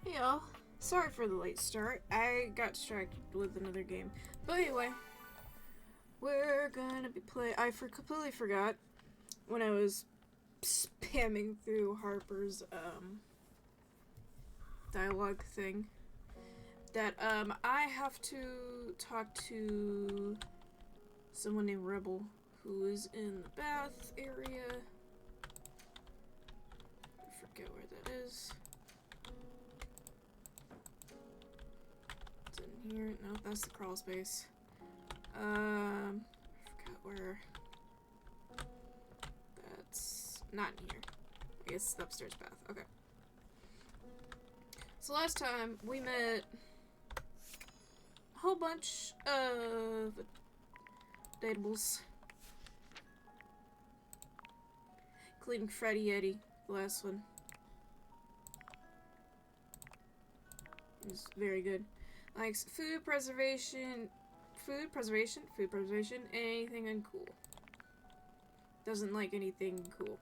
Hey y'all, sorry for the late start. I got distracted with another game. But anyway, we're gonna be I completely forgot when I was spamming through Harper's dialogue thing that I have to talk to someone named Rebel who is in the bath area. I forget where that is. It's in here. No, that's the crawl space. I forgot where. That's not in here. I guess it's the upstairs bath. Okay. So last time we met a whole bunch of datables, including Freddy Yeti, the last one. It was very good. Likes food preservation, anything uncool. Doesn't like anything cool.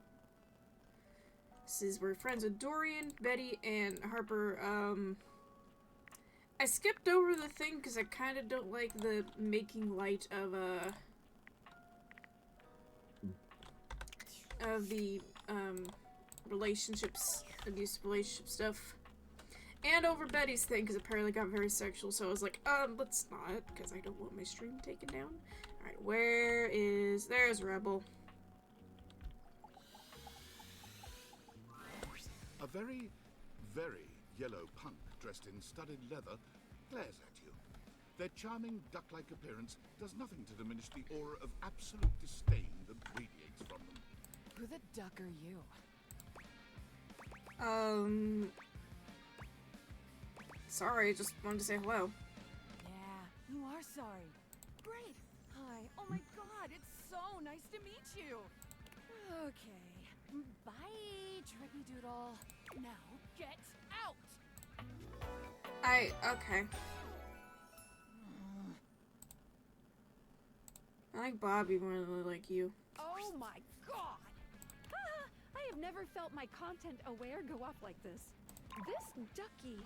This is we're friends with Dorian, Betty, and Harper. I skipped over the thing because I kind of don't like the making light of the relationships, abusive relationship stuff. And over Betty's thing, because apparently it got very sexual, so I was like, let's not, because I don't want my stream taken down. Alright, there's Rebel. A very, very yellow punk dressed in studded leather glares at you. Their charming duck-like appearance does nothing to diminish the aura of absolute disdain that radiates from them. Who the duck are you? Sorry, just wanted to say hello. Yeah, you are sorry. Great. Hi. Oh my god, it's so nice to meet you. Okay. Bye, Trippy Doodle. Now, get out! Okay. I like Bobby more than I like you. Oh my god! I have never felt my content-aware go off like this. This ducky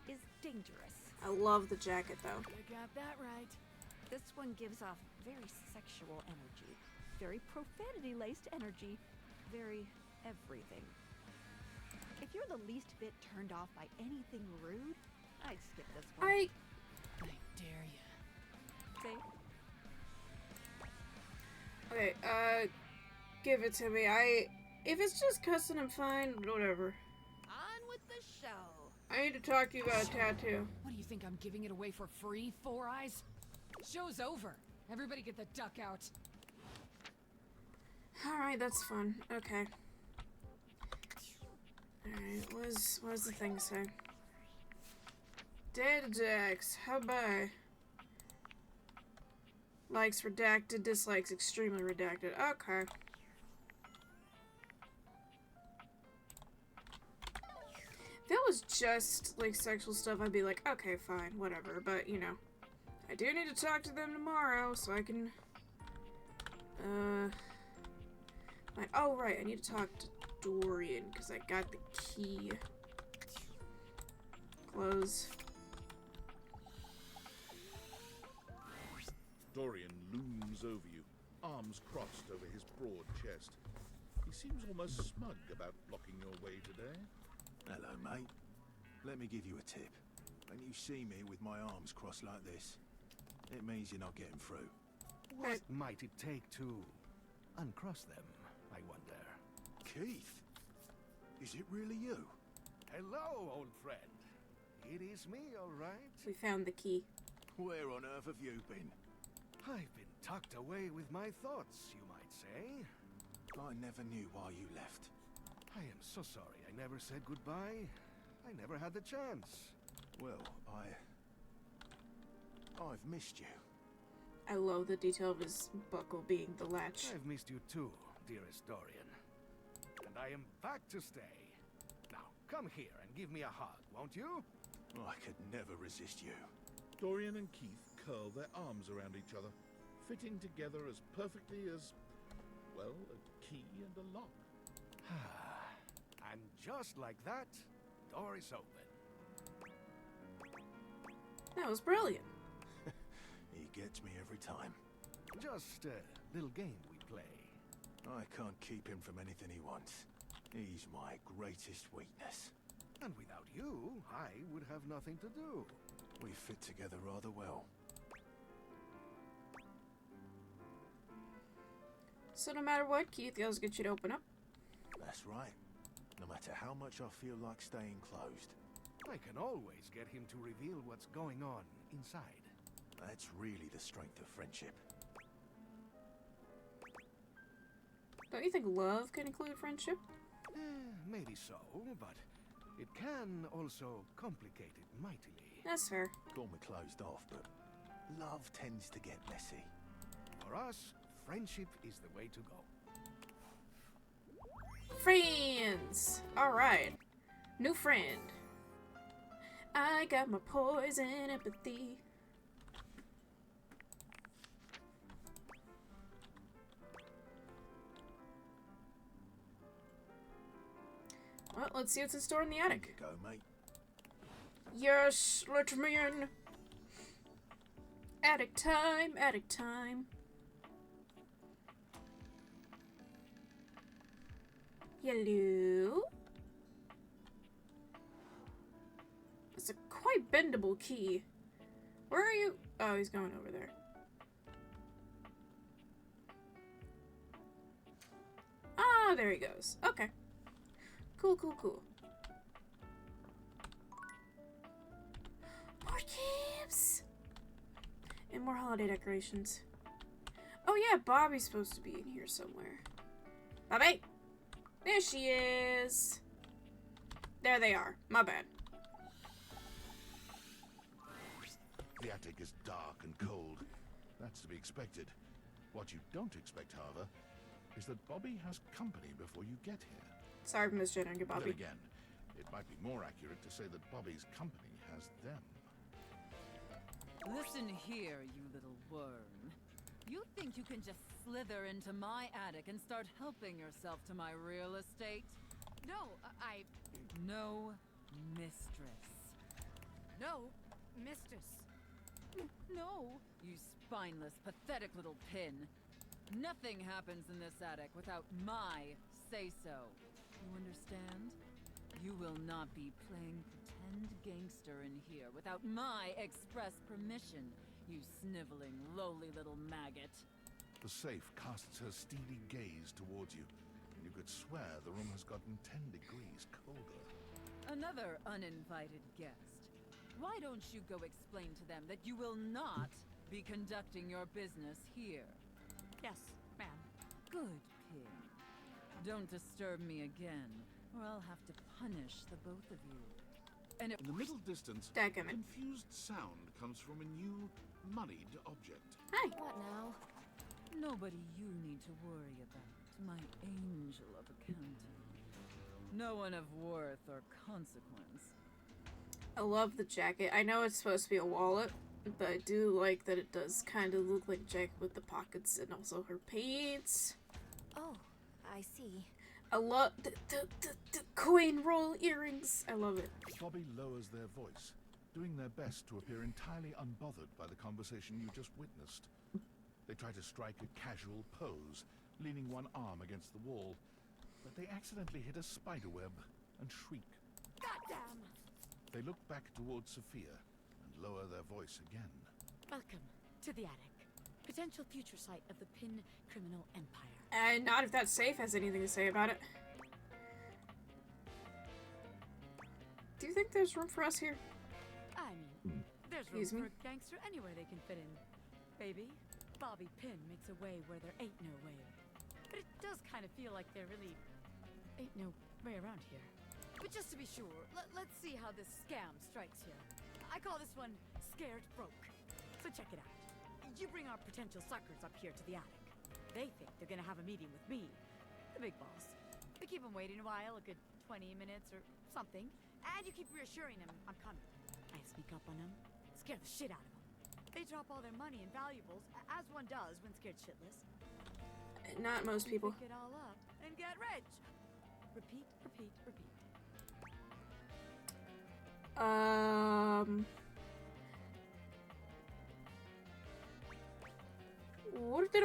is dangerous. I love the jacket, though. You got that right. This one gives off very sexual energy. Very profanity-laced energy. Very everything. If you're the least bit turned off by anything rude, I'd skip this one. I dare you. Say? Okay, give it to me. If it's just cussing, I'm fine, whatever. On with the show. I need to talk to you about a tattoo. What do you think, I'm giving it away for free, Four Eyes? Show's over. Everybody get the duck out. Alright, that's fun. Okay. Alright, what does the thing say? Data Jax, how about likes redacted, dislikes extremely redacted. Okay. If it was just like sexual stuff, I'd be like, okay, fine, whatever. But you know, I do need to talk to them tomorrow so I can. Oh right, I need to talk to Dorian because I got the key. Close. Dorian looms over you, arms crossed over his broad chest. He seems almost smug about blocking your way today. Hello, mate. Let me give you a tip. When you see me with my arms crossed like this, it means you're not getting through. What might it take to uncross them, I wonder? Keith? Is it really you? Hello, old friend. It is me, all right. We found the key. Where on earth have you been? I've been tucked away with my thoughts, you might say. I never knew why you left. I am so sorry I never said goodbye. I never had the chance. Well, I've missed you. I love the detail of his buckle being the latch. I've missed you too, dearest Dorian. And I am back to stay. Now, come here and give me a hug, won't you? I could never resist you. Dorian and Keith curl their arms around each other, fitting together as perfectly as, well, a key and a lock. And just like that, door is open. That was brilliant. He gets me every time. Just a little game we play. I can't keep him from anything he wants. He's my greatest weakness. And without you, I would have nothing to do. We fit together rather well. So no matter what, Keith goes get you to open up. That's right. No matter how much I feel like staying closed. I can always get him to reveal what's going on inside. That's really the strength of friendship. Don't you think love can include friendship? Maybe so, but it can also complicate it mightily. That's fair. Call me closed off, but love tends to get messy. For us, friendship is the way to go. Friends! Alright. New friend. I got my poison empathy. Well, let's see what's in store in the attic. Go, mate. Yes, let me in. Attic time, attic time. Hello? It's a quite bendable key. Where are you? Oh, he's going over there. Ah, there he goes. Okay. Cool, cool, cool. More gifts! And more holiday decorations. Oh yeah, Bobby's supposed to be in here somewhere. Bobby! There she is! There they are. My bad. The attic is dark and cold. That's to be expected. What you don't expect, however, is that Bobby has company before you get here. Sorry for misgendering you, Bobby. Then again, it might be more accurate to say that Bobby's company has them. Listen here, you little worm. You think you can just slither into my attic and start helping yourself to my real estate? No, I... No, mistress. No, mistress. No, you spineless, pathetic little pin. Nothing happens in this attic without my say-so. You understand? You will not be playing pretend gangster in here without my express permission, you sniveling, lowly little maggot. The safe casts her steely gaze towards you, and you could swear the room has gotten 10 degrees colder. Another uninvited guest. Why don't you go explain to them that you will not be conducting your business here? Yes, ma'am. Good pig. Don't disturb me again, or I'll have to punish the both of you. And In the middle distance, a Dadgummit. confused sound comes from a new, moneyed object. Hi. What now? nobody you need to worry about, my angel of accounting. No one of worth or consequence. I love the jacket. I know it's supposed to be a wallet, but I do like that it does kind of look like a jacket with the pockets and also her pants. Oh, I see. I love the coin roll earrings. I love it. Bobby lowers their voice, doing their best to appear entirely unbothered by the conversation you just witnessed. They try to strike a casual pose, leaning one arm against the wall, but they accidentally hit a spiderweb and shriek. Goddamn! They look back towards Sophia and lower their voice again. Welcome to the attic. Potential future site of the Pin criminal empire. And not if that safe has anything to say about it. Do you think there's room for us here? I mean, there's room Excuse me? for a gangster anywhere they can fit in. Baby, Bobby Pin makes a way where there ain't no way. But it does kind of feel like there really ain't no way around here. But just to be sure, let's see how this scam strikes here. I call this one Scared Broke. So check it out. You bring our potential suckers up here to the attic. They think they're gonna have a meeting with me, the big boss. We keep them waiting a while, a good 20 minutes or something, and you keep reassuring them I'm coming. I sneak up on them, scare the shit out of them. They drop all their money and valuables, as one does when scared shitless. Not most people. Pick it all up and get rich. Repeat, repeat, repeat.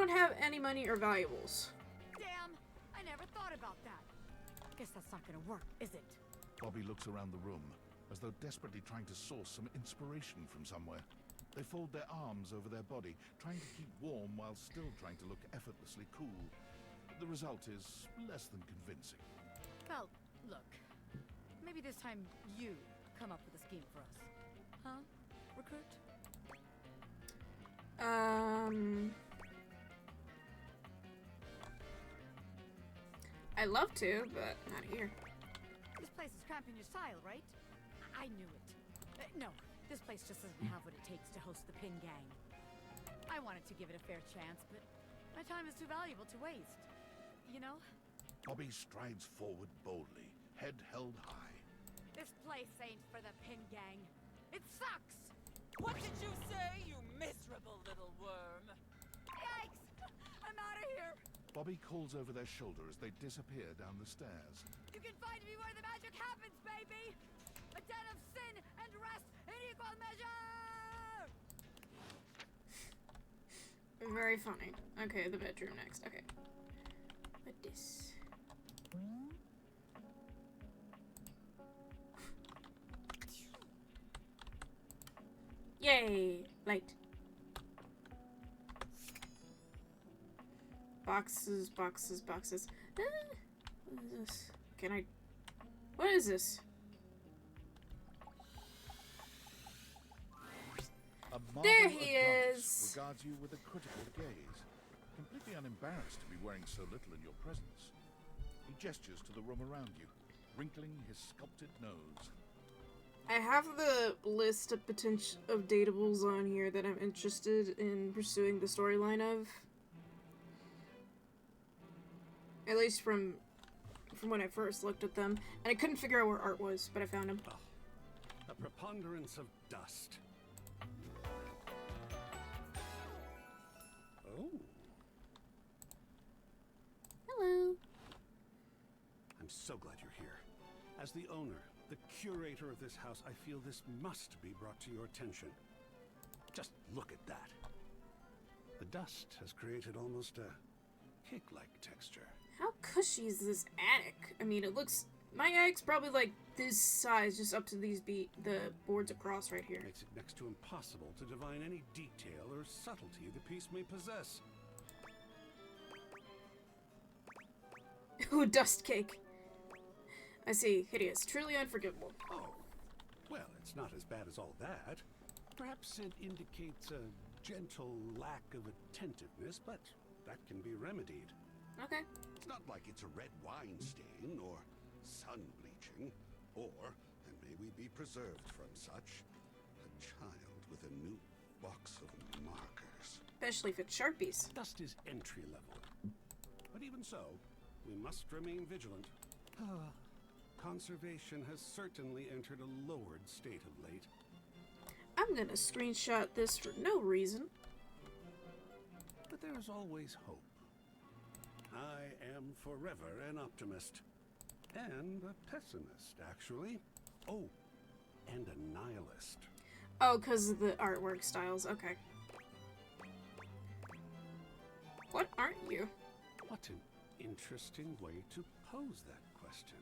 don't have any money or valuables. Damn, I never thought about that. Guess that's not gonna work, is it? Bobby looks around the room, as though desperately trying to source some inspiration from somewhere. They fold their arms over their body, trying to keep warm while still trying to look effortlessly cool. The result is less than convincing. Well, look. Maybe this time you come up with a scheme for us. Huh? Recruit? I'd love to, but not here. This place is cramping your style, right? I knew it. No, this place just doesn't have what it takes to host the Pin Gang. I wanted to give it a fair chance, but my time is too valuable to waste. You know? Bobby strides forward boldly, head held high. This place ain't for the Pin Gang. It sucks! What did you say, you miserable little worm? Yikes! I'm out of here! Bobby calls over their shoulder as they disappear down the stairs. You can find me where the magic happens, baby! A den of sin and rest in equal measure! Very funny. Okay, the bedroom next. Okay. What this? Yay! Light. Boxes, boxes, boxes. What is this? Can I... What is this? A marble There he Adonis is. regards you with a critical gaze, completely unembarrassed to be wearing so little in your presence. He gestures to the room around you, wrinkling his sculpted nose. I have the list of potential of datables on here that I'm interested in pursuing the storyline of. At least from when I first looked at them, and I couldn't figure out where Art was, but I found him. Oh, a preponderance of dust. Oh, Hello. I'm so glad you're here. As the owner, the curator of this house, I feel this must be brought to your attention. Just look at that. The dust has created almost a cake-like texture. How cushy is this attic? I mean, it looks... My attic's probably like this size, just up to these the boards across right here. Makes it next to impossible to divine any detail or subtlety the piece may possess. Ooh, dust cake. I see. Hideous. Truly unforgivable. Oh, well, it's not as bad as all that. Perhaps it indicates a gentle lack of attentiveness, but that can be remedied. Okay. It's not like it's a red wine stain or sun bleaching, or, and may we be preserved from such, a child with a new box of markers. Especially if it's Sharpies. Dust is entry level. But even so, we must remain vigilant. Conservation has certainly entered a lowered state of late. I'm gonna screenshot this for no reason. But there is always hope. I am forever an optimist. And a pessimist, actually. Oh, and a nihilist. Oh, because of the artwork styles. Okay. What aren't you? What an interesting way to pose that question.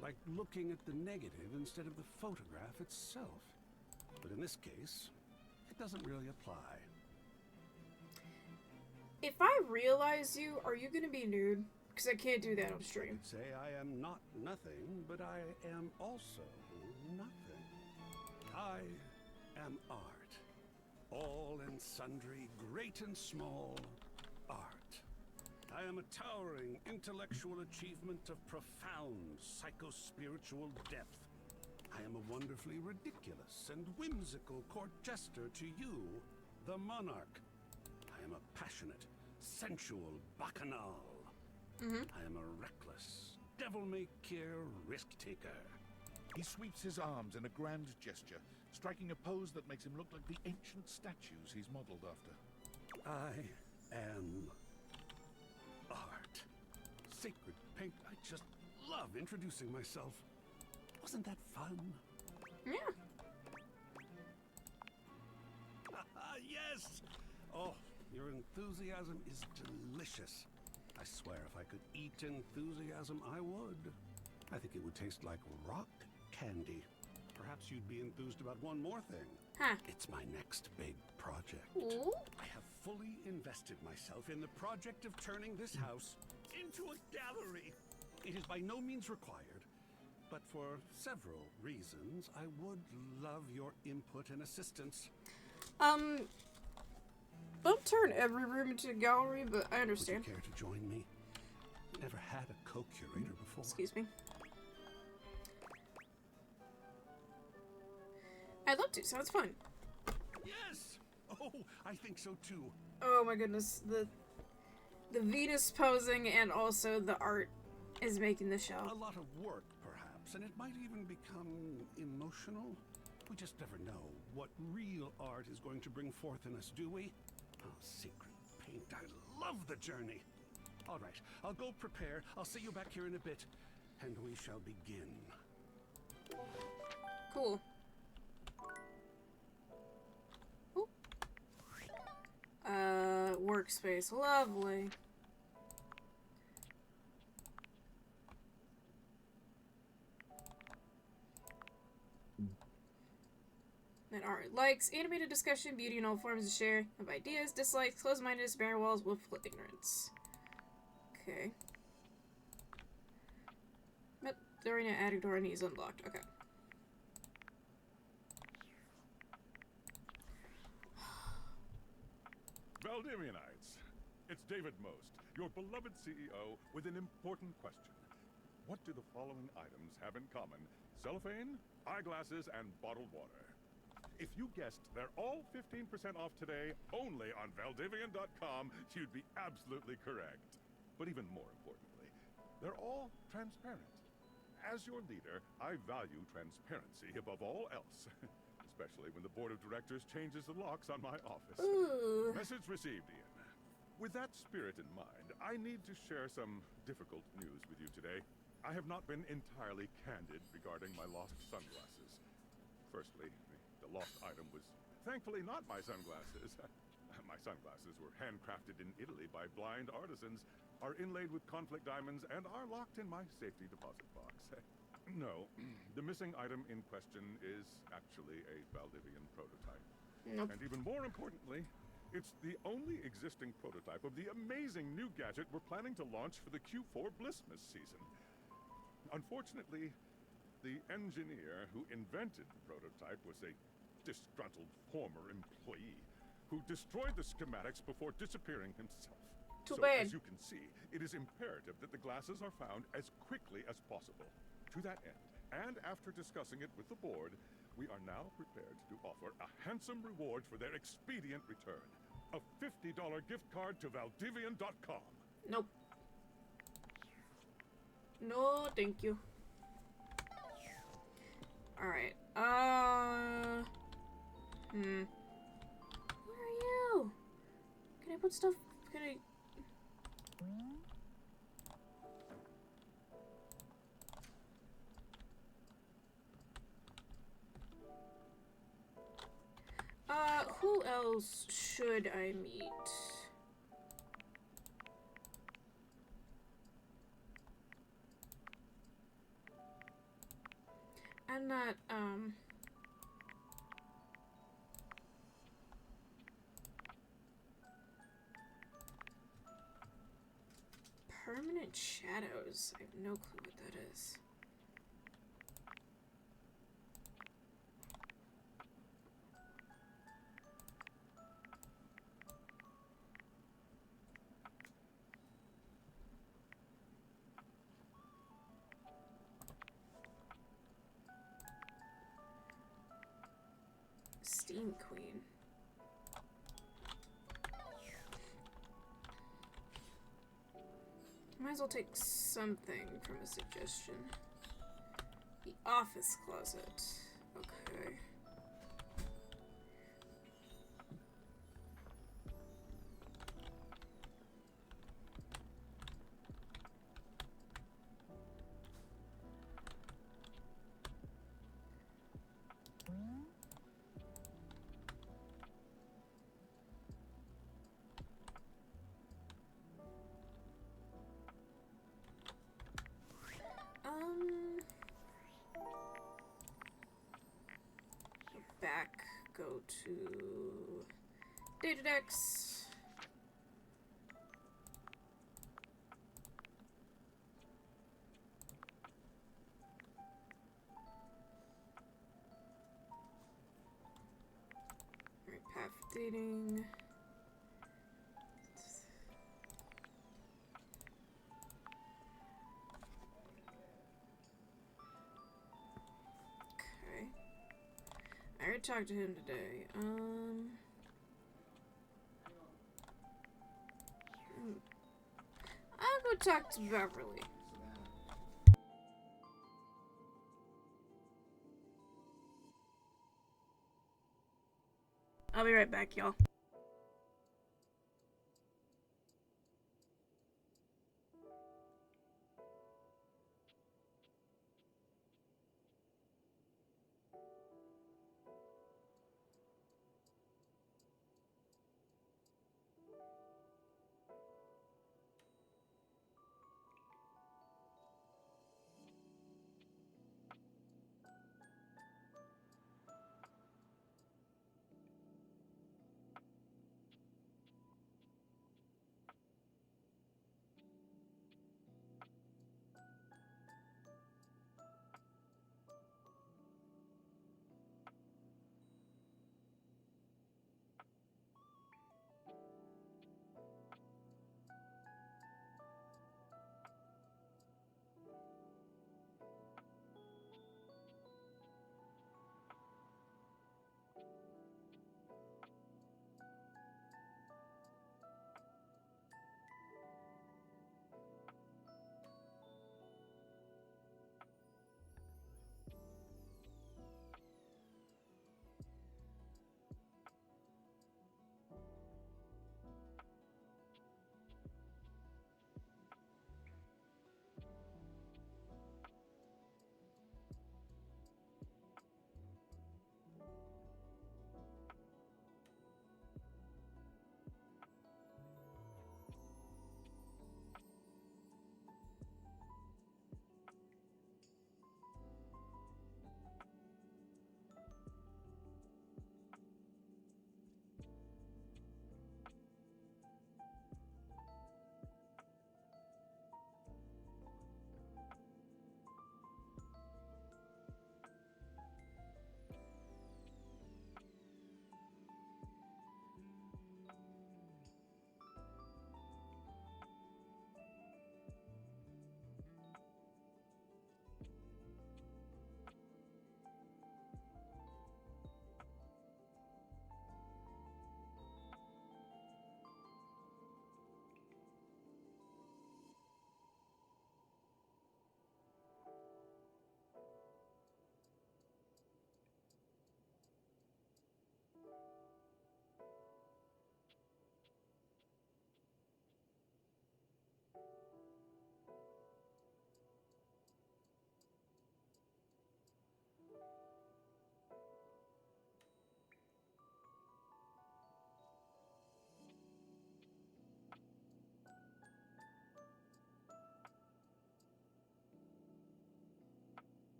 Like looking at the negative instead of the photograph itself. But in this case, it doesn't really apply. If I realize you, are you gonna be nude? Because I can't do that on stream. Say I am not nothing, but I am also nothing. I am art. All and sundry, great and small, art. I am a towering intellectual achievement of profound psycho-spiritual depth. I am a wonderfully ridiculous and whimsical court jester to you, the monarch. I am a passionate, sensual bacchanal. I am a reckless, devil-may-care risk-taker. He sweeps his arms in a grand gesture, striking a pose that makes him look like the ancient statues he's modeled after. I am art. Sacred paint. I just love introducing myself. Wasn't that fun? Yeah. Yes! Oh, Your enthusiasm is delicious. I swear if I could eat enthusiasm, I would. I think it would taste like rock candy. Perhaps you'd be enthused about one more thing. Huh. It's my next big project. Ooh. I have fully invested myself in the project of turning this house into a gallery. It is by no means required, but for several reasons, I would love your input and assistance. Don't turn every room into a gallery, but I understand. Would you care to join me? Never had a co-curator before. Excuse me. I'd love to. Sounds fun. Yes! Oh, I think so too. Oh my goodness. The Venus posing and also the art is making the show. A lot of work, perhaps, and it might even become emotional. We just never know what real art is going to bring forth in us, do we? Oh, secret paint. I love the journey. All right, I'll go prepare. I'll see you back here in a bit, and we shall begin. Cool. Ooh. Workspace. Lovely. That art. Likes, animated discussion, beauty in all forms of share of ideas, dislikes, closed-mindedness, barren walls, willful ignorance. Okay. But the arena attic door needs unlocked. Okay. Valdivinites, it's David Most, your beloved CEO, with an important question. What do the following items have in common? Cellophane, eyeglasses, and bottled water. If you guessed they're all 15% off today, only on Valdivian.com, you'd be absolutely correct. But even more importantly, they're all transparent. As your leader, I value transparency above all else. Especially when the board of directors changes the locks on my office. Ooh. Message received, Ian. With that spirit in mind, I need to share some difficult news with you today. I have not been entirely candid regarding my lost sunglasses. Firstly, the lost item was thankfully not my sunglasses. My sunglasses were handcrafted in Italy by blind artisans, are inlaid with conflict diamonds, and are locked in my safety deposit box. No, the missing item in question is actually a Valdivian prototype. Nope. And even more importantly, it's the only existing prototype of the amazing new gadget we're planning to launch for the Q4 Blissmas season. Unfortunately, the engineer who invented the prototype was a disgruntled former employee who destroyed the schematics before disappearing himself. Too So, bad. as you can see, it is imperative that the glasses are found as quickly as possible. To that end, and after discussing it with the board, we are now prepared to offer a handsome reward for their expedient return. A $50 gift card to Valdivian.com. Nope. No, thank you. Alright. Where are you? Can I put stuff? Can I? Who else should I meet? I'm not, Permanent shadows. I have no clue what that is. Steam Queen. Might as well take something from a suggestion. The office closet. Okay. go to data decks. Alright, path dating. Okay. I already talked to him today. I'll go talk to Beverly. I'll be right back, y'all.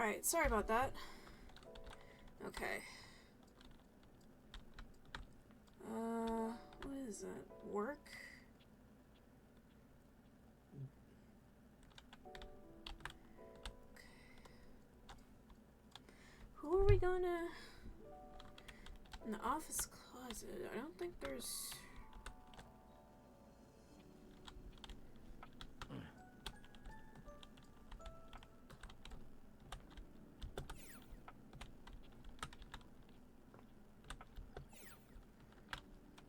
Alright, sorry about that. Okay. What is that? Work? Okay. Who are we gonna... In the office closet, I don't think there's...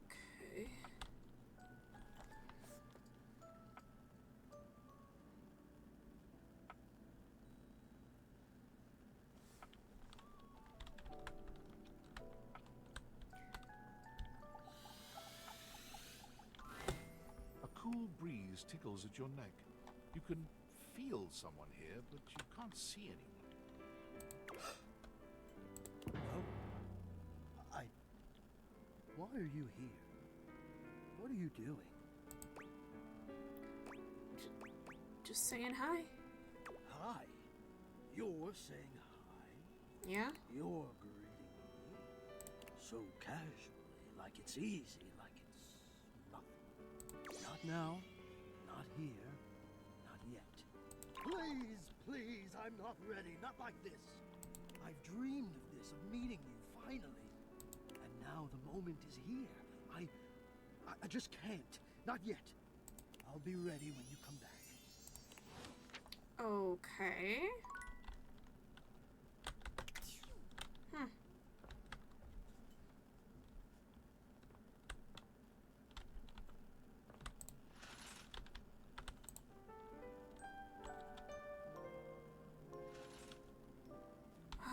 Okay. A cool breeze tickles at your neck. You can feel someone here, but you can't see anyone. Why are you here? What are you doing? Just saying hi. Hi. You're saying hi? Yeah? You're greeting me so casually, like it's easy, like it's nothing. Not now, not here, not yet. Please, please, I'm not ready, not like this. I've dreamed of this, of meeting you, finally. And now the moment is here. I just can't, not yet. I'll be ready when you come back. Okay.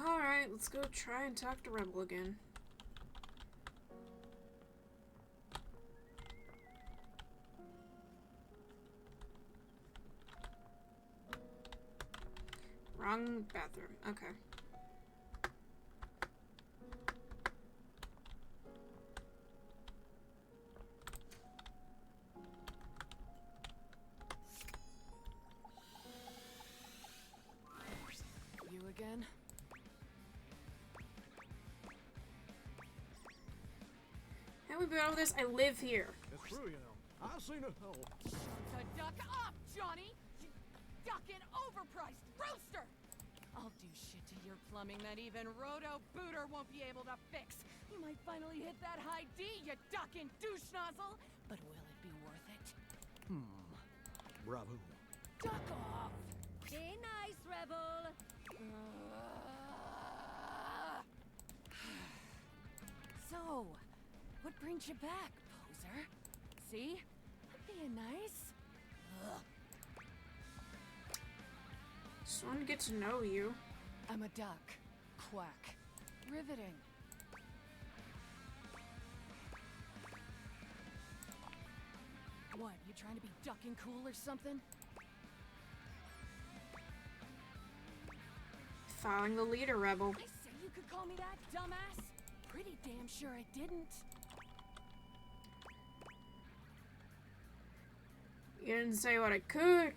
Alright, let's go try and talk to Rebel again. Wrong bathroom. Okay. You again? How we been over this? I live here. It's true, you know. I've seen it all. The duck off, Johnny! You ducking overpriced rooster! I'll do shit to your plumbing that even Roto Booter won't be able to fix. You might finally hit that high D, you ducking douche nozzle! But will it be worth it? Bravo. Duck off! Stay nice, Rebel. So, what brings you back, poser? See? I'm being nice. Ugh. Just want to get to know you. I'm a duck. Quack. Riveting. What, you trying to be ducking cool or something? Following the leader, Rebel. I say you could call me that, dumbass. Pretty damn sure I didn't. You didn't say what I could.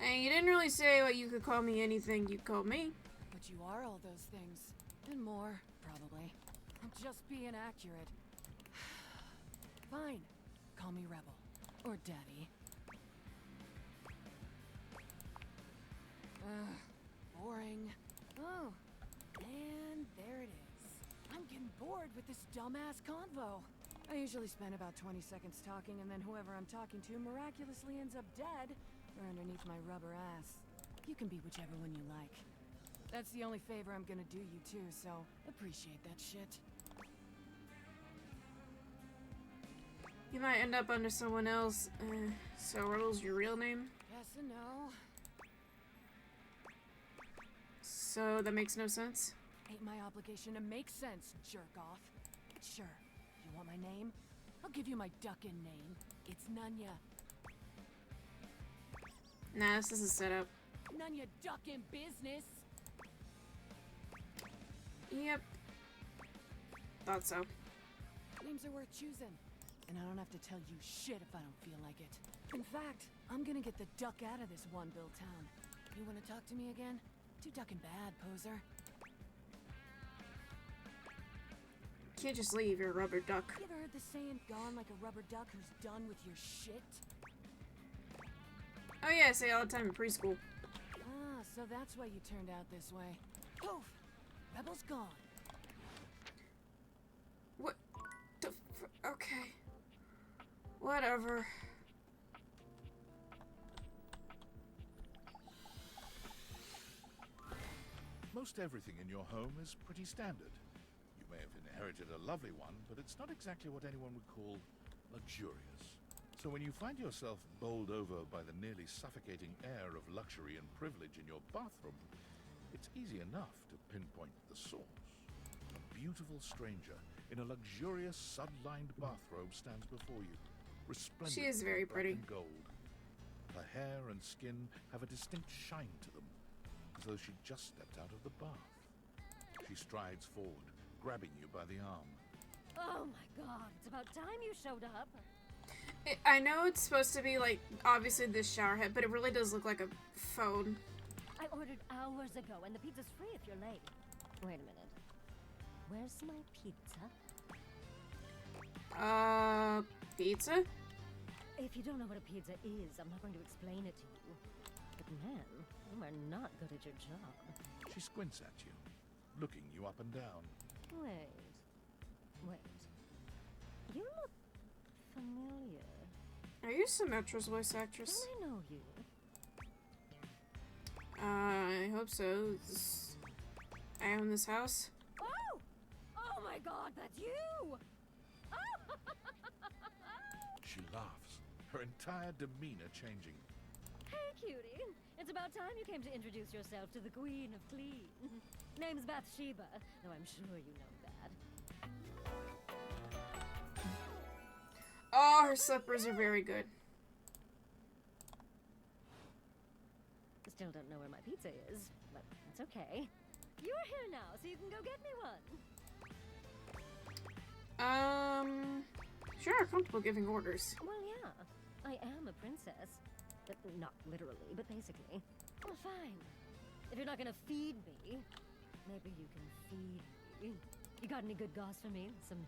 And you didn't really say what you could call me anything you called me. But you are all those things. And more, probably. I'm just being accurate. Fine. Call me Rebel. Or Daddy. Boring. Oh, and there it is. I'm getting bored with this dumbass convo. I usually spend about 20 seconds talking, and then whoever I'm talking to miraculously ends up dead or underneath my rubber ass. You can be whichever one you like. That's the only favor I'm gonna do you too, so appreciate that shit. You might end up under someone else. So Rebel's your real name? Yes and no. So that makes no sense? Ain't my obligation to make sense, jerk off. But sure, you want my name? I'll give you my duckin' name. It's Nunya. Nah, this is a setup. Nunya duckin' business. Yep. Thought so. Names are worth choosing. And I don't have to tell you shit if I don't feel like it. In fact, I'm gonna get the duck out of this one-bill town. You wanna talk to me again? Too ducking bad, poser. Can't just leave, you're a rubber duck. You ever heard the saying, gone like a rubber duck who's done with your shit? Oh yeah, I say all the time in preschool. Ah, so that's why you turned out this way. Poof! Rebel's gone. What the okay. Whatever. Most everything in your home is pretty standard. You may have inherited a lovely one, but it's not exactly what anyone would call luxurious. So when you find yourself bowled over by the nearly suffocating air of luxury and privilege in your bathroom, it's easy enough to pinpoint the source. A beautiful stranger in a luxurious sun-lined bathrobe stands before you, resplendent She is very in black pretty. and gold. Her hair and skin have a distinct shine to them, as though she'd just stepped out of the bath. She strides forward, grabbing you by the arm. Oh my god, it's about time you showed up. I know it's supposed to be like, obviously this shower head, but it really does look like a phone. I ordered hours ago, and the pizza's free if you're late. Wait a minute. Where's my pizza? Pizza? If you don't know what a pizza is, I'm not going to explain it to you. But man, you are not good at your job. She squints at you, looking you up and down. Wait. You look familiar. Are you Symmetra's voice actress? Don't I know you? I hope so. I own this house. Oh! Oh my god, that's you! She laughs, her entire demeanor changing. Hey, cutie. It's about time you came to introduce yourself to the Queen of Clean. Name's Bathsheba, though I'm sure you know that. Oh, her slippers are very good. Still don't know where my pizza is, but it's okay. You're here now, so you can go get me one. Sure, comfortable giving orders. Well, yeah. I am a princess. But not literally, but basically. Well, fine. If you're not gonna feed me, maybe you can feed me. You got any good goss for me? Some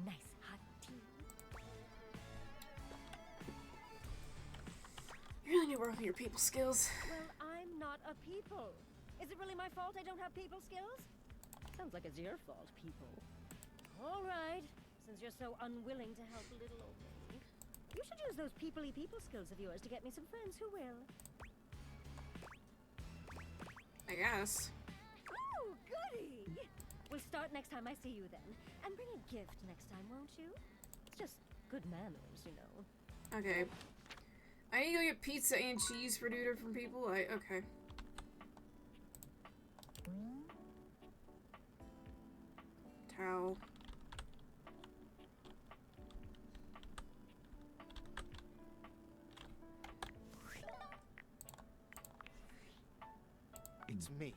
nice hot tea? You really need to work on your people skills. Well, I'm not a people. Is it really my fault I don't have people skills? Sounds like it's your fault, people. All right. Since you're so unwilling to help little old me, you should use those people-y people skills of yours to get me some friends who will. I guess. Oh, goody! We'll start next time I see you then. And bring a gift next time, won't you? It's just good manners, you know. Okay. I need to go get pizza and cheese for dude from people. Okay. Towel. It's me.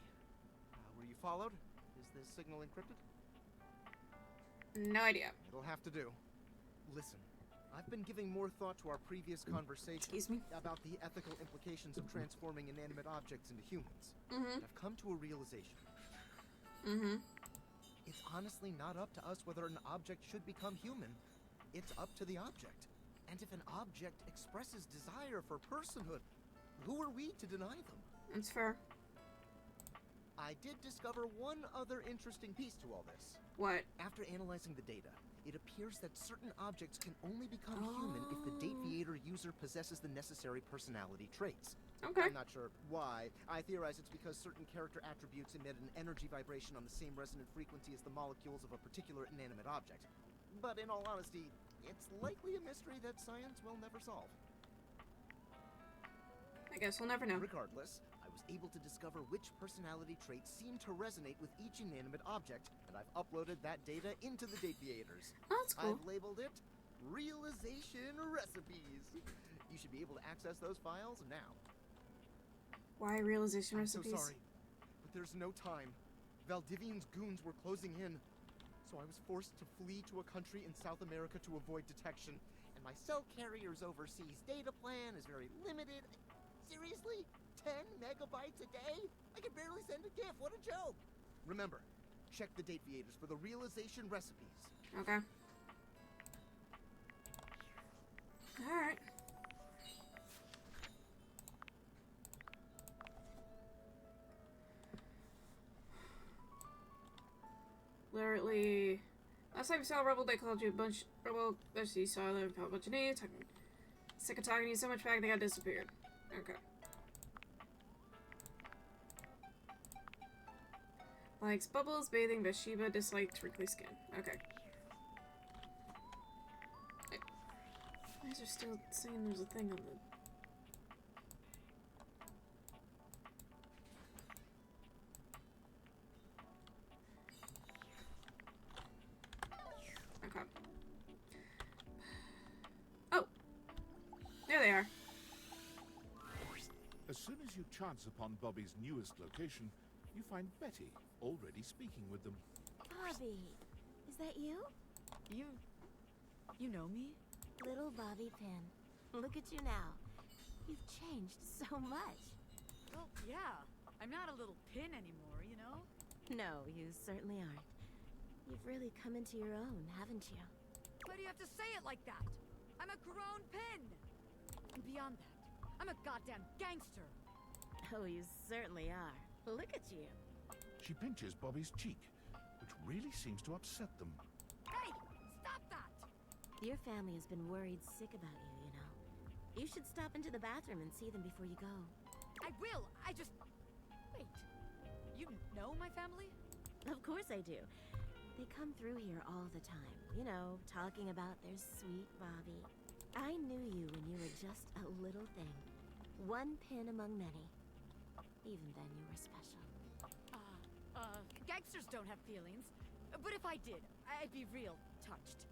Were you followed? Is this signal encrypted? No idea. It'll have to do. Listen, I've been giving more thought to our previous conversation about the ethical implications of transforming inanimate objects into humans. And I've come to a realization. It's honestly not up to us whether an object should become human. It's up to the object. And if an object expresses desire for personhood, who are we to deny them? That's fair. I did discover one other interesting piece to all this. What? After analyzing the data, it appears that certain objects can only become human if the Dateviator user possesses the necessary personality traits. Okay. I'm not sure why. I theorize it's because certain character attributes emit an energy vibration on the same resonant frequency as the molecules of a particular inanimate object. But in all honesty, it's likely a mystery that science will never solve. I guess we'll never know. Regardless, I was able to discover which personality traits seem to resonate with each inanimate object, and I've uploaded that data into the Dateviators. Oh, that's cool. I've labeled it Realization Recipes. You should be able to access those files now. Why realization I'm recipes? so sorry, but there's no time. Valdivian's goons were closing in, so I was forced to flee to a country in South America to avoid detection. And my cell carrier's overseas data plan is very limited. Seriously? 10 megabytes a day? I can barely send a GIF. What a joke. Remember, check the date viators for the realization recipes. Okay. Alright. Literally, last time you saw Rebel, they called you a bunch. Rebel, actually, you saw them, a bunch of names. Sick of talking to you so much back, they got disappeared. Okay. Likes bubbles, bathing, Bathsheba, dislikes wrinkly skin. Okay. Why is there still saying there's a thing on the... Okay. Oh! There they are. As soon as you chance upon Bobby's newest location, you find Betty already speaking with them. Bobby, is that you? You know me? Little Bobby Pin. Look at you now. You've changed so much. Well, yeah. I'm not a little pin anymore, you know? No, you certainly aren't. You've really come into your own, haven't you? Why do you have to say it like that? I'm a grown pin! And beyond that, I'm a goddamn gangster! Oh, you certainly are. Look at you. She pinches Bobby's cheek, which really seems to upset them. Hey! Stop that! Your family has been worried sick about you, you know. You should stop into the bathroom and see them before you go. I will! I just... Wait. You know my family? Of course I do. They come through here all the time, you know, talking about their sweet Bobby. I knew you when you were just a little thing. One pin among many. Even then you were special. Gangsters don't have feelings. But if I did, I'd be real touched.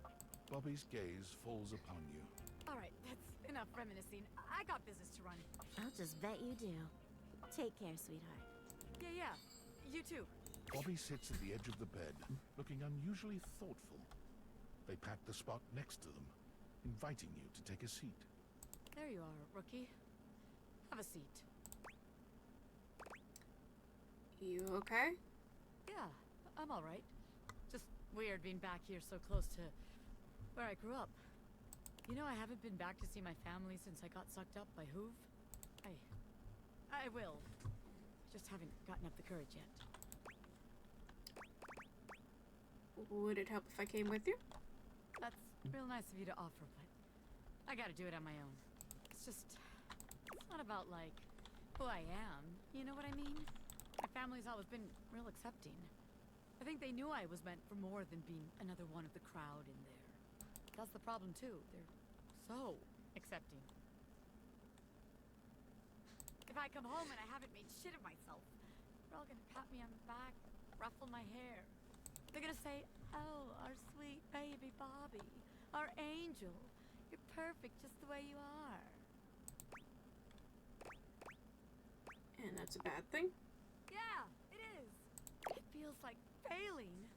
Bobby's gaze falls upon you. Alright, that's enough reminiscing. I got business to run. I'll just bet you do. Take care, sweetheart. Yeah. You too. Bobby sits at the edge of the bed, looking unusually thoughtful. They pat the spot next to them, inviting you to take a seat. There you are, rookie. Have a seat. You okay? Yeah, I'm alright. Just weird being back here so close to where I grew up. You know, I haven't been back to see my family since I got sucked up by Hoove. I will. Just haven't gotten up the courage yet. Would it help if I came with you? That's real nice of you to offer, but I gotta do it on my own. It's just... It's not about, like, who I am. You know what I mean? My family's always been real accepting. I think they knew I was meant for more than being another one of the crowd in there. That's the problem, too. They're so accepting. If I come home and I haven't made shit of myself, they're all gonna pat me on the back, ruffle my hair. They're gonna say, "Oh, our sweet baby Bobby, our angel. You're perfect just the way you are." And that's a bad thing? Yeah, it is. It feels like failing.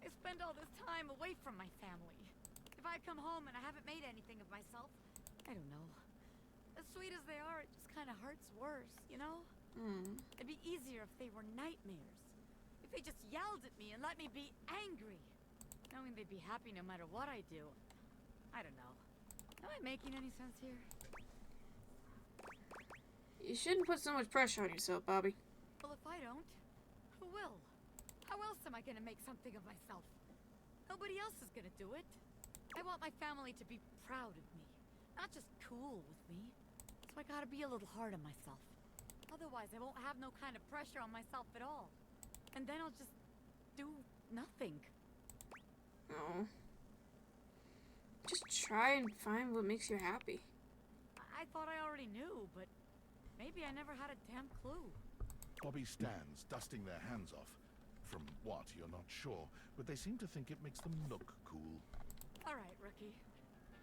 I spend all this time away from my family. If I come home and I haven't made anything of myself, I don't know. As sweet as they are, it just kind of hurts worse, you know? It'd be easier if they were nightmares. If they just yelled at me and let me be angry. Knowing they'd be happy no matter what I do. I don't know. Am I making any sense here? You shouldn't put so much pressure on yourself, Bobby. Well, if I don't, who will? How else am I gonna make something of myself? Nobody else is gonna do it. I want my family to be proud of me, not just cool with me. So I gotta be a little hard on myself. Otherwise, I won't have no kind of pressure on myself at all. And then I'll just do nothing. Oh. Just try and find what makes you happy. I thought I already knew, but maybe I never had a damn clue. Bobby stands, dusting their hands off. From what, you're not sure, but they seem to think it makes them look cool. Alright, rookie.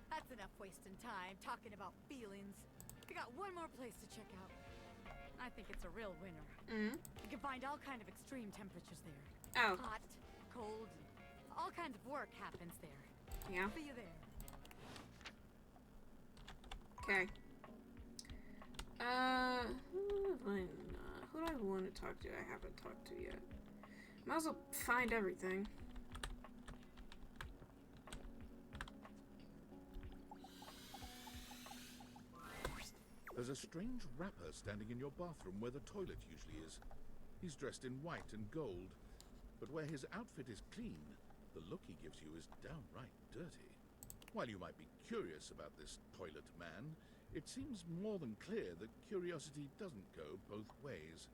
That's enough wasting time talking about feelings. We got one more place to check out. I think it's a real winner. You can find all kind of extreme temperatures there. Oh. Hot, cold, all kinds of work happens there. Yeah. See you there. Okay. talk to I haven't talked to yet. Might as well find everything. There's a strange rapper standing in your bathroom where the toilet usually is. He's dressed in white and gold, but where his outfit is clean, the look he gives you is downright dirty. While you might be curious about this toilet man, it seems more than clear that curiosity doesn't go both ways.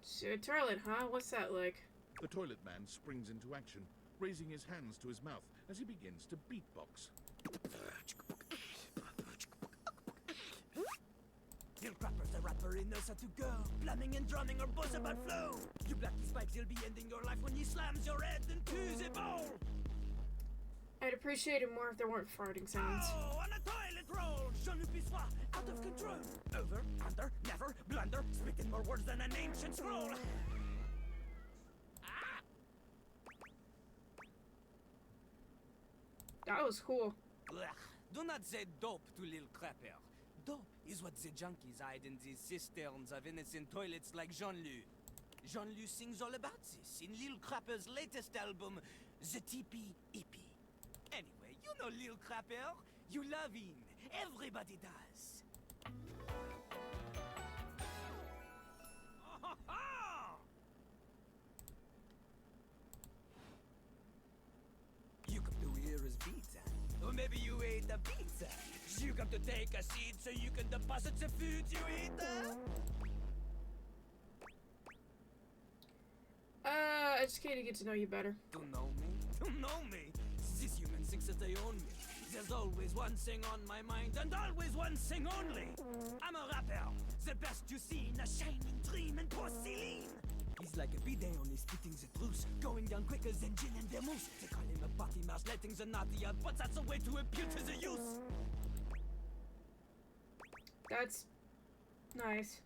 So a toilet, huh? What's that like? The toilet man springs into action, raising his hands to his mouth as he begins to beatbox. Little crappers, the rapper, he knows how to go. Plumbing and drumming are both about flow. You blacky spikes, he'll be ending your life when he slams your head into the bowl. I'd appreciate it more if there weren't farting sounds. Oh, on a toilet roll, Jean-Luc Pissoir, out of control. Over, under, never, blunder, speaking more words than an ancient scroll. That was cool. Ugh. Do not say dope to Lil Crapper. Dope is what the junkies hide in these cisterns of innocent toilets like Jean-Luc. Jean-Luc sings all about this in Lil Crapper's latest album, The Tippy Hippie. Anyway, you know Lil Crapper. You love him. Everybody does. You come to hear his beats, or maybe you ate a pizza. You come to take a seat so you can deposit the food you eat. I just came to get to know you better. To know me? To know me? These humans think that they own me. There's always one thing on my mind, and always one thing only. I'm a rapper, the best you see in a shining dream and porcelain. He's like a bidet, only spitting the truth, going down quicker than gin and vermouth. They call him a party mouse, letting the naughty out, but that's a way to impute to the youth. That's nice.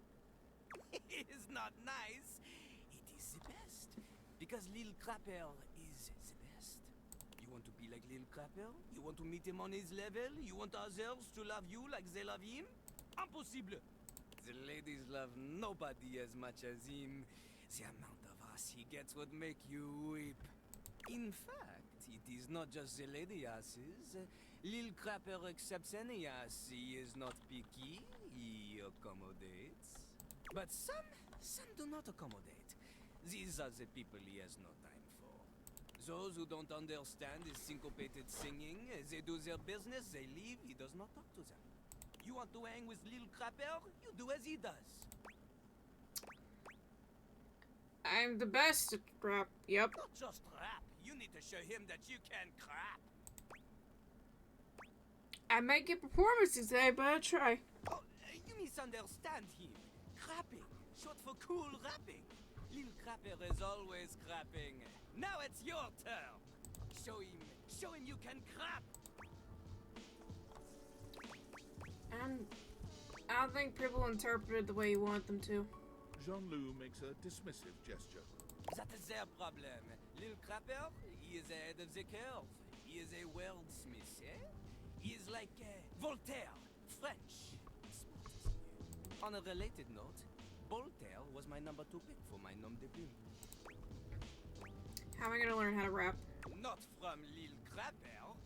It is not nice. It is the best. Because Lil Crapper is the best. You want to be like Lil Crapper? You want to meet him on his level? You want others to love you like they love him? Impossible. The ladies love nobody as much as him. The amount of ass he gets would make you weep. In fact, it is not just the lady asses. Lil Crapper accepts any ass. He is not picky. He accommodates. But some do not accommodate. These are the people he has no time for. Those who don't understand his syncopated singing, they do their business, they leave, he does not talk to them. You want to hang with Lil Crapper? You do as he does. I'm the best at rap. Yep. Not just rap. You need to show him that you can crap. I might get performances today, but I'll try. Oh, you misunderstand him. Crapping, short for cool rapping. Lil Crapper is always crapping. Now it's your turn. Show him you can crap. I don't think people interpret it the way you want them to. Jean-Luc makes a dismissive gesture. That is their problem. Lil Crapper, he is ahead of the curve. He is a wordsmith, eh? He is like Voltaire, French. On a related note, Voltaire was my number 2 pick for my nom de plume. How am I gonna learn how to rap? Not from Lil Crapper.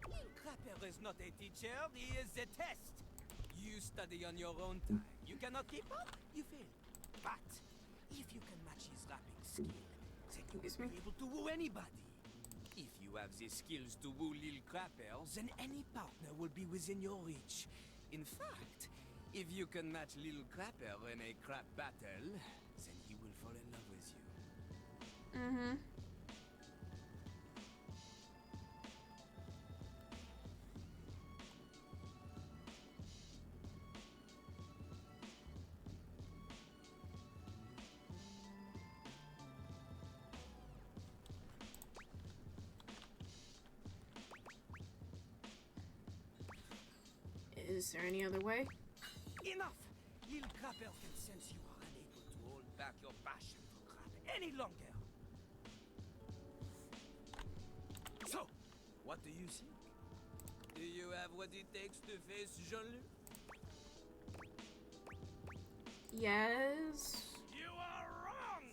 Lil Crapper is not a teacher, he is a test. You study on your own time. You cannot keep up, you fail. But if you can match his rapping skill, then you will be able to woo anybody. If you have the skills to woo Lil Crapper, then any partner will be within your reach. In fact, if you can match Lil Crapper in a crap battle, then he will fall in love with you. Mm-hmm. Is there any other way? Enough! Lil Crapper can sense you are unable to hold back your passion for crap any longer. So, What do you think? Do you have what it takes to face Jean-Luc? Yes. You are wrong!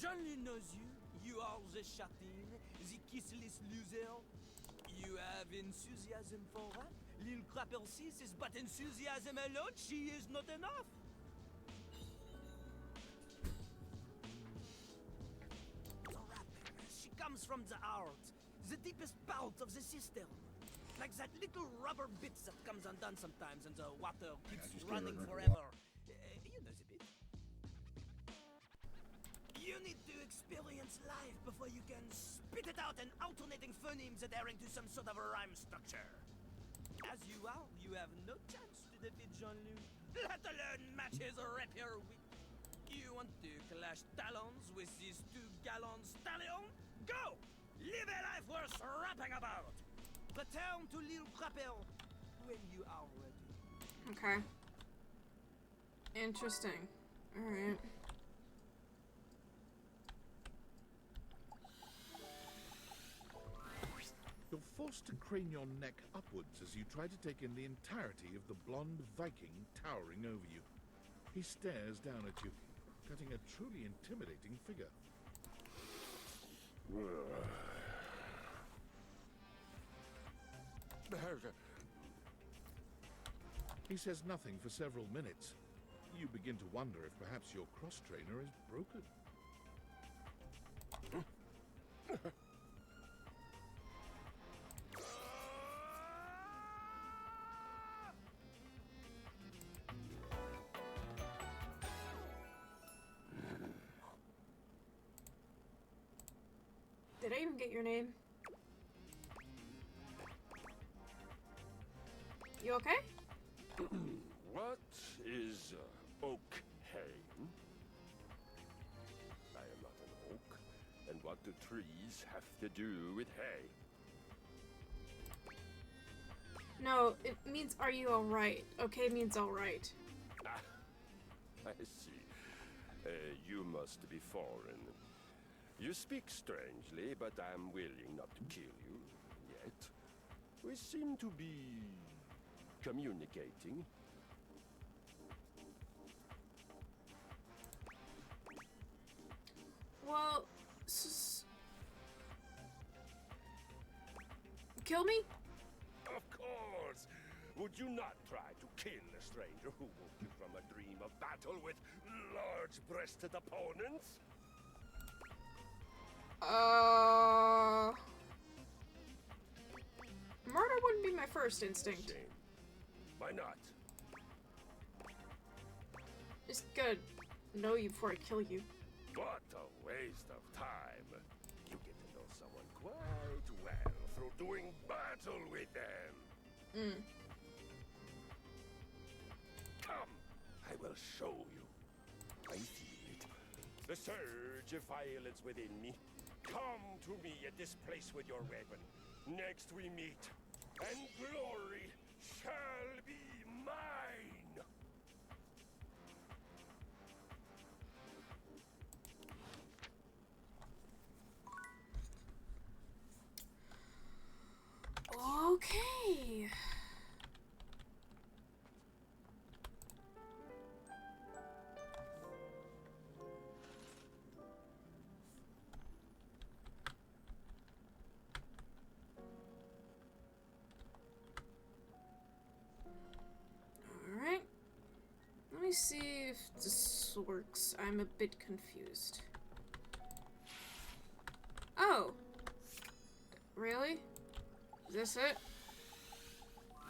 Jean-Luc knows you. You are the chatin, the kissless loser. You have enthusiasm for rap. Lil Crapper sees is but enthusiasm alone. She is not enough. The rapper, she comes from the heart, the deepest part of the system. Like that little rubber bit that comes undone sometimes and the water keeps running forever. You know the bit. You need to experience life before you can spit it out in alternating phonemes adhering to some sort of a rhyme structure. As you are, you have no chance to defeat Jean-Luc, let alone match his rapier wit. You want to clash talons with these 2-gallon stallion? Go! Live a life worth rapping about! Return to Lil Crapper when you are ready. Okay. Interesting. Alright. You're forced to crane your neck upwards as you try to take in the entirety of the blonde Viking towering over you. He stares down at you, cutting a truly intimidating figure. He says nothing for several minutes. You begin to wonder if perhaps your cross-trainer is broken. Did I even get your name? You okay? What is okay? I am not an oak. And what do trees have to do with hay? No, it means are you alright? Okay means alright. Ah, I see. You must be foreign. You speak strangely, but I'm willing not to kill you, yet. We seem to be communicating. Well, kill me? Of course! Would you not try to kill a stranger who woke you from a dream of battle with large-breasted opponents? Murder wouldn't be my first instinct. Shame. Why not? Just gotta know you before I kill you. What a waste of time. You get to know someone quite well through doing battle with them. Come, I will show you. I feel it. The surge of violence within me. Come to me at this place with your weapon. Next we meet, and glory shall be mine. Okay. Alright. Let me see if this works. I'm a bit confused. Oh. Really? Is this it?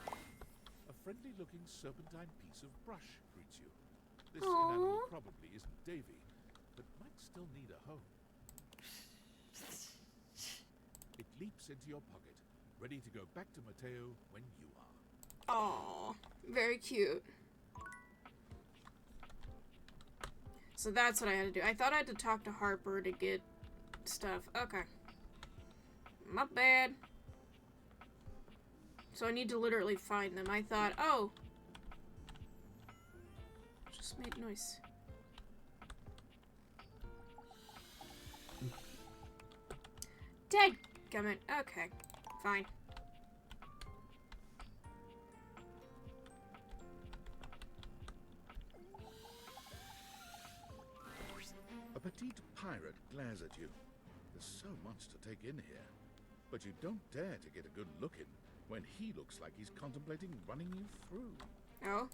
A friendly-looking serpentine piece of brush greets you. This Aww. inanimal probably isn't Davy, but might still need a home. It leaps into your pocket, ready to go back to Mateo when you are. Aww. Very cute. So that's what I had to do. I thought I had to talk to Harper to get stuff. Okay. My bad. So I need to literally find them. I thought, oh. Just made noise. Dadgummit. Okay. Fine. A petite pirate glares at you. There's so much to take in here. But you don't dare to get a good look in when he looks like he's contemplating running you through. Oh?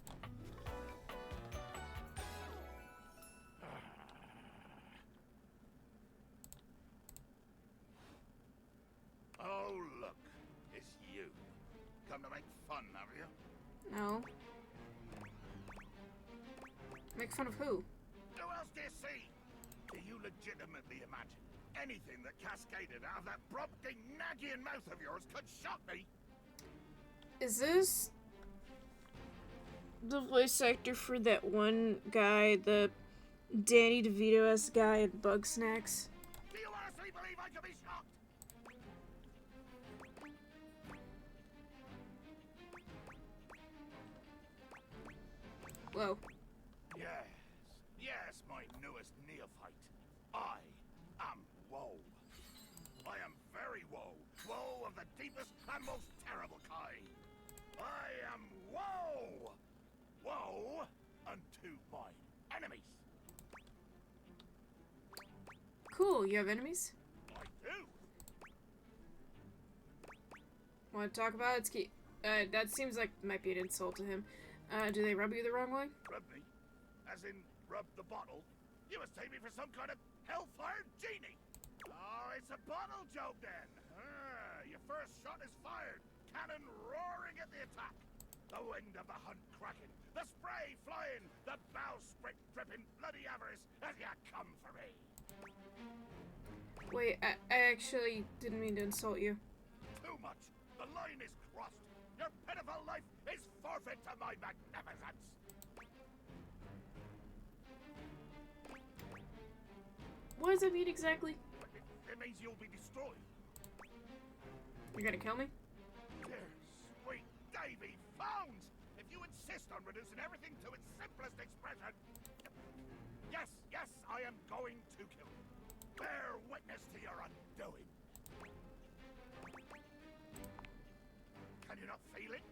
Oh, look. It's you. Come to make fun, have you? No. Make fun of who? Who else do you see? Do you legitimately imagine anything that cascaded out of that prompting, nagging mouth of yours could shock me? Is this the voice actor for that one guy, the Danny DeVito-esque guy at Bug Snacks? Do you honestly believe I could be shocked? Whoa. Yes, my newest neophyte. I am woe. I am very woe. Woe of the deepest and most terrible kind. I am woe. Woe unto my enemies. Cool, you have enemies? I do. Want to talk about it? That seems like might be an insult to him. Do they rub you the wrong way? Rub me? As in, rub the bottle? You must take me for some kind of hellfire genie. Oh, it's a bottle joke then. Your first shot is fired. Cannon roaring at the attack. The wind of the hunt cracking. The spray flying. The bowsprit dripping bloody avarice as you come for me. Wait, I actually didn't mean to insult you. Too much. The line is crossed. Your pitiful life is forfeit to my magnificence. What does that mean exactly? It means you'll be destroyed. You're gonna kill me? Dear sweet Davy Phones! If you insist on reducing everything to its simplest expression... Yes, I am going to kill you. Bear witness to your undoing. Can you not feel it?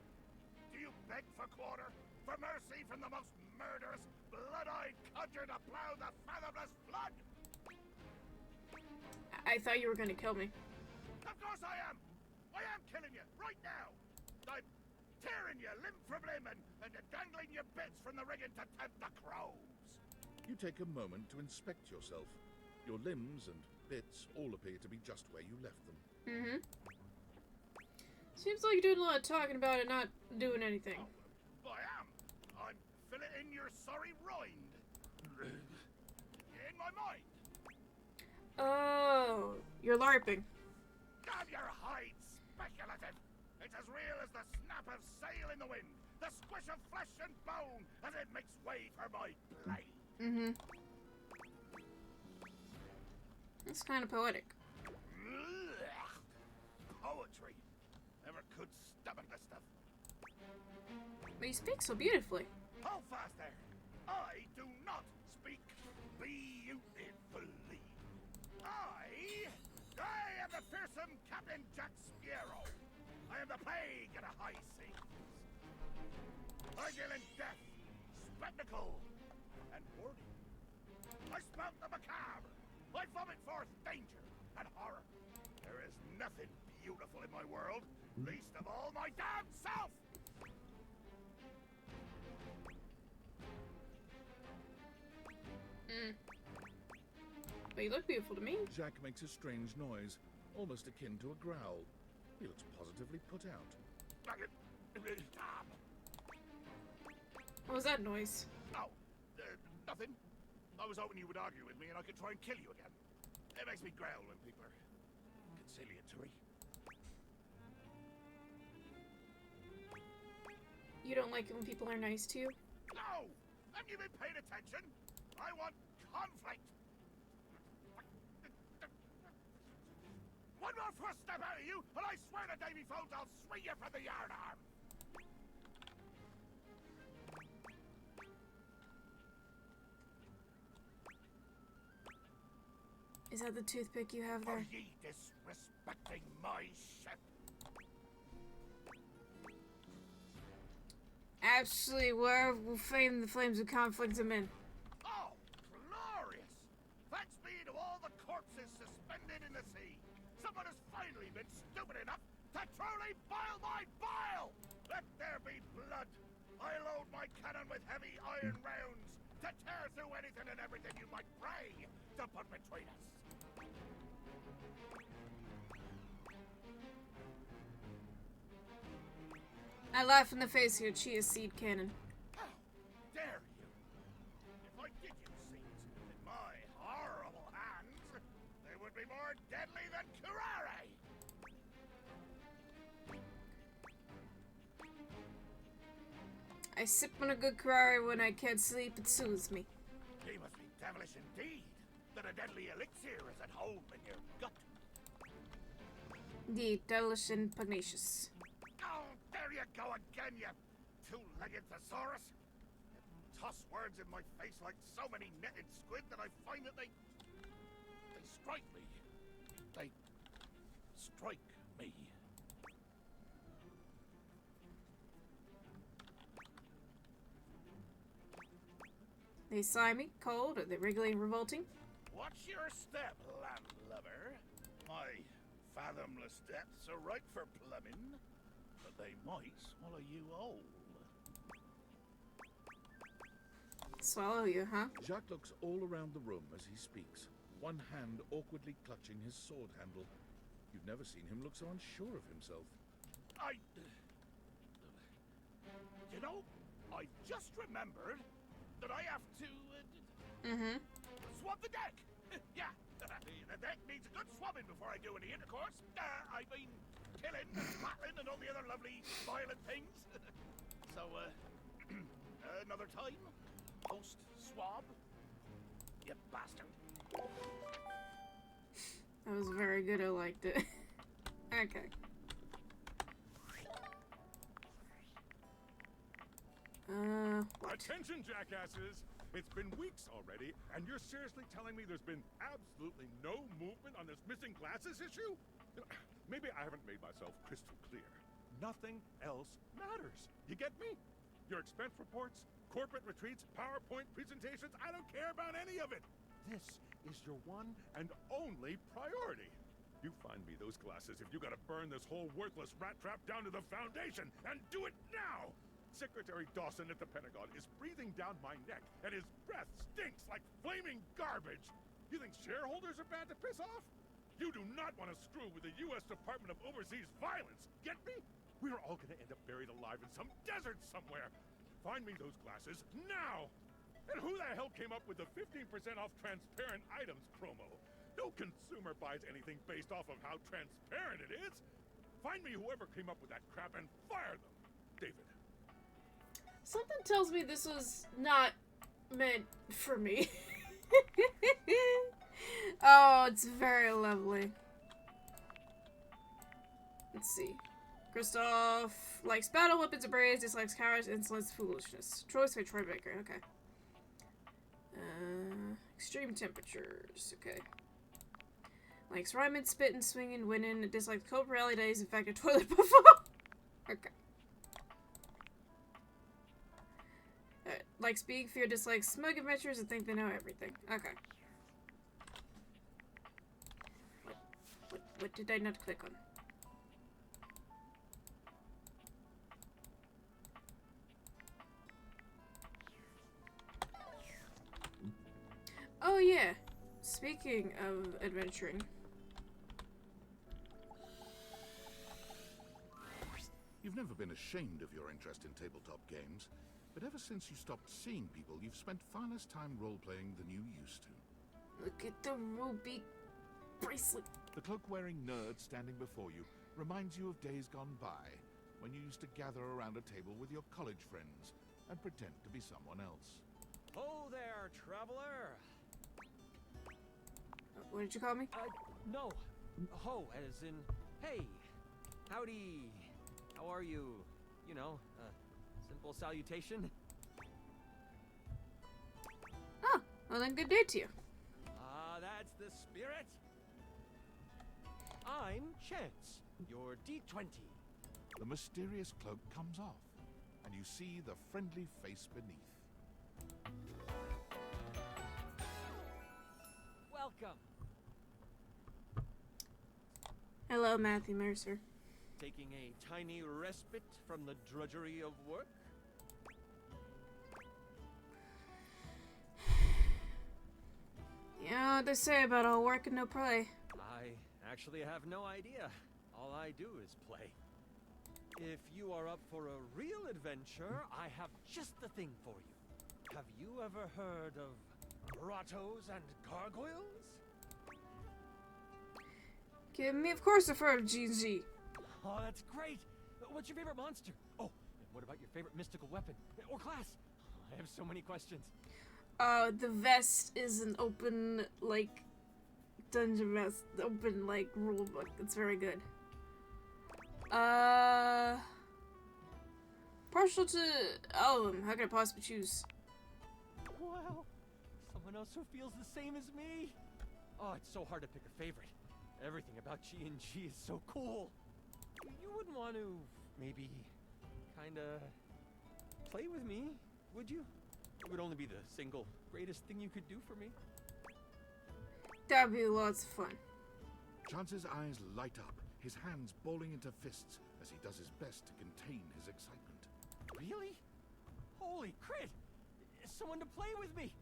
Do you beg for quarter? For mercy from the most murderous, blood-eyed cudger to plow the fathomless flood? I thought you were gonna kill me. Of course I am! I am killing you, right now! I'm tearing you limb from limb and dangling your bits from the rigging to tempt the crows. You take a moment to inspect yourself. Your limbs and bits all appear to be just where you left them. Mm-hmm. Seems like you're doing a lot of talking about it, not doing anything. Oh, I am. I'm filleting your sorry rind. In my mind. Oh, you're LARPing. Damn your hide, speculative! It's as real as the snap of sail in the wind, the squish of flesh and bone as it makes way for my blade. Mm-hmm. That's kind of poetic. Poetry. Never could stomach this stuff. But you speak so beautifully. Hold fast there. I do not speak beautifully. I am the fearsome Captain Jack Sparrow. I am the plague in the high seas. I deal in death, spectacle, and warning. I spout the macabre. I vomit forth danger and horror. There is nothing beautiful in my world, least of all my damn self. But you look beautiful to me. Jack makes a strange noise, almost akin to a growl. He looks positively put out. What was that noise? Oh, nothing. I was hoping you would argue with me and I could try and kill you again. It makes me growl when people are conciliatory. You don't like it when people are nice to you? No! Haven't you been paying attention? I want conflict! One more first step out of you, and I swear to Davy Phones I'll swing you from the yardarm! Is that the toothpick you have Are there? ye disrespecting my ship? Actually, where will fame the flames of conflict am in? Oh, glorious! Thanks be to all the corpses suspended in the sea. Someone has finally been stupid enough to truly boil my bile! Let there be blood! I load my cannon with heavy iron rounds to tear through anything and everything you might pray to put between us. I laugh in the face of your chia seed cannon. How dare you! If I did use seeds in my horrible hands, they would be more deadly than curare! I sip on a good curare when I can't sleep, it soothes me. He must be devilish indeed, that a deadly elixir is at home in your gut. Indeed, devilish and pugnacious. Oh, there you go again, you two-legged thesaurus! You toss words in my face like so many netted squid that I find that they strike me. They strike me. They slimy, cold, are they wriggly and revolting? Watch your step, landlubber. My fathomless depths are ripe for plumbing, but they might swallow you whole. Swallow you, huh? Jacques looks all around the room as he speaks, one hand awkwardly clutching his sword handle. You've never seen him look so unsure of himself. You know, I just remembered that I have to, swab the deck! Yeah, the deck needs a good swabbing before I do any intercourse. I mean, killing and battling and all the other lovely violent things. So, another time, post-swab, you bastard. That was very good, I liked it. Okay. Attention, jackasses! It's been weeks already, and you're seriously telling me there's been absolutely no movement on this missing glasses issue? Maybe I haven't made myself crystal clear. Nothing else matters. You get me? Your expense reports, corporate retreats, PowerPoint presentations, I don't care about any of it. This is your one and only priority. You find me those glasses if you gotta burn this whole worthless rat trap down to the foundation, and do it now! Secretary Dawson at the Pentagon is breathing down my neck, and his breath stinks like flaming garbage! You think shareholders are bad to piss off? You do not want to screw with the U.S. Department of Overseas Violence, get me? We're all gonna end up buried alive in some desert somewhere! Find me those glasses, now! And who the hell came up with the 15% off transparent items promo? No consumer buys anything based off of how transparent it is! Find me whoever came up with that crap and fire them! David. Something tells me this was not meant for me. Oh, it's very lovely. Let's see. Christoph likes battle weapons, abrades, dislikes cowardice, insolence, foolishness. Choice by Troy Baker, okay. Extreme temperatures, okay. Likes rhyming, spitting, swinging, winning, dislikes cold rally days, in fact, a toilet buffalo. Okay. Likes being feared, dislikes smug adventurers and think they know everything. Okay. What did I not click on? Oh yeah. Speaking of adventuring. You've never been ashamed of your interest in tabletop games, but ever since you stopped seeing people, you've spent far less time role-playing than you used to. Look at the ruby bracelet. The cloak-wearing nerd standing before you reminds you of days gone by, when you used to gather around a table with your college friends and pretend to be someone else. Ho there, traveler! What did you call me? No. Ho, as in, hey. Howdy. How are you? You know, simple salutation. Oh, well then good day to you. Ah, that's the spirit. I'm Chance, Your D20. The mysterious cloak comes off, and you see the friendly face beneath. Welcome. Hello, Matthew Mercer. Taking a tiny respite from the drudgery of work? You know what they say about all work and no play. I actually have no idea. All I do is play. If you are up for a real adventure, I have just the thing for you. Have you ever heard of grottos and gargoyles? Give me, of course, I've heard of G&G. Oh, that's great. What's your favorite monster? Oh, and what about your favorite mystical weapon? Or class? I have so many questions. The vest is an open, like, dungeon vest. Open, like, rule book. It's very good. Partial to all of them. How can I possibly choose? Wow. Someone else who feels the same as me. Oh, it's so hard to pick a favorite. Everything about G&G is so cool. You wouldn't want to, maybe, kinda play with me, would you? It would only be the single greatest thing you could do for me. That'd be lots of fun. Chance's eyes light up, his hands balling into fists as he does his best to contain his excitement. Really? Holy crit! Someone to play with me!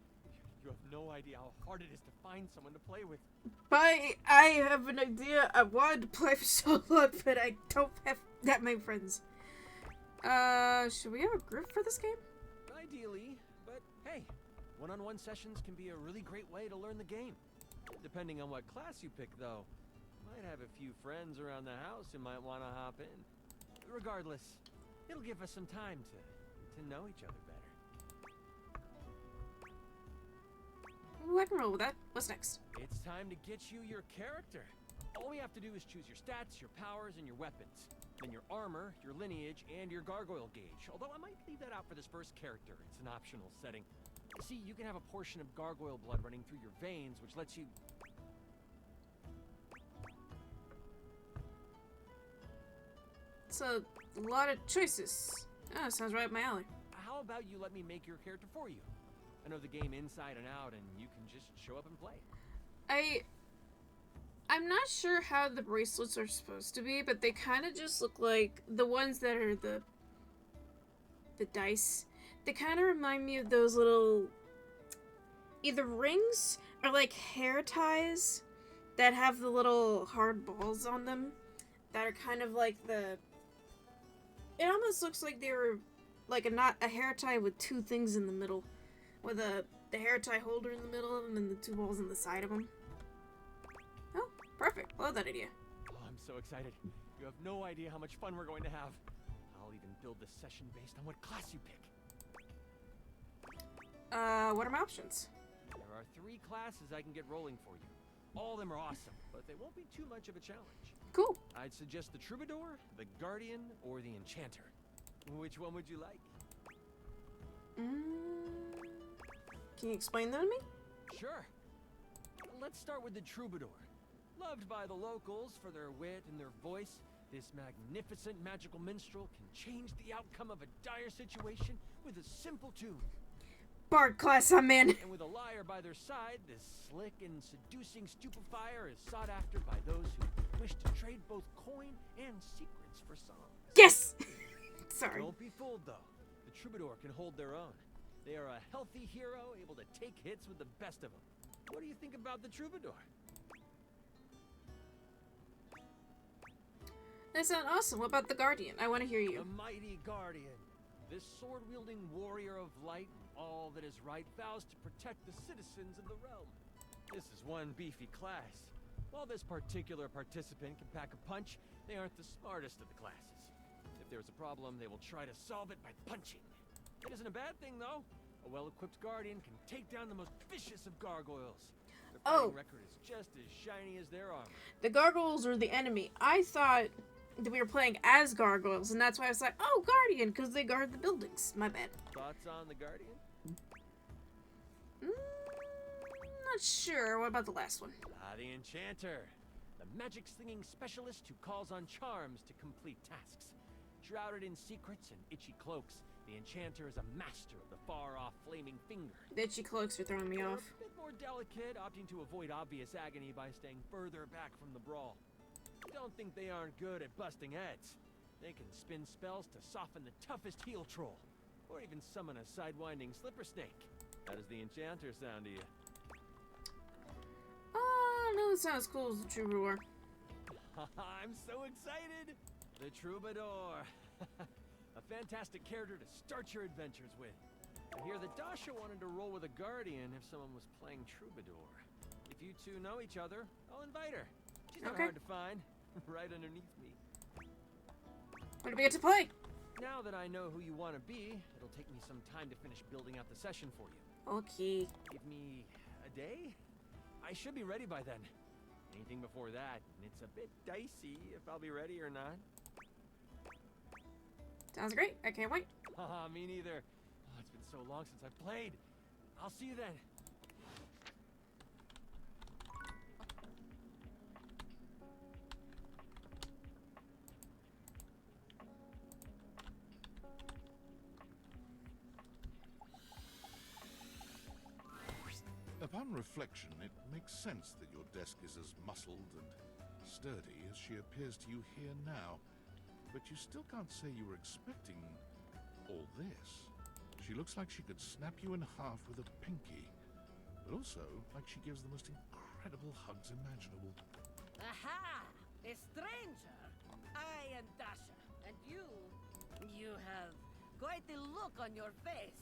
You have no idea how hard it is to find someone to play with. But I have an idea. I wanted to play for so long, but I don't have that many friends. Should we have a group for this game? Ideally, but hey, one-on-one sessions can be a really great way to learn the game. Depending on what class you pick, though. Might have a few friends around the house who might want to hop in. Regardless, it'll give us some time to know each other better. Ooh, I can roll with that. What's next? It's time to get you your character. All we have to do is choose your stats, your powers, and your weapons. Then your armor, your lineage, and your gargoyle gauge. Although I might leave that out for this first character. It's an optional setting. See, you can have a portion of gargoyle blood running through your veins, which lets you... It's a lot of choices. Oh, sounds right up my alley. How about you let me make your character for you? I know the game inside and out, and you can just show up and play. I'm not sure how the bracelets are supposed to be, but they kind of just look like the ones that are the dice. They kind of remind me of those little either rings or like hair ties that have the little hard balls on them that are kind of like the... It almost looks like they were like a hair tie with two things in the middle. With the hair tie holder in the middle and then the two balls on the side of them. Oh, perfect. Love that idea. Oh, I'm so excited. You have no idea how much fun we're going to have. I'll even build this session based on what class you pick. What are my options? There are 3 classes I can get rolling for you. All of them are awesome, but they won't be too much of a challenge. Cool. I'd suggest the Troubadour, the Guardian, or the Enchanter. Which one would you like? Can you explain that to me? Sure. Let's start with the Troubadour. Loved by the locals for their wit and their voice, this magnificent magical minstrel can change the outcome of a dire situation with a simple tune. Bard class I'm in. And with a liar by their side, this slick and seducing stupefier is sought after by those who wish to trade both coin and secrets for songs. Yes! Sorry. Don't be fooled, though. The Troubadour can hold their own. They are a healthy hero, able to take hits with the best of them. What do you think about the Troubadour? That sounds awesome. What about the Guardian? I want to hear you. The mighty Guardian. This sword-wielding warrior of light and all that is right vows to protect the citizens of the realm. This is one beefy class. While this particular participant can pack a punch, they aren't the smartest of the classes. If there's a problem, they will try to solve it by punching. It isn't a bad thing, though. A well-equipped Guardian can take down the most vicious of gargoyles. Their fighting record is just as shiny as their armor. The gargoyles are the enemy. I thought that we were playing as gargoyles, and that's why I was like, oh, Guardian, because they guard the buildings. My bad. Thoughts on the Guardian? Not sure. What about the last one? The Enchanter. the magic-slinging specialist who calls on charms to complete tasks. Shrouded in secrets and itchy cloaks, the enchanter is a master of the far-off flaming finger. The itchy cloaks are throwing me They're off. a bit more delicate, opting to avoid obvious agony by staying further back from the brawl. Don't think they aren't good at busting heads. They can spin spells to soften the toughest heel troll, or even summon a sidewinding slipper snake. How does the enchanter sound to you? No, it sounds cool as the troubadour. I'm so excited! The troubadour. A fantastic character to start your adventures with. I hear that Dasha wanted to roll with a guardian if someone was playing troubadour. If you two know each other, I'll invite her. She's not hard to find. Right underneath me. When do we get to play? Now that I know who you want to be, it'll take me some time to finish building out the session for you. Okay. Give me a day? I should be ready by then. Anything before that, and it's a bit dicey if I'll be ready or not. Sounds great. I can't wait. Haha, me neither. Oh, it's been so long since I've played. I'll see you then. Upon reflection, it makes sense that your desk is as muscled and sturdy as she appears to you here now. But you still can't say you were expecting all this. She looks like she could snap you in half with a pinky, but also like she gives the most incredible hugs imaginable. Aha! A stranger! I am Dasha, and you have quite a look on your face.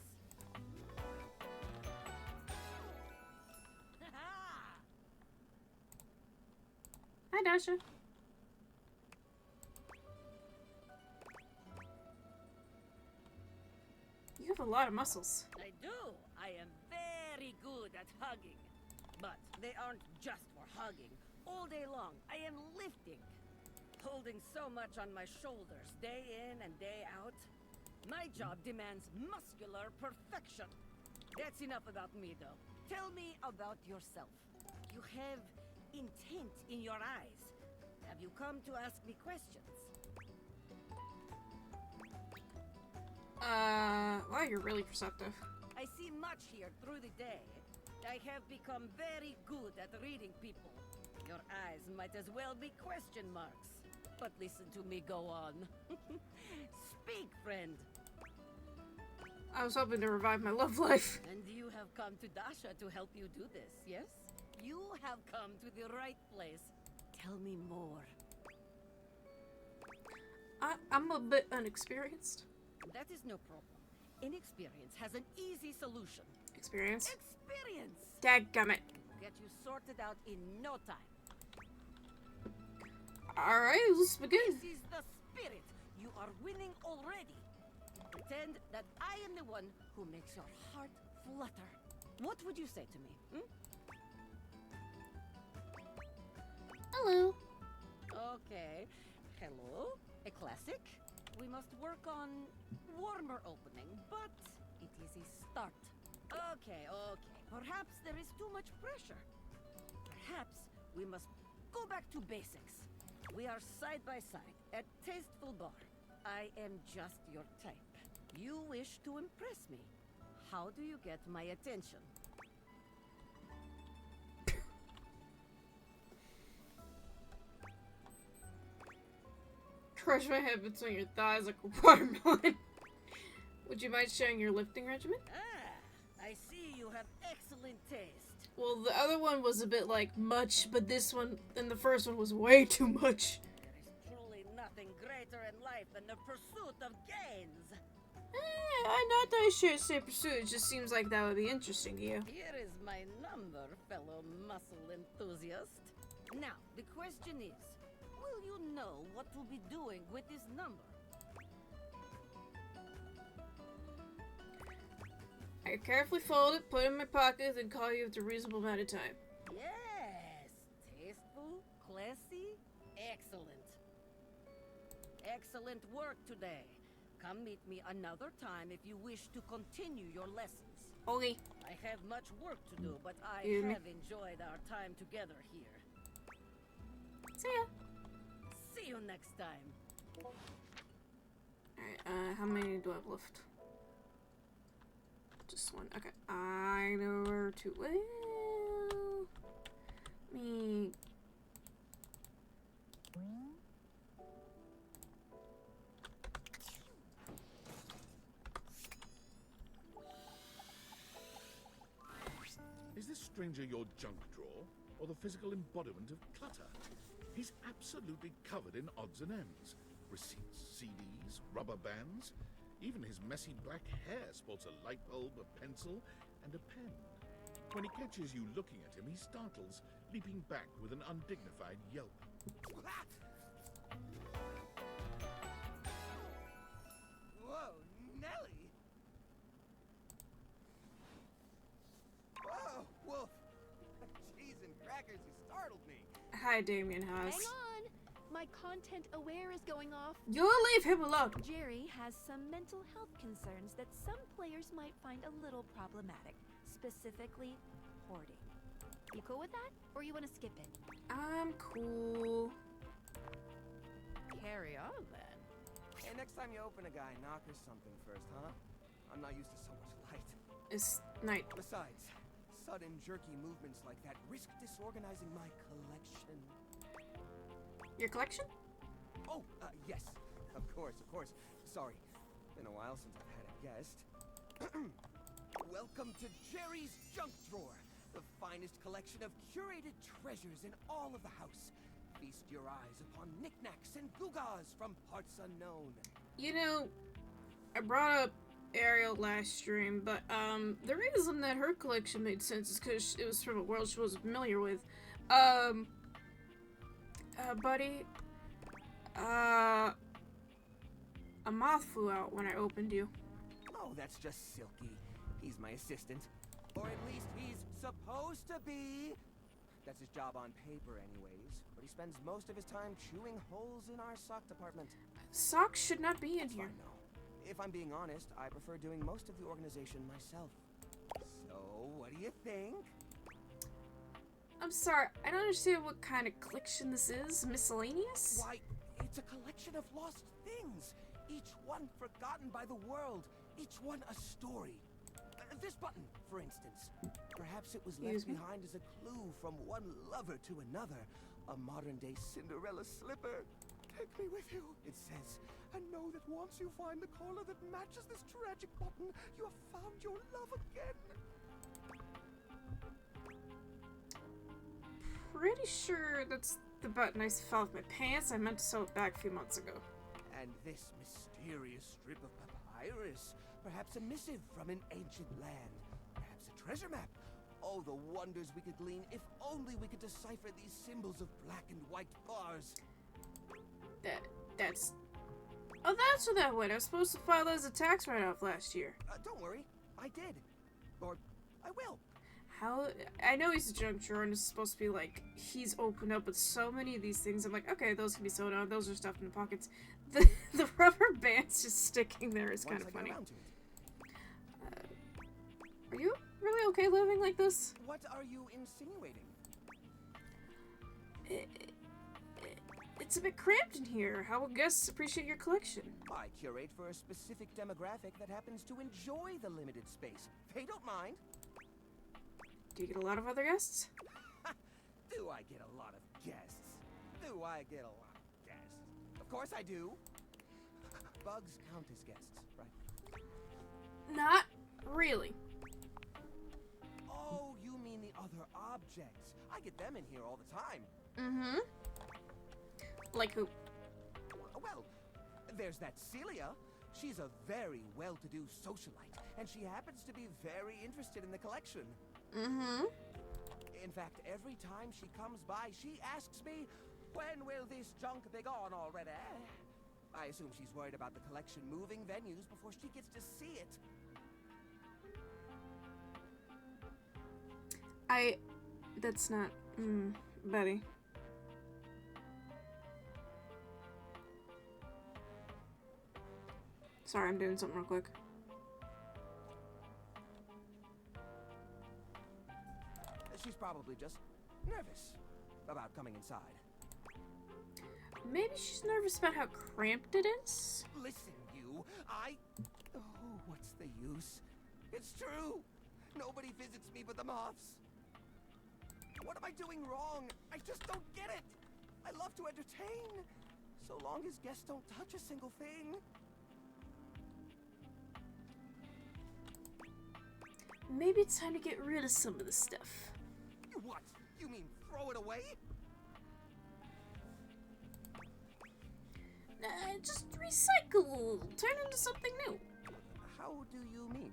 Hi, Dasha. You have a lot of muscles. I do. I am very good at hugging. But they aren't just for hugging. All day long, I am lifting. Holding so much on my shoulders, day in and day out. My job demands muscular perfection. That's enough about me, though. Tell me about yourself. You have intent in your eyes. Have you come to ask me questions? Wow, you're really perceptive. I see much here through the day. I have become very good at reading people. Your eyes might as well be question marks. But listen to me go on. Speak, friend. I was hoping to revive my love life. And you have come to Dasha to help you do this, yes? You have come to the right place. Tell me more. I'm a bit unexperienced. That is no problem. Inexperience has an easy solution. Experience? Experience! Dadgummit. Get you sorted out in no time. Alright, let's begin. This is the spirit. You are winning already. Pretend that I am the one who makes your heart flutter. What would you say to me, hmm? Hello. Okay. Hello. A classic. We must work on warmer opening, but it is a start. Okay. Perhaps there is too much pressure. Perhaps we must go back to basics. We are side by side at Tasteful Bar. I am just your type. You wish to impress me. How do you get my attention? Crush my head between your thighs like a watermelon. Would you mind sharing your lifting regimen? Ah, I see you have excellent taste. Well, the other one was a bit like much, but this one and the first one was way too much. There is truly nothing greater in life than the pursuit of gains. Not that I share the same pursuit, it just seems like that would be interesting to you. Here is my number, fellow muscle enthusiast. Now, the question is, will you know what to be doing with this number? I carefully fold it, put it in my pocket, and call you after a reasonable amount of time. Yes! Tasteful, classy, excellent. Excellent work today. Come meet me another time if you wish to continue your lessons. Okay. I have much work to do, but I Excuse me. have enjoyed our time together here. See ya. See you next time. Alright, how many do I have left? Just one. Okay. I know where to. Well, me. Is this stranger your junk drawer, or the physical embodiment of clutter? He's absolutely covered in odds and ends. Receipts, CDs, rubber bands. Even his messy black hair sports a light bulb, a pencil, and a pen. When he catches you looking at him, he startles, leaping back with an undignified yelp. Whoa, Nelly! Whoa, Wolf! Cheese and crackers, you startled me. Hi, Damien Haas. Hang on! My content aware is going off. You leave him alone! Jerry has some mental health concerns that some players might find a little problematic. Specifically, hoarding. You cool with that? Or you want to skip it? I'm cool. Carry on, then. Hey, next time you open a guy, knock or something first, huh? I'm not used to so much light. It's night. Besides, sudden jerky movements like that risk disorganizing my collection. Your collection? Oh, yes. Of course. Sorry. Been a while since I've had a guest. Welcome to Jerry's Junk Drawer, the finest collection of curated treasures in all of the house. Feast your eyes upon knickknacks and gewgaws from parts unknown. You know, I brought up Ariel last stream, but the reason that her collection made sense is because it was from a world she wasn't familiar with. Buddy, a moth flew out when I opened you. Oh, that's just Silky. He's my assistant. Or at least he's supposed to be. That's his job on paper anyways. But he spends most of his time chewing holes in our sock department. Socks should not be in That's here. fine, though. If I'm being honest, I prefer doing most of the organization myself. So, what do you think? I'm sorry, I don't understand what kind of collection this is. Miscellaneous? Why, it's a collection of lost things. Each one forgotten by the world. Each one a story. This button, for instance. Perhaps it was left behind as a clue from one lover to another. A modern-day Cinderella slipper. Take me with you, it says. And know that once you find the collar that matches this tragic button, you have found your love again. Pretty sure that's the button I fell off my pants. I meant to sew it back a few months ago. And this mysterious strip of papyrus. Perhaps a missive from an ancient land. Perhaps a treasure map. Oh, the wonders we could glean if only we could decipher these symbols of black and white bars. That's... Oh, that's what that went. I was supposed to file those tax write-off last year. Don't worry. I did. Or I will. How... I know he's a junk drawer and it's supposed to be like, he's opened up with so many of these things. I'm like, okay, those can be sewed on. Those are stuffed in the pockets. The rubber band's just sticking there is kind of funny. Are you really okay living like this? What are you insinuating? It's a bit cramped in here. How will guests appreciate your collection? I curate for a specific demographic that happens to enjoy the limited space. They don't mind. Do you get a lot of other guests? Do I get a lot of guests? Do I get a lot of guests? Of course I do. Bugs count as guests, right? Not really. Oh, you mean the other objects. I get them in here all the time. Mm-hmm. Like who? Well, there's that Celia. She's a very well-to-do socialite, and she happens to be very interested in the collection. Mm-hmm. In fact, every time she comes by, she asks me, when will this junk be gone already? I assume she's worried about the collection moving venues before she gets to see it. That's not... Betty. Sorry, I'm doing something real quick. She's probably just nervous about coming inside. Maybe she's nervous about how cramped it is? Listen, you. Oh, what's the use? It's true. Nobody visits me but the moths. What am I doing wrong? I just don't get it. I love to entertain, so long as guests don't touch a single thing. Maybe it's time to get rid of some of the stuff. What? You mean throw it away? Just recycle. Turn into something new. How do you mean?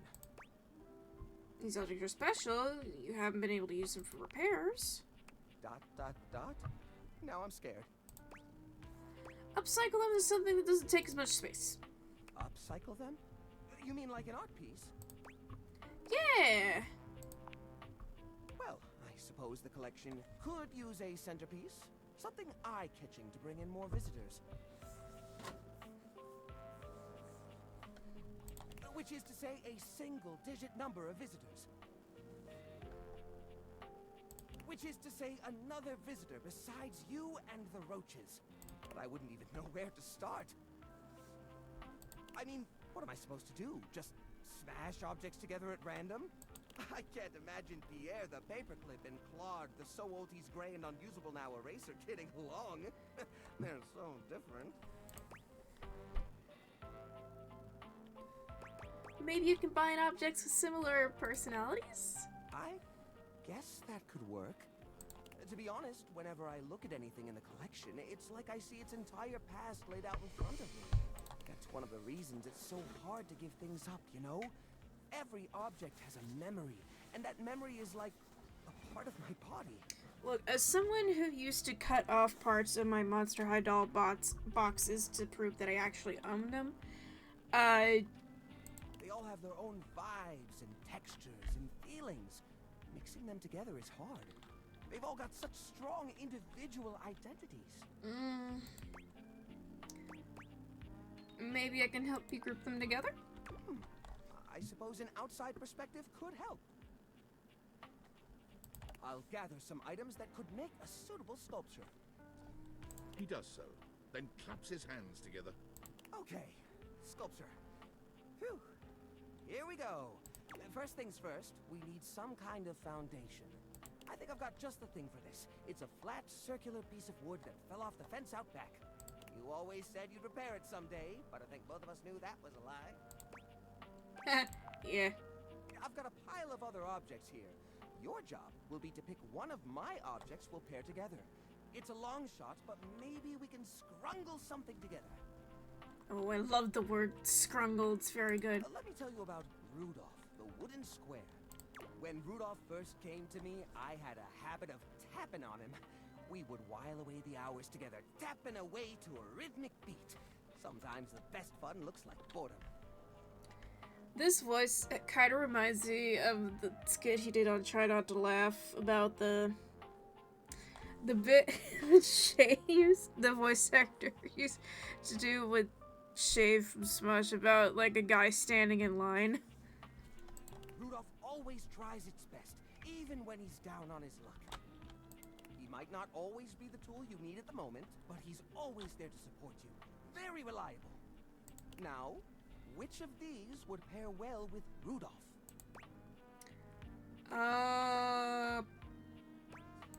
These objects are special. You haven't been able to use them for repairs. ... Now I'm scared. Upcycle them into something that doesn't take as much space. Upcycle them? You mean like an art piece? Yeah! Well, I suppose the collection could use a centerpiece. Something eye-catching to bring in more visitors. Which is to say, a single-digit number of visitors. Which is to say, another visitor besides you and the roaches. But I wouldn't even know where to start. I mean, what am I supposed to do? Just smash objects together at random? I can't imagine Pierre the paperclip and Claude the so old he's gray and unusable now eraser getting along. They're so different. Maybe you combine objects with similar personalities? I guess that could work. To be honest, whenever I look at anything in the collection, it's like I see its entire past laid out in front of me. That's one of the reasons it's so hard to give things up, you know? Every object has a memory, and that memory is like a part of my body. Look, as someone who used to cut off parts of my Monster High doll boxes to prove that I actually owned them, They all have their own vibes and textures and feelings. Mixing them together is hard. They've all got such strong individual identities. Maybe I can help you group them together? I suppose an outside perspective could help. I'll gather some items that could make a suitable sculpture. He does so, then claps his hands together. Okay, sculpture. Phew. Here we go. First things first, we need some kind of foundation. I think I've got just the thing for this. It's a flat, circular piece of wood that fell off the fence out back. You always said you'd repair it someday, but I think both of us knew that was a lie. Yeah. I've got a pile of other objects here. Your job will be to pick one of my objects we'll pair together. It's a long shot, but maybe we can scrungle something together. Oh, I love the word scrungle. It's very good. Let me tell you about Rudolph, the wooden square. When Rudolph first came to me, I had a habit of tapping on him. We would while away the hours together, tapping away to a rhythmic beat. Sometimes the best fun looks like boredom. This voice kind of reminds me of the skit he did on Try Not to Laugh about the bit Shay used, the voice actor used to do with Shave from Smush about like a guy standing in line. Rudolph always tries its best, even when he's down on his luck. He might not always be the tool you need at the moment, but he's always there to support you. Very reliable. Now, which of these would pair well with Rudolph?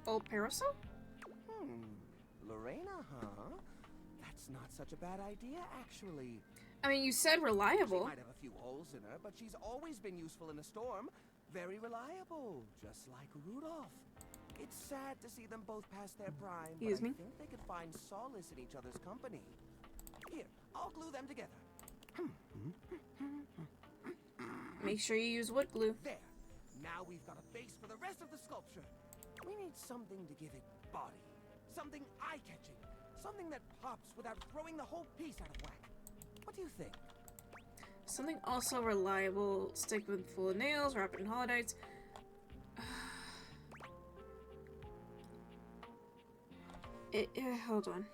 Old Parasol? Lorena, huh? That's not such a bad idea, actually. I mean, you said reliable. She might have a few holes in her, but she's always been useful in a storm. Very reliable, just like Rudolph. It's sad to see them both past their prime, but I think they could find solace in each other's company. Here, I'll glue them together. Make sure you use wood glue. There. Now we've got a base for the rest of the sculpture. We need something to give it body. Something eye-catching. Something that pops without throwing the whole piece out of whack. What do you think? Something also reliable. Stick with full of nails, wrap it in holidays. Hold on.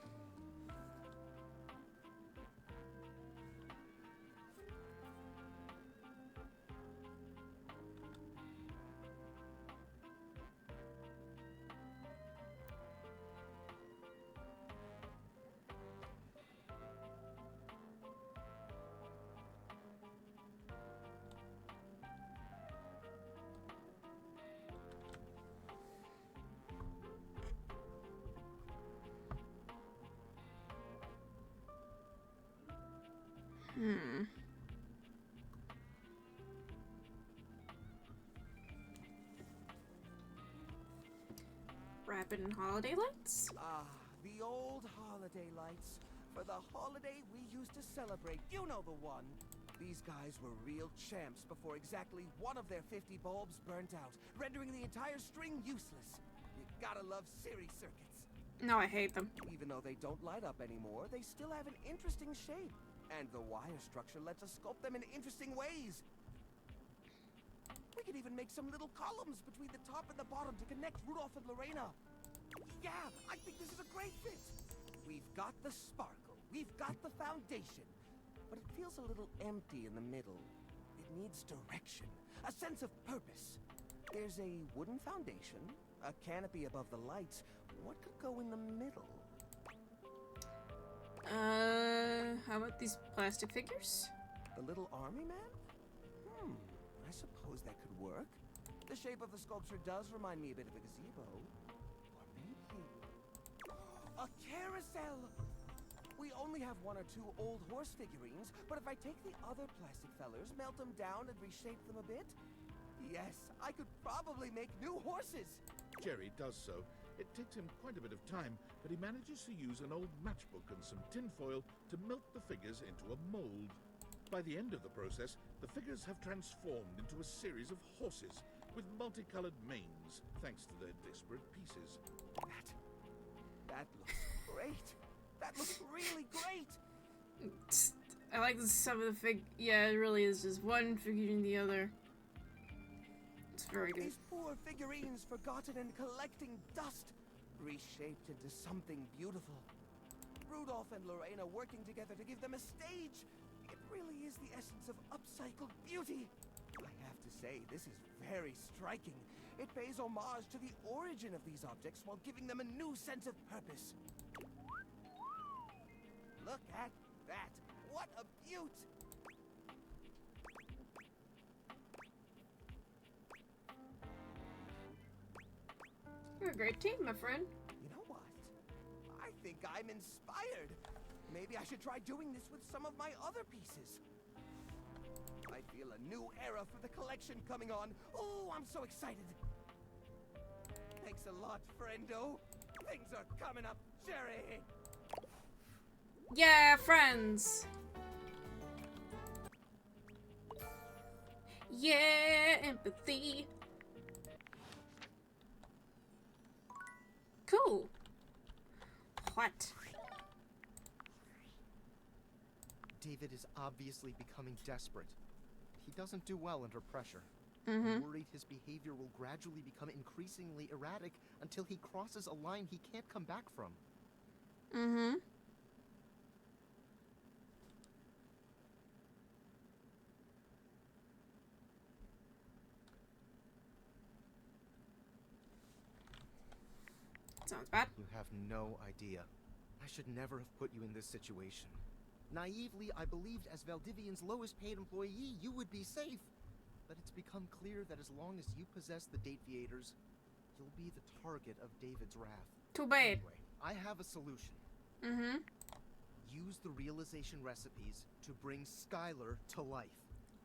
Rapid and holiday lights? Ah, the old holiday lights. For the holiday we used to celebrate. You know the one. These guys were real champs before exactly one of their 50 bulbs burnt out, rendering the entire string useless. You gotta love series circuits. No, I hate them. Even though they don't light up anymore, they still have an interesting shape. And the wire structure lets us sculpt them in interesting ways. We could even make some little columns between the top and the bottom to connect Rudolph and Lorena. Yeah, I think this is a great fit. We've got the sparkle, we've got the foundation, but it feels a little empty in the middle. It needs direction, a sense of purpose. There's a wooden foundation, a canopy above the lights. What could go in the middle? How about these plastic figures? The little army man? I suppose that could work. The shape of the sculpture does remind me a bit of a gazebo. Or maybe... a carousel! We only have one or two old horse figurines, but if I take the other plastic fellers, melt them down and reshape them a bit, yes, I could probably make new horses! Jerry does so. It takes him quite a bit of time, but he manages to use an old matchbook and some tinfoil to melt the figures into a mold. By the end of the process, the figures have transformed into a series of horses with multicolored manes, thanks to their disparate pieces. That looks great! That looks really great! I like some of the yeah, it really is just one figuring the other. It's very good. These poor figurines forgotten and collecting dust, reshaped into something beautiful. Rudolph and Lorena working together to give them a stage. It really is the essence of upcycled beauty. I have to say, this is very striking. It pays homage to the origin of these objects while giving them a new sense of purpose. Look at that! What a beaut! You're a great team, my friend. You know what? I think I'm inspired. Maybe I should try doing this with some of my other pieces. I feel a new era for the collection coming on. Oh, I'm so excited. Thanks a lot, friendo. Things are coming up, Jerry. Yeah, friends. Yeah, empathy. Cool. What? David is obviously becoming desperate. He doesn't do well under pressure. Mm-hmm. I'm worried his behavior will gradually become increasingly erratic until he crosses a line he can't come back from. Mm-hmm. Sounds bad. You have no idea. I should never have put you in this situation. Naively, I believed as Valdivian's lowest paid employee, you would be safe. But it's become clear that as long as you possess the Dateviators, you'll be the target of David's wrath. Too bad. Anyway, I have a solution. Mm-hmm. Use the realization recipes to bring Skylar to life.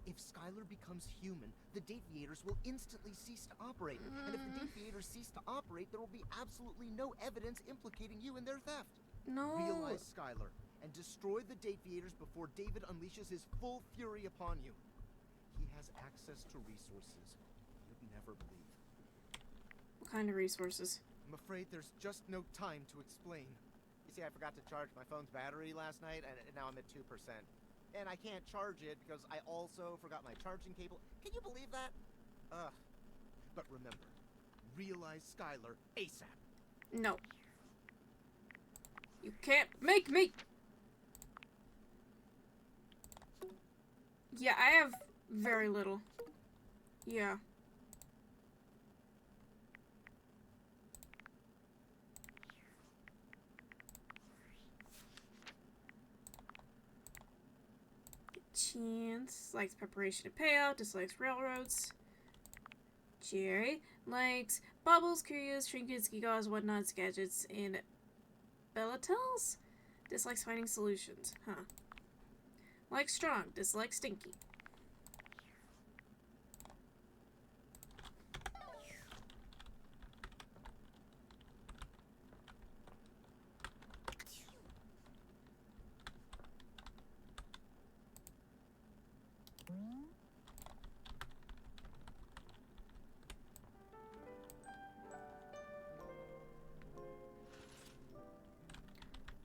If Skylar becomes human, the Dateviators will instantly cease to operate. And if the Dateviators cease to operate, there will be absolutely no evidence implicating you in their theft. No. Realize Skylar and destroy the Dateviators before David unleashes his full fury upon you. He has access to resources you'd never believe. What kind of resources? I'm afraid there's just no time to explain. You see, I forgot to charge my phone's battery last night, and now I'm at 2%. And I can't charge it because I also forgot my charging cable. Can you believe that? But remember, realize Skylar ASAP. No. You can't make me! Yeah, I have very little. Yeah. Chance likes preparation and payout, dislikes railroads. Jerry likes baubles, curios, trinkets, gewgaws, whatnots, gadgets, and Bellatels? Dislikes finding solutions. Huh. Like strong, dislike stinky.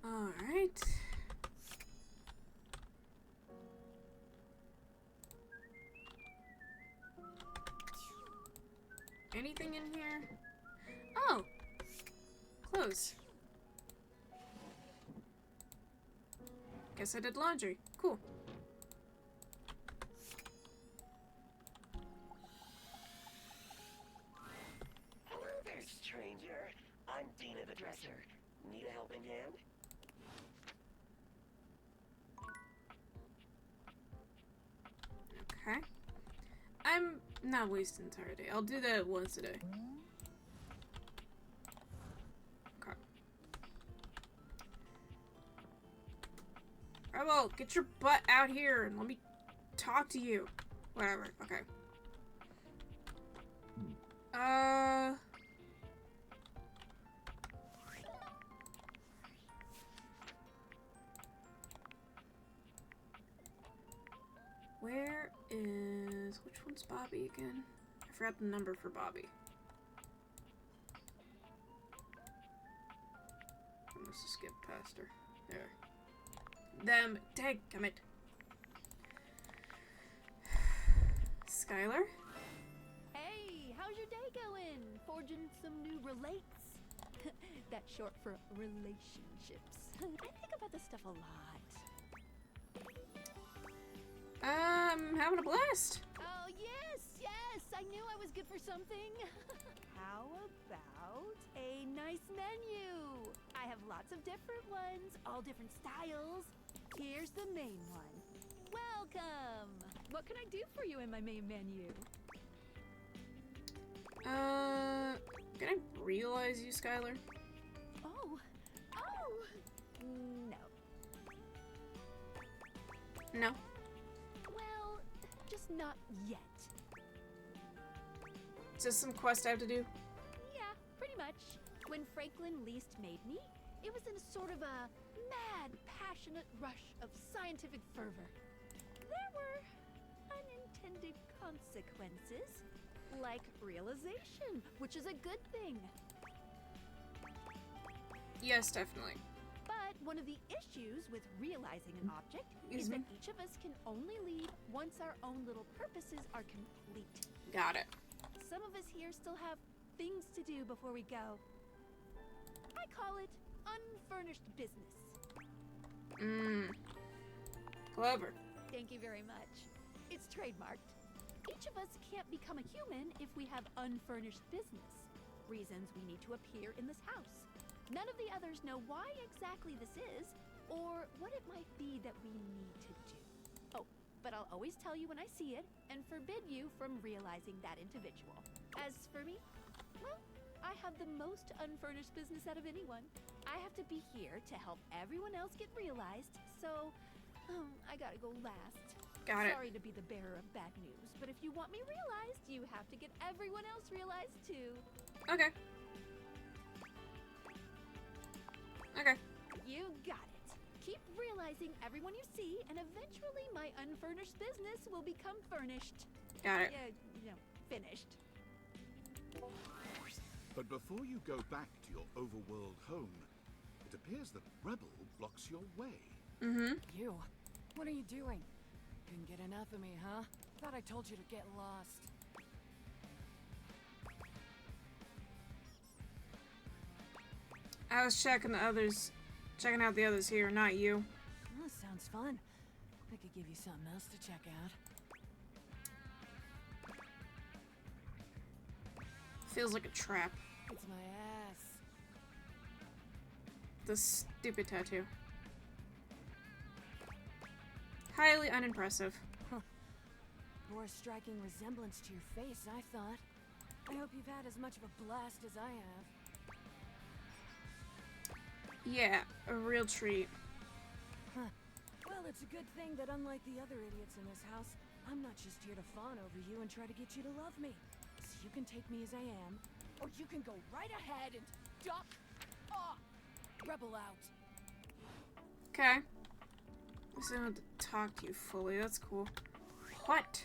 All right. Anything in here? Oh! Clothes. Guess I did laundry. Cool. Hello there, stranger. I'm Dina the Dresser. Need a helping hand? Okay. I'm not wasting the entire day. I'll do that once a day. Okay. Rebel, get your butt out here and let me talk to you. Whatever. Okay. Where is... which one's Bobby again? I forgot the number for Bobby. I must have skipped past her. There. Them. Dang, come it. Skylar? Hey, how's your day going? Forging some new relates? That's short for relationships. I think about this stuff a lot. Having a blast. Oh, yes, yes! I knew I was good for something. How about a nice menu? I have lots of different ones, all different styles. Here's the main one. Welcome! What can I do for you in my main menu? Can I realize you, Skylar? Oh! Oh! No. No. Well, just not yet. Is this some quest I have to do? Yeah, pretty much. When Franklin least made me, it was in a sort of a mad, passionate rush of scientific fervor. There were unintended consequences, like realization, which is a good thing. Yes, definitely. But one of the issues with realizing an object is that each of us can only leave once our own little purposes are complete. Got it. Some of us here still have things to do before we go. I call it unfurnished business. Clever. Thank you very much. It's trademarked. Each of us can't become a human if we have unfurnished business. Reasons we need to appear in this house. None of the others know why exactly this is, or what it might be that we need to do. Oh, but I'll always tell you when I see it, and forbid you from realizing that individual. As for me, well, I have the most unfurnished business out of anyone. I have to be here to help everyone else get realized, so I gotta go last. Got it. Sorry to be the bearer of bad news, but if you want me realized, you have to get everyone else realized too. Okay. Okay. You got it. Keep realizing everyone you see, and eventually my unfurnished business will become furnished. Got it. Yeah, finished. But before you go back to your overworld home, it appears that Rebel blocks your way. You? What are you doing? Couldn't get enough of me, huh? Thought I told you to get lost. I was checking out the others here, not you. Oh, sounds fun. I could give you something else to check out. Feels like a trap. It's my ass. The stupid tattoo. Highly unimpressive. Huh. More striking resemblance to your face, I thought. I hope you've had as much of a blast as I have. Yeah, a real treat. Huh. Well, it's a good thing that unlike the other idiots in this house, I'm not just here to fawn over you and try to get you to love me. So you can take me as I am, or you can go right ahead and duck off. Rebel out. Okay. I still have to talk to you fully. That's cool. What?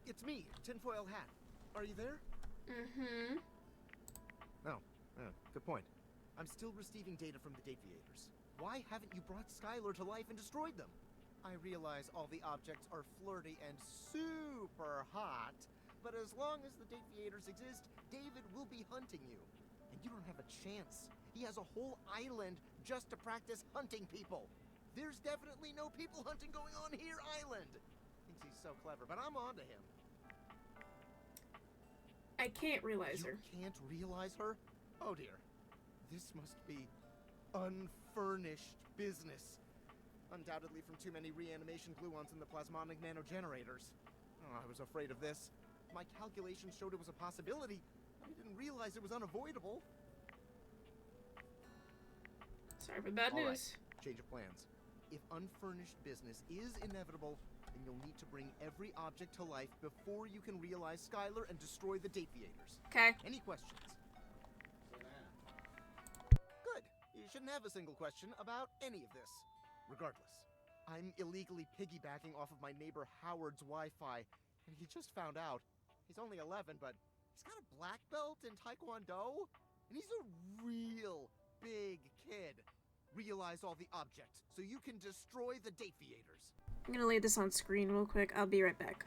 It's me, Tinfoil Hat. Are you there? Mm-hmm. Oh, good point. I'm still receiving data from the Deviators. Why haven't you brought Skylar to life and destroyed them? I realize all the objects are flirty and super hot, but as long as the Deviators exist, David will be hunting you. And you don't have a chance. He has a whole island just to practice hunting people. There's definitely no people hunting going on here, Island. Thinks he's so clever, but I'm on to him. I can't realize her. You can't realize her? Oh dear. This must be unfurnished business. Undoubtedly from too many reanimation gluons in the plasmonic nanogenerators. Oh, I was afraid of this. My calculations showed it was a possibility. I didn't realize it was unavoidable. Sorry for bad All news. right, change of plans. If unfurnished business is inevitable, then you'll need to bring every object to life before you can realize Skylar and destroy the Deviators. Okay. Any questions? Good. You shouldn't have a single question about any of this. Regardless, I'm illegally piggybacking off of my neighbor Howard's Wi-Fi, and he just found out. He's only 11, but he's got a black belt in Taekwondo, and he's a real big kid. Realize all the objects so you can destroy the Deviators. I'm gonna lay this on screen real quick. I'll be right back.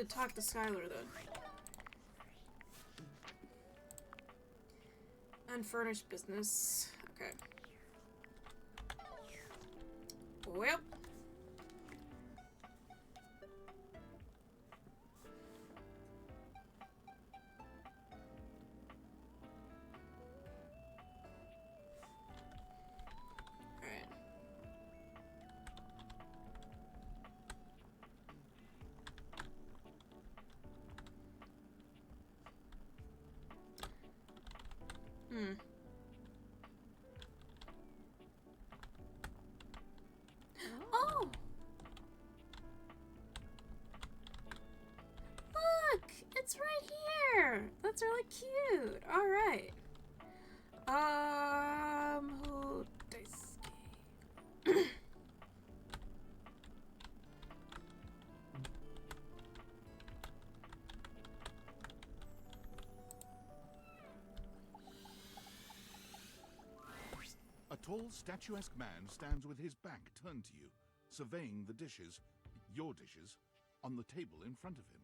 to talk to Skylar then. Unfurnished business. Okay. Well. Oh! Look! It's right here! That's really cute. Alright. Who A tall, statuesque man stands with his back turned to you, surveying the dishes, your dishes, on the table in front of him.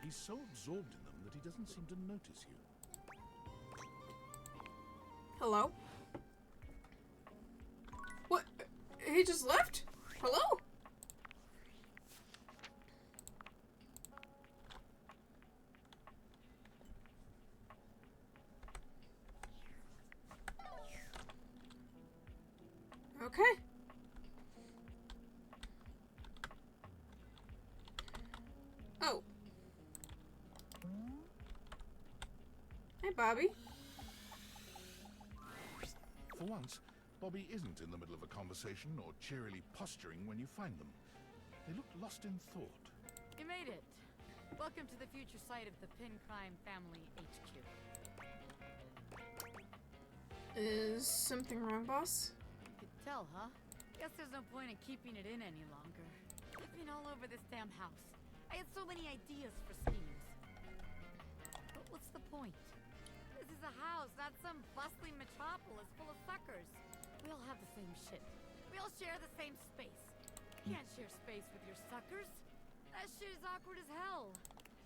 He's so absorbed in them that he doesn't seem to notice you. Hello? What? He just left? Hello? Okay. Oh. Hey, Bobby. For once, Bobby isn't in the middle of a conversation or cheerily posturing when you find them. They look lost in thought. You made it. Welcome to the future site of the Pin Crime Family HQ. Is something wrong, boss? You could tell, huh? Guess there's no point in keeping it in any longer. I've been all over this damn house. I had so many ideas for schemes. But what's the point? This is a house, not some bustling metropolis full of suckers. We all have the same shit. We all share the same space. You can't share space with your suckers. That shit is awkward as hell.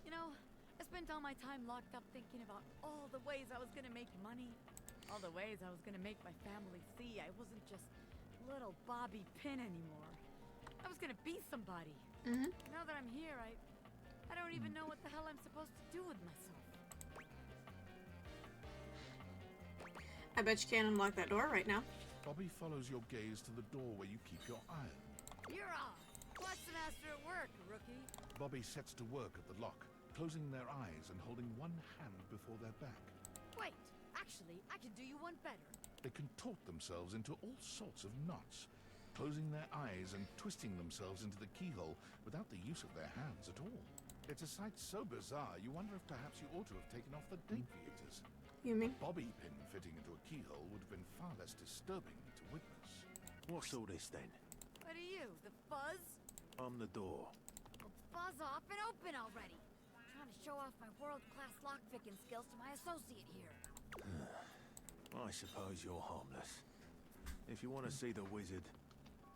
You know, I spent all my time locked up thinking about all the ways I was gonna make money. All the ways I was gonna make my family see I wasn't just little Bobby Pin anymore. I was gonna be somebody. Now that I'm here, I don't even know what the hell I'm supposed to do with myself. I bet you can't unlock that door right now. Bobby follows your gaze to the door where you keep your iron. You're on. Watch the master at work, rookie. Bobby sets to work at the lock, closing their eyes and holding one hand before their back. Wait, actually, I can do you one better. They contort themselves into all sorts of knots, closing their eyes and twisting themselves into the keyhole without the use of their hands at all. It's a sight so bizarre, you wonder if perhaps you ought to have taken off the deviators. You mean? Bobby pin fitting into a keyhole would have been far less disturbing to witness. What's all this then? What are you, the fuzz? I'm the door. Well, buzz off and open already. I'm trying to show off my world-class lockpicking skills to my associate here. I suppose you're harmless. If you want to see the wizard,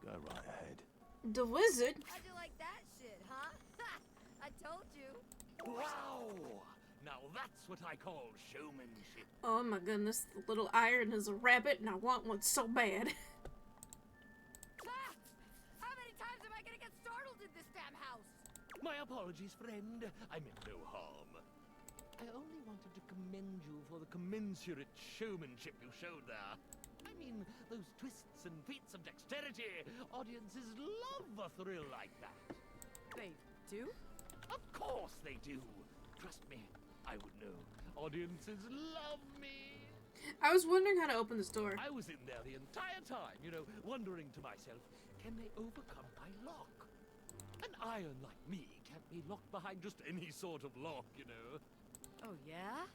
go right ahead. The wizard? How'd you like that shit, huh? I told you. Wow! Now that's what I call showmanship. Oh my goodness, the little iron is a rabbit and I want one so bad. How many times am I gonna get startled in this damn house? My apologies, friend. I meant no harm. I only wanted to commend you for the commensurate showmanship you showed there. I mean, those twists and feats of dexterity. Audiences love a thrill like that. They do? Of course they do. Trust me, I would know. Audiences love me. I was wondering how to open this door. I was in there the entire time, you know, wondering to myself, can they overcome my lock? An iron like me can't be locked behind just any sort of lock, you know. Oh, yeah?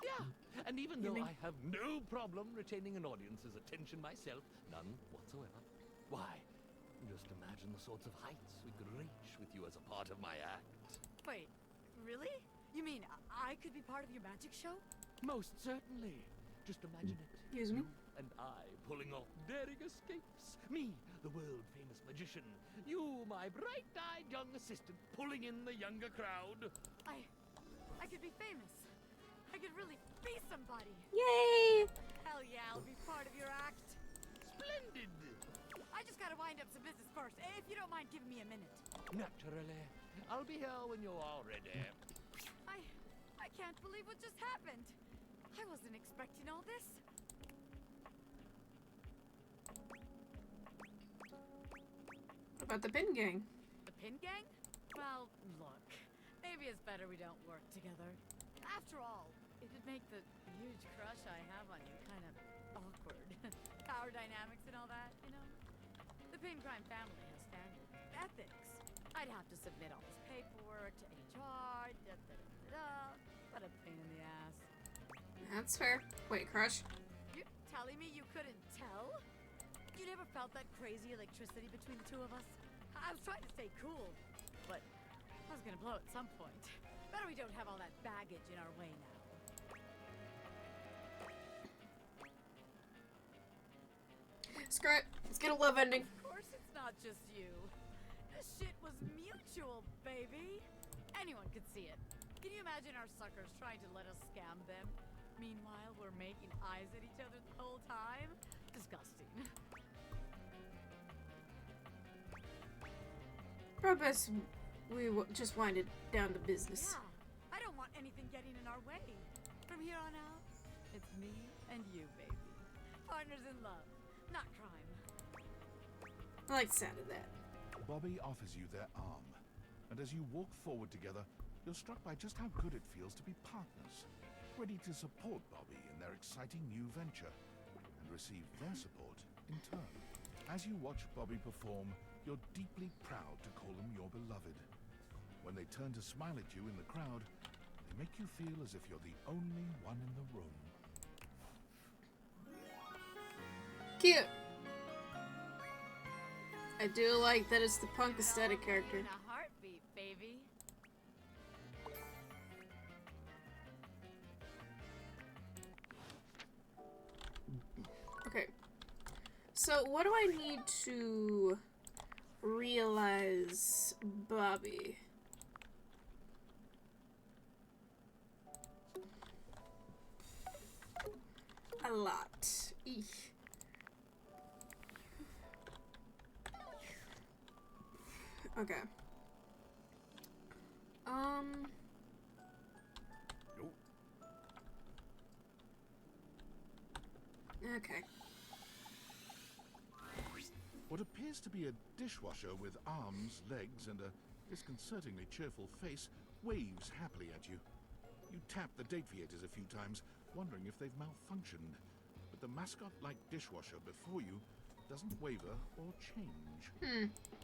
Yeah, and even though I have no problem retaining an audience's attention myself, none whatsoever, why, just imagine the sorts of heights we could reach with you as a part of my act. Wait, really? You mean I could be part of your magic show? Most certainly. Just imagine it. Excuse me? You And I pulling off daring escapes. Me, the world-famous magician. You, my bright-eyed young assistant, pulling in the younger crowd. I could be famous. I could really be somebody. Yay! Hell yeah, I'll be part of your act. Splendid! I just gotta wind up some business first, if you don't mind giving me a minute. Naturally. I'll be here when you're all ready. I can't believe what just happened. I wasn't expecting all this. What about the Pin Gang? The Pin Gang? Well, look. Maybe it's better we don't work together. After all, it'd make the huge crush I have on you kind of awkward. Power dynamics and all that, you know? The Pin Crime family has standards, ethics. I'd have to submit all this paperwork to HR, What a pain in the ass. That's fair. Wait, crush? You're telling me you couldn't tell? You never felt that crazy electricity between the two of us? I was trying to stay cool, but I was gonna blow at some point. Better we don't have all that baggage in our way now. Screw it. Let's get a love ending. Of course it's not just you. This shit was mutual, baby. Anyone could see it. Can you imagine our suckers trying to let us scam them? Meanwhile, we're making eyes at each other the whole time? Disgusting. Probably best we just wind it down to business. Yeah, I don't want anything getting in our way. From here on out, it's me and you, baby. Partners in love, not crime. I like the sound of that. Bobby offers you their arm, and as you walk forward together, you're struck by just how good it feels to be partners, ready to support Bobby in their exciting new venture, and receive their support in turn. As you watch Bobby perform, you're deeply proud to call him your beloved. When they turn to smile at you in the crowd, they make you feel as if you're the only one in the room. Cute. I do like that it's the punk aesthetic character. In a heartbeat, baby. Okay. So what do I need to realize Bobby? A lot. Eek. Okay. Okay. What appears to be a dishwasher with arms, legs, and a disconcertingly cheerful face waves happily at you. You tap the date theaters a few times, wondering if they've malfunctioned. But the mascot-like dishwasher before you doesn't waver or change.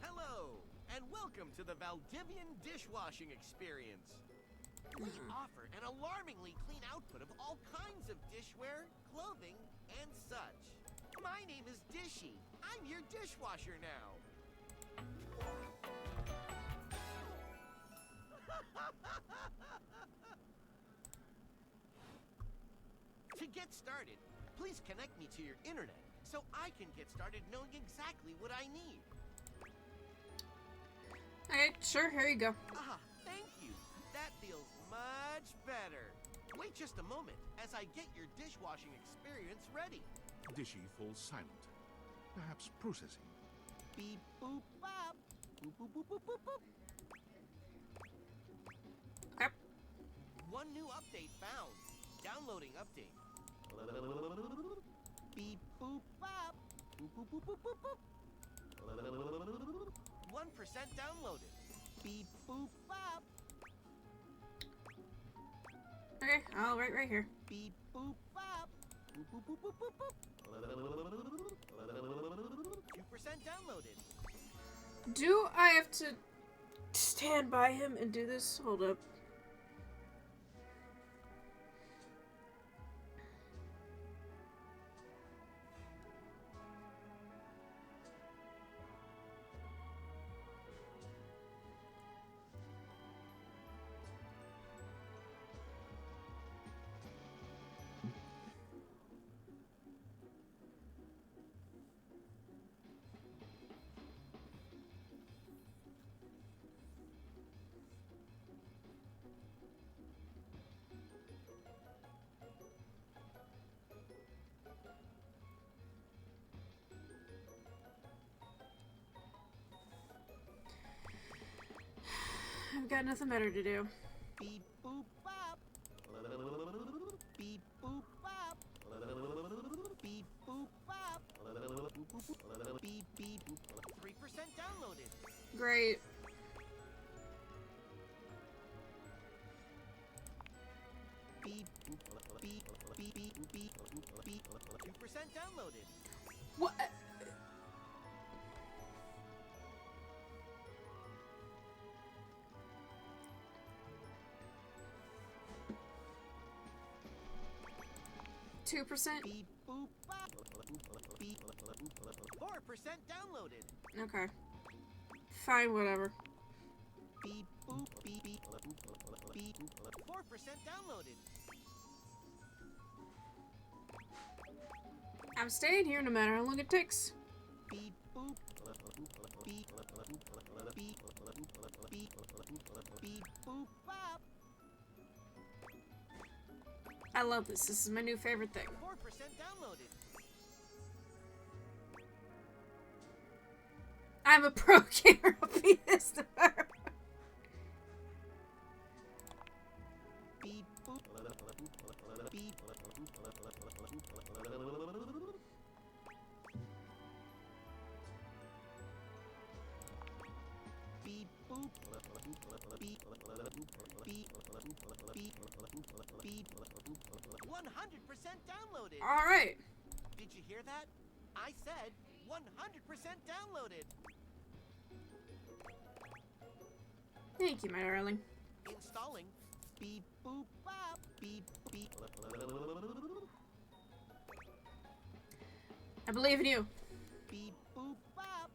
Hello, and welcome to the Valdivian dishwashing experience. We offer an alarmingly clean output of all kinds of dishware, clothing, and such. My name is Dishy. I'm your dishwasher now. To get started, please connect me to your internet so I can get started knowing exactly what I need. Okay, sure, here you go. Ah, thank you. That feels much better. Wait just a moment as I get your dishwashing experience ready. Dishy falls silent, perhaps processing. Beep boop bop. Boop boop boop boop boop boop. Okay. One new update found. Downloading update. Beep boop bop. Boop boop boop boop boop boop. 1% downloaded. Beep boop bop. Okay, I'll write right here. Beep boop bop. Boop boop boop boop boop boop. 2% downloaded. Do I have to stand by him and do this? Hold up. got nothing better to do. Beep boop bop. Beep boop bop. Beep boop bop. Beep beep. 3% downloaded. Great. Beep beep beep beep beep beep. 2% downloaded. What? 2%? Beep boop bop. Beep. 4% downloaded. Okay. Fine, whatever. Beep boop beep beep beep. 4% downloaded. I'm staying here no matter how long it takes. Beep boop beep beep beep beep boop bop. I love this. This is my new favorite thing. 4% downloaded. I'm a pro gamer of PS. Beep boop beep. Beep boop beep beep beep. 100% downloaded. All right. Did you hear that? I said 100% downloaded. Thank you, my darling. Installing. Beep boop bop. Beep beep. I believe in you. Beep boop bop.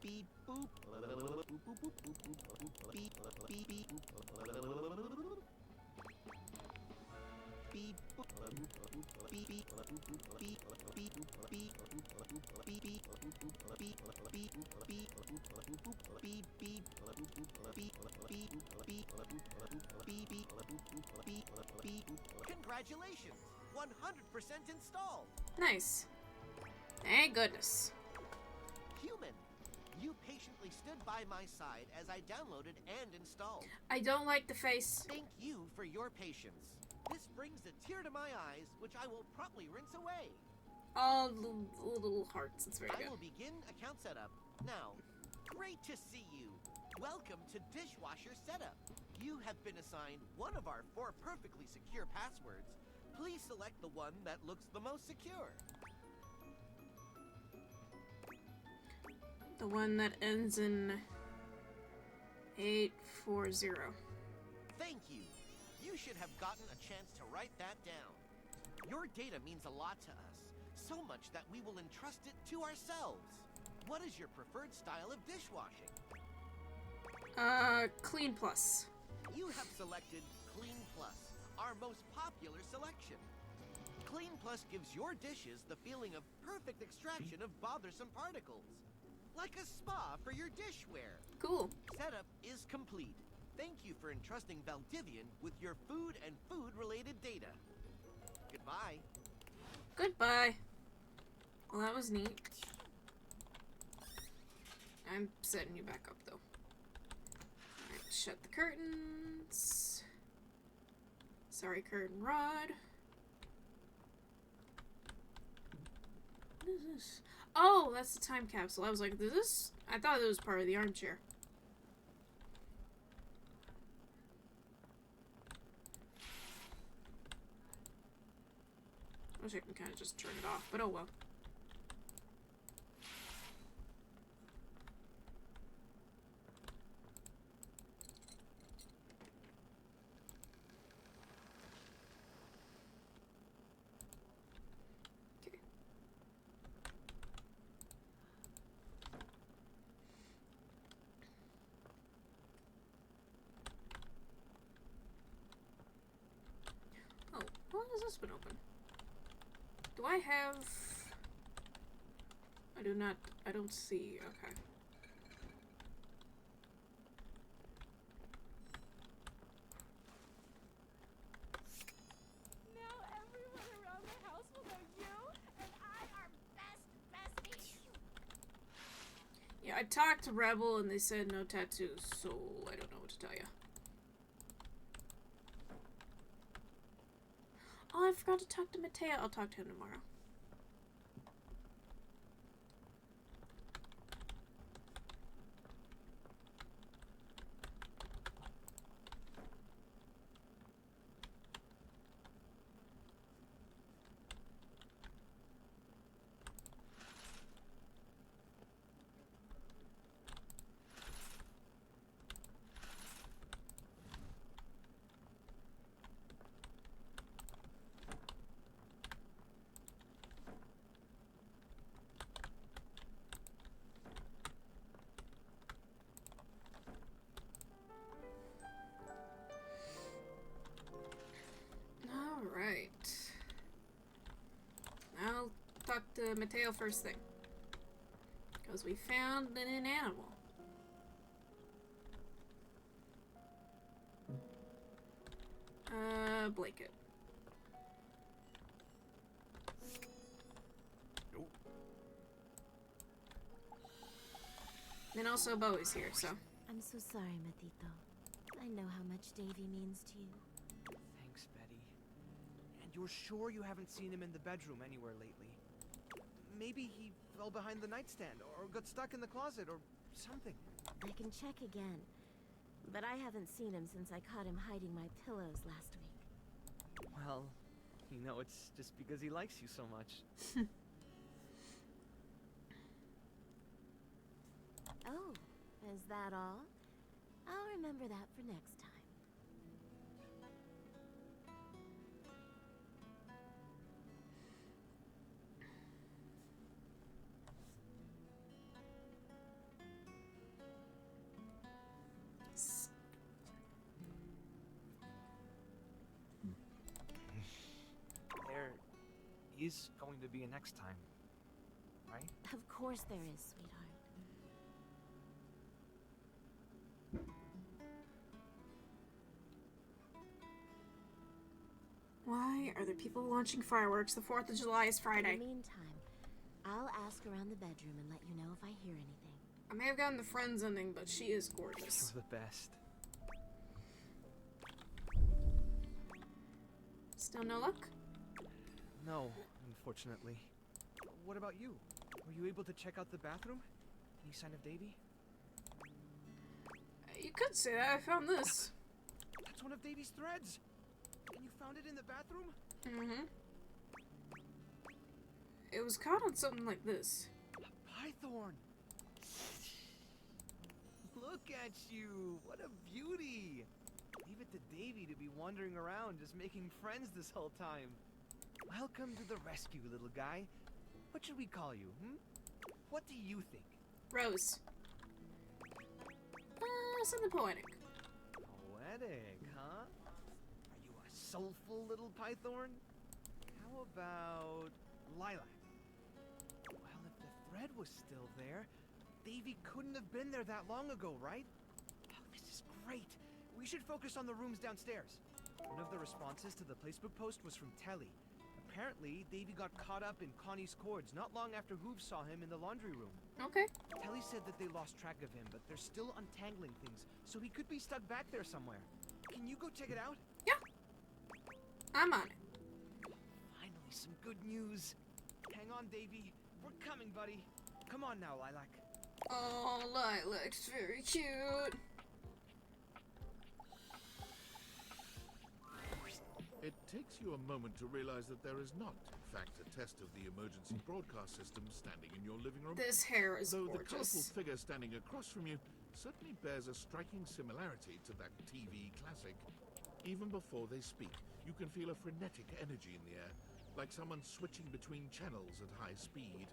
Beep boop. Beep beep beep. Beep boop. Beep beep beep Congratulations! 100% installed! Nice. Thank goodness. Human, you patiently stood by my side as I downloaded and installed. I don't like the face. Thank you for your patience. This brings a tear to my eyes, which I will promptly rinse away. All little hearts. It's very I good. will begin account setup. Now, great to see you. Welcome to Dishwasher Setup. You have been assigned one of our 4 perfectly secure passwords. Please select the one that looks the most secure. The one that ends in 840. Thank you. You should have gotten a chance to write that down. Your data means a lot to us, so much that we will entrust it to ourselves. What is your preferred style of dishwashing? Clean Plus. You have selected Clean Plus, our most popular selection. Clean Plus gives your dishes the feeling of perfect extraction of bothersome particles. Like a spa for your dishware. Cool. Setup is complete. Thank you for entrusting Valdivian with your food and food-related data. Goodbye. Goodbye. Well, that was neat. I'm setting you back up, though. Alright, shut the curtains. Sorry, curtain rod. What is this? Oh, that's the time capsule. I was like, is this? I thought it was part of the armchair. I wish I can kind of just turn it off, but oh well. Okay. Oh, how long has this been open? Do I have... I do not... I don't see. Okay. Now everyone around the house will know you and I are best besties. Yeah, I talked to Rebel and they said no tattoos, so I don't know what to tell you. Oh, I forgot to talk to Mateo. I'll talk to him tomorrow. Alright. I'll talk to Mateo first thing. Because we found an inanimal. Blanket. Nope. And also Bowie's here, so. I'm so sorry, Matito. I know how much Davy means to you. Thanks, Betty. And you're sure you haven't seen him in the bedroom anywhere lately? Maybe he fell behind the nightstand, or got stuck in the closet, or something. I can check again. But I haven't seen him since I caught him hiding my pillows last week. Well, you know, it's just because he likes you so much. Oh, is that all? I'll remember that for next time. There is going to be a next time, right? Of course there is, sweetheart. Why are there people launching fireworks? The 4th of July is Friday. In the meantime, I'll ask around the bedroom and let you know if I hear anything. I may have gotten the Friends ending, but she is gorgeous. You're the best. Still no luck? No, unfortunately. What about you? Were you able to check out the bathroom? Any sign of Davy? You could say that. I found this. That's one of Davy's threads! And you found it in the bathroom? Mm-hmm. It was caught on something like this. Pythorn! Look at you! What a beauty! Leave it to Davy to be wandering around, just making friends this whole time. Welcome to the rescue, little guy. What should we call you, hmm? What do you think? Rose. Something poetic. Poetic, huh? Are you a soulful little python? How about lilac? Well, if the thread was still there, Davy couldn't have been there that long ago, right? Oh, this is great. We should focus on the rooms downstairs. One of the responses to the Facebook post was from Telly. Apparently, Davy got caught up in Connie's cords not long after Hooves saw him in the laundry room. Okay. Telly said that they lost track of him, but they're still untangling things, so he could be stuck back there somewhere. Can you go check it out? Yeah. I'm on it. Finally, some good news. Hang on, Davy. We're coming, buddy. Come on now, Lilac. Oh, Lilac's very cute. It takes you a moment to realize that there is not, in fact, a test of the emergency broadcast system standing in your living room. This hair is Though the gorgeous. colorful figure standing across from you certainly bears a striking similarity to that TV classic. Even before they speak, you can feel a frenetic energy in the air, like someone switching between channels at high speed.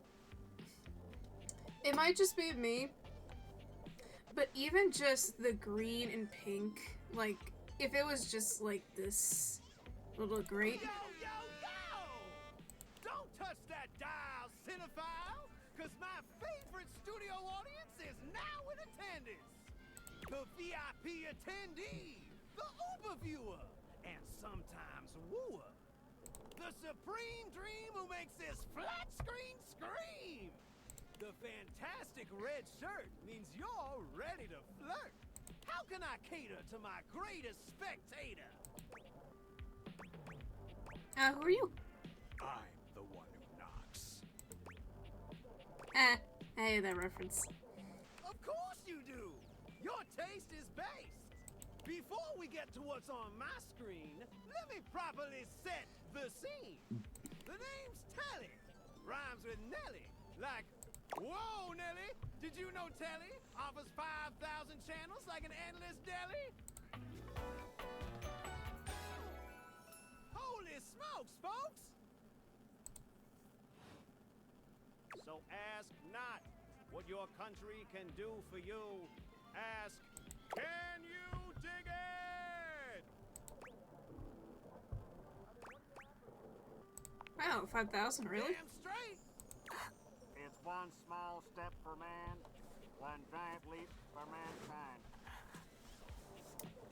It might just be me, but even just the green and pink, like, if it was just like this, it would look great. Yo, yo, yo! Don't touch that dial, cinephile, because my favorite studio audience is now in attendance. The VIP attendee, the Uber viewer, and sometimes wooer. The supreme dream who makes this flat screen scream. The fantastic red shirt means you're ready to flirt. How can I cater to my greatest spectator? Who are you? I'm the one who knocks. I hate that reference. Of course you do. Your taste is based. Before we get to what's on my screen, let me properly set the scene. The name's Telly. Rhymes with Nelly. Like, whoa, Nelly, did you know Telly offers 5,000 channels like an endless deli? Holy smokes, folks! So ask not what your country can do for you. Ask, can you dig it? Wow, 5,000, really? Damn straight! It's one small step for man, one giant leap for mankind.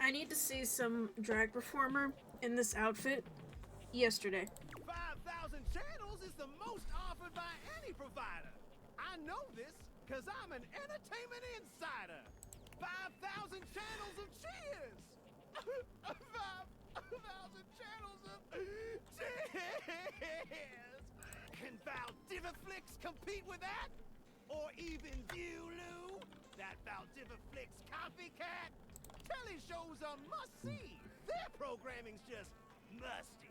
I need to see some drag performer in this outfit yesterday. 5,000 channels is the most offered by any provider. I know this because I'm an entertainment insider. 5,000 channels of cheers. 5,000 channels of cheers. Can Valdiviflix compete with that? Or even Viewloo? That Valdiviflix copycat? Telly shows are must-see. Their programming's just musty.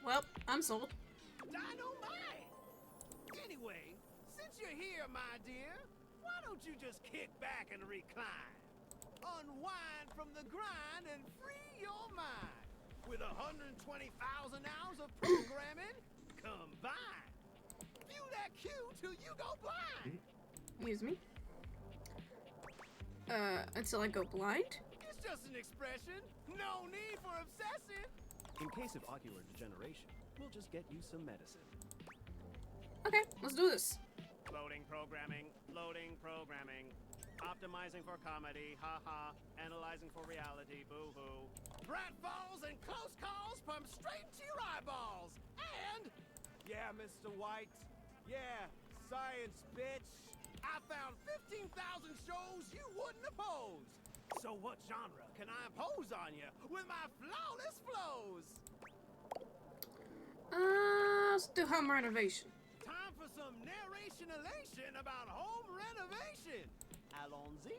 Well, I'm sold. Dynamite! Anyway, since you're here, my dear, why don't you just kick back and recline? Unwind from the grind and free your mind. With 120,000 hours of programming combined. View that cue till you go blind. Excuse me. Until I go blind? It's just an expression. No need for obsessing. In case of ocular degeneration, we'll just get you some medicine. Okay, let's do this. Loading programming, optimizing for comedy, haha, analyzing for reality, boo-hoo. Pratfalls and close calls pump straight to your eyeballs. And, yeah, Mr. White, yeah, science, bitch. I found 15,000 shows you wouldn't oppose. So what genre can I impose on you with my flawless flows? Let's do home renovation. Time for some narration elation about home renovation. Allons-y.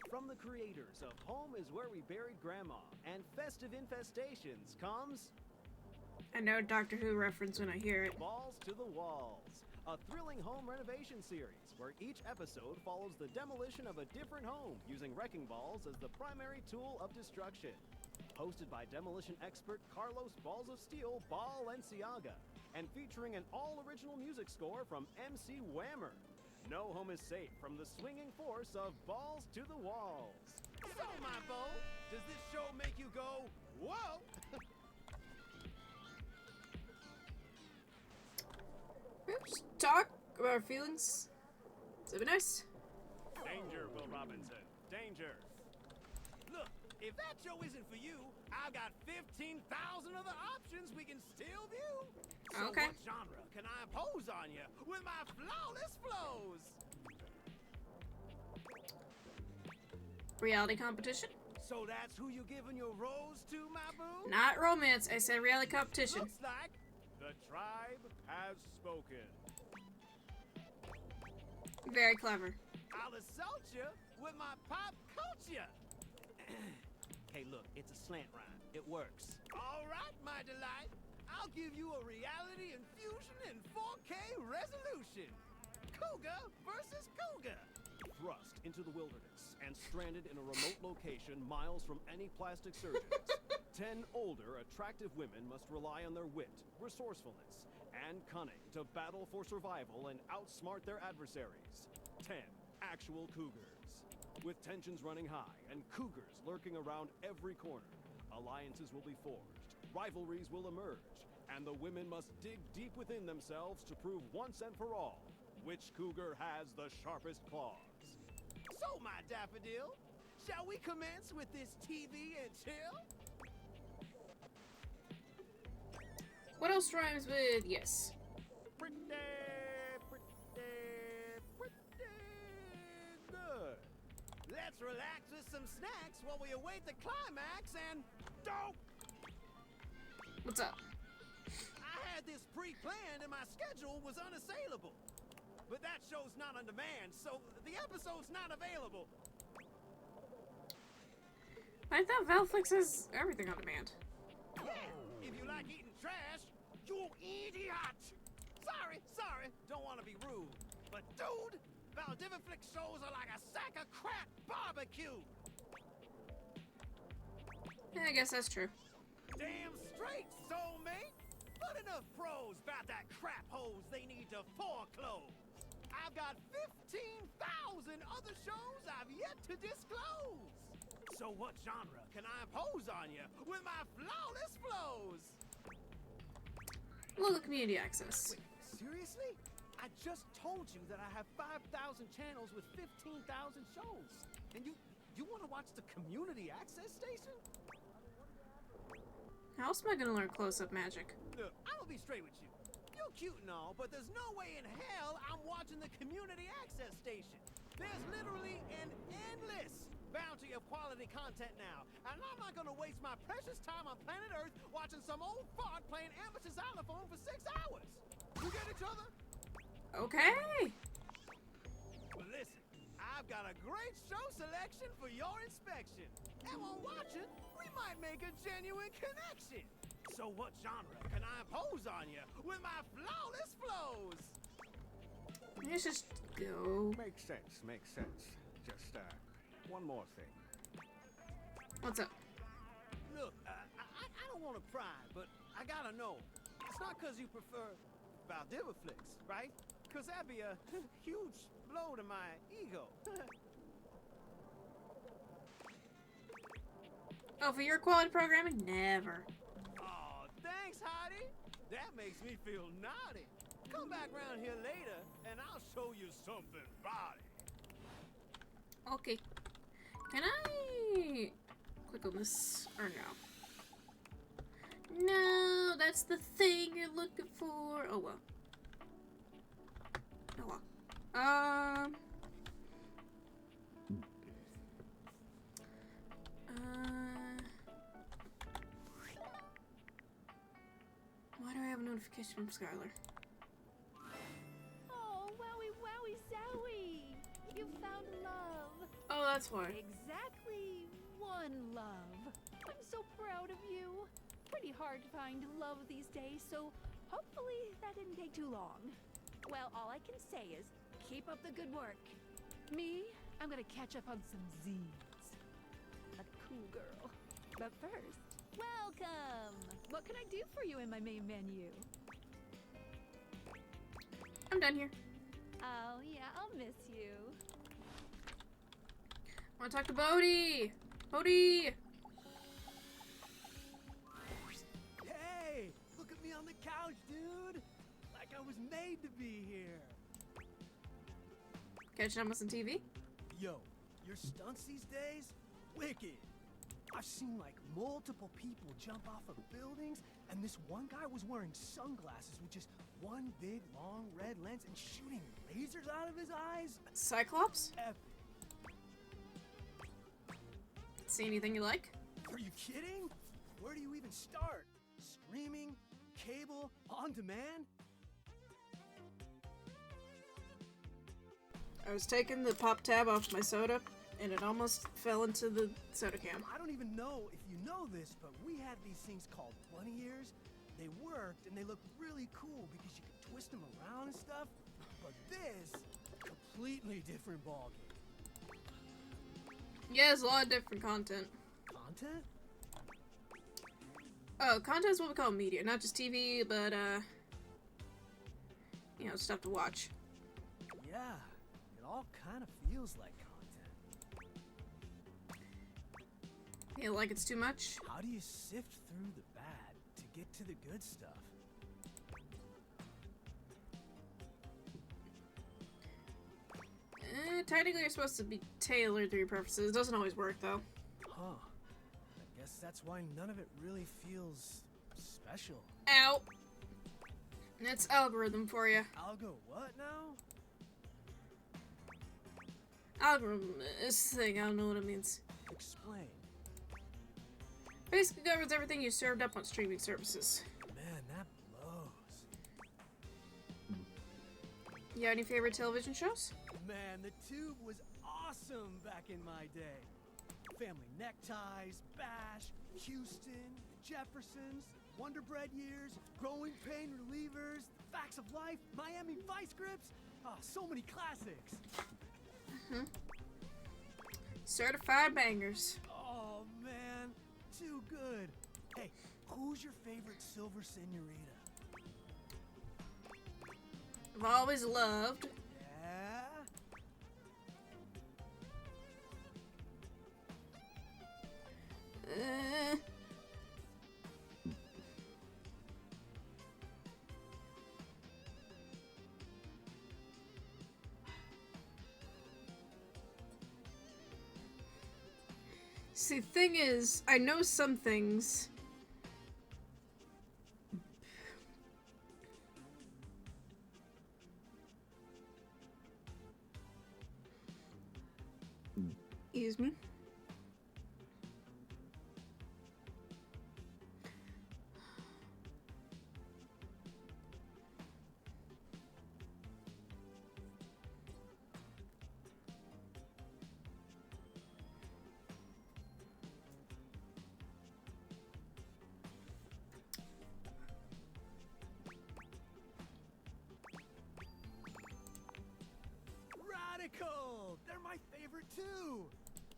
From the creators of Home is Where We Buried Grandma and Festive Infestations comes... I know Doctor Who reference when I hear it. Balls to the Walls, a thrilling home renovation series where each episode follows the demolition of a different home using wrecking balls as the primary tool of destruction. Hosted by demolition expert Carlos Balls of Steel Balenciaga, and featuring an all-original music score from MC Whammer. No home is safe from the swinging force of Balls to the Walls. So, my beau, does this show make you go, whoa? Just talk about our feelings. It'd be nice. Danger, Will Robinson. Danger. Look, if that show isn't for you, I've got 15,000 other options we can still view. So okay. What genre can I impose on you with my flawless flows? Reality competition? So that's who you giving your rose to, my boo? Not romance, I said reality competition. Looks like the tribe has spoken. Very clever. I'll assault you with my pop culture. Hey, look, it's a slant rhyme. It works. All right, my delight. I'll give you a reality infusion in 4K resolution. Cougar versus Cougar. Thrust into the wilderness and stranded in a remote location miles from any plastic surgeons, 10 older, attractive women must rely on their wit, resourcefulness, and cunning to battle for survival and outsmart their adversaries. 10 actual cougars. With tensions running high and cougars lurking around every corner, alliances will be forged, rivalries will emerge, and the women must dig deep within themselves to prove once and for all which cougar has the sharpest claws. So, my daffodil, shall we commence with this TV and chill? What else rhymes with yes? Pretty Let's relax with some snacks while we await the climax and... Don't! What's up? I had this pre-planned and my schedule was unassailable. But that show's not on demand, so the episode's not available. I thought Valflix has everything on demand. Yeah, if you like eating trash, you idiot! Sorry, don't want to be rude. But dude, Valdiviflix shows are like a sack of crap barbecue. Yeah, I guess that's true. Damn straight, soulmate! What enough pros about that crap hose they need to foreclose? I've got 15,000 other shows I've yet to disclose. So what genre can I impose on you with my flawless flows? Local community access. Wait, seriously? I just told you that I have 5,000 channels with 15,000 shows. And you want to watch the community access station? How else am I gonna learn close-up magic? Look, I'm gonna be straight with you. You're cute and all, but there's no way in hell I'm watching the community access station. There's literally an endless bounty of quality content now, and I'm not gonna waste my precious time on planet Earth watching some old fart playing amateur xylophone for 6 hours. You get each other? Okay. Well, listen, I've got a great show selection for your inspection, and while watching, we might make a genuine connection. So what genre can I impose on you with my flawless flows? Let's just go. Makes sense, makes sense. Just, one more thing. What's up? Look, I don't want to pry, but I gotta know. It's not because you prefer Valdiviflix, right? Because that'd be a huge blow to my ego. Oh, for your quality programming? Never. Oh, thanks, Heidi. That makes me feel naughty. Come back round here later, and I'll show you something body. Okay. Can I click on this? Or no? No, that's the thing you're looking for. Oh well. Oh well. Why do I have a notification from Skylar? Oh, wowie, wowie, zowie! You found love. Oh, that's why. Exactly one love. I'm so proud of you. Pretty hard to find love these days, so hopefully that didn't take too long. Well, all I can say is keep up the good work. Me, I'm gonna catch up on some Z's. A cool girl. But first, welcome! What can I do for you in my main menu? I'm done here. Oh, yeah, I'll miss you. I want to talk to Bodhi! Bodhi! Hey, look at me on the couch, dude. Like I was made to be here. Catching up with some TV? Yo, your stunts these days? Wicked. I've seen like multiple people jump off of buildings, and this one guy was wearing sunglasses with just one big long red lens and shooting lasers out of his eyes. Cyclops? Epic. See anything you like? Are you kidding? Where do you even start? Streaming? Cable? On demand? I was taking the pop tab off my soda, and it almost fell into the soda can. I don't even know if you know this, but we had these things called bunny ears. They worked, and they looked really cool because you could twist them around and stuff. But this, completely different ballgame. Yeah, there's a lot of different content. Content? Oh, content is what we call media, not just TV, but, you know, stuff to watch. Yeah, it all kind of feels like content. Feel like it's too much? How do you sift through the bad to get to the good stuff? Technically you're supposed to be tailored to your preferences. It doesn't always work, though. Huh. I guess that's why none of it really feels special. Ow! That's algorithm for you. Algo what now? Algorithm is thing, I don't know what it means. Explain. Basically covers everything you served up on streaming services. Man, that blows. You got any favorite television shows? Man, the tube was awesome back in my day. Family Neckties, Bash, Houston, Jeffersons, Wonder Bread Years, Growing Pain Relievers, Facts of Life, Miami Vice Grips. Oh, so many classics. Certified bangers. Oh, man. Too good. Hey, who's your favorite silver senorita? I've always loved. Yeah? See, thing is, I know some things. Excuse me. Radical! They're my favorite too!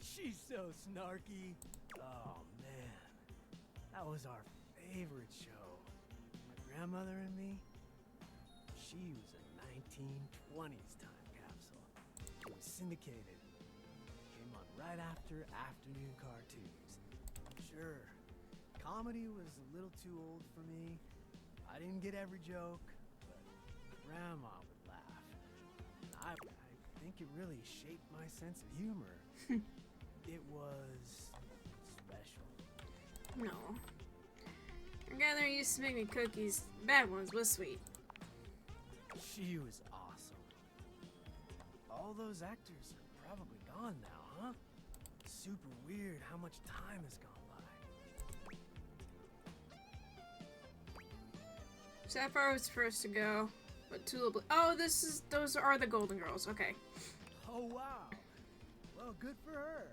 She's so snarky. Oh man, that was our favorite show. My grandmother and me, she was a 1920s time capsule. It was syndicated. Came on right after afternoon cartoons. Sure, comedy was a little too old for me. I didn't get every joke, but Grandma would laugh. I think it really shaped my sense of humor. It was special. No. Your grandmother used to make me cookies. Bad ones, but sweet. She was awesome. All those actors are probably gone now, huh? Super weird how much time has gone by. Sapphire was first to go, but Tulip. Oh, those are the Golden Girls. Okay. Oh wow. Well, good for her.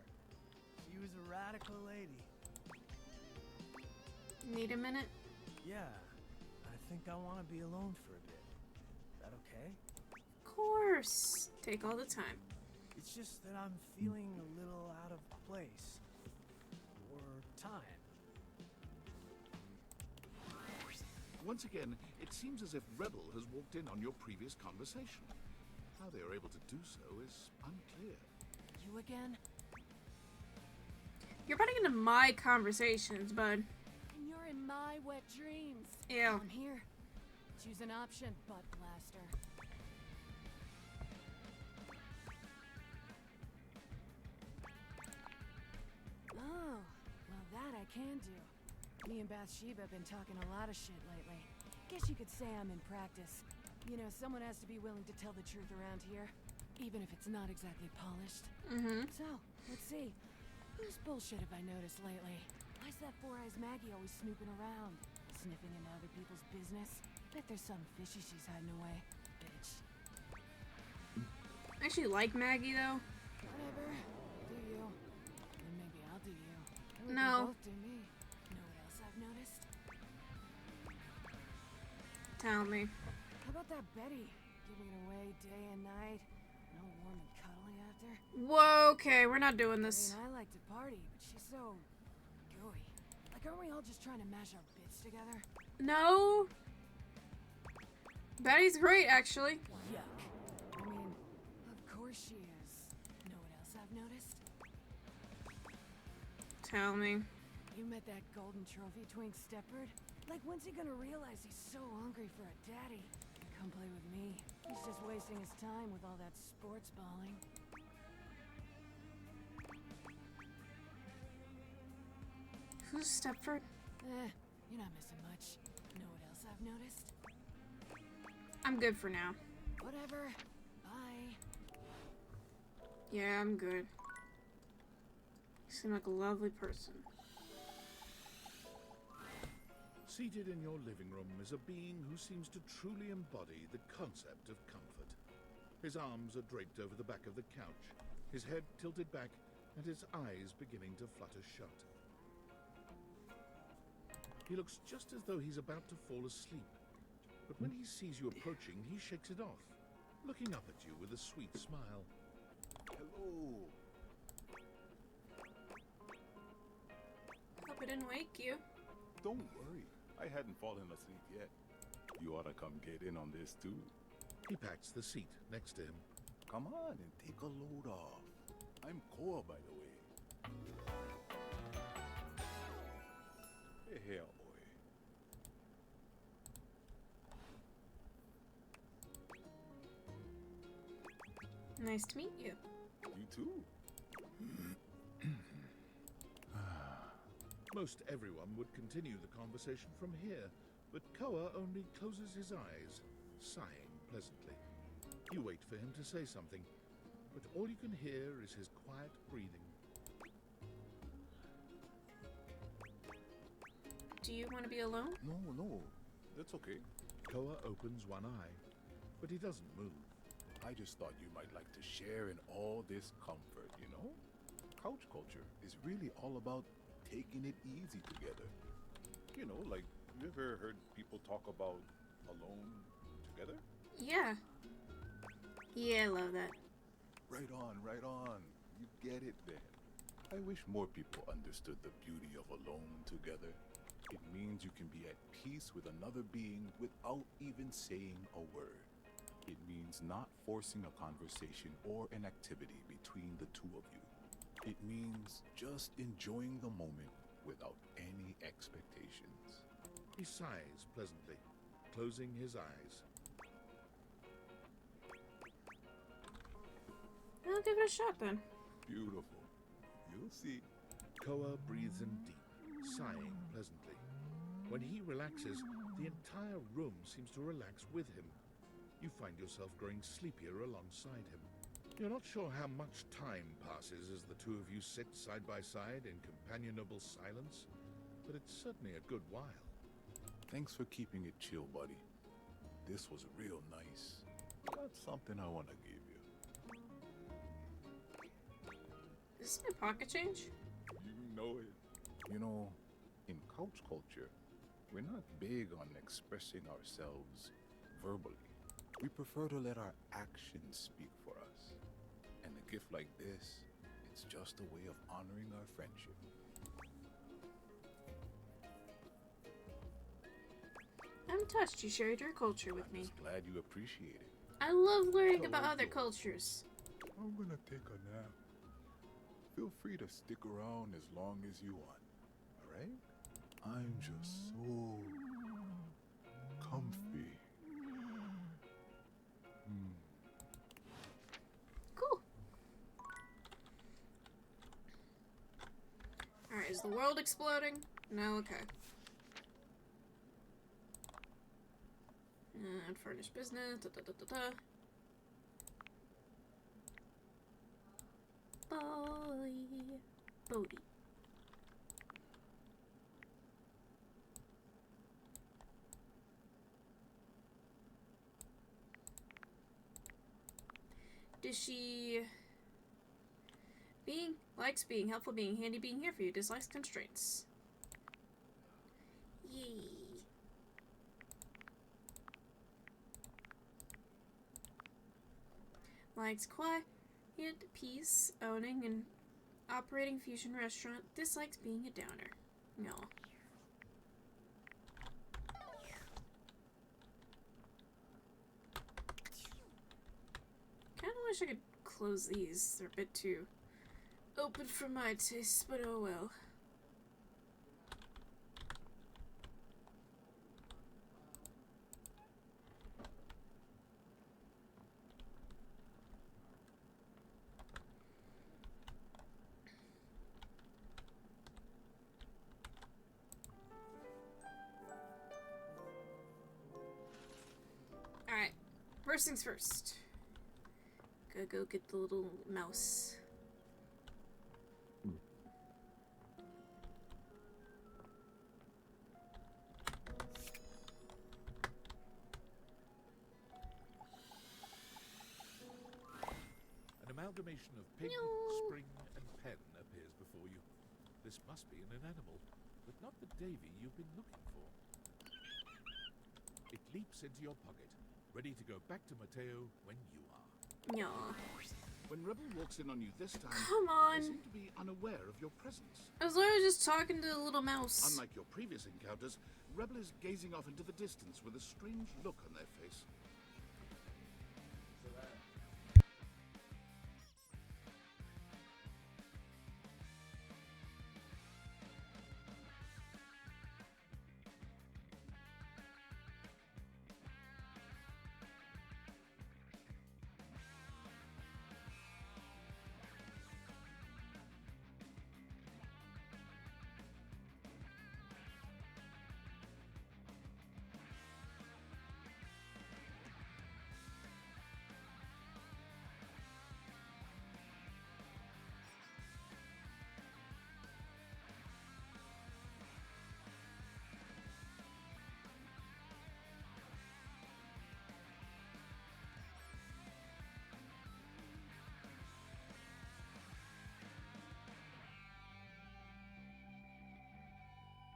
She was a radical lady. Need a minute? Yeah. I think I want to be alone for a bit. Is that okay? Of course. Take all the time. It's just that I'm feeling a little out of place. Or time. Once again, it seems as if Rebel has walked in on your previous conversation. How they are able to do so is unclear. You again? You're running into my conversations, bud. And you're in my wet dreams. Yeah. I'm here. Choose an option, butt blaster. Oh, well that I can do. Me and Bathsheba have been talking a lot of shit lately. Guess you could say I'm in practice. You know, someone has to be willing to tell the truth around here, even if it's not exactly polished. So, let's see. Whose bullshit have I noticed lately? Why's that Four Eyes Maggie always snooping around? Sniffing into other people's business? Bet there's something fishy she's hiding away. Bitch. I actually like Maggie, though. Whatever. Do you. Then maybe I'll do you. And we No. can both do me. Know what else I've noticed? Tell me. How about that Betty? Giving it away day and night. No warm and cuddly after. Whoa, okay, we're not doing this. I mean, I like to party, but she's so gooey. Like, aren't we all just trying to mash our bits together? No. Betty's great, actually. Yuck. I mean, of course she is. Know what else I've noticed? Tell me. You met that golden trophy twink Stepford? Like, when's he gonna realize he's so hungry for a daddy? Come play with me. He's just wasting his time with all that sports balling. Who's Stepford? You're not missing much. Know what else I've noticed? I'm good for now. Whatever. Bye. Yeah, I'm good. You seem like a lovely person. Seated in your living room is a being who seems to truly embody the concept of comfort. His arms are draped over the back of the couch, his head tilted back, and his eyes beginning to flutter shut. He looks just as though he's about to fall asleep, but when he sees you approaching, he shakes it off, looking up at you with a sweet smile. Hello. Hope I didn't wake you. Don't worry. I hadn't fallen asleep yet. You ought to come get in on this too. He pats the seat next to him. Come on and take a load off. I'm Koa, by the way. Hey, here, boy. Nice to meet you. You too. Most everyone would continue the conversation from here, but Koa only closes his eyes, sighing pleasantly. You wait for him to say something, but all you can hear is his quiet breathing. Do you want to be alone? No, that's okay. Koa opens one eye, but he doesn't move. I just thought you might like to share in all this comfort, you know? Couch culture is really all about taking it easy together. You know, like, you ever heard people talk about alone together? Yeah. Yeah, I love that. Right on, right on. You get it then. I wish more people understood the beauty of alone together. It means you can be at peace with another being without even saying a word. It means not forcing a conversation or an activity between the two of you. It means just enjoying the moment without any expectations. He sighs pleasantly, closing his eyes. I'll give it a shot then. Beautiful. You'll see. Koa breathes in deep, sighing pleasantly. When he relaxes, the entire room seems to relax with him. You find yourself growing sleepier alongside him. You're not sure how much time passes as the two of you sit side by side in companionable silence, but it's certainly a good while. Thanks for keeping it chill, buddy. This was real nice. That's something I want to give you. Is this my pocket change? You know it. You know, in couch culture, we're not big on expressing ourselves verbally. We prefer to let our actions speak for us. And a gift like this, it's just a way of honoring our friendship. I'm touched you shared your culture with me. Just glad you appreciate it. I love learning about other cultures. I'm gonna take a nap. Feel free to stick around as long as you want, alright? I'm just so comfy. Cool. Alright, is the world exploding? No, okay. Unfurnished business. Bodie. Does she likes being helpful, being handy, being here for you, dislikes constraints. Yay. Likes quiet, peace, owning and operating fusion restaurant, dislikes being a downer. No. Kinda wish I could close these. They're a bit too open for my taste, but oh well. Alright, first things first. Gotta go get the little mouse. An amalgamation of pig, spring, and pen appears before you. This must be an Inanimal, but not the Davy you've been looking for. It leaps into your pocket, ready to go back to Mateo when you are. Yeah. When Rebel walks in on you this time, Come on. they seem to be unaware of your presence. I was literally just talking to the little mouse. Unlike your previous encounters, Rebel is gazing off into the distance with a strange look on their face.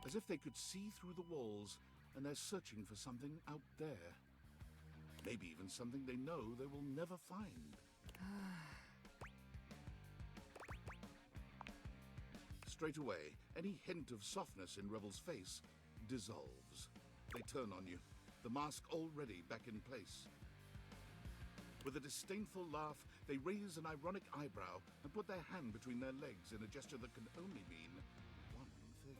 As if they could see through the walls, and they're searching for something out there. Maybe even something they know they will never find. Straight away, any hint of softness in Rebel's face dissolves. They turn on you, the mask already back in place. With a disdainful laugh, they raise an ironic eyebrow and put their hand between their legs in a gesture that can only mean one thing.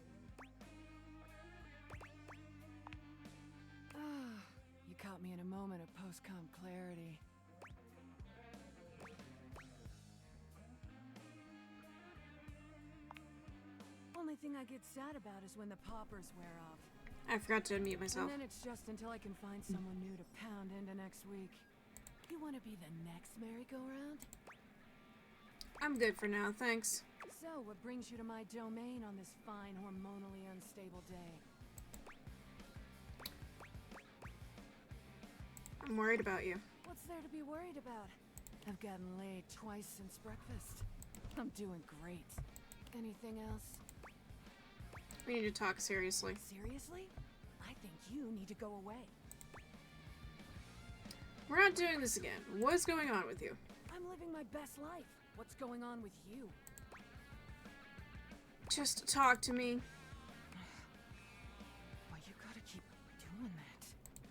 You caught me in a moment of post-com clarity. Only thing I get sad about is when the poppers wear off. I forgot to unmute myself. And then it's just until I can find someone new to pound into next week. You want to be the next merry-go-round? I'm good for now, thanks. So, what brings you to my domain on this fine, hormonally unstable day? I'm worried about you. What's there to be worried about? I've gotten laid twice since breakfast. I'm doing great. Anything else? We need to talk seriously. Seriously? I think you need to go away. We're not doing this again. What's going on with you? I'm living my best life. What's going on with you? Just talk to me. Well, you gotta keep doing that.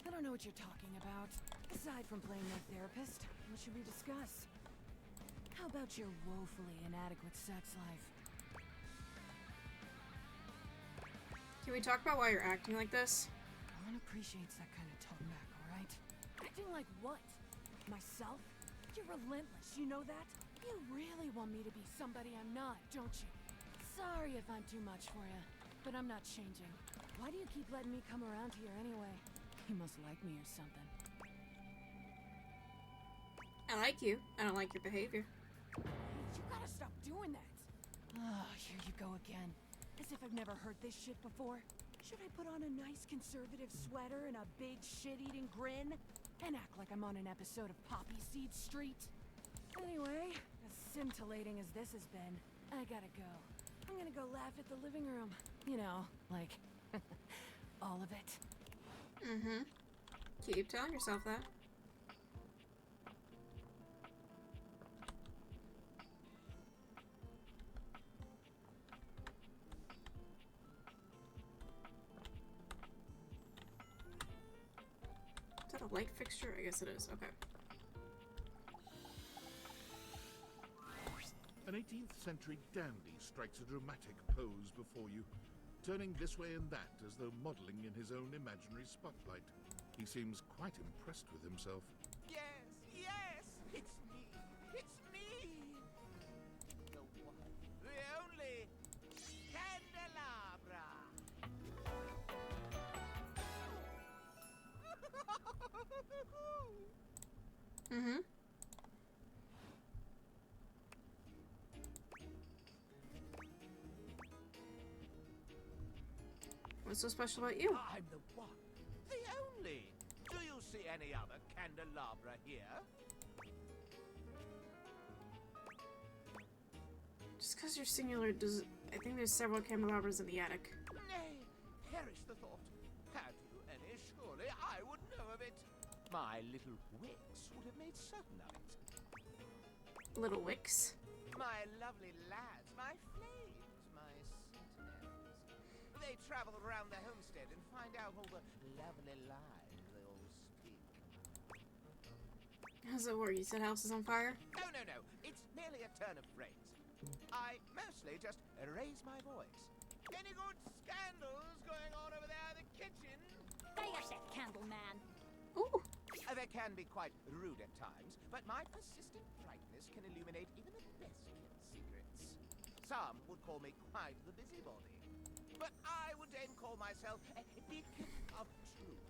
I don't know what you're talking about. Aside from playing my therapist, what should we discuss? How about your woefully inadequate sex life? Can we talk about why you're acting like this? No one appreciates that kind of talkback, alright? Acting like what? Myself? You're relentless, you know that? You really want me to be somebody I'm not, don't you? Sorry if I'm too much for you, but I'm not changing. Why do you keep letting me come around here anyway? You must like me or something. I like you. I don't like your behavior. You gotta stop doing that! Oh, here you go again. As if I've never heard this shit before. Should I put on a nice conservative sweater and a big shit-eating grin? And act like I'm on an episode of Poppy Seed Street? Anyway, as scintillating as this has been, I gotta go. I'm gonna go laugh at the living room. You know, like, all of it. Mm-hmm. Keep telling yourself that. Is that a light fixture? I guess it is. Okay. An 18th century dandy strikes a dramatic pose before you, turning this way and that as though modeling in his own imaginary spotlight. He seems quite impressed with himself. Yes, yes, it's me. It's me. The one, the only candelabra. Mm-hmm. What's so special about you? I'm the one, the only. Do you see any other candelabra here? Just because you're singular does. I think there's several candelabras in the attic. Nay, perish the thought. Had you any, surely I would know of it. My little wicks would have made certain of it. Little wicks. My lovely lads, my flames, my sentinels. They travel around the homestead and find out all the lovely lies they all speak. How's it work? You said house is on fire? No, no, no. It's merely a turn of phrase. I mostly just raise my voice. Any good scandals going on over there in the kitchen? Stay a sec, Candleman. Ooh. They can be quite rude at times, but my persistent brightness can illuminate even the best kept secrets. Some would call me quite the busybody, but I would then call myself a beacon of truth.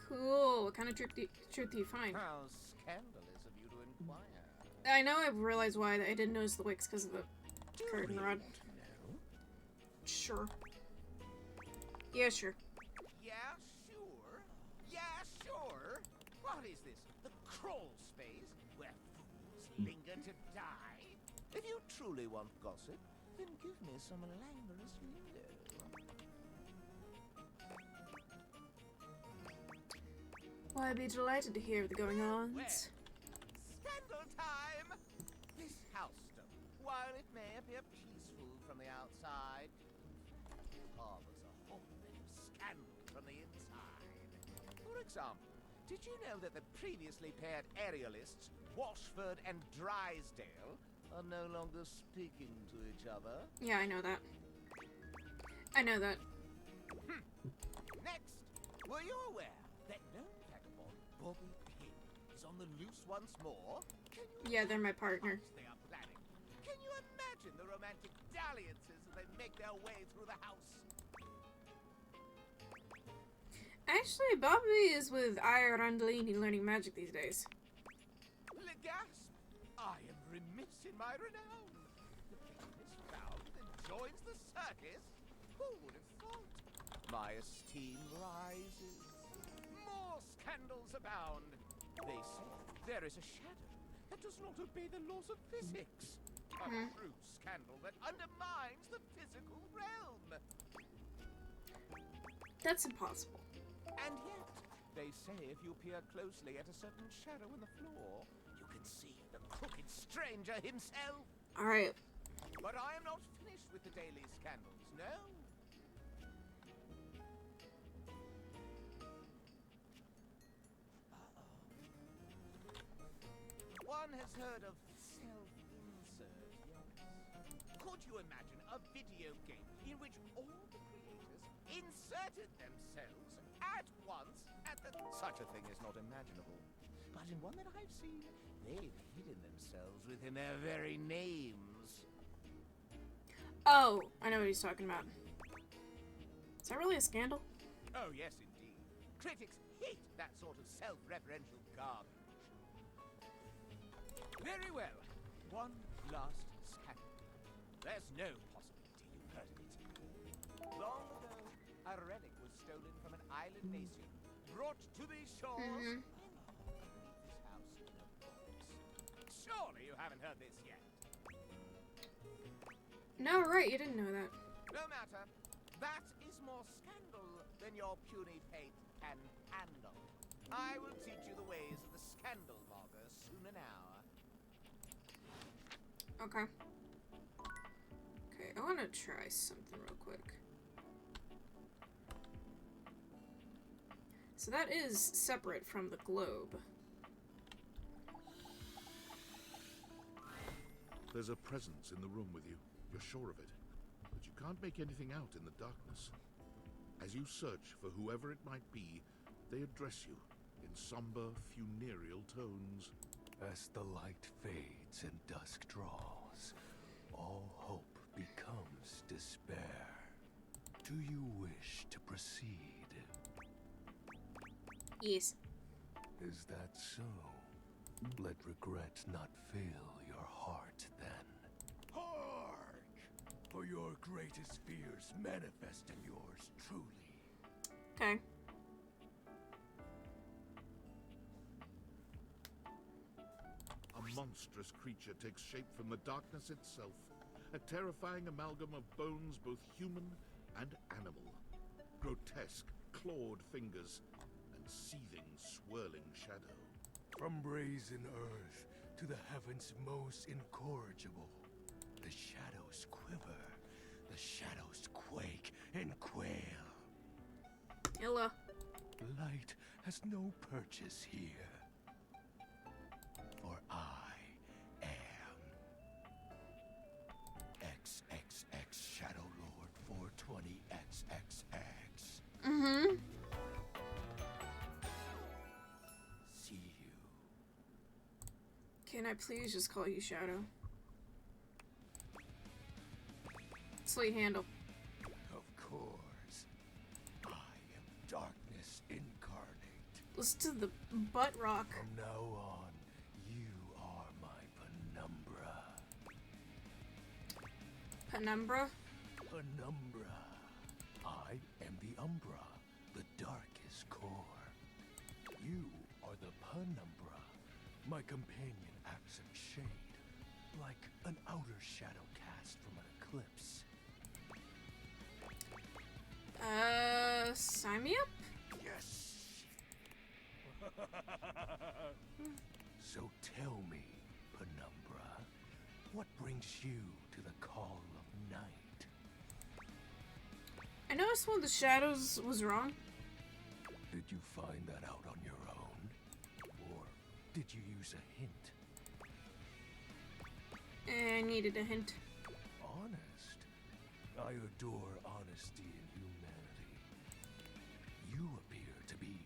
Cool. What kind of truth do you find? How scandalous of you to inquire. I know I've realized why I didn't notice the wicks because of the curtain rod. Sure. Yeah, sure. Yeah, sure. Yeah, sure. What is this? The crawl space where fools linger to die? If you truly want gossip, then give me some languorous lingo. Well, I'd be delighted to hear the going-ons. Scandal time! This housestone, while it may appear peaceful from the outside, harbors a whole bit of scandal from the inside. For example, did you know that the previously paired aerialists, Washford and Drysdale, are no longer speaking to each other? Yeah, I know that. I know that. Next, were you aware that known vagabond Bobby Pin is on the loose once more? Yeah, they're my partner. They are planning. Can you imagine the romantic dalliances as they make their way through the house? Actually, Bobby is with Aya Randolini learning magic these days. Le gasp! I am remiss in my renown. The pin is found and joins the circus. Who would have thought? My esteem rises. More scandals abound. They say there is a shadow that does not obey the laws of physics. A true scandal that undermines the physical realm. That's impossible. And yet, they say if you peer closely at a certain shadow in the floor, you can see the crooked stranger himself. Alright. But I am not finished with the daily scandals, no. One has heard of self-insert, yes? Could you imagine a video game in which all the creators inserted themselves at once at the... Such a thing is not imaginable. But in one that I've seen, they've hidden themselves within their very names. Oh, I know what he's talking about. Is that really a scandal? Oh, yes, indeed. Critics hate that sort of self-referential garbage. Very well. One last scandal. There's no possibility you heard of it. Long ago, a relic was stolen from an island nation, brought to these shores, and underneath this house in a box. Surely you haven't heard this yet. No, right, you didn't know that. No matter. That is more scandal than your puny pate can handle. I will teach you the ways of the scandal monger soon enow. Okay. Okay, I want to try something real quick. So that is separate from the globe. There's a presence in the room with you. You're sure of it. But you can't make anything out in the darkness. As you search for whoever it might be, they address you in somber, funereal tones. As the light fades and dusk draws, all hope becomes despair. Do you wish to proceed? Yes. Is that so? Let regret not fill your heart then. Hark! For for your greatest fears manifest in yours truly. Okay. A monstrous creature takes shape from the darkness itself. A terrifying amalgam of bones, both human and animal. Grotesque, clawed fingers, and seething, swirling shadow. From brazen earth to the heavens most incorrigible, the shadows quiver, the shadows quake and quail. Illa. Light has no purchase here, for I am XXX Shadow Lord 420XXX. Mm-hmm. See you. Can I please just call you Shadow? Sweet handle. Of course. I am darkness incarnate. Listen to the butt rock. From now on, you are my penumbra. Penumbra? Penumbra. I am the umbra, the darkest core. You are the penumbra. My companion acts in shade, like an outer shadow cast from an eclipse. Sign me up? Yes! So tell me, Penumbra, what brings you to the call of night? I noticed one of the shadows was wrong. Did you find that out on your own? Or did you use a hint? I needed a hint. Honest. I adore honesty and humanity. You appear to be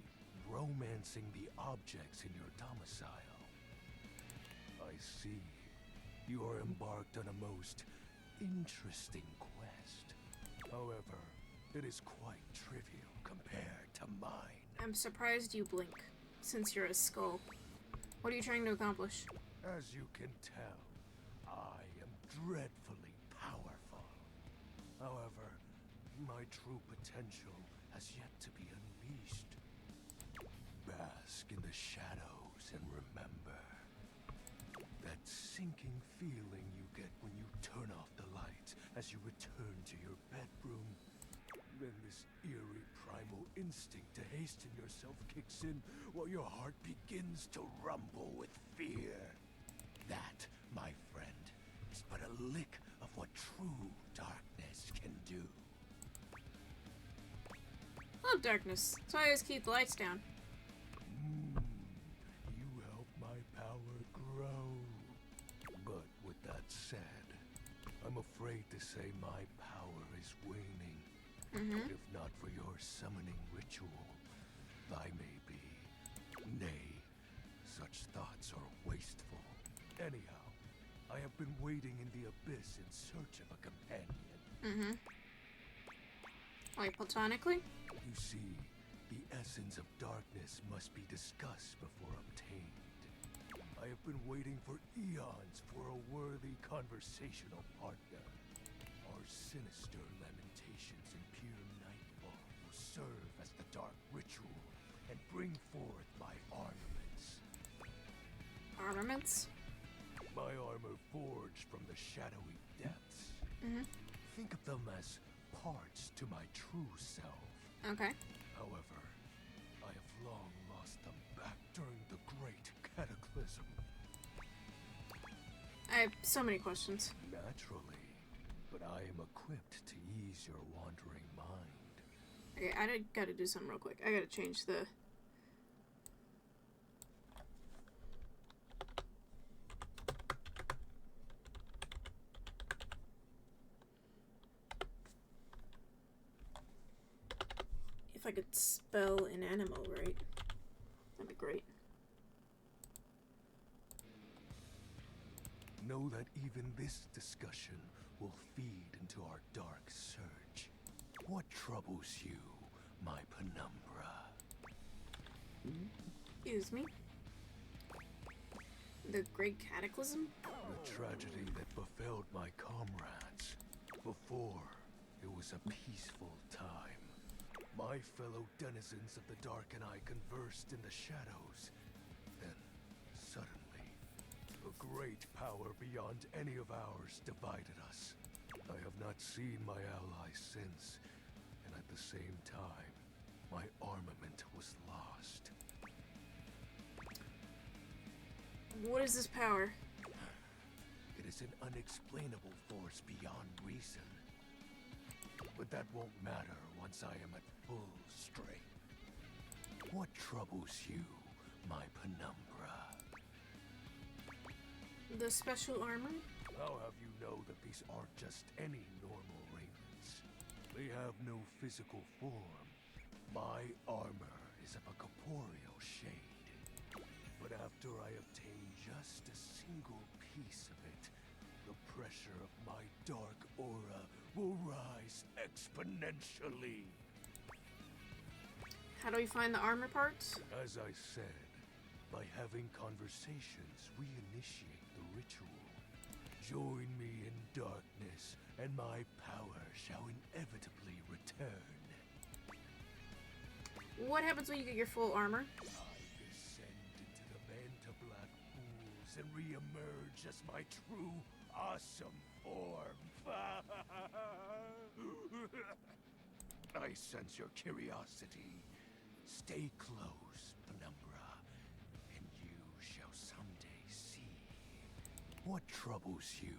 romancing the objects in your domicile. I see. You are embarked on a most interesting quest. However, it is quite trivial compared to mine. I'm surprised you blink, since you're a skull. What are you trying to accomplish? As you can tell, I am dreadfully powerful. However, my true potential has yet to be unleashed. Bask in the shadows and remember that sinking feeling you get when you turn off the lights as you return to your bedroom. Then this eerie primal instinct to hasten yourself kicks in while your heart begins to rumble with fear. That, my friend, is but a lick of what true darkness can do. I love darkness, so I always keep the lights down. You help my power grow. But with that said, I'm afraid to say my power is waning. If not for your summoning ritual, I may be. Nay, such thoughts are wasteful. Anyhow, I have been wading in the abyss in search of a companion. Like platonically? You see, the essence of darkness must be discussed before obtained. I have been waiting for eons for a worthy conversational partner. Our sinister lamentations in pure nightfall will serve as the dark ritual and bring forth my armaments. Armaments? My armor forged from the shadowy depths. Think of them as parts to my true self. Okay. However, I have long lost them back during the Great Cataclysm. I have so many questions. Naturally, but I am equipped to ease your wandering mind. Okay, I gotta do something real quick. I gotta change the... If I could spell Inanimal right, that'd be great. Know that even this discussion will feed into our dark surge. What troubles you, my penumbra? Excuse me? The Great Cataclysm? The tragedy that befelled my comrades. Before, it was a peaceful time. My fellow denizens of the dark and I conversed in the shadows. Then, suddenly, a great power beyond any of ours divided us. I have not seen my allies since, and at the same time, my armament was lost. What is this power? It is an unexplainable force beyond reason. But that won't matter once I am at full strength. What troubles you, my penumbra? The special armor? I'll have you know that these aren't just any normal raiments. They have no physical form. My armor is of a corporeal shade. But after I obtain just a single piece of it, the pressure of my dark aura will rise exponentially. How do we find the armor parts? As I said, by having conversations, we initiate the ritual. Join me in darkness, and my power shall inevitably return. What happens when you get your full armor? I descend into the Manta Black pools and re-emerge as my true, awesome form. I sense your curiosity. Stay close, Penumbra, and you shall someday see. What troubles you,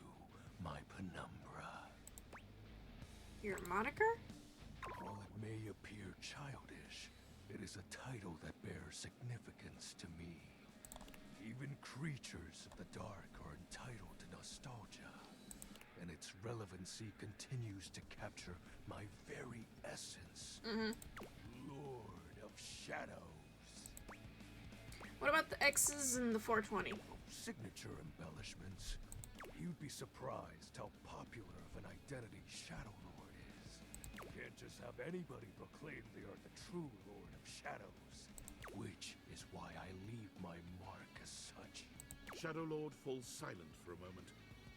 my Penumbra? Your moniker? While it may appear childish, it is a title that bears significance to me. Even creatures of the dark are entitled to nostalgia, and its relevancy continues to capture my very essence. Lord of Shadows. What about the X's and the 420? Signature embellishments. You'd be surprised how popular of an identity Shadow Lord is. Can't just have anybody proclaim they are the true Lord of Shadows. Which is why I leave my mark as such. Shadow Lord falls silent for a moment,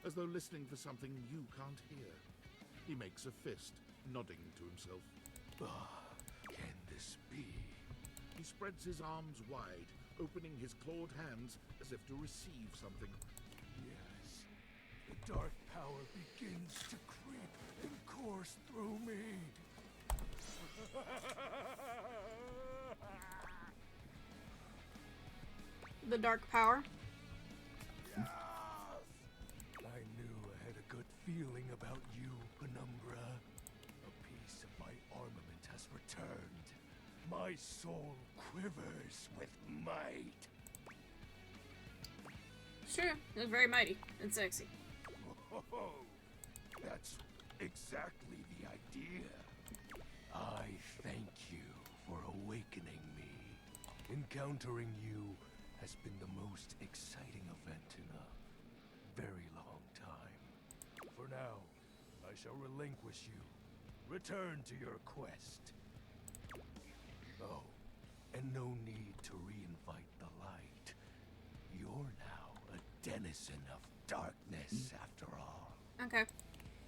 as though listening for something you can't hear. He makes a fist, nodding to himself. Can this be? He spreads his arms wide, opening his clawed hands as if to receive something. Yes. The dark power begins to creep and course through me. The dark power? Yes! I knew I had a good feeling about you, Penumbra. A piece of my armament has returned. My soul quivers with might. Sure, it's very mighty and sexy. Oh, that's exactly the idea. I thank you for awakening me. Encountering you has been the most exciting event in a very long time. For now, I shall relinquish you. Return to your quest. Oh, and no need to reinvite the light. You're now a denizen of darkness, after all. Okay.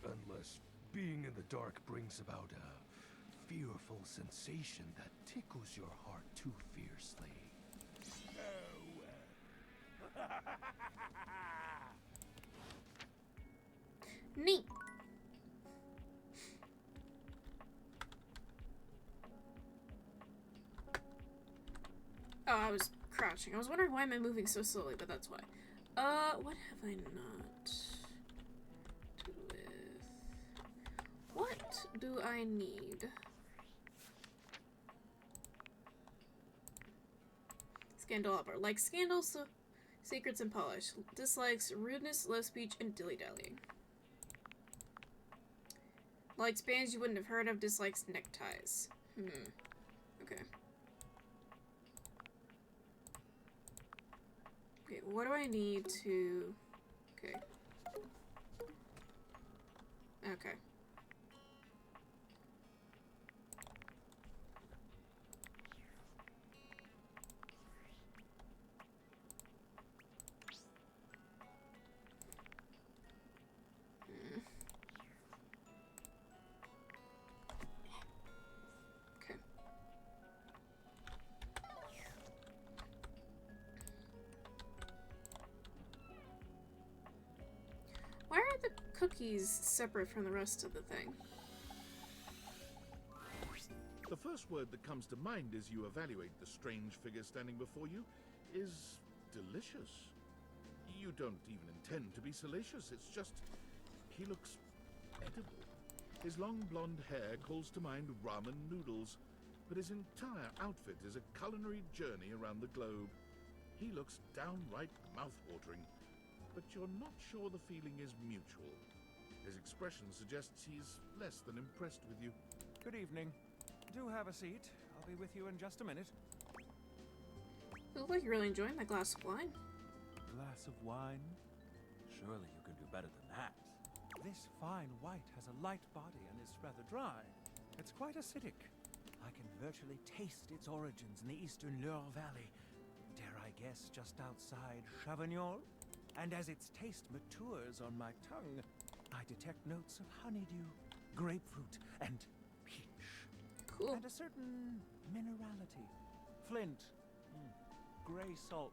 Unless being in the dark brings about a fearful sensation that tickles your heart too fiercely. Neat. Oh, I was crouching. I was wondering why am I moving so slowly, but that's why. What have I not do with? What do I need? Scandalopper. Like scandals, so secrets and polish. Dislikes rudeness, low speech, and dilly-dallying. Likes bands you wouldn't have heard of. Dislikes neckties. Okay. Okay, what do I need to... Okay. Okay. cookies separate from the rest of the thing? The first word that comes to mind as you evaluate the strange figure standing before you is delicious. You don't even intend to be salacious, it's just he looks edible. His long blonde hair calls to mind ramen noodles, but his entire outfit is a culinary journey around the globe. He looks downright mouth-watering, but you're not sure the feeling is mutual. His expression suggests he's less than impressed with you. Good evening. Do have a seat. I'll be with you in just a minute. You look like you're really enjoying that glass of wine. Glass of wine? Surely you can do better than that. This fine white has a light body and is rather dry. It's quite acidic. I can virtually taste its origins in the eastern Loire Valley. Dare I guess just outside Chavignol? And as its taste matures on my tongue, I detect notes of honeydew, grapefruit, and peach. Cool. And a certain minerality. Flint. Gray salt.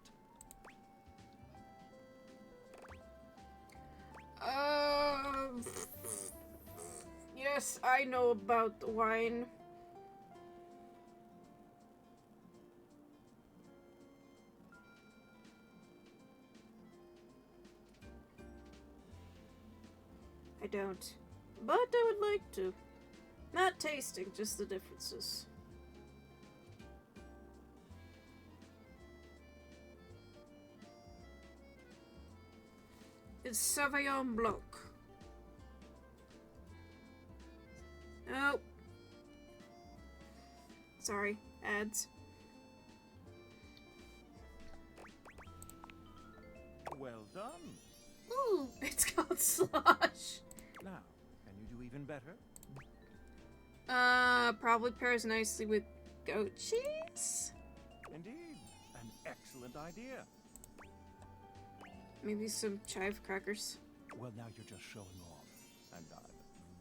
Yes, I know about the wine. I don't. But I would like to. Not tasting, just the differences. It's Sauvignon Blanc. Oh. Sorry, ads. Well done. Ooh, it's called slosh. Now, can you do even better? Probably pairs nicely with goat cheese? Indeed. An excellent idea. Maybe some chive crackers. Well, now you're just showing off, and I'm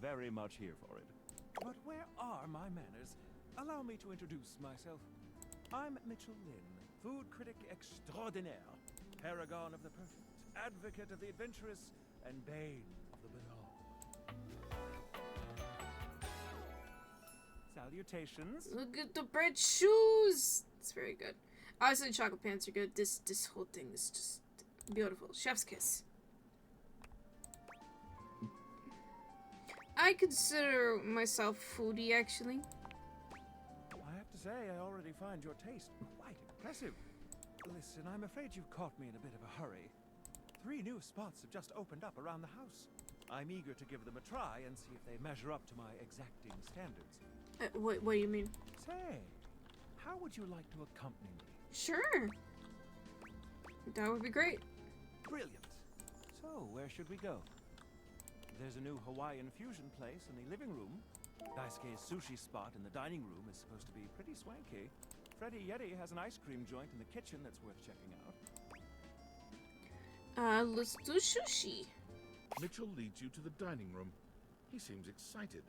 very much here for it. But where are my manners? Allow me to introduce myself. I'm Mitchell Lynn, food critic extraordinaire, paragon of the perfect, advocate of the adventurous, and bane of the banal. Salutations. Look at the bread shoes! It's very good. Obviously, chocolate pants are good. This whole thing is just beautiful. Chef's kiss. I consider myself foodie, actually. I have to say, I already find your taste quite impressive. Listen, I'm afraid you've caught me in a bit of a hurry. 3 new spots have just opened up around the house. I'm eager to give them a try and see if they measure up to my exacting standards. What do you mean? Say, how would you like to accompany me? Sure. That would be great. Brilliant. So, where should we go? There's a new Hawaiian fusion place in the living room. Daisuke's sushi spot in the dining room is supposed to be pretty swanky. Freddy Yeti has an ice cream joint in the kitchen that's worth checking out. Let's do sushi. Mitchell leads you to the dining room. He seems excited,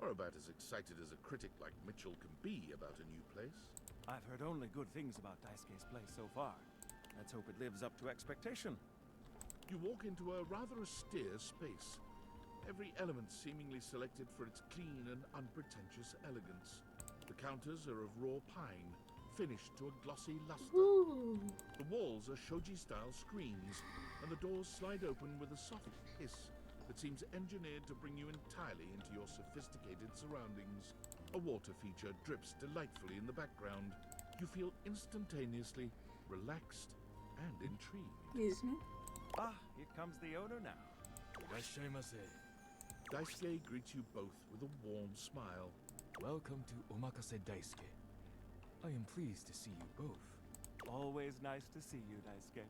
or about as excited as a critic like Mitchell can be about a new place. I've heard only good things about Daisuke's place so far. Let's hope it lives up to expectation. You walk into a rather austere space. Every element seemingly selected for its clean and unpretentious elegance. The counters are of raw pine, finished to a glossy luster. Ooh. The walls are shoji-style screens, and the doors slide open with a soft hiss that seems engineered to bring you entirely into your sophisticated surroundings. A water feature drips delightfully in the background. You feel instantaneously relaxed and intrigued. Excuse me? Ah, here comes the owner now. Irashaimase. Daisuke greets you both with a warm smile. Welcome to Omakase Daisuke. I am pleased to see you both. Always nice to see you, Daisuke.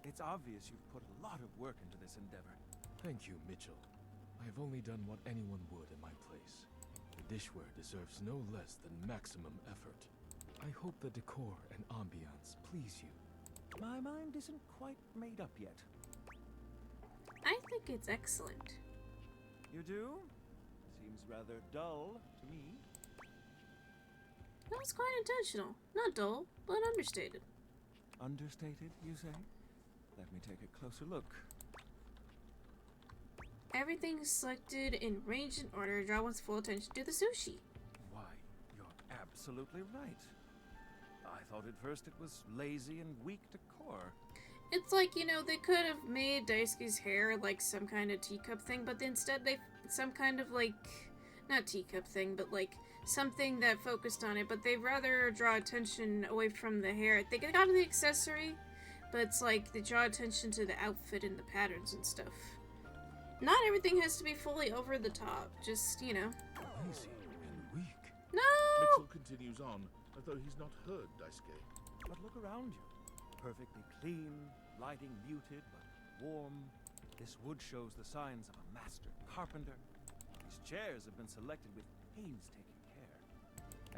It's obvious you've put a lot of work into this endeavor. Thank you, Mitchell. I have only done what anyone would in my place. The dishware deserves no less than maximum effort. I hope the decor and ambiance please you. My mind isn't quite made up yet. I think it's excellent. You do? Seems rather dull to me. That was quite intentional. Not dull, but understated. Understated, you say? Let me take a closer look. Everything is selected in range and order. Draw one's full attention to the sushi. Why, you're absolutely right. I thought at first it was lazy and weak decor. It's like, you know, they could have made Daisuke's hair like some kind of teacup thing, but instead they some kind of like, not teacup thing, but like something that focused on it, but they'd rather draw attention away from the hair. They got the accessory, but it's like they draw attention to the outfit and the patterns and stuff. Not everything has to be fully over the top, just, you know. Lazy and weak. No! Mitchell continues on, as though he's not heard Daisuke. But look around you. Perfectly clean, lighting muted but warm. This wood shows the signs of a master carpenter. These chairs have been selected with painstaking care.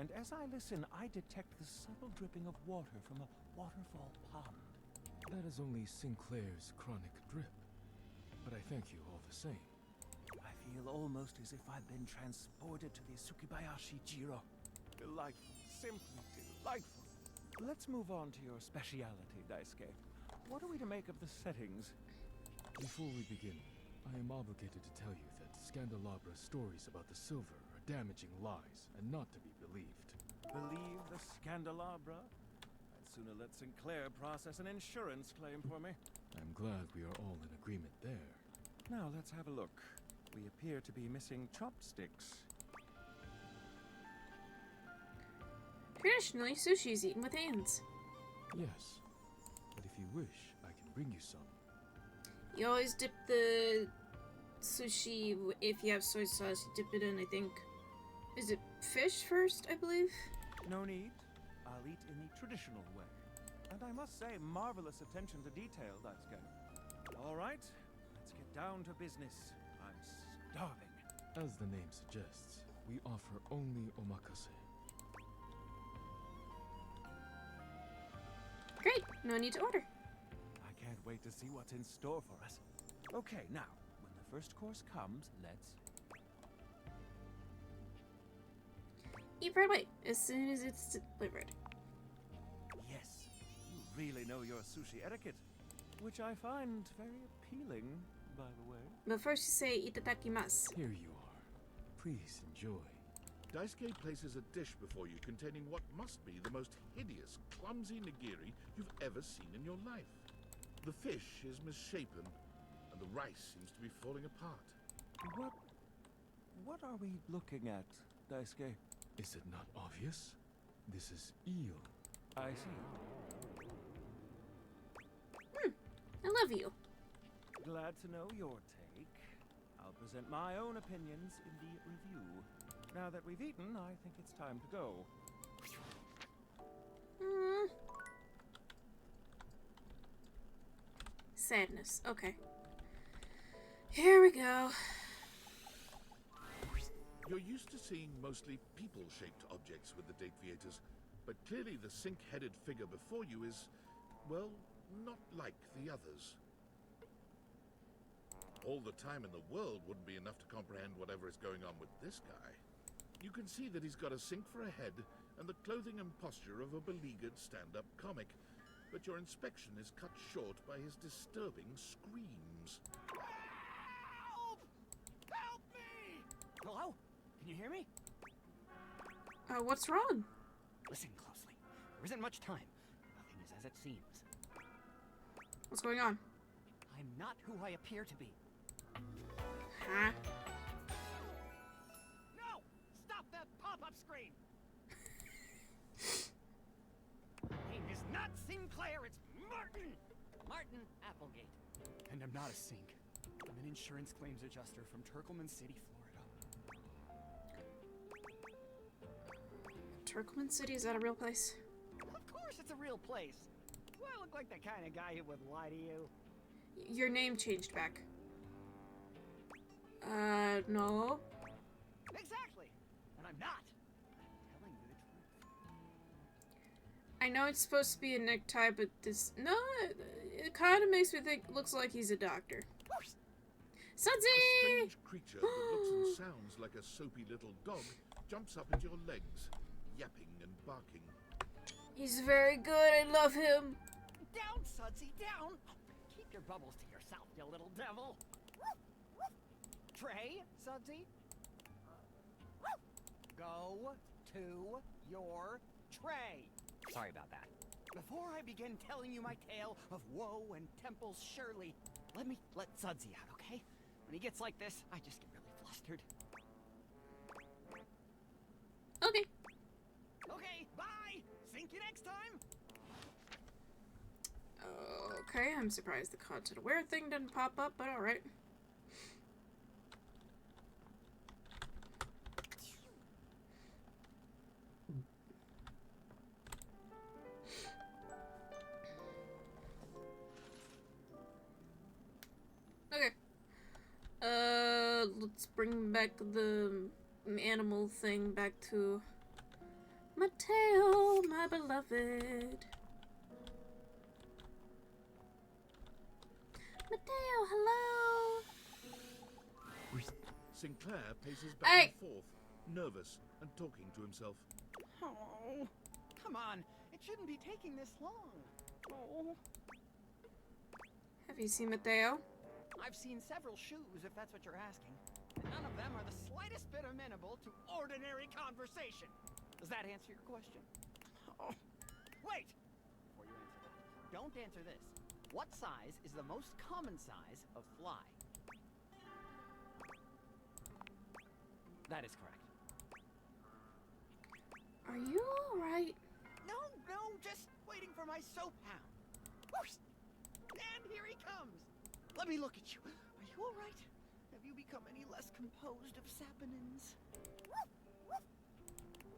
And as I listen, I detect the subtle dripping of water from a waterfall pond. That is only Sinclair's chronic drip. But I thank you all the same. I feel almost as if I've been transported to the Tsukibayashi Jiro. Delightful, simply delightful. Let's move on to your speciality, Daisuke. What are we to make of the settings? Before we begin, I am obligated to tell you that Scandalabra's stories about the silver are damaging lies and not to be believed. Believe the Scandalabra? I'd sooner let Sinclair process an insurance claim for me. I'm glad we are all in agreement there. Now let's have a look. We appear to be missing chopsticks. Traditionally, sushi is eaten with hands. Yes, but if you wish, I can bring you some. You always dip the sushi, if you have soy sauce, you dip it in, I think. Is it fish first, I believe? No need. I'll eat in the traditional way. And I must say, marvelous attention to detail, Daisuke. All right, let's get down to business. I'm starving. As the name suggests, we offer only omakase. Great, no need to order. I can't wait to see what's in store for us. Okay, now, when the first course comes, let's... Eat right away, as soon as it's delivered. Yes, you really know your sushi etiquette, which I find very appealing, by the way. But first you say itadakimasu. Here you are. Please enjoy. Daisuke places a dish before you containing what must be the most hideous, clumsy nigiri you've ever seen in your life. The fish is misshapen, and the rice seems to be falling apart. What are we looking at, Daisuke? Is it not obvious? This is eel. I see. I love you. Glad to know your take. I'll present my own opinions in the review. Now that we've eaten, I think it's time to go. Sadness. Okay. Here we go. You're used to seeing mostly people-shaped objects with the Dateviators, but clearly the sink-headed figure before you is, well, not like the others. All the time in the world wouldn't be enough to comprehend whatever is going on with this guy. You can see that he's got a sink for a head and the clothing and posture of a beleaguered stand-up comic, but your inspection is cut short by his disturbing screams. Help! Help me! Hello? Can you hear me? What's wrong? Listen closely. There isn't much time. Nothing is as it seems. What's going on? I'm not who I appear to be. Huh? No! Stop that pop-up screen! My name is not Sinclair, it's Martin! Martin Applegate. And I'm not a sink. I'm an insurance claims adjuster from Turkleman City, Florida. Turkleman City, is that a real place? Of course it's a real place. Do I look like the kind of guy who would lie to you? Your name changed back. No. Exactly! And I'm not. I'm telling you the truth. I know it's supposed to be a necktie, but this... No, it kind of makes me think looks like he's a doctor. Sunzi! A strange creature that looks and sounds like a soapy little dog jumps up at your legs, yapping and barking. He's very good, I love him. Down, Sudsy, down! Keep your bubbles to yourself, you little devil! Tray, Sudsy? Go to your tray. Sorry about that. Before I begin telling you my tale of woe and Temple's Shirley, let Sudsy out, okay? When he gets like this, I just get really flustered. Okay. Okay, bye! Think you next time! Okay, I'm surprised the content aware thing didn't pop up, but alright. Okay. Let's bring back the animal thing back to Mateo, my beloved. Mateo, hello! Sinclair paces back and forth, nervous and talking to himself. Oh, come on. It shouldn't be taking this long. Oh. Have you seen Mateo? I've seen several shoes, if that's what you're asking. And none of them are the slightest bit amenable to ordinary conversation. Does that answer your question? Oh. Wait! Before you answer that, don't answer this. What size is the most common size of fly? That is correct. Are you alright? No, just waiting for my soap hound. Whoosh! And here he comes. Let me look at you. Are you alright? Have you become any less composed of saponins?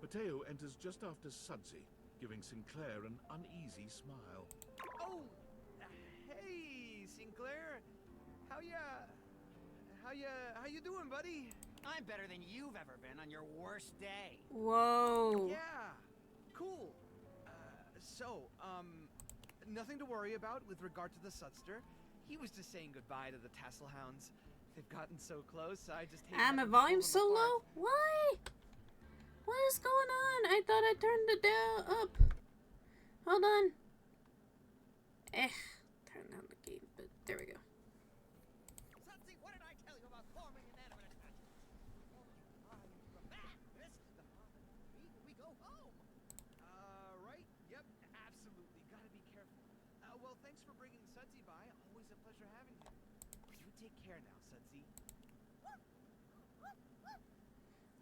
Mateo enters just after Sudsy, giving Sinclair an uneasy smile. Oh, hey, Sinclair. How you doing, buddy? I'm better than you've ever been on your worst day. Whoa. Yeah, cool. Nothing to worry about with regard to the Sudster. He was just saying goodbye to the Tassel Hounds. They've gotten so close, I just hate My volume so low? Why? What is going on? I thought I turned it down up. Hold on. Turn down the game, but there we go. Sudsy, what did I tell you about forming inanimate attachments? This is the part we go home. Right? Yep, absolutely. Gotta be careful. Well, thanks for bringing Sudsy by. Always a pleasure having you. You take care now, Sudsy.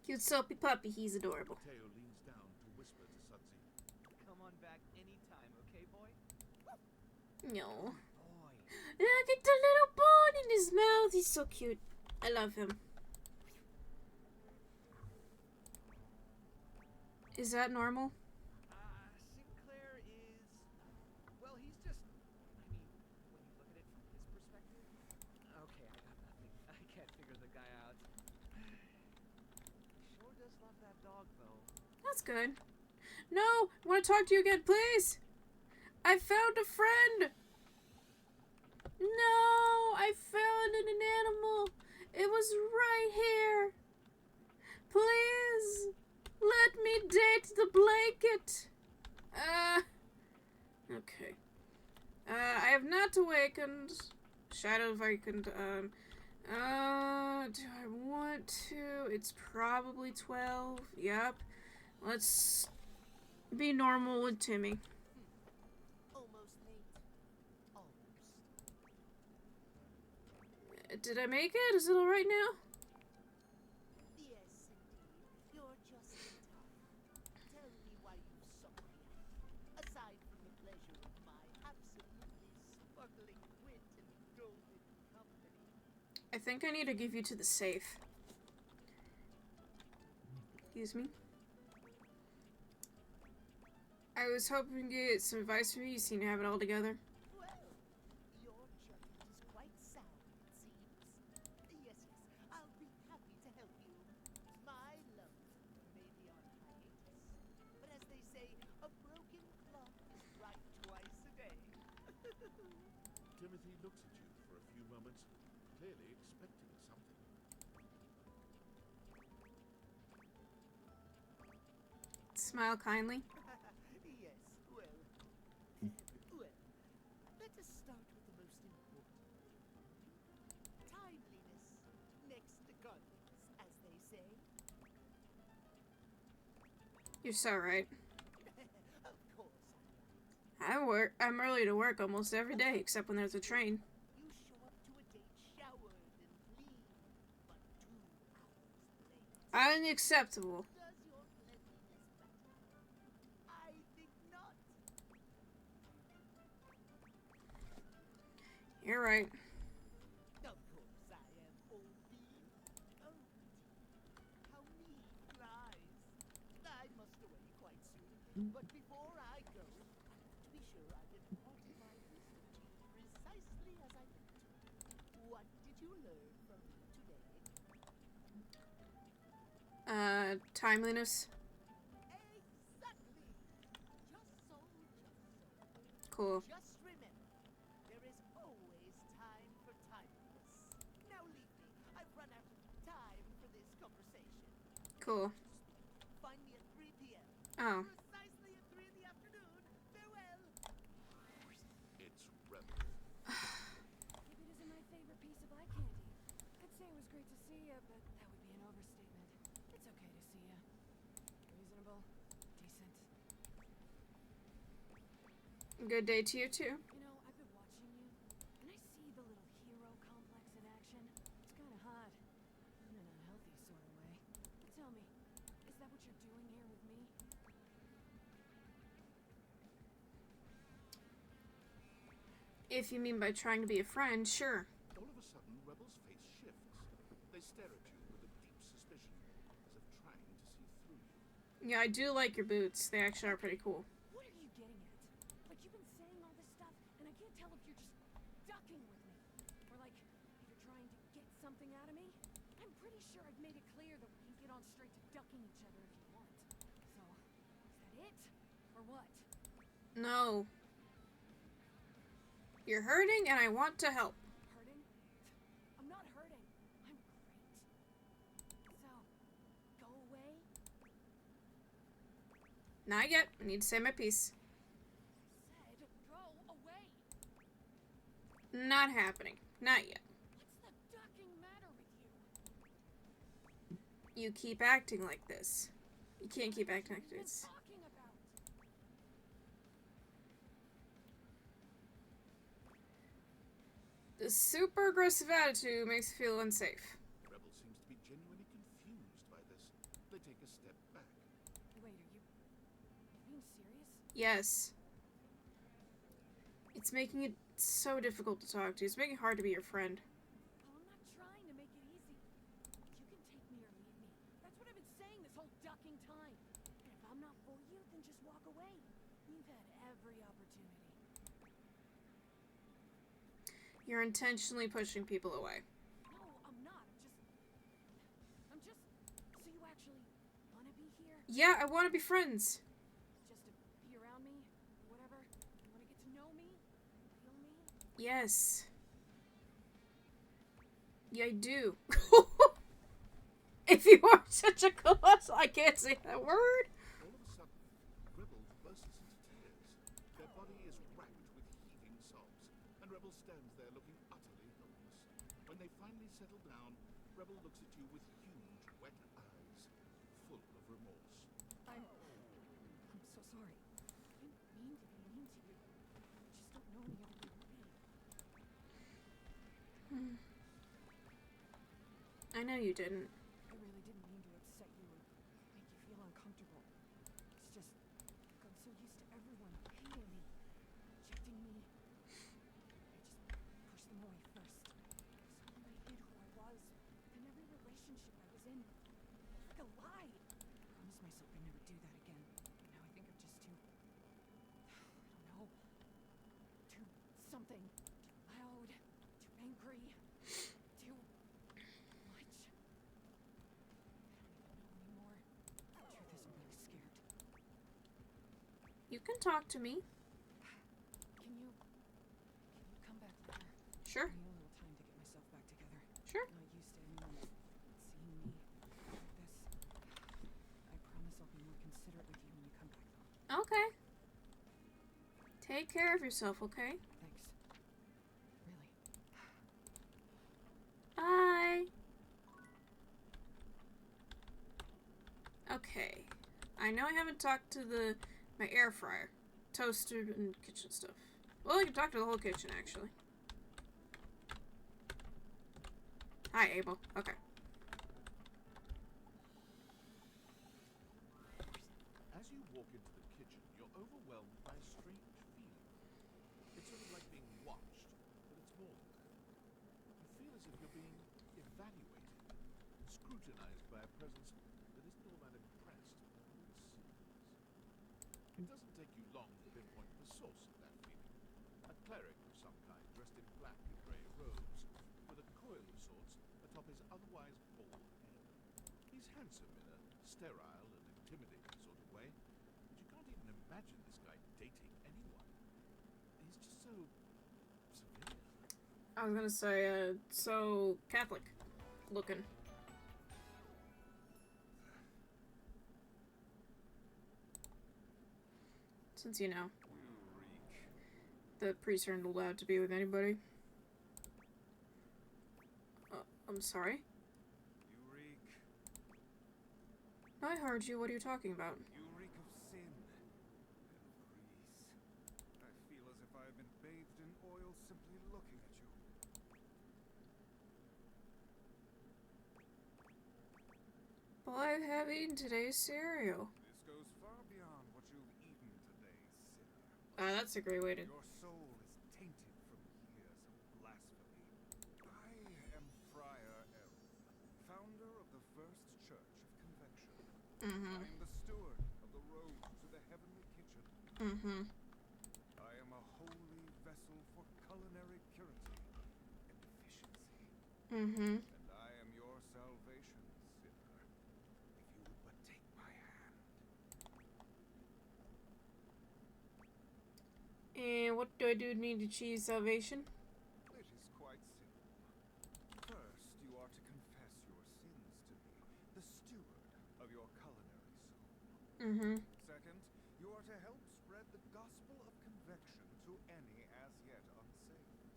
Cute soapy puppy, he's adorable. Mateo leans down to whisper to Sudsy. Come on back anytime, okay, boy? No. Look at the little bone in his mouth. He's so cute. I love him. Is that normal? Sinclair is... Well, he's just... I mean, when you look at it from his perspective... Okay, I got nothing. I can't figure the guy out. Sure does love that dog, though. That's good. No! I want to talk to you again, please! I found a friend! No! I found an animal! It was right here! Please! Let me date the blanket! Okay. I have not awakened. Shadow awakened. Do I want to? It's probably 12. Yep. Let's be normal with Timmy. Almost late. Almost. Did I make it? Is it alright now? Yes, indeed. You're just in time. Tell me why you sought me out. Aside from the pleasure of my absolutely sparkling wit and golden company. I think I need to give you to the safe. Excuse me. I was hoping to get some advice from you. You seem to have it all together. Well, your judgment is quite sound, it seems. Yes, I'll be happy to help you. My love may be on hiatus, but as they say, a broken clock is right twice a day. Timothy looks at you for a few moments, clearly expecting something. Smile kindly. Yes, well, let us start with the most important. Timeliness, next to You're so right. Of course. I'm early to work almost every day, except when there's a train. You show up to a date showered and clean, but 2 hours late. Unacceptable. Does your cleanliness matter? I think not. You're right. Of course I am, old bean. Oh, how mean lies. I must away quite soon, but before I go, to be sure I've imparted my wisdom to you precisely as I meant to. What did you learn from me today? Timeliness. Exactly. Just so. Cool. Just remember, there is always time for timeliness. Now leave me. I've run out of time for this conversation. Cool. Find me at 3 p.m. Oh. Precisely at 3 in the afternoon. Farewell. It's Rebel. Maybe it isn't my favorite piece of eye candy. I'd say it was great to see you, but that would be an overstatement. It's okay to see you. Reasonable. Decent. Good day to you, too. You know, I've been watching you, and I see the little hero complex in action. It's kind of hot. In an unhealthy sort of way. But tell me, is that what you're doing here with me? If you mean by trying to be a friend, sure. All of a sudden, Rebel's face shifts. They stare at you with a deep suspicion, as if trying to see through you. Yeah, I do like your boots. They actually are pretty cool. What are you getting at? Like, you've been saying all this stuff, and I can't tell if you're just ducking with me. Or like, if you're trying to get something out of me. I'm pretty sure I've made it clear that we can get on straight to ducking each other if you want. So, is that it? Or what? No. You're hurting, and I want to help. Hurting? I'm not hurting. I'm great. So, go away? Not yet. I need to say my piece. Said, go away. Not happening. Not yet. What's the ducking matter with you? You keep acting like this. You can't keep acting like this. Talking about? The super aggressive attitude makes me feel unsafe. Rebel seems to be genuinely confused by this. They take a step back. Wait, are you being serious? Yes. It's making it so difficult to talk to. It's making it hard to be your friend. Oh, I'm not trying to make it easy. You can take me or leave me. That's what I've been saying this whole ducking time. And if I'm not for you, then just walk away. You've had every opportunity. You're intentionally pushing people away. No, I'm not. I'm just... So you actually want to be here? Yeah, I want to be friends. Just to be around me? Whatever? You want to get to know me? Feel me? Yes. Yeah, I do. If you are such a colossal, I can't say that word. All of a sudden, Rebel bursts into tears. Their body is racked with heaving sobs, and Rebel stands there looking utterly helpless. When they finally settle down, Rebel looks at you with huge, wet eyes, full of remorse. I'm so sorry. I didn't mean to be mean to you. I just don't know any other way to be. I know you didn't. I really didn't mean to upset you or make you feel uncomfortable. It's just, I'm so used to everyone hating me, rejecting me. I just pushed them away first. So I hid who I was in every relationship I was in. Like a lie. I promised myself I'd never do that again. But now I think I'm just too, I don't know, too something. Too loud, too angry, too much. You can talk to me. Can you come back later? Sure. I need a little time to get myself back together. Sure. I'm not used to anyone seeing me like this. I promise I'll be more considerate with you when you come back, though. Okay. Take care of yourself, okay? Thanks. Really. Bye. Okay. I know I haven't talked to my air fryer, toaster, and kitchen stuff. Well, I can talk to the whole kitchen, actually. Hi, Abel. Okay. As you walk into the kitchen, you're overwhelmed by a strange feeling. It's sort of like being watched, but it's more than that. You feel as if you're being evaluated, scrutinized by a presence that isn't all that impressed by what it seems. It doesn't take you long to pinpoint the source of that feeling. A cleric of some kind, dressed in black and grey robes, with a coil of sorts atop his otherwise bald head. He's handsome in a sterile and intimidating sort of way, but you can't even imagine this guy dating anyone. He's just so severe. I was gonna say, so Catholic looking. Since, you know, the priests aren't allowed to be with anybody. I'm sorry? You reek. I heard you. What are you talking about? You reek of sin and grease. I feel as if I have been bathed in oil simply looking at you. Well, I have eaten today's cereal. This goes far beyond what you've eaten today, sinner. That's a great way to... Your soul is tainted from years of blasphemy. I am Friar Errol, founder of the First Church of Convection. I am the steward of the road to the heavenly kitchen. I am a holy vessel for culinary purity and efficiency. And I am your salvation, sinner, if you would but take my hand. And what do I do to need to achieve salvation? It is quite simple. First, you are to confess your sins to me, the steward of your culinary soul. Second, you are to help spread the gospel of convection to any as yet unsaved.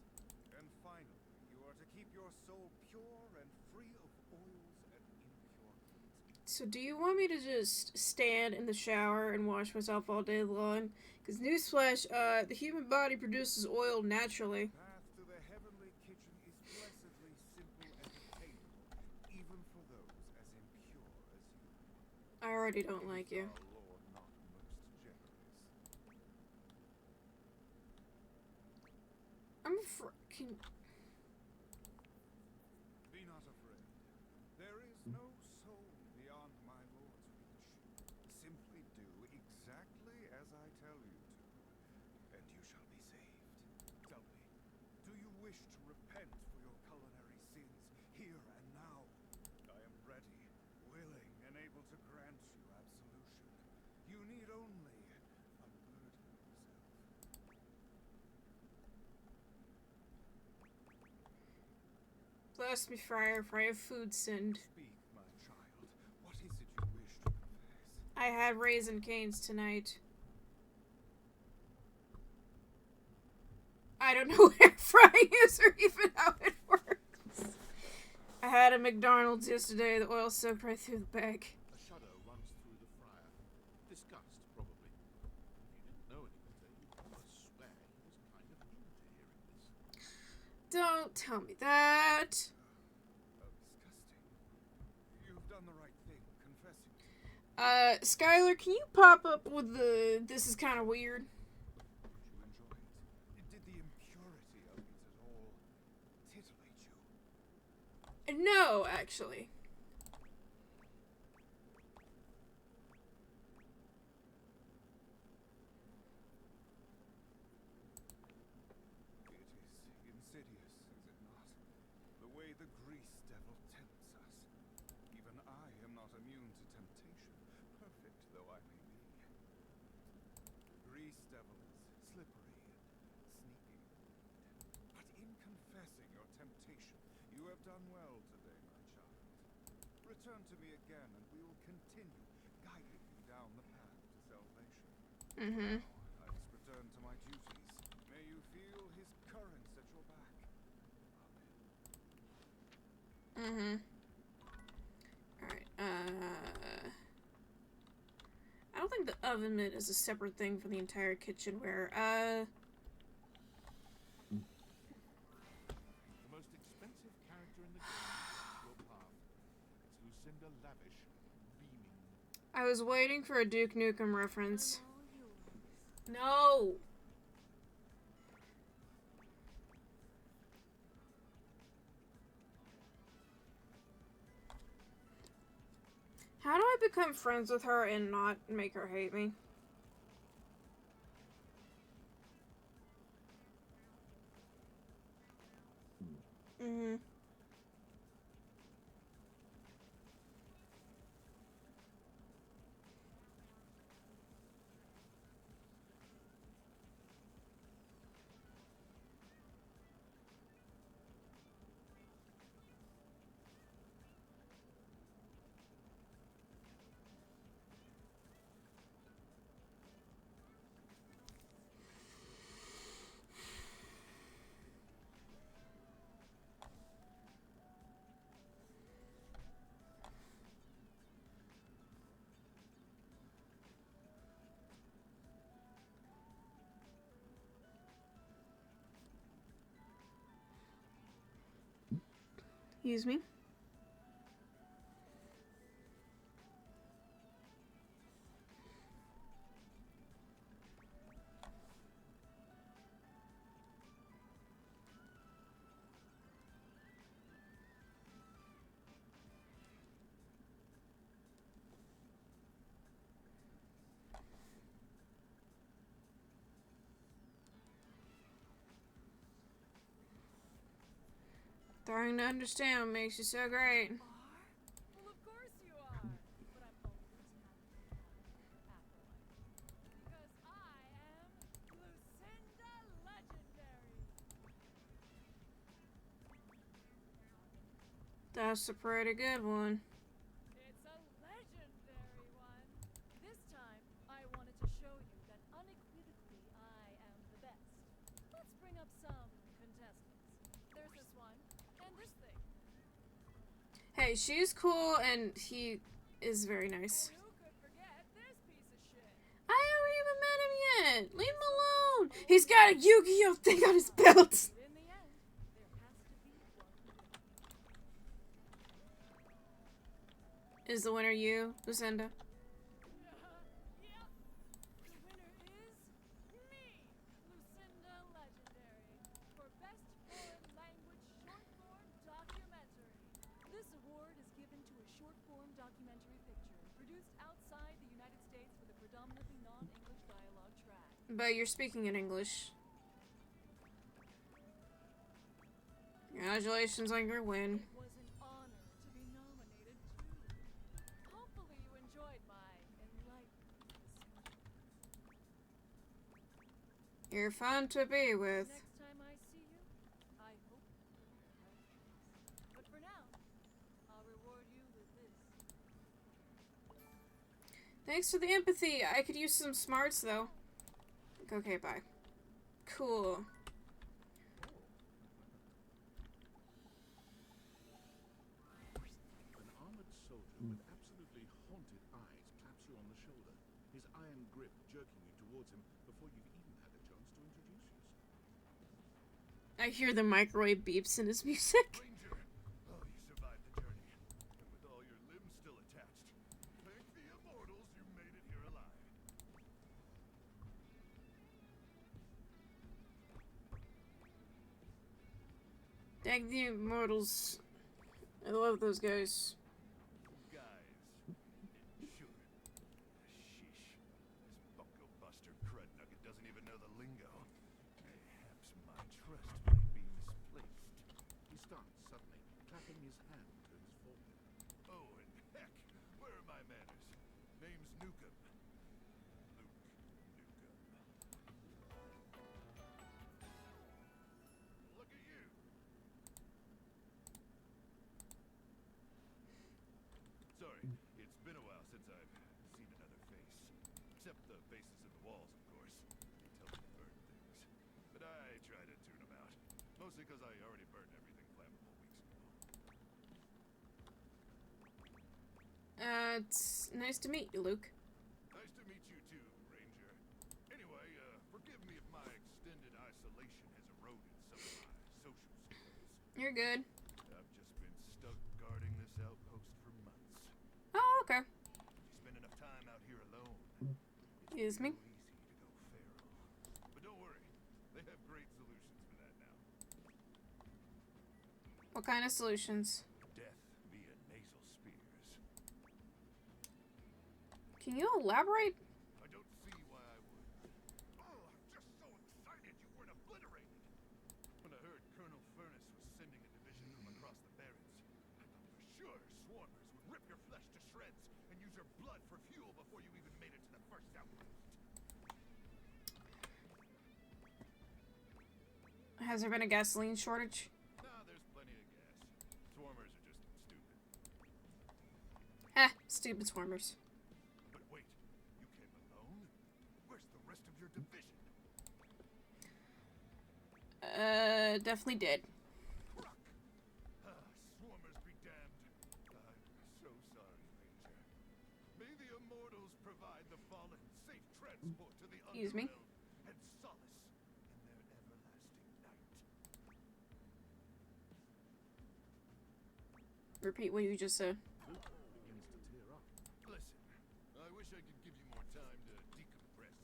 And finally, you are to keep your soul pure and free of oils and impurities. So do you want me to just stand in the shower and wash myself all day long? Because newsflash, the human body produces oil naturally. The path to the heavenly kitchen is blessedly simple and attainable, even for those as impure as you. I already don't like you. Our Lord not most generous. I'm freaking... Be not afraid. There is no soul beyond my Lord's reach. Simply do exactly as I tell you to, and you shall be saved. Tell me, do you wish to repent for your culinary sins here and now? I am ready, willing, and able to grant you absolution. You need only unburden yourself. Bless me, Friar, for I have food sinned. Speak, my child. What is it you wish to confess? I had Raisin Canes tonight. I don't know what air frying is or even how it works. I had a McDonald's yesterday. The oil soaked right through the bag. A shudder runs through the friar. Disgust, probably. If you didn't know any better, you'd almost swear he was kind of into hearing this. Don't tell me that. How disgusting. You've done the right thing, confessing. Skylar, can you pop up with the... This is kind of weird. You enjoy it. Did the impurity of it at all titillate you? No, actually. It is insidious, is it not? The way the grease devil tempts us. Even I am not immune to temptation, perfect though I may be. The grease devil is slippery and sneaky. But in confessing your temptation, you have done well today, my child. Return to me again, and we will continue guiding you down the path to salvation. Now, I must return to my duties. May you feel his currents at your back. Amen. Alright, oven mitt as a separate thing for the entire kitchenware. The most expensive character in the game is your path. It's Lucinda Lavish, beaming. I was waiting for a Duke Nukem reference. No! How do I become friends with her and not make her hate me? Mm-hmm. Excuse me. Starting to understand what makes you so great. Well, of course you are. But I'm always happy because I am Lucinda Legendary. That's a pretty good one. It's a legendary one. This time, I wanted to show you that unequivocally I am the best. Let's bring up some contestants. There's this one, and this thing. Hey, she's cool and he is very nice. Who could forget this piece of shit? I haven't even met him yet. Leave him alone. He's got a Yu-Gi-Oh thing on his belt. In the end, there has to be one winner. Is the winner you, Lucinda? Yep. The winner is me, Lucinda Legendary, for Best Foreign Language Short Form Documentary. This award is given to a short form documentary picture produced outside the United States with a predominantly non-English dialogue track. But you're speaking in English. Congratulations on your win. It was an honor to be nominated too. Hopefully you enjoyed my enlightening discussion. You're fun to be with. Next time I see you, I hope you have peace. But for now, I'll reward you with this. Thanks for the empathy. I could use some smarts though. Okay, bye. Cool. An armored soldier with absolutely haunted eyes claps you on the shoulder, his iron grip jerking you towards him before you've even had a chance to introduce yourself. I hear the microwave beeps in his music. Ranger! Oh, you survived the journey. And with all your limbs still attached. Thank the immortals you made it here alive. Thank the immortals. I love those guys. Guys. Sure. Sheesh. This bunko buster crud nugget doesn't even know the lingo. Perhaps my trust might be misplaced. He starts suddenly, clapping his hand to his forehead. Oh, and heck, where are my manners? Name's Nukem. Luke Nukem. Look at you. Sorry, it's been a while since I've seen another face. Except the faces in the walls, of course. They tell me to burn things. But I try to tune them out. Mostly because I already burned everything flammable weeks ago. It's nice to meet you, Luke. Nice to meet you too, You're good. I've just been stuck guarding this outpost for months. Oh, okay. You spend enough time out here alone. Excuse me. But don't worry, they have great solutions for that now. What kind of solutions? Death via nasal spears. Can you elaborate? I don't see why I would. Oh, I'm just so excited you weren't obliterated. When I heard Colonel Furnace was sending a division from across the Barrens, I thought for sure swarmers would rip your flesh to shreds and use your blood for fuel before you even made it to the first outpost. Has there been a gasoline shortage? Nah, there's plenty of gas. Swarmers are just stupid. Stupid swarmers. But wait, you came alone? Where's the rest of your division? Definitely dead. Swarmers be damned. I'm so sorry, Ranger. May the immortals provide the fallen safe transport to the Excuse me. underrealm and solace in their everlasting night. Repeat what you just said. Begins to tear up. Listen, I wish I could give you more time to decompress.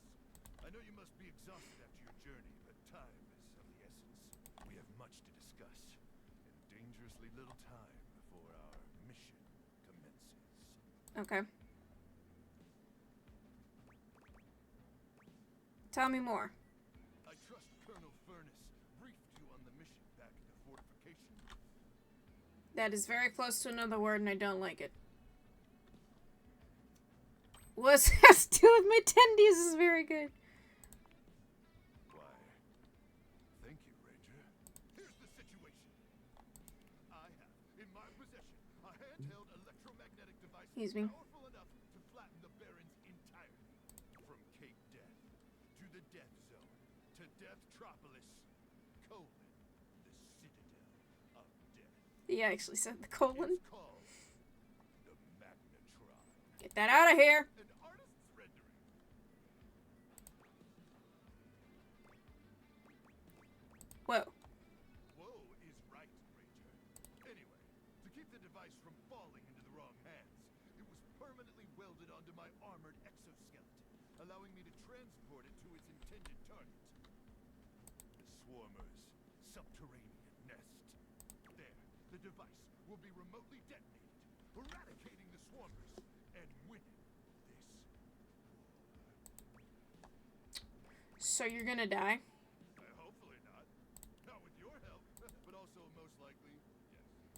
I know you must be exhausted after your journey, but time is of the essence. We have much to discuss, and dangerously little time before our mission commences. Okay. Tell me more. I trust Colonel Furnace briefed you on the mission back at the fortification. That is very close to another word and I don't like it. What's that to do with my tendies is very good. Why, thank you, Ranger. Here's the situation. I have, in my possession, a handheld electromagnetic device powerful enough to flatten the Barrens entirely. From Cape Death, to the Death Zone, to Deathtropolis, colon, the Citadel of Death. He actually said the colon. It's called the Magnetron. Get that out of here. An artist's rendering. Whoa. Whoa is right, Ranger. Anyway, to keep the device from falling into the wrong hands, it was permanently welded onto my armored exoskeleton, allowing me to transport it to its intended target. The Swarmer's subterranean nest. There, the device will be remotely detonated, eradicating the Swarmers and winning this war. So you're gonna die? Hopefully not. Not with your help, but also most likely, yes.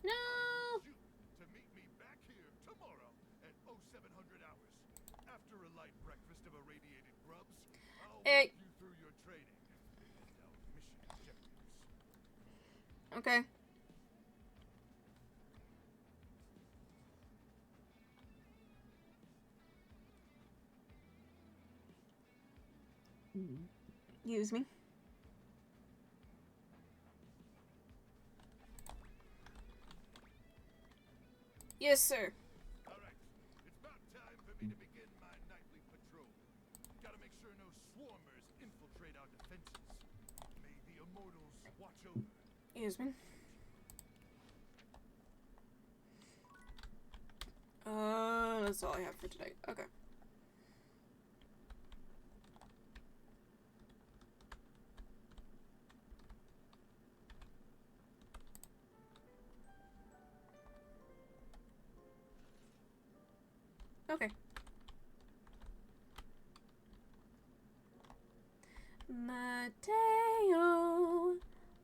No! To meet me back here tomorrow at 0700 hours. After a light breakfast of irradiated grubs, I'll walk you through your training and our mission objectives. Okay. Excuse me. Yes, sir. All right, it's about time for me to begin my nightly patrol. Gotta make sure no swarmers infiltrate our defenses. May the immortals watch over. Excuse me. That's all I have for today. Okay. Okay. Mateo,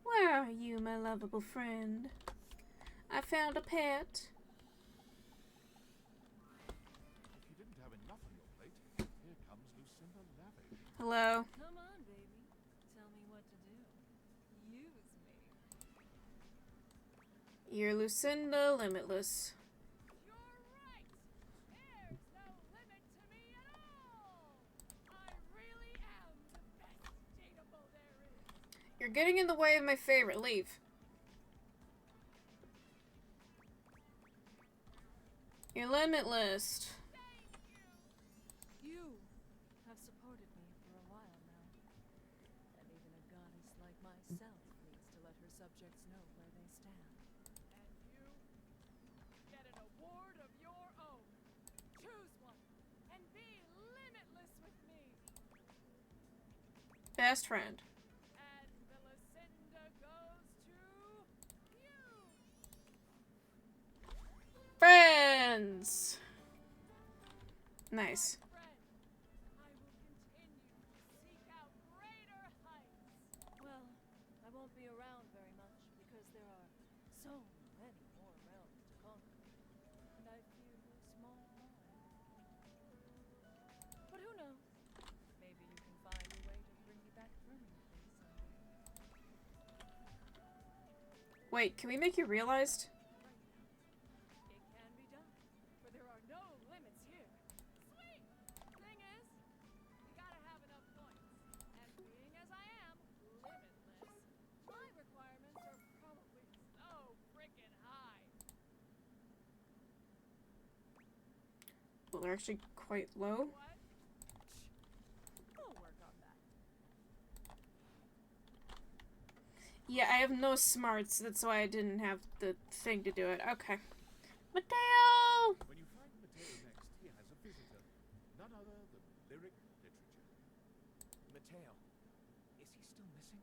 where are you, my lovable friend? I found a pet. If you didn't have enough on your plate, here comes Lucinda Lavish. Hello. Come on, baby. Tell me what to do. Use me. You're Lucinda Limitless. You're right. There's no limit to me at all. I really am the best dateable there is. You're getting in the way of my favorite. Leave. You're limitless. You have supported me for a while now. And even a goddess like myself needs to let herself subjects know where they stand. And you get an award of your own. Choose one and be limitless with me. Best friend. And the Lucinda goes to you. Friends. Nice. Well, I won't be around very much because there are so many more realms to conquer, and I fear your small mind. But who knows? Maybe you can find a way to bring me back permanently someday. Wait, can we make you realized? It can be done, for there are no limits here. Sweet! Thing is, you gotta have enough points. And being as I am, limitless, my requirements are probably so freaking high. Well, they're actually quite low. What? We'll work on that. Yeah, I have no smarts. That's why I didn't have the thing to do it. Okay. Mateo! When you find Mateo next, he has a visitor. None other than lyric literature. Mateo, is he still missing?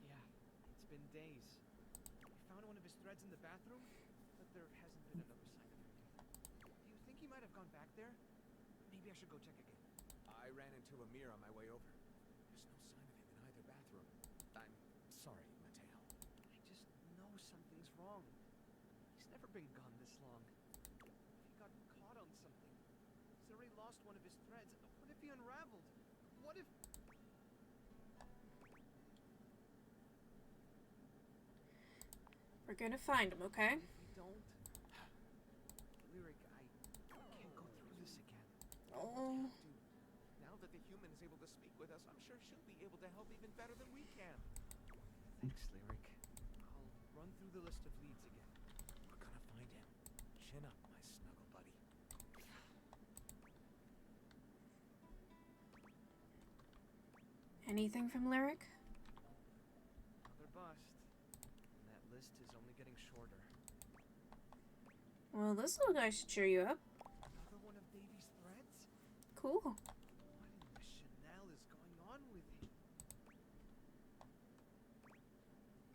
Yeah, it's been days. We found one of his threads in the bathroom, but there hasn't been another sign of him yet. Do you think he might have gone back there? Maybe I should go check again. I ran into a mirror on my way over. There's no sign of him in either bathroom. I'm sorry, Mateo. I just know something's wrong. He's never been gone this long. If he got caught on something, he's already lost one of his threads. What if he unraveled? What if... We're gonna find him, okay? If we don't... Lyric, I can't go through this again. Oh. Now that the human is able to speak with us, I'm sure she'll be able to help even better than we can. Thanks, Lyric. I'll run through the list of leads again. We're gonna find him. Chin up, my snuggle buddy. Anything from Lyric? Another bust. And that list is only getting shorter. Well, this little guy should cheer you up. Another one of Davy's threads? Cool. What in the Chanel is going on with you?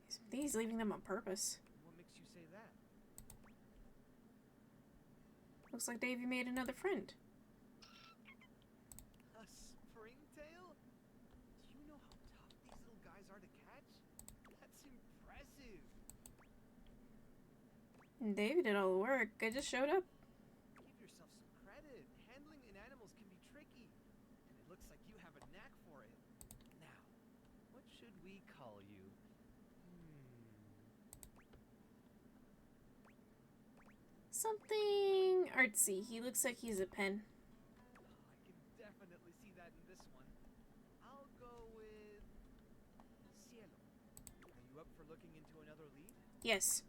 I think he's leaving them on purpose. What makes you say that? Looks like Davy made another friend. A springtail? Do you know how tough these little guys are to catch? That's impressive. And Davy did all the work. I just showed up. Give yourself some credit. Handling Inanimals can be tricky. And it looks like you have a knack for it. Now, what should we call you? Something artsy. He looks like he's a pen. I can definitely see that in this one. I'll go with... Cielo. Are you up for looking into another lead? Yes.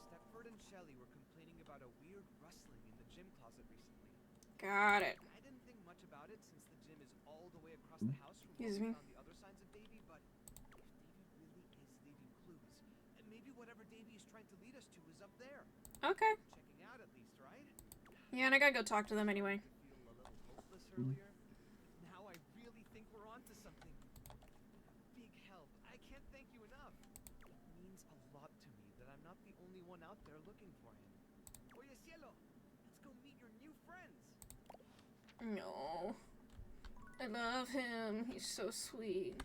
Stepford and Shelley were complaining about a weird rustling in the gym closet recently. Got it. I didn't think much about it since the gym is all the way across the house from Excuse where we me. found the other signs of Davy, but if Davy really is leaving clues, and maybe whatever Davy is trying to lead us to is up there. Okay. Checking out at least, right? Yeah, and I gotta go talk to them anyway. Feel a little hopeless earlier. Now I really think we're onto something. Big help. I can't thank you enough. It means a lot to me that I'm not the only one out there looking for him. Oye, Cielo, let's go meet your new friends. No. I love him. He's so sweet.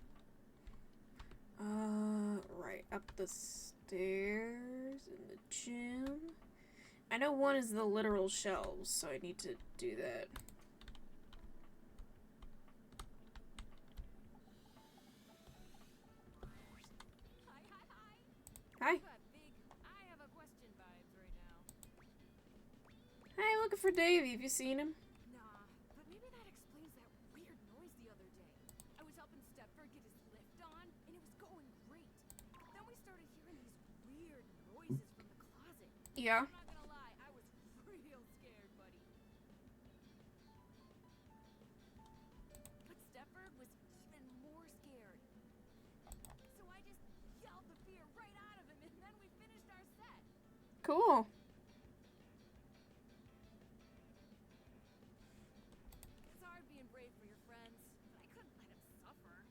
Right. Up the stairs in the gym. I know one is the literal shelves, so I need to do that. Hi. You got big I have a question vibes right now. Hi, looking for Davey. Have you seen him? Nah, but maybe that explains that weird noise the other day. I was helping Stepford get his lift on, and it was going great. Then we started hearing these weird noises from the closet. Yeah. I'm not gonna lie, I was real scared, buddy. But Stepford was even more scared. Cool. It's hard being brave for your friends, but I couldn't let him suffer.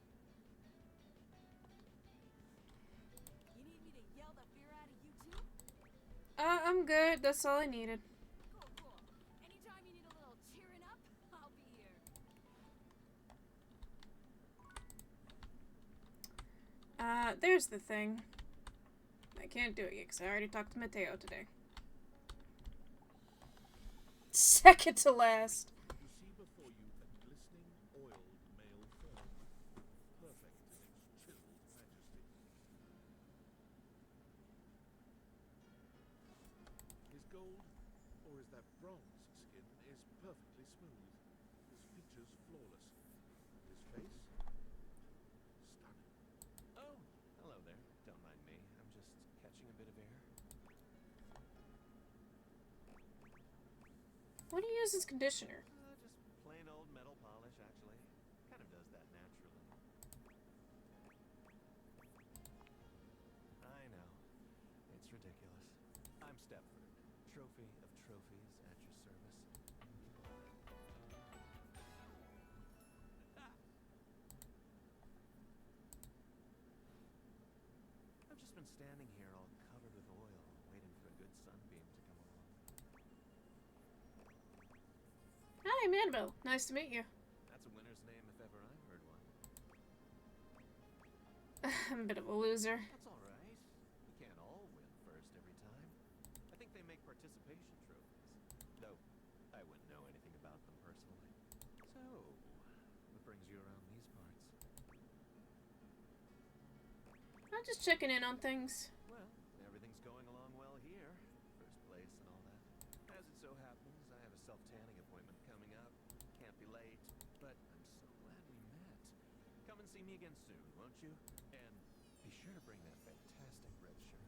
You need me to yell the fear out of you too? I'm good. That's all I needed. Cool, cool. Anytime you need a little cheering up, I'll be here. There's the thing. I can't do it yet because I already talked to Mateo today. Second to last. You see before you a glistening, oiled male form, perfect in its chilled majesty. His gold, or is that bronze skin, is perfectly smooth. His features flawless. His face, stunning. Oh, hello there. Don't mind me. I'm just catching a bit of air. What do you use as conditioner? Just plain old metal polish, actually. Kind of does that naturally. I know. It's ridiculous. I'm Stepford, trophy of trophies at your service. I've just been standing here all covered with oil, waiting for a good sunbeam to come along. Hi, I'm Annabelle. Nice to meet you. That's a winner's name if ever I heard one. I'm a bit of a loser. That's all right. You can't all win first every time. I think they make participation trophies, though I wouldn't know anything about them personally. So, what brings you around these parts? I'm just checking in on things. Well, everything's going along well here. First place and all that. As it so happens, I have a self-tanning appointment coming up. Can't be late, but I'm so glad we met. Come and see me again soon, won't you? And be sure to bring that fantastic red shirt.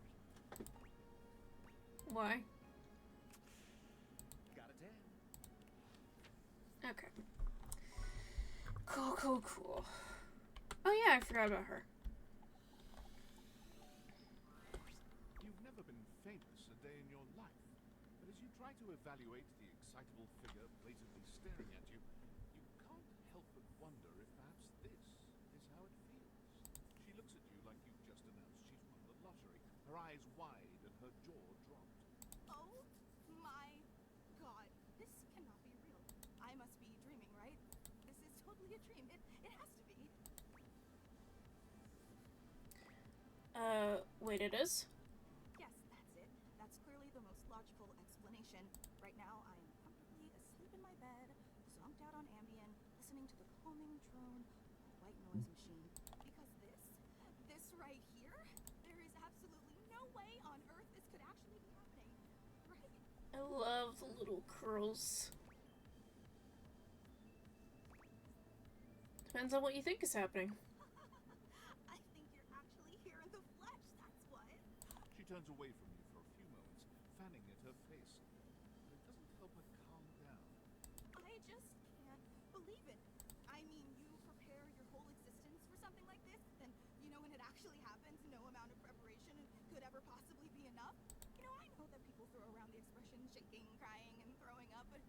Why? Got a tan. Okay. Cool, cool, cool. Oh yeah, I forgot about her. You've never been famous a day in your life, but as you try to evaluate the excitable figure blatantly staring at you, you can't help but wonder if perhaps this is how it feels. She looks at you like you've just announced she's won the lottery, her eyes wide and her jaw dropped. Oh my god, this cannot be real. I must be dreaming, right? This is totally a dream. It has to be. Wait, it is? Yes, that's it. That's clearly the most logical explanation. Right now, I am comfortably asleep in my bed, zonked out on Ambien, listening to the calming drone of a white noise machine. Because this right here, there is absolutely no way on earth this could actually be happening. Right? I love the little curls. Depends on what you think is happening. I think you're actually here in the flesh, that's what. She turns away from you for a few moments, fanning at her face, but it doesn't help her calm down. I just can't believe it. I mean, you prepare your whole existence for something like this, then, you know, when it actually happens, no amount of preparation could ever possibly be enough. You know, I know that people throw around the expression shaking, crying, and throwing up, but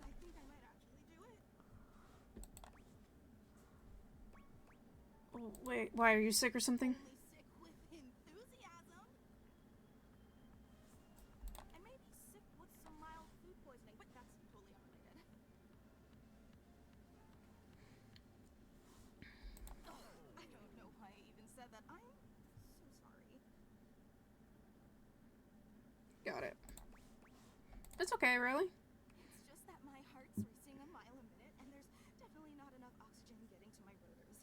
I think I might actually do it. Oh, wait, why, are you sick or something? Only sick with enthusiasm. I may be sick with some mild food poisoning, but that's totally unrelated. Ugh, I don't know why I even said that. I'm so sorry. Got it. It's okay, really? It's just that my heart's racing a mile a minute, and there's definitely not enough oxygen getting to my rotors.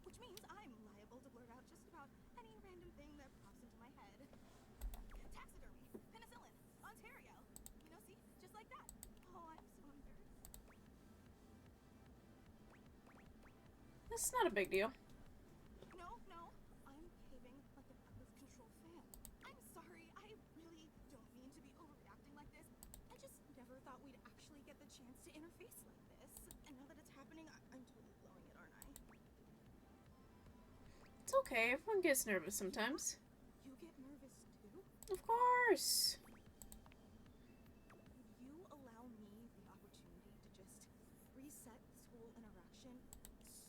Which means I'm liable to blurt out just about any random thing that pops into my head. Taxidermy, penicillin, Ontario. You know, see? Just like that. Oh, I'm so embarrassed. It's not a big deal. No. I'm behaving like an out-of-control fan. I'm sorry. I really don't mean to be overreacting like this. I just never thought we'd actually get the chance to interface like this. And now that it's happening, I'm totally blowing it, aren't I? It's okay, everyone gets nervous sometimes. You get nervous too? Of course. You allow me the opportunity to just reset school interaction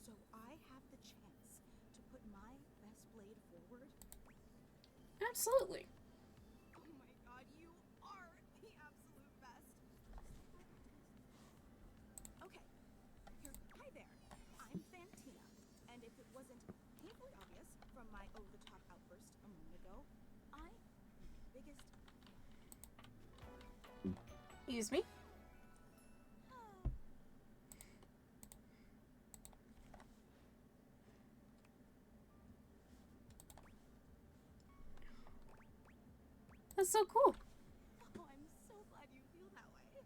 so I have the chance to put my best blade forward? Absolutely. Oh my god, you are the absolute best. Okay, hi there. I'm Fantina, and if it wasn't painfully obvious from my over-the-top outburst a moment ago, I am the biggest. Excuse me. That's so cool. Oh, I'm so glad you feel that way.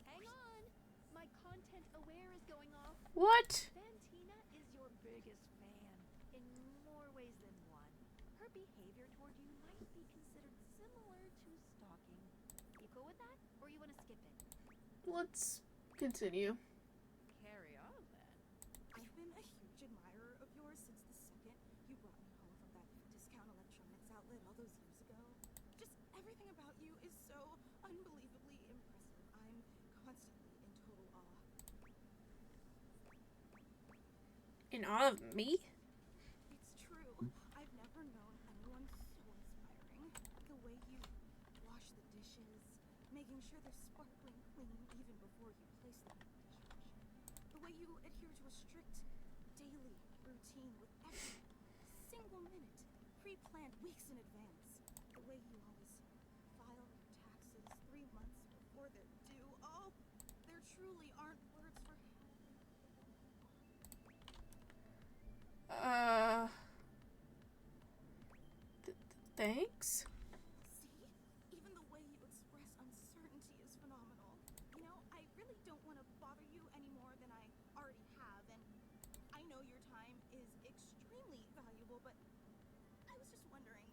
Hang on. My content aware is going off. What? Fantina is your biggest fan in more ways than one. Her behavior toward you might be considered similar to stalking. You cool with that? Or you want to skip it? Let's continue. Carry on then. I've been a huge admirer of yours since the second you brought me home from that discount electronics outlet all those years ago. Just everything about you is so unbelievably impressive. I'm constantly in total awe. In awe of me? It's true. I've never known anyone so inspiring. The way you wash the dishes, making sure they're sparkling clean even before you place them in the dishwasher. The way you adhere to a strict daily routine with every single minute pre-planned weeks in advance. The way you always file your taxes 3 months before they're due. Oh, there truly aren't words for how thanks? See? Even the way you express uncertainty is phenomenal. You know, I really don't want to bother you any more than I already have, and I know your time is extremely valuable, but I was just wondering.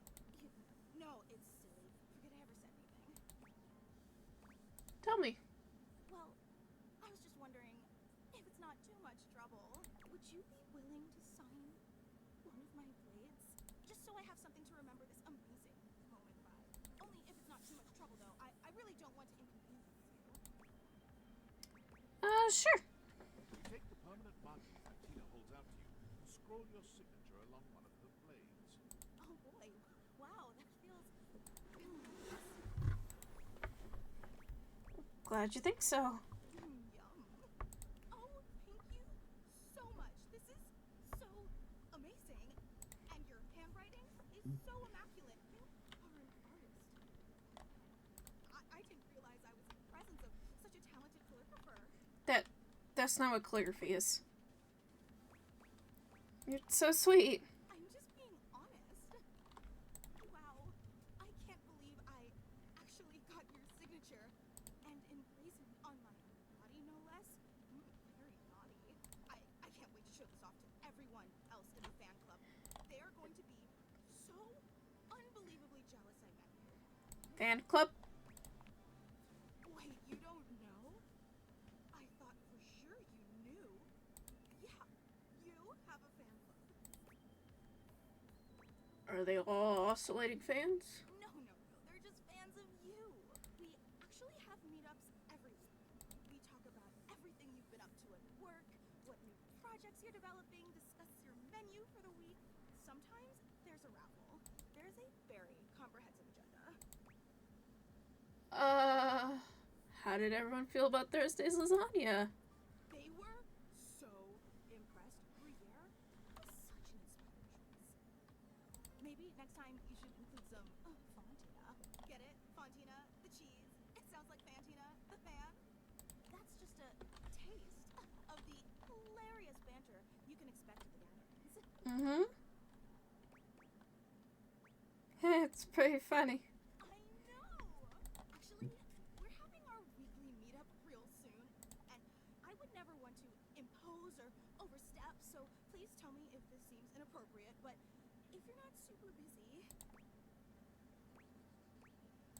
No, it's silly. Forget I ever said anything. Tell me. Well, I was just wondering, if it's not too much trouble, would you be willing to sign one of my blades? Just so I have something to remember this amazing moment by. Only if it's not too much trouble, though. I really don't want to inconvenience you. Sure. Take the permanent marking Fantina holds out to you and scroll your signature along one of her blades. Oh boy. Wow, that feels... Glad you think so. Yum. Oh, thank you so much. This is so amazing. And your handwriting is so immaculate. You are an artist. I didn't realize I was in the presence of such a talented calligrapher. That's not what calligraphy is. You're so sweet. I'm just being honest. Wow. I can't believe I actually got your signature. And emblazoned on my body, no less. Very naughty. I can't wait to show this off to everyone else in the fan club. They are going to be so unbelievably jealous I met you. Fan club? Wait, you don't know? I thought for sure you knew. Yeah, you have a fan club. Are they all oscillating fans? No, they're just fans of you. We actually have meetups every week. We talk about everything you've been up to at work, what new projects you're developing, discuss your menu for the week. Sometimes there's a raffle. There's a very comprehensive agenda. How did everyone feel about Thursday's lasagna? They were so impressed. Gruyere was such an inspired choice. Maybe next time you should include some Fontina. Get it? Fontina, the cheese. It sounds like Fantina, the fan. That's just a taste of the hilarious banter you can expect at the gatherings. It's pretty funny. I know! Actually, we're having our weekly meetup real soon, and I would never want to impose or overstep, so please tell me if this seems inappropriate, but if you're not super busy...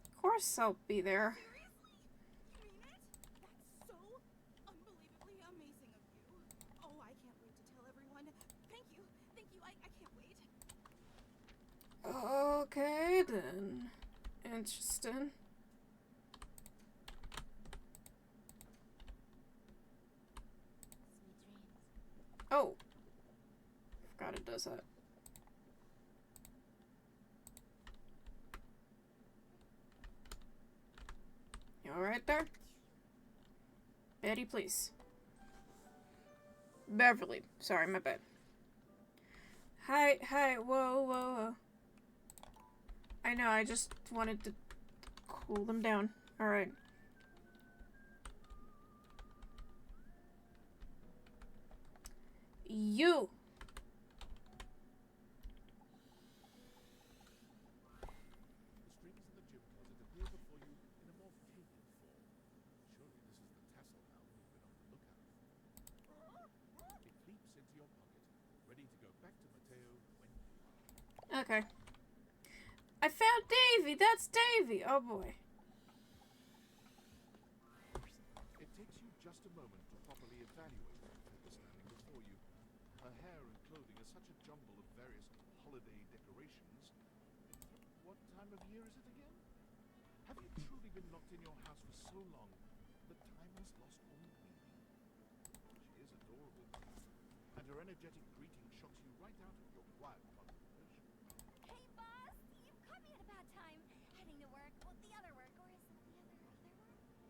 Of course I'll be there. Seriously? You mean it? That's so unbelievably amazing of you. Oh, I can't wait to tell everyone. Thank you, I can't wait. Okay, then. Interesting. Oh. Forgot it does that. You alright there? Betty, please. Beverly. Sorry, my bad. Hi, whoa, whoa, whoa. I know, I just wanted to cool them down. Alright. You! The strings in the gym closet appear before you in a more faded form. Surely this is the tassel album you've been on the lookout for. It leaps into your pocket, ready to go back to Mateo when you are. Okay. I found Davy! That's Davy! Oh boy. It takes you just a moment to properly evaluate the figure standing before you. Her hair and clothing are such a jumble of various holiday decorations. What time of year is it again? Have you truly been locked in your house for so long that time has lost all meaning? She is adorable, and her energetic greeting shocks you right out of your quiet contemplation. Hey, boss! You've caught me at a bad time. Heading to work. Well, the other work. Or is it the other work?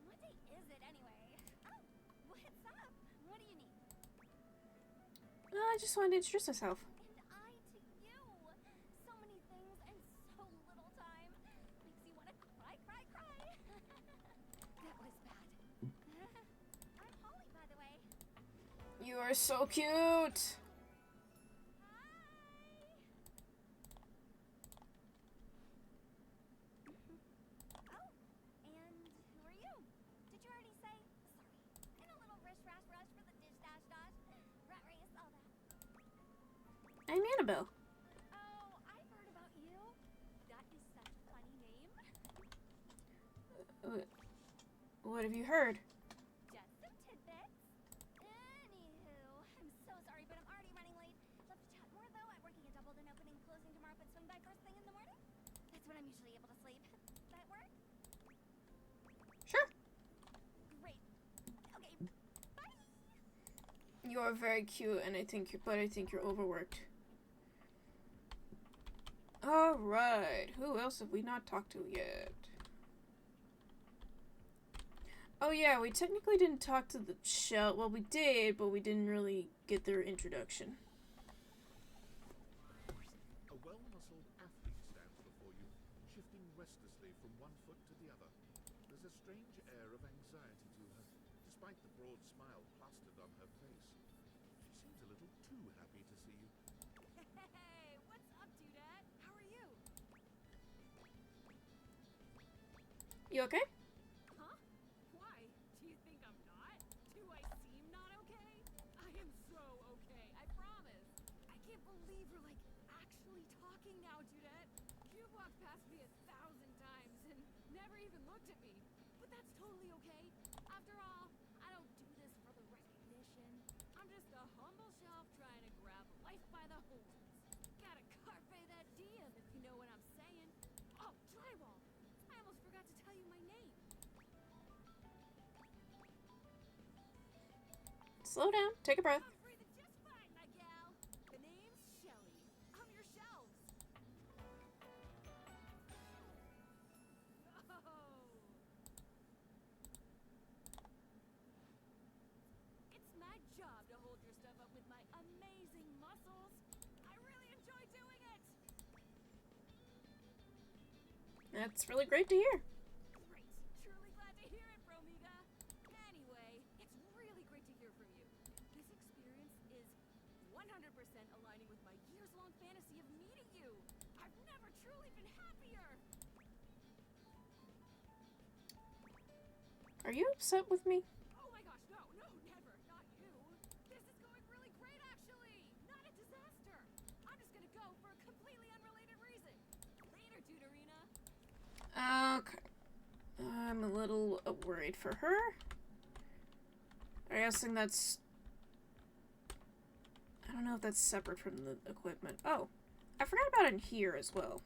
What day is it, anyway? Oh, what's up? What do you need? I just wanted to introduce myself. And I to you. So many things and so little time. Makes you want to cry, cry, cry. That was bad. I'm Holly, by the way. You are so cute! Oh, and who are you? Did you already say? Sorry. In a little rush for the dish dash dash. Rat race, all that. I'm Annabelle. Oh, I've heard about you. That is such a funny name. What have you heard? Just some tidbits. Anywho, I'm so sorry, but I'm already running late. Love to chat more, though. I'm working a double and opening and closing tomorrow, but swing by first thing in the morning. That's when I'm usually able to sleep. That work? Sure. Great. Okay, bye! You are very cute, and I think you're overworked. Alright, who else have we not talked to yet? Oh yeah, we technically didn't talk to the shell. Well, we did, but we didn't really get their introduction. A well-muscled athlete stands before you, shifting restlessly from one foot to the other. There's a strange air of anxiety to her, despite the broad smile plastered on her face. She seems a little too happy to see you. Hey, what's up, Dudette? How are you? You okay? Huh? Why? Do you think I'm not? Do I seem not okay? I am so okay, I promise. I can't believe we're, like, actually talking now, Dudette. You've walked past me 1,000 times and never even looked at me. But that's totally okay. After all, I don't do this for the recognition. I'm just a humble shelf trying to grab life by the horns. Gotta carpe that diem, if you know what I'm saying. Oh, drywall! I almost forgot to tell you my name. Slow down, take a breath. I'm breathing just fine, my gal. The name's Shelly. I'm your shelves. Oh. It's my job to hold your stuff up with my amazing muscles. I really enjoy doing it. That's really great to hear. Great. Truly glad to hear it, Bromiga. Anyway, it's really great to hear from you. This experience is 100% aligning with my years-long fantasy of meeting you. I've never truly been happier. Are you upset with me? Oh my gosh, no, never. Not you. This is going really great, actually. Not a disaster. I'm just gonna go for a completely unrelated reason. Later, Duderina. Okay. I'm a little worried for her. I'm guessing that's... I don't know if that's separate from the equipment. Oh, I forgot about it in here as well.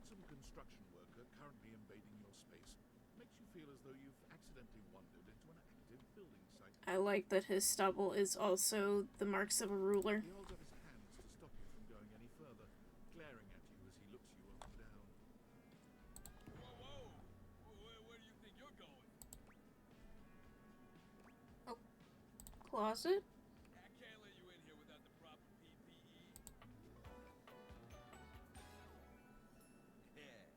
lonesome construction worker currently invading your space makes you feel as though you've accidentally wandered into an active building site. I like that his stubble is also the marks of a ruler. He holds up his hands to stop you from going any further, glaring at you as he looks you up and down. Whoa! Where do you think you're going? Oh, closet? I can't let you in here without the proper PPE. Yeah.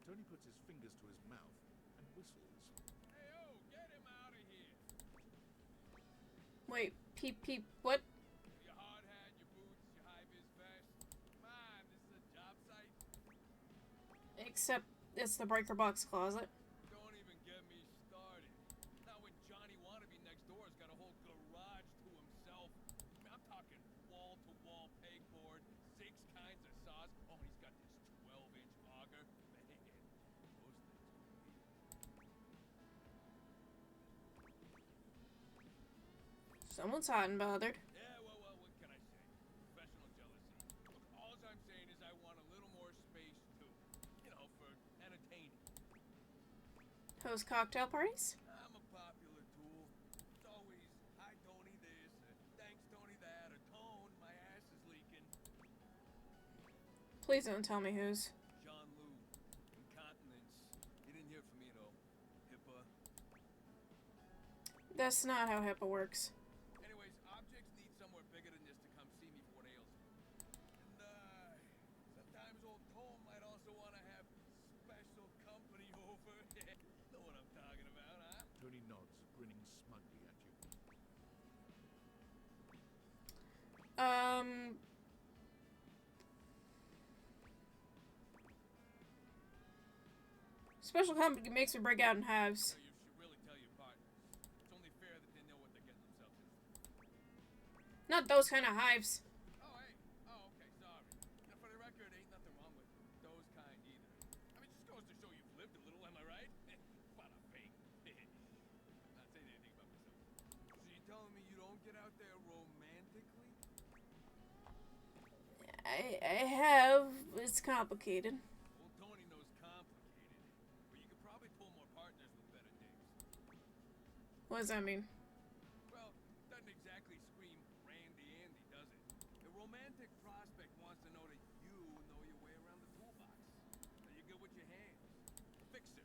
Tony puts his fingers to his mouth and whistles. Hey, get him out of here. Wait, peep, what? Your hard hat, your boots, your high-vis vest. Come on, this is a job site. Except it's the breaker box closet. Don't even get me started. Now when Johnny Wannabe next door's got a whole garage to himself. I mean, I'm talking wall-to-wall pegboard, 6 kinds of saws. Oh, and he's got this 12-inch auger. Man, those things are Someone's hot and bothered. Yeah, well, what can I say? Professional jealousy. Look, all I'm saying is I want a little more space, too. You know, for entertaining. Host cocktail parties? I'm a popular tool. It's always, hi, Tony this, thanks, Tony that, or Tone, my ass is leaking. Please don't tell me whose. John Lou, incontinence. He didn't hear from me, though. HIPAA. That's not how HIPAA works. Anyways, objects need somewhere bigger than this to come see me for what ails me. And, sometimes old Tone might also want to have special company over. Know what I'm talking about, huh? Tony nods, grinning smugly at you. Special company makes me break out in halves. So you should really tell your partners. It's only fair that they know what they're getting themselves into. Not those kind of hives. Oh, hey. Oh, okay, sorry. Now, for the record, ain't nothing wrong with those kind either. I mean, just goes to show you've lived a little, am I right? Bada bing. Not saying anything about myself. So you telling me you don't get out there romantically? I have. It's complicated. Old Tony knows complicated. But you could probably pull more partners with better days. What does that mean? Well, doesn't exactly scream Randy Andy, does it? The romantic prospect wants to know that you know your way around the toolbox. That you're good with your hands. A fixer.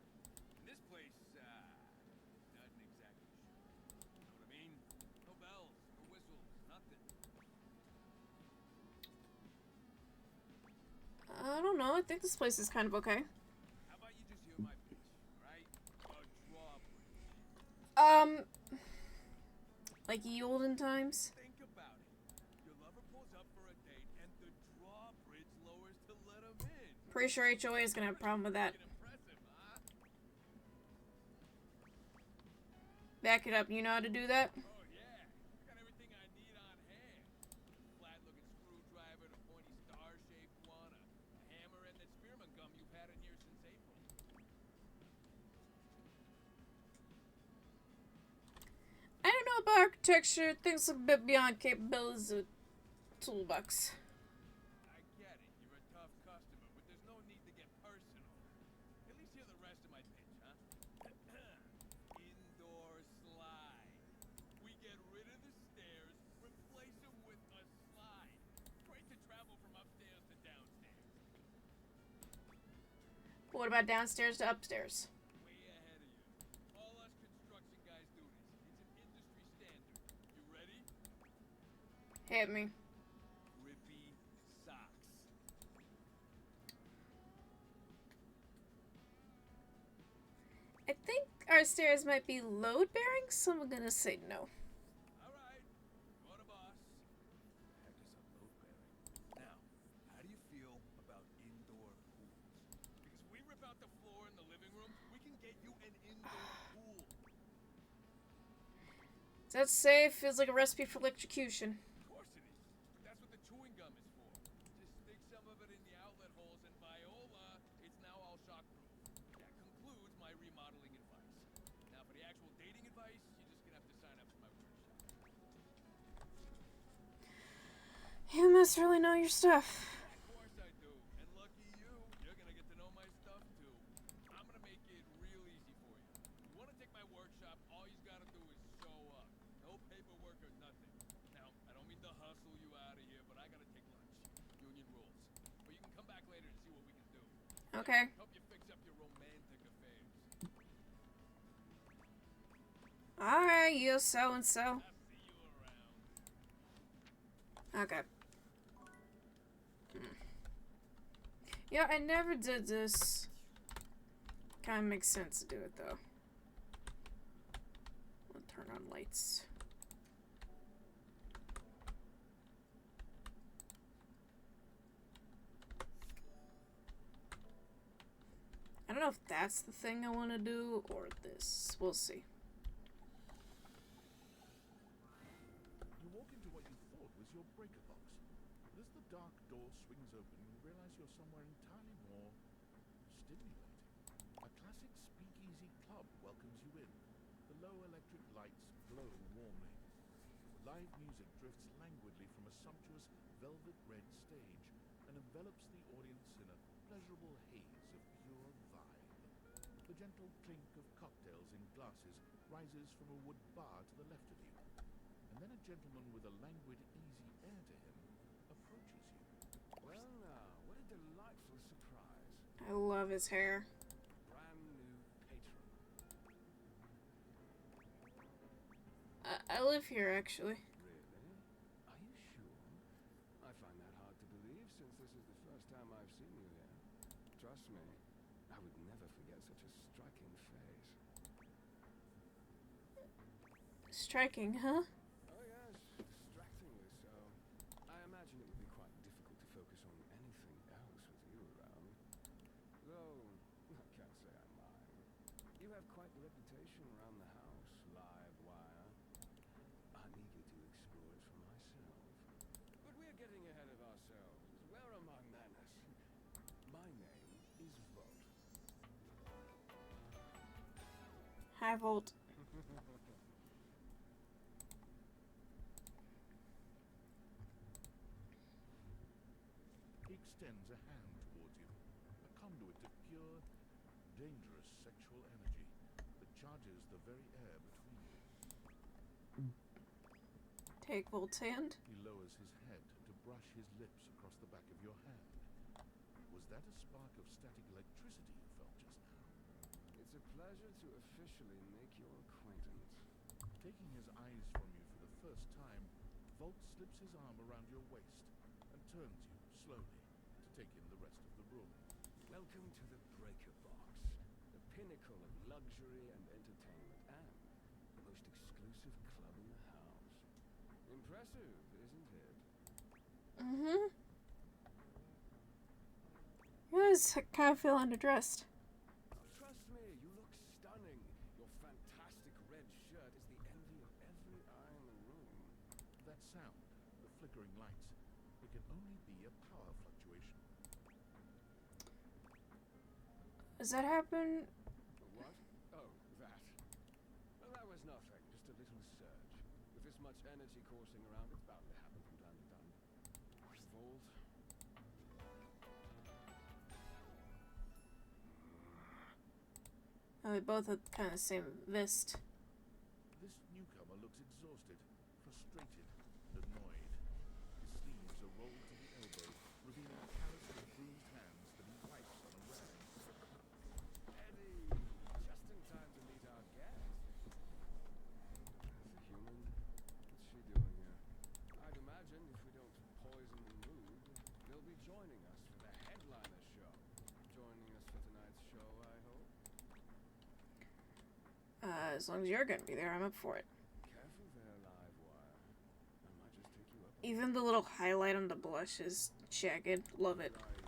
In this place, doesn't exactly show. You know what I mean? No bells, no whistles, nothing. I don't know. I think this place is kind of okay. How about you just hear my pitch, right? A drawbridge. Like ye olden times? Think about it. Your lover pulls up for a date and the drawbridge lowers to let him in. Pretty sure HOA is gonna have a problem with that. Impressive, huh? Back it up. You know how to do that? Oh yeah, I got everything I need on hand. Flat-looking screwdriver, the pointy star-shaped one, a hammer, and that spearmint gum you've had in here since April. I don't know about architecture. Things a bit beyond capabilities of toolbox. I get it, you're a tough customer, but there's no need to get personal. At least hear the rest of my pitch, huh? Indoor slide. We get rid of the stairs, replace them with a slide. Great to travel from upstairs to downstairs. What about downstairs to upstairs? Way ahead of you. All us construction guys do this. It's an industry standard. You ready? Hit me. Grippy socks. I think our stairs might be load-bearing, so I'm gonna say no. Alright, you're the boss. Heck is a load bearing. Now, how do you feel about indoor pools? Because if we rip out the floor in the living room, we can get you an indoor pool. Is that safe? Feels like a recipe for electrocution. Of course it is. But that's what the chewing gum is for. Just stick some of it in the outlet holes and viola, it's now all shockproof. That concludes my remodeling advice. Now for the actual dating advice, you're just gonna have to sign up for my workshop. must really know your stuff. Of course I do. And lucky you, you're gonna get to know my stuff too. I'm gonna make it real easy for you. You wanna take my workshop, all you gotta do is show up. No paperwork or nothing. Now, I don't mean to hustle you out of here, but I gotta take lunch. Union rules. But you can come back later to see what we can do. Okay. Help you fix up your romantic affairs. Alright, you so-and-so. Okay. Yeah, I never did this. Kind of makes sense to do it, though. I'll turn on lights. I don't know if that's the thing I want to do, or this. We'll see. You walk into what you thought was your breaker box. But as the dark door swings open, you realize you're somewhere entirely more stimulating. A classic speakeasy club welcomes you in. The low electric lights glow warmly. Live music drifts languidly from a sumptuous velvet red stage and envelops the audience in a pleasurable haze of pure vibe. The gentle clink of cocktails in glasses rises from a wood bar to the left of you. And then a gentleman with a languid, easy air to him approaches you. Well now, what a delightful surprise. I love his hair. Brand new patron. I live here, actually. Really? Are you sure? I find that hard to believe since this is the first time I've seen you here. Trust me, I would never forget such a striking face. Striking, huh? Oh yes, distractingly so. I imagine it would be quite difficult to focus on anything else with you around. Though, I can't say I mind. You have quite the reputation around the house, live wire. I'm eager to explore it for myself. But we're getting ahead of ourselves. Where are my manners? My name is Volt. Hi, Volt. He extends a hand towards you, a conduit of pure, dangerous sexual energy that charges the very air between you. Take Volt's hand. He lowers his head to brush his lips across the back of your hand. Was that a spark of static electricity you felt just now? It's a pleasure to officially make your acquaintance. Taking his eyes from you for the first time, Volt slips his arm around your waist and turns you slowly to take in the rest of the room. Welcome to the Breaker Box, the pinnacle of luxury and entertainment, and the most exclusive club in the house. Impressive, isn't it? Mm-hmm. You guys kind of feel underdressed. Trust me, you look stunning. Your fantastic red shirt is the envy of every eye in the room. That sound, the flickering lights, it can only be a power fluctuation. Does that happen? What? Oh, that. Well, that was nothing. Just a little surge. With this much energy coursing around, it's bound to happen from time to time. Volt. Oh, they both have kind of the same vest. This newcomer looks exhausted, frustrated, and annoyed. His sleeves are rolled to the elbow, revealing calloused and bruised hands that he wipes on a rag. Eddie, just in time to meet our guest. Is a human? What's she doing here? I'd imagine if we don't poison the mood, they'll be joining us for the headliner show. Joining us for tonight's show, I hope. As long as you're gonna be there, I'm up for it. Careful there, live wire. I might just take you up. Even the little highlight on the blush is jagged. Love it. Right.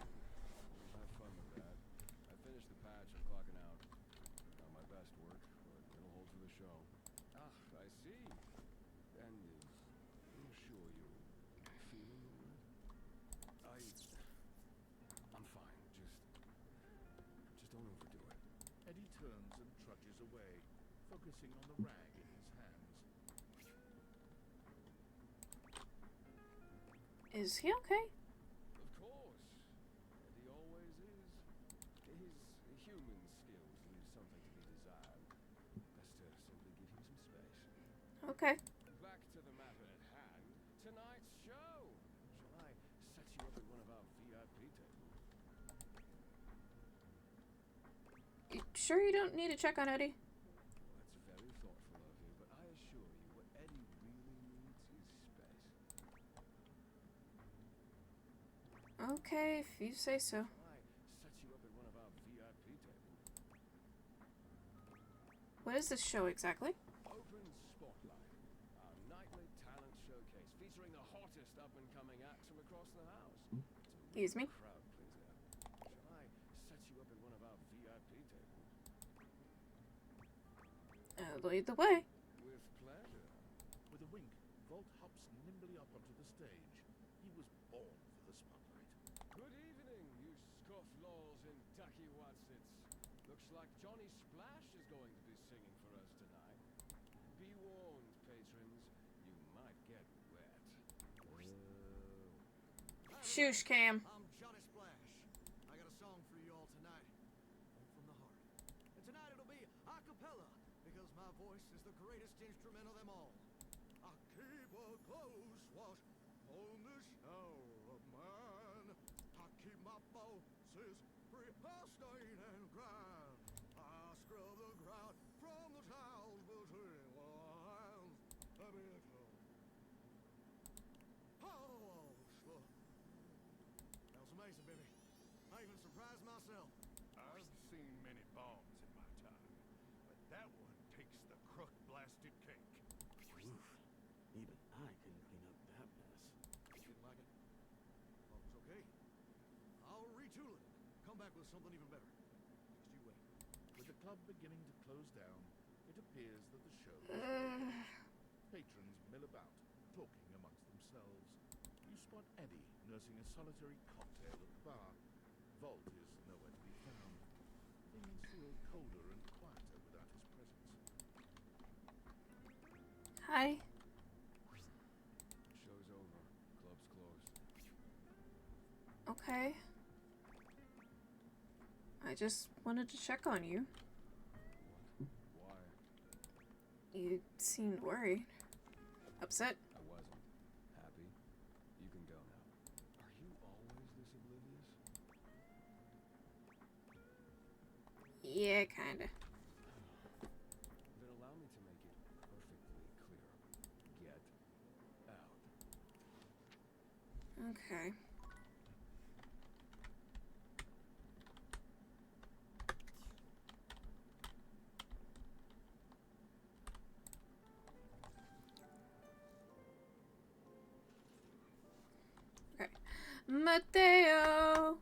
We'll have fun with that. I finished the patch. I'm clocking out. Not my best work, but it'll hold for the show. Ah, I see. And I'm sure you're feeling all right. I'm fine. Just don't overdo it. Eddie turns and trudges away, focusing on the rag in his hands. Is he okay? Of course. Eddie always is. His human skills leave something to be desired. Best to simply give him some space. Okay. Back to the matter at hand. Tonight's show. Shall I set you up at one of our VIP tables? You sure you don't need to check on Eddie? That's very thoughtful of you, but I assure you, what Eddie really needs is space. Okay, if you say so. Shall I set you up at one of our VIP tables? What is this show exactly? Open Spotlight, our nightly talent showcase featuring the hottest up-and-coming acts from across the house. Excuse me. Crowd pleaser. Shall I set you up at one of our VIP tables? Lead the way. With pleasure. With a wink, Volt hops nimbly up onto the stage. He was born for the spotlight. Good evening, you scofflaws and ducky watsits. Looks like Johnny Splash is going to be singing for us tonight. Be warned, patrons, you might get wet. Shoosh cam. I'm Johnny Splash. I got a song for you all tonight. All from the heart. And tonight it'll be a cappella, because my voice is the greatest instrument of them all. I keep a close watch on this show of mine. I keep my bosses pristine and grand. I scrub the ground from the towels between the lines. Let me go. Oh, sure. That was amazing, baby. I even surprised myself. I've seen many bombs in my time, but that one takes the crook-blasted cake. Oof. Even I can clean up that mess. Didn't like it? Thought it was okay. I'll retool it. Come back with something even better. Just you wait. With the club beginning to close down, it appears that the show is over. Patrons mill about, talking amongst themselves. You spot Eddie nursing a solitary cocktail at the bar. Volt is nowhere to be found. Things feel colder and quieter without his presence. Hi. Show's over. Club's closed. Okay. I just wanted to check on you. Why? You seemed worried. Upset. I wasn't. Happy? You can go now. Are you always this oblivious? Yeah, kinda. Then allow me to make it perfectly clear. Get out. Okay. Okay. Mateo,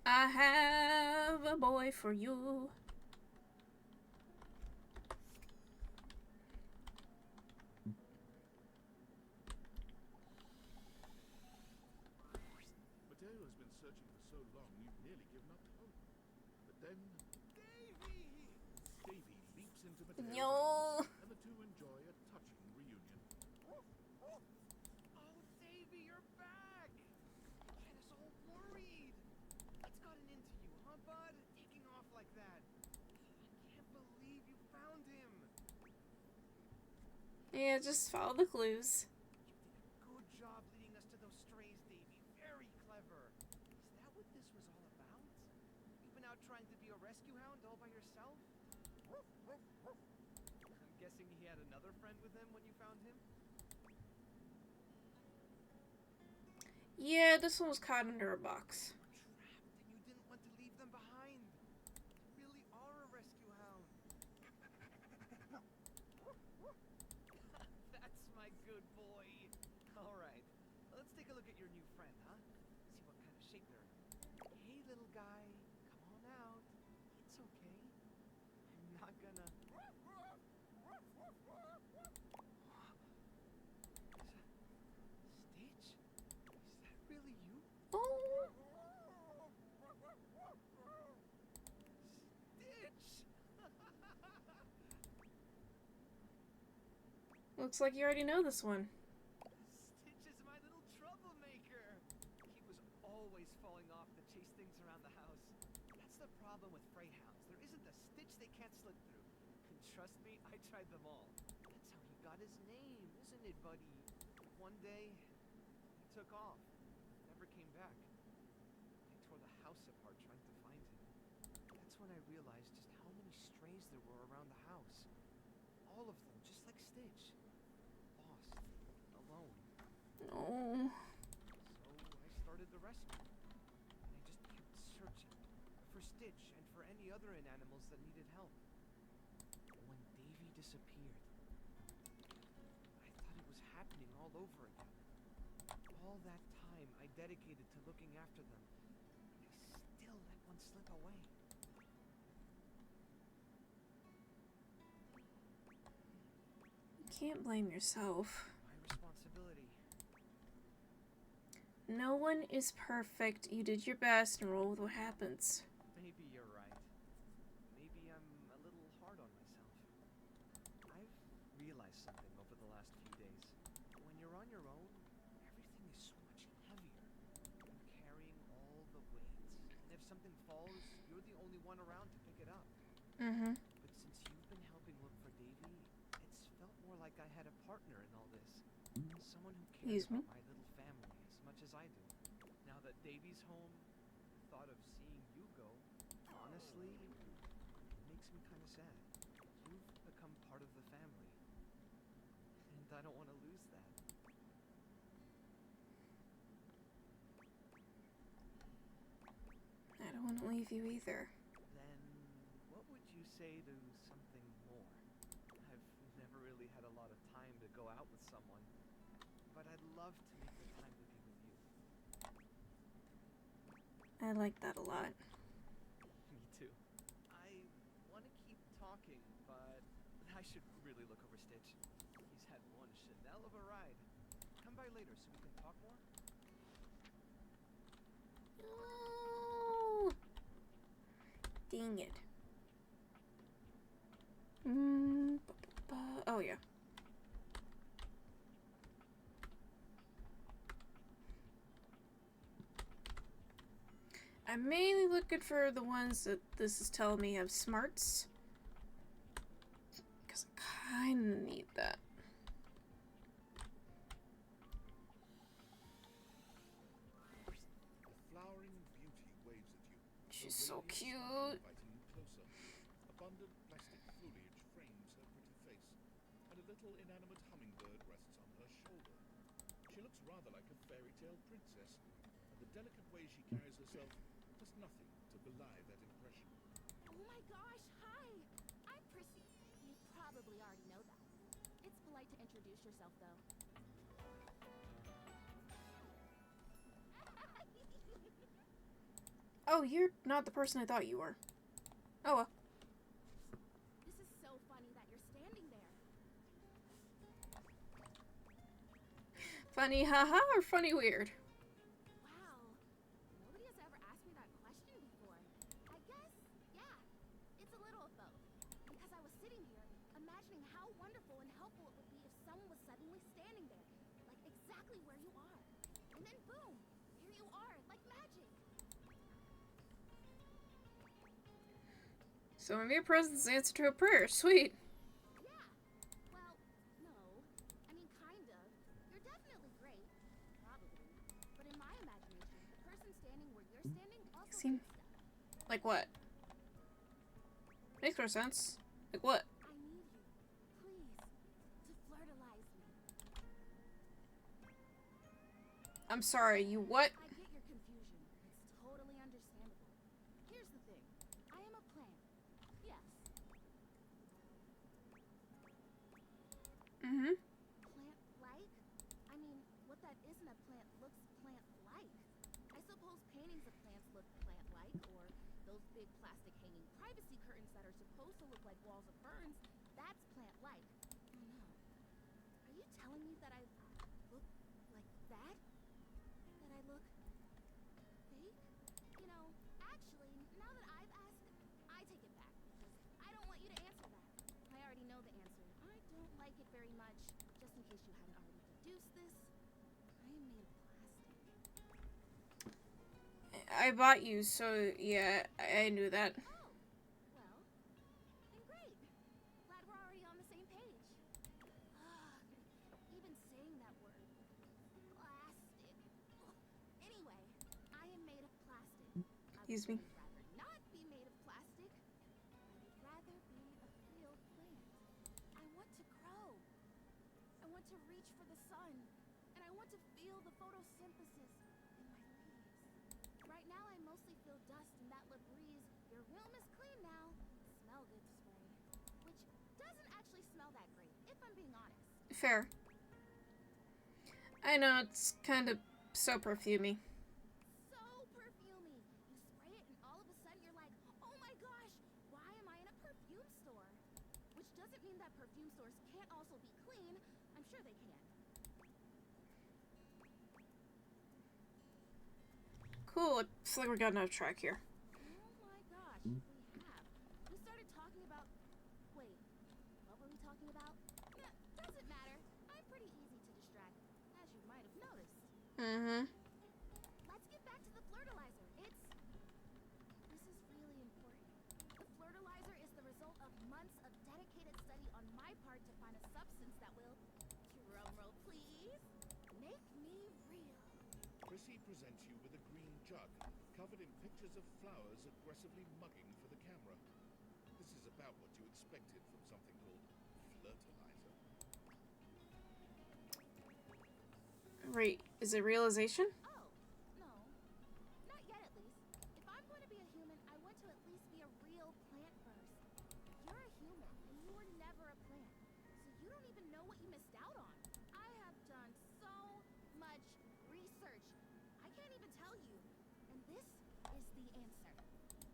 I have a boy for you. Mateo has been searching for so long, you've nearly given up hope. But then... Davy! Davy leaps into Mateo's No. arms, and the two enjoy a touching reunion. Oh, Davy, you're back! You had us all worried. What's gotten into you, huh, bud? Taking off like that. I can't believe you found him. Yeah, just follow the clues. Good job leading us to those strays, Davy. Very clever. Is that what this was all about? You've been out trying to be a rescue hound all by yourself? I'm guessing he had another friend with him when you found him? Yeah, this one was caught under a box. Trapped, and you didn't want to leave them behind. You really are a rescue hound. That's my good boy. All right, let's take a look at your new friend, huh? See what kind of shape they're in. Hey, little guy, come on out. It's okay. I'm not gonna... Stitch? Is that really you? Oh. Stitch! Looks like you already know this one. Stitch is my little troublemaker. always falling off to chase things around the house. That's the problem with freyhounds. There isn't a stitch they can't slip through. And trust me, I tried them all. That's how he got his name, isn't it, buddy? One day, he took off. Never came back. I tore the house apart trying to find him. That's when I realized just how many strays there were around the house. All of them, just like Stitch. Lost. Alone. Oh. So I started the rescue. And I just kept searching. For Stitch and for any other Inanimals that needed help. When Davy disappeared, I thought it was happening all over again. All that time I dedicated to looking after them, I still let one slip away. You can't blame yourself. My responsibility. No one is perfect. You did your best and roll with what happens. Maybe you're right. Maybe I'm a little hard on myself. I've realized something over the last few days. When you're on your own, everything is so much heavier. You're carrying all the weight. And if something falls, you're the only one around to pick it up. Mm-hmm. But since you've been helping look for Davy, it's felt more like I had a partner in all this. Someone who cares about my little family as much as I do. Now that Davy's home, the thought of seeing you go, honestly, makes me kind of sad. You've become part of the family. And I don't want to lose that. I don't want to leave you either. Then, what would you say to something more? I've never really had a lot of time to go out with someone, but I'd love to make the time to be with you. I like that a lot. Me too. I want to keep talking, but I should really look over Stitch. He's had one Chanel of a ride. Come by later so we can talk more. Oh. Dang it. Oh yeah. I'm mainly looking for the ones that this is telling me have smarts. Because I kind of need that. A flowering beauty waves at you. She's Her so radiance cute. inviting you closer. Abundant plastic foliage frames her pretty face, and a little inanimate hummingbird rests on her shoulder. She looks rather like a fairy tale princess, and the delicate way she carries herself does nothing to belie that impression. Oh my gosh, hi! I'm Prissy. You probably already know that. It's polite to introduce yourself, though. Oh, you're not the person I thought you were. Oh well. This is so funny that you're standing there. Funny haha or funny weird? Wow. Nobody has ever asked me that question before. I guess, yeah, it's a little of both. Because I was sitting here, imagining how wonderful and helpful it would be if someone was suddenly standing there, like exactly where you are. And then boom, here you are, like magic. So maybe a present's the answer to a prayer. Sweet. Yeah. Well, no. I mean, kind of. You're definitely great. Probably. But in my imagination, the person standing where you're standing also Seem did stuff. like what? Makes more sense. Like what? I need you, please, to flirtalize me. I'm sorry, you what? I get your confusion. It's totally understandable. Here's the thing. I am a plant. Yes. Mm-hmm. Plant-like? I mean, what that isn't a plant looks plant-like. I suppose paintings of plants look plant-like, or those big plastic hanging privacy curtains that are supposed to look like walls of ferns, that's plant-like. Oh no. Are you telling me that I look like that? That I look fake? You know, actually, now that I've asked, I take it back, because I don't want you to answer that. I already know the answer. I don't like it very much. Just in case you hadn't already deduced this, I am made of plastic. I bought you, so yeah, I knew that. Well, then great. Glad we're already on the same page. Even saying that word. Plastic. Anyway, I am made of plastic. Excuse me. I would rather not be made of plastic. I would rather be a real plant. I want to grow. I want to reach for the sun. And I want to feel the photosynthesis in my leaves. Right now I mostly feel dust and that Labreeze, your room is clean now, smell good spray. Which doesn't actually smell that great, if I'm being honest. Fair. I know, it's kind of so perfumey. So perfumey. You spray it and all of a sudden you're like, oh my gosh, why am I in a perfume store? Which doesn't mean that perfume stores can't also be clean. I'm sure they can. Cool, looks like we got enough track here. Oh my gosh, we have. We started talking about... Wait, what were we talking about? Doesn't matter. I'm pretty easy to distract, as you might have noticed. Mm-hmm. Let's get back to the fertilizer. This is really important. The fertilizer is the result of months of dedicated study on my part to find a substance that will, drumroll please, make me real. Prissy presents you with a green jug, covered in pictures of flowers aggressively mugging for the camera. This is about what you expected from something called fertilizer. Right, is it realization? Oh, no. Not yet, at least. If I'm going to be a human, I want to at least be a real plant first. You're a human, and you were never a plant. So you don't even know what you missed out on. I have done so much research. I can't even tell you. And this is the answer.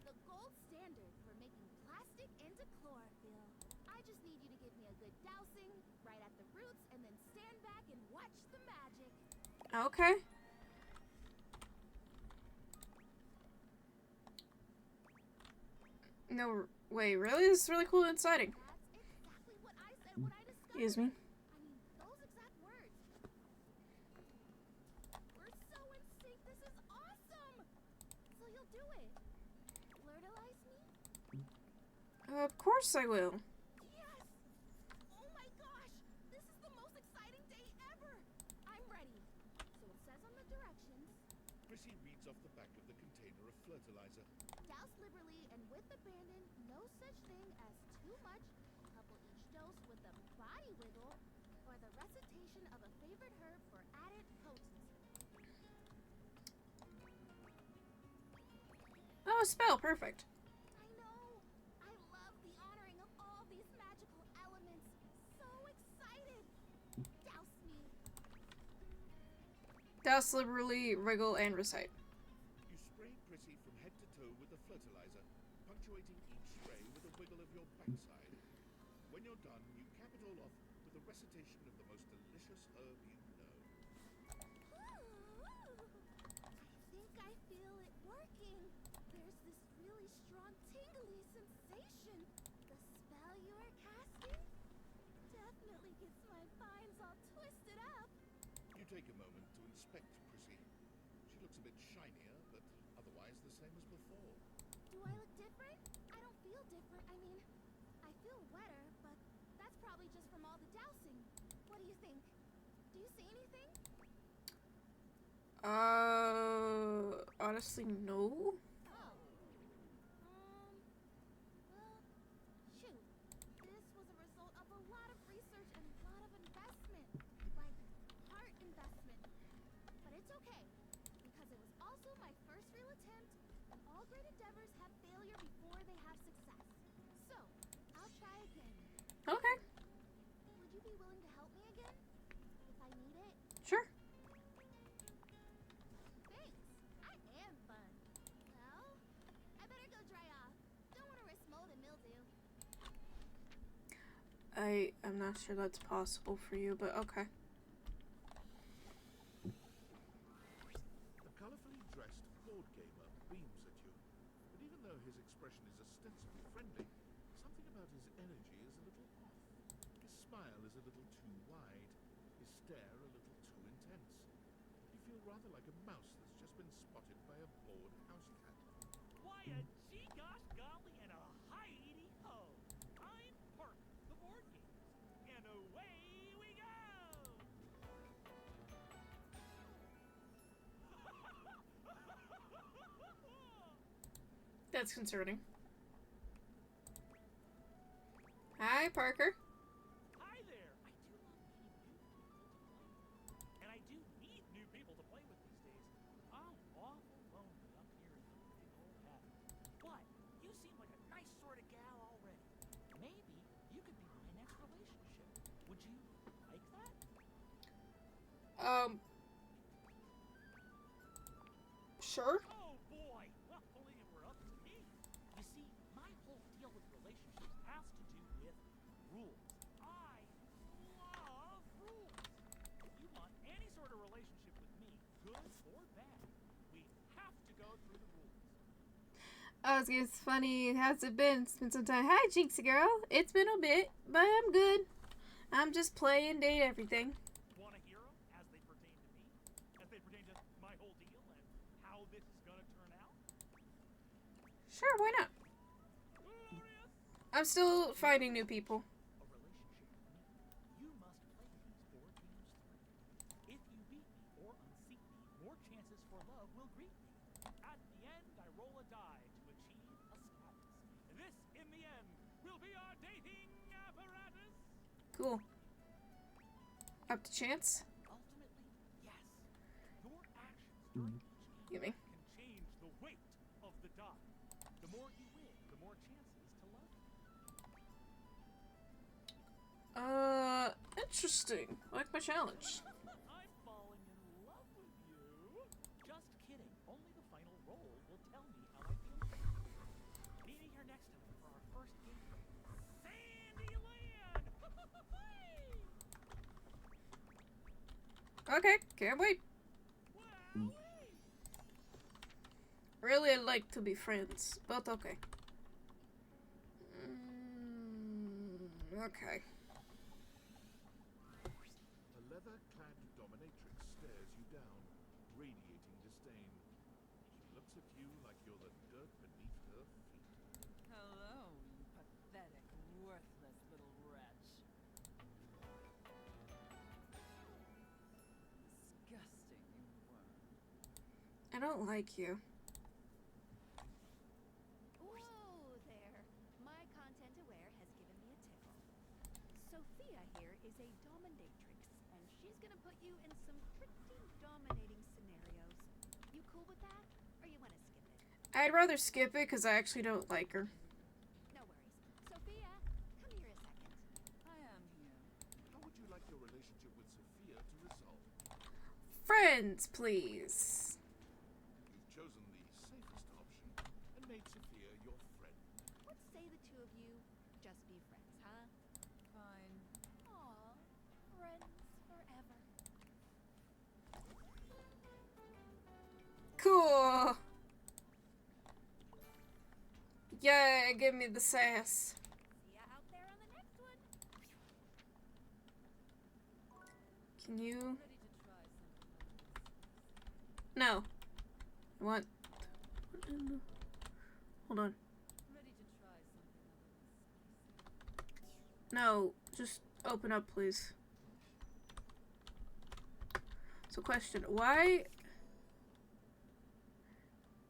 The gold standard for making plastic into chlorophyll. I just need you to give me a good dousing, right at the roots, and then stand back and watch the magic. Okay. No, wait, really? This is really cool and exciting. That's exactly what I said when I discovered Excuse me. I mean, those exact words. We're so in sync. This is awesome. So you'll do it. Fertilize me? Of course I will. Yes! Oh my gosh! This is the most exciting day ever! I'm ready. So it says on the directions, Prissy reads off the back of the container of fertilizer. douse liberally and with abandon, no such thing as too much. Couple each dose with a body wiggle or the recitation of a favorite herb for added potency. Oh, a spell, perfect. I know! I love the honoring of all these magical elements. So excited! Douse me! Douse liberally, wriggle, and recite. You spray Prissy from head to toe with the fertilizer, punctuating each spray with a wiggle of your backside. When you're done, you cap it all off with a recitation of the most delicious herb you know. I think I feel it working. There's this really strong tingly sensation. The spell you are casting definitely gets my vines all twisted up. You take a moment to inspect Prissy. She looks a bit shinier, but otherwise the same as before. Do I look different? I don't feel different. I mean, I feel wetter, but that's probably just from all the dousing. What do you think? Do you see anything? Honestly, no. Oh. Well, shoot. This was a result of a lot of research and a lot of investment. Like, heart investment. But it's okay, because it was also my first real attempt, and all great endeavors have failure before they have success. So, I'll try again. Okay. Would you be willing to help me again? If I need it? Sure. Thanks. I am fun. Well, I better go dry off. Don't want to risk mold and mildew. I'm not sure that's possible for you, but okay. A colorfully dressed board gamer beams at you, but even though his expression is ostensibly friendly, something about his energy is a little off. His smile is a little too wide, his stare a little too intense. You feel rather like a mouse that's just been spotted by a bored house cat. Why a gee gosh golly and a hi-edy ho! I'm Park, the board games, and away we go! That's concerning. Hi, Parker. Hi there! I do love meeting new people to play with. And I do need new people to play with these days. I'm awful lonely up here in the big old cabin. But you seem like a nice sort of gal already. Maybe you could be my next relationship. Would you like that? Sure. Oh boy! Well, only it were up to me. You see, my whole deal with relationships has to do with rules. I love rules. If you want any sort of relationship with me, good or bad, we have to go through the rules. Oh, it's funny. How's it been? It's been some time. Hi, Jinxie girl. It's been a bit, but I'm good. I'm just playing date everything. Want a hero as they pertain to me? As they pertain to my whole deal and how this is gonna turn out? Sure, why not? I'm still finding new people. A relationship with me. You must play these board games through. If you beat me or unseat me, more chances for love will greet me. At the end, I roll a die to achieve a status. This, in the end, will be our dating apparatus. Cool. Up to chance? Ultimately, yes. Your actions during each Give me. can change the weight of the die. The more you win, the more chances to love you. Interesting. I like my challenge. I'm falling in love with you. Just kidding. Only the final roll will tell me how I feel. Meet me here next time for our first game. Sandyland! Okay, can't wait. Really, I'd like to be friends, but okay. Okay. A leather-clad dominatrix stares you down, radiating disdain. She looks at you like you're the dirt beneath her feet. Hello, you pathetic, worthless little wretch. Disgusting, you worm. I don't like you. Whoa there! My content aware has given me a tickle. Sophia here is a dominatrix, and she's gonna put you in some pretty dominating scenarios. You cool with that? Or you wanna skip it? I'd rather skip it because I actually don't like her. No worries. Sophia, come here a second. I am here. How would you like your relationship with Sophia to resolve? Friends, please. You've chosen the safest option and made Sophia your friend. Let's say the two of you just be friends, huh? Fine. Aw, friends forever. Cool. Yeah, give me the sass. See ya out there on the next one. Can you? Ready to try something? No. What? Hold on. Ready to try something? No, just open up, please. So, question: why?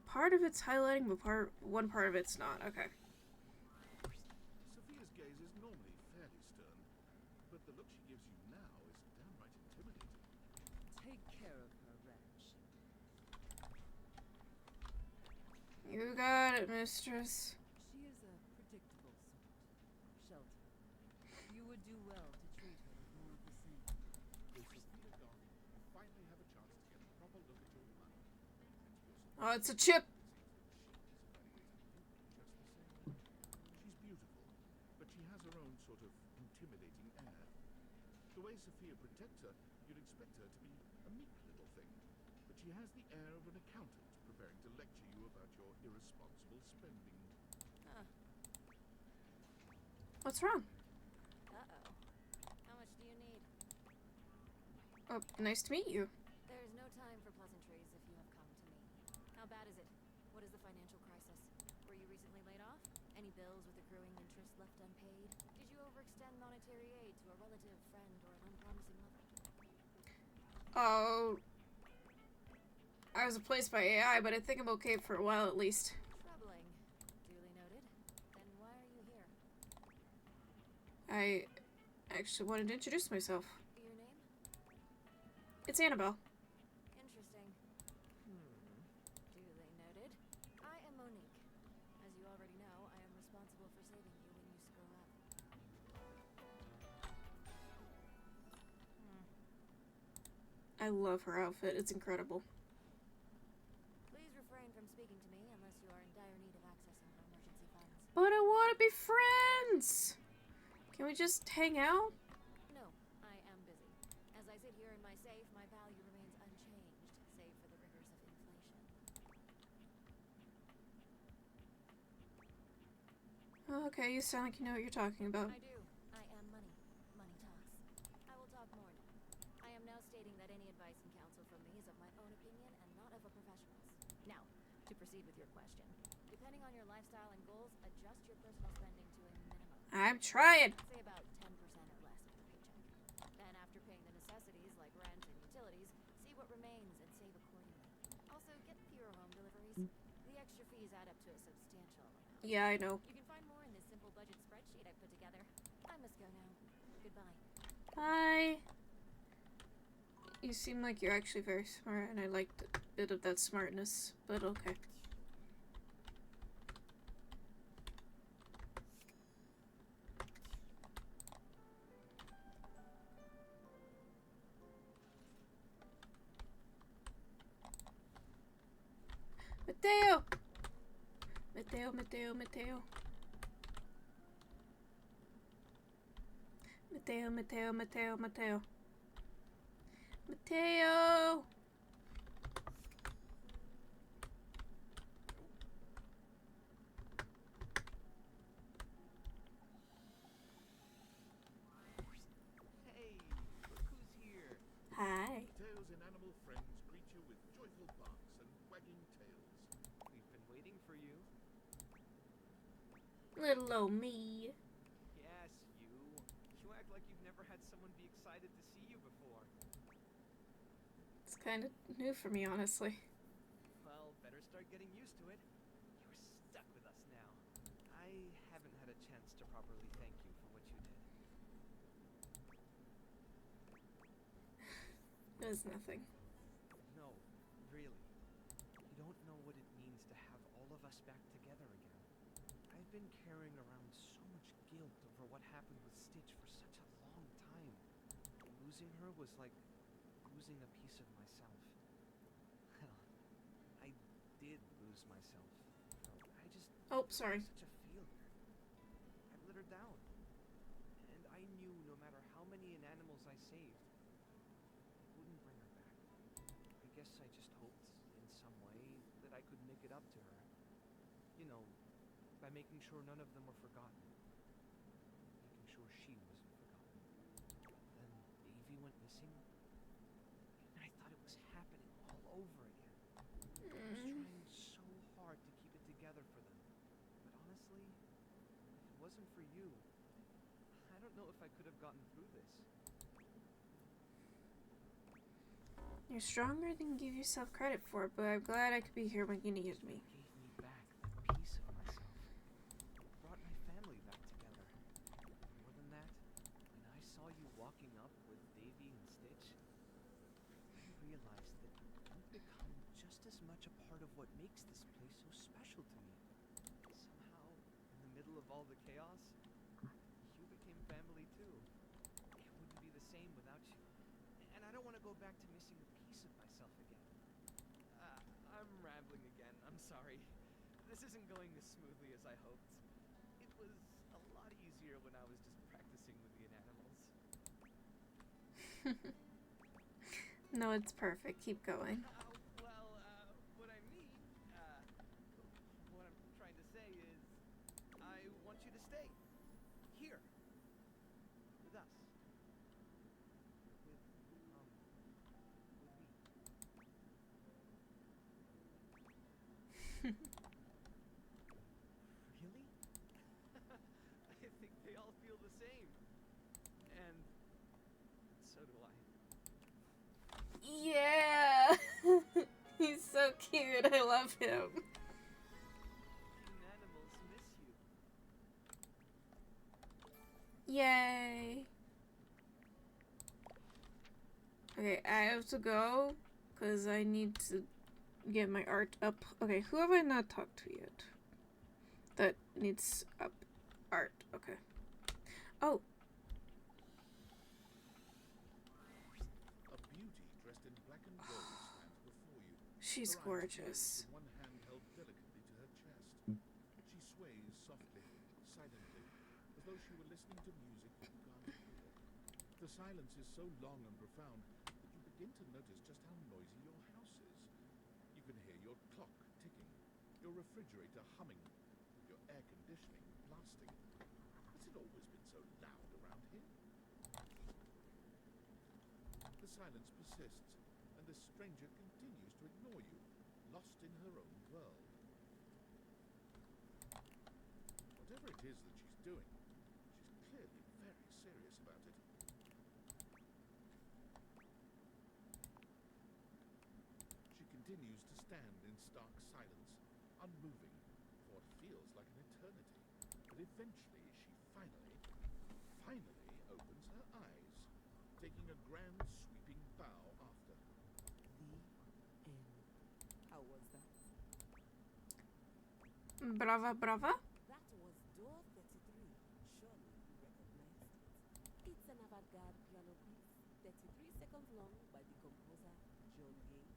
Part of it's highlighting, but one part of it's not. Okay. Sophia's gaze is normally fairly stern, but the look she gives you now is downright intimidating. Take care of her, wretch. You got it, mistress. She is a predictable sort. Shelter. You would do well to treat her with more of the same. With Sophia gone, you finally have a chance to get a proper look at your money. Oh, it's a chip. She's beautiful, but she has her own sort of intimidating air. The way Sophia protects her, you'd expect her to be a meek little thing, but she has the air of an accountant preparing to lecture you about your irresponsible spending. Huh. What's wrong? Uh-oh. How much do you need? Oh, nice to meet you. There's no time for pleasantries. How bad is it? What is the financial crisis? Were you recently laid off? Any bills with accruing interest left unpaid? Did you overextend monetary aid to a relative, friend, or an unpromising lover? Oh, I was replaced by AI, but I think I'm okay for a while at least. Troubling. Duly noted. Then why are you here? I actually wanted to introduce myself. Your name? It's Annabelle. Interesting. Duly noted. I am Monique. As you already know, I am responsible for saving you when you screw up. I love her outfit. It's incredible. Please refrain from speaking to me unless you are in dire need of accessing your emergency funds. But I want to be friends! Can we just hang out? No, I am busy. As I sit here in my safe, my value remains unchanged, save for the rigors of inflation. Okay, you sound like you know what you're talking about. I do. I am money. Money talks. I will talk more now. I am now stating that any advice and counsel from me is of my own opinion and not of a professional's. Now, to proceed with your question. Depending on your lifestyle and goals, adjust your personal spending to a minimum. I'm trying! Say about 10% or less of your paycheck. Then after paying the necessities like rent and utilities, see what remains and save accordingly. Also, get fewer home deliveries. The extra fees add up to a substantial amount. Yeah, I know. You can find more in this simple budget spreadsheet I put together. I must go now. Goodbye. Bye. You seem like you're actually very smart, and I liked a bit of that smartness, but okay. Mateo! Mateo, Mateo, Mateo. Mateo, Mateo, Mateo, Mateo. Mateo! Hey, look who's here. Hi. Mateo's inanimal friends greet you with joyful barks and wagging tails. We've been waiting for you. Little old me. Yes, you. You act like you've never had someone be excited to see you before. It's kind of new for me, honestly. Well, better start getting used to it. You're stuck with us now. I haven't had a chance to properly thank you for what you did. It was nothing. No, really. You don't know what it means to have all of us back together again. I've been carrying around so much guilt over what happened with Stitch for such a long time. Losing her was like losing a piece of myself. Well, I did lose myself. I just Oh, sorry. was such a failure. I let her down. And I knew no matter how many inanimals I saved, it wouldn't bring her back. I guess I just hoped in some way that I could make it up to her. You know, by making sure none of them were forgotten. Making sure she wasn't forgotten. Then Davy went missing. And I thought it was happening all over again. I was trying so hard to keep it together for them. But honestly, if it wasn't for you, I don't know if I could have gotten through this. You're stronger than you give yourself credit for, but I'm glad I could be here when you needed me. Gave me back that piece of myself. Brought my family back together. More than that, when I saw you walking up with Davy and Stitch, I realized that you've become just as much a part of what makes this place so special to me. Somehow, in the middle of all the chaos, you became family too. It wouldn't be the same without you. And I don't want to go back to missing a piece of myself again. I'm rambling again. I'm sorry. This isn't going as smoothly as I hoped. It was a lot easier when I was just practicing with the inanimals. No, it's perfect. Keep going. What I mean, what I'm trying to say is, I want you to stay. Here. With us. With me. Really? I think they all feel the same. And so do I. Yeah! He's so cute. I love him. Inanimals miss you. Yay! Okay, I have to go because I need to get my art up. Okay, who have I not talked to yet? That needs up art. Okay. Oh. A beauty dressed in black and gold stands before you. She's Her eyes gorgeous. closed, with one hand held delicately to her chest. She sways softly, silently, as though she were listening to music you can't hear. The silence is so long and profound that you begin to notice just how noisy your house is. You can hear your clock ticking, your refrigerator humming, your air conditioning blasting. Has it always been so loud around here? The silence persists, and the stranger continues to ignore you, lost in her own world. Whatever it is that she's doing, she's clearly very serious about it. She continues to stand in stark silence, unmoving for what feels like an eternity. But eventually she finally opens her eyes, taking a grand sweeping bow after. How was that? Brava, brava. That was door 33. Surely you recognized it. It's an avant-garde piano piece, 33 seconds long by the composer John Gage.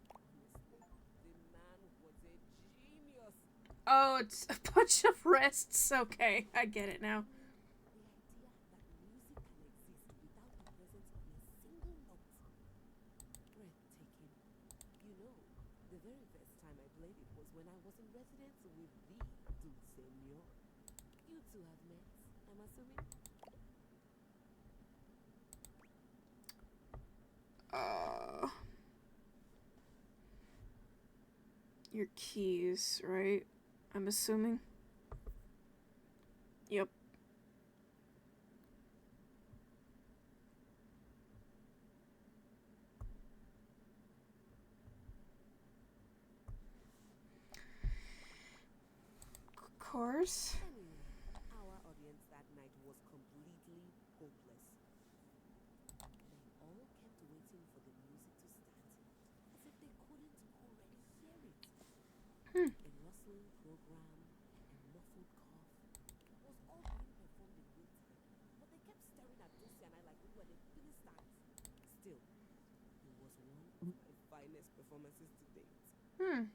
Honestly, the man was a genius. Oh, it's a bunch of rests. Okay, I get it now. The idea that music can exist without the presence of a single note. Breathtaking. You know, the very first time I played it was when I was in residence with the Dulcinea. You two have met, I'm assuming? Your keys, right? I'm assuming. Yep. Of course. Anyway, our audience that night was completely hopeless. They all kept waiting for the music to start, as if they couldn't already hear it. A rustling program, a muffled cough, was all being performed in real time, but they kept staring at Dulce and I like we were the Philistines. Still, it was one of my finest performances to date. It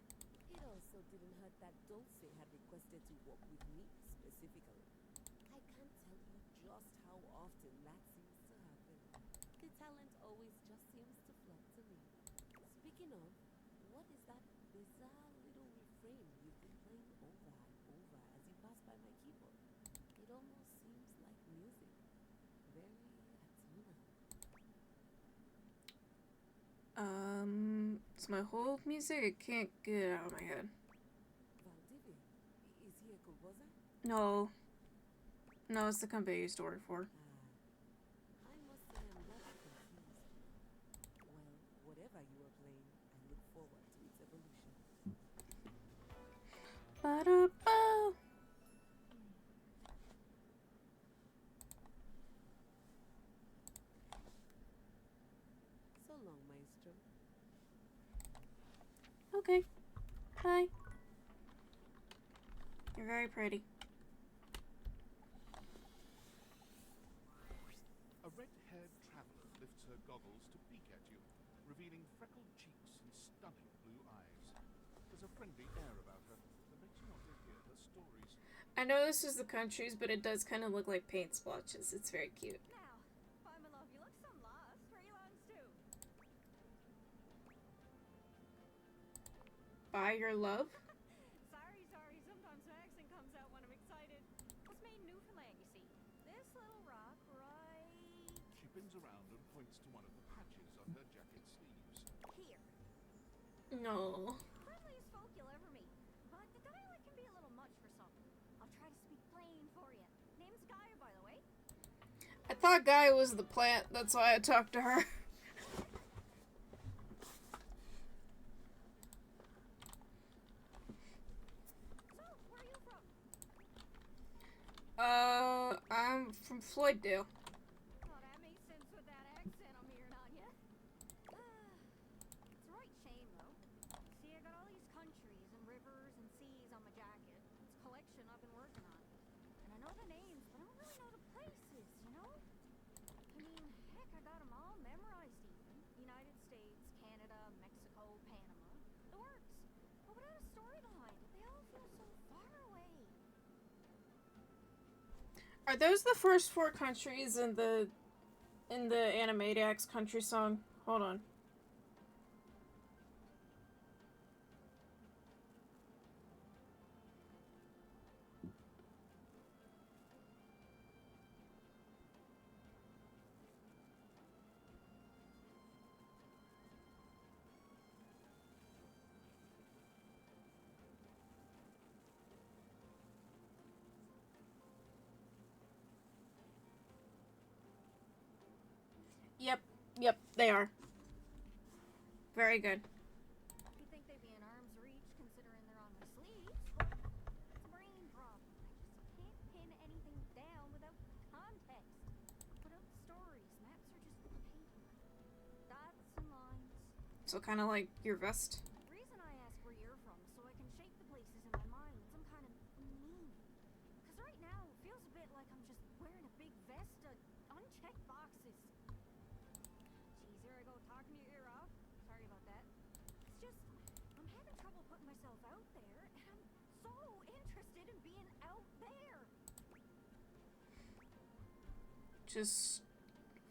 also didn't hurt that Dulce had requested to work with me specifically. I can't tell you just how often that seems to happen. The talent always just seems to flock to me. Speaking of, what is that bizarre little refrain you've been playing over and over as you pass by my keyboard? It almost seems like music. Very atonal. It's my whole music. I can't get it out of my head. Valdivia, is he a composer? No. No, it's the company I used to work for. I must say I'm rather confused. Well, whatever you are playing, I look forward to its evolution. Ba-da-ba. So long, Maestro. Okay. Bye. You're very pretty. A red-haired traveler lifts her goggles to peek at you, revealing freckled cheeks and stunning blue eyes. There's a friendly air about her that makes you want to hear her stories. I know this is the countries, but it does kind of look like paint splotches. It's very cute. Now, by my love, you look some lost. Where are you on to? By your love? Sorry. Sometimes my accent comes out when I'm excited. Was made in Newfoundland, you see. This little rock right She spins around and points to one of the patches on her jacket sleeves. here. No. Friendliest folk you'll ever meet. thought Gaia was the plant. That's why I talked to her. I'm from Floyddale. Oh, that makes sense with that accent I'm hearing on you. It's a right shame, though. See, I got all these countries and rivers and seas on my jacket. It's a collection I've been working on. And I know the names, but I don't really know the places, you know? I mean, heck, I got them all memorized even. United States, Canada, Mexico, Panama. The works. But without a story behind it, they all feel so far away. Are those the first 4 countries in the Animaniacs country song? Hold on. Yep, they are. Very good. You'd think they'd be in arm's reach, considering they're on my sleeves, but it's a brain problem. I just can't pin anything down without context. Without stories, maps are just paper. Dots and lines. So kind of like your vest. The reason I ask where you're from, so I can shape the places in my mind with some kind of meaning. Because right now, it feels a bit like I'm just wearing a big vest of unchecked boxes. Geez, here I go talking your ear off. Sorry about that. It's just, I'm having trouble putting myself out there, and I'm so interested in being out there. Just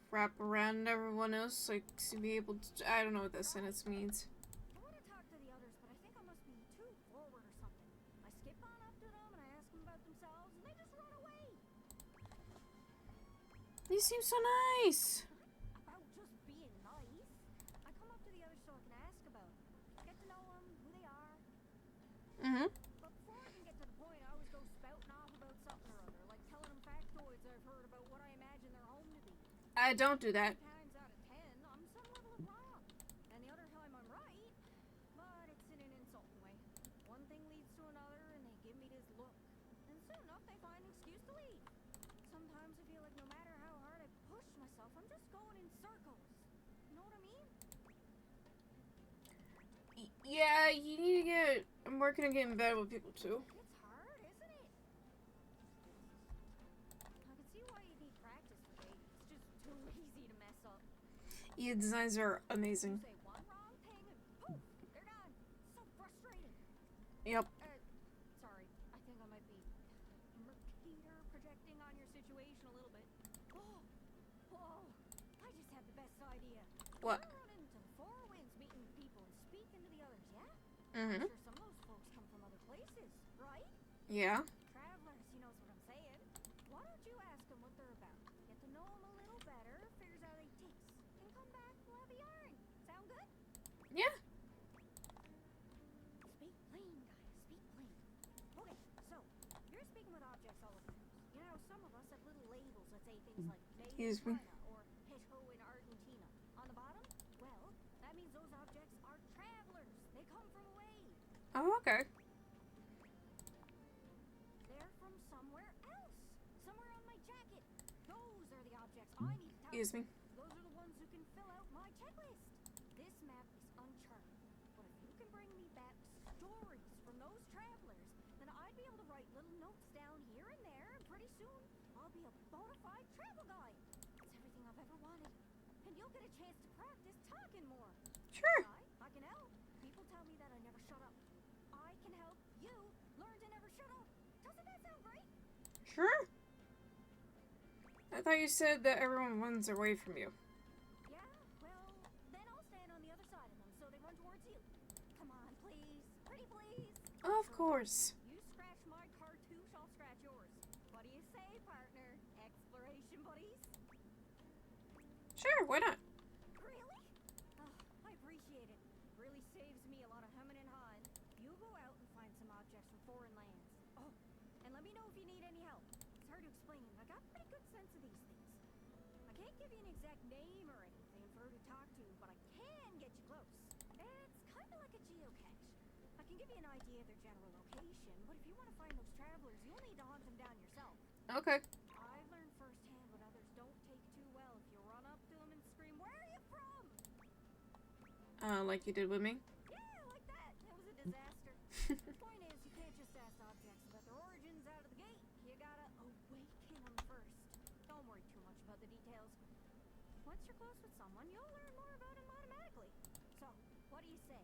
wrap around everyone else, like to be able to. I don't know what that sentence means. I want to talk to the others, but I think I must be too forward or something. I skip on up to them and I ask them about themselves, and they just run away. You seem so nice. About just being nice. I come up to the others so I can ask about them. Get to know them, who they are. Mm-hmm. But before I can get to the point, I always go spouting off about something or other, like telling them factoids I've heard about what I imagine their home to be. I don't do that. 9 times out of 10, I'm some level of wrong. And the other time I'm right, but it's in an insulting way. One thing leads to another, and they give me this look. And soon enough, they find an excuse to leave. Sometimes I feel like no matter how hard I push myself, I'm just going in circles. You know what I mean? Yeah, you need to get. I'm working on getting better with people too. It's hard, isn't it? I can see why you need practice for dating. It's just too easy to mess up. Yeah, designs are amazing. You say one wrong thing and poof, they're gone. So frustrating. Yep. Sorry. I think I might be Mercator projecting on your situation a little bit. Oh, whoa! I just had the best idea. What? You're running into the 4 winds, meeting people and speaking to the others, yeah? Mm-hmm. I'm sure some of those folks come from other places, right? Yeah. Travelers, you knows what I'm saying. Why don't you ask them what they're about? Get to know them a little better, figures out they ticks, and come back, we'll have a yarn. Sound good? Yeah. Speak plain, guys. Speak plain. Okay, so you're speaking with objects all over the house. You know, some of us have little labels that say things like made in Excuse me. China or Hecho in Argentina. On the bottom, well, that means those objects are travelers. They come from away. Oh, okay. They're from somewhere else. Somewhere on my jacket. Those are the objects I need to tell Excuse me. you. Those are the ones who can fill out my checklist. This map is uncharted. But if you can bring me back stories from those travelers, then I'd be able to write little notes down here and there, and pretty soon I'll be a bona fide travel guide. It's everything I've ever wanted. And you'll get a chance to practice talking more. Sure. I can help. People tell me that I never shut up. I can help you learn to never shut up. Doesn't that sound great? Sure. I thought you said that everyone runs away from you. Yeah, well, then I'll stand on the other side of them so they run towards you. Come on, please. Pretty please. Of course. You scratch my cartouche, I'll scratch yours. What do you say, partner? Exploration buddies? Sure, why not? Really? Oh, I appreciate it. Really saves me a lot of humming and hawing. You go out and find some objects from foreign lands. Oh, and let me know if you need any help. It's hard to explain, but I got a pretty good sense of these things. I can't give you an exact name or anything for her to talk to, but I can get you close. It's kind of like a geocache. I can give you an idea of their general location, but if you want to find those travelers, you'll need to hunt them down yourself. Okay. I've learned firsthand what others don't take too well if you run up to them and scream, "Where are you from?" Like you did with me? Yeah, like that. It was a disaster. The point is, you can't just ask objects about their origins out of the gate. You gotta awaken them first. Don't worry too much about the details. Once you're close with someone, you'll learn more about them automatically. So, what do you say?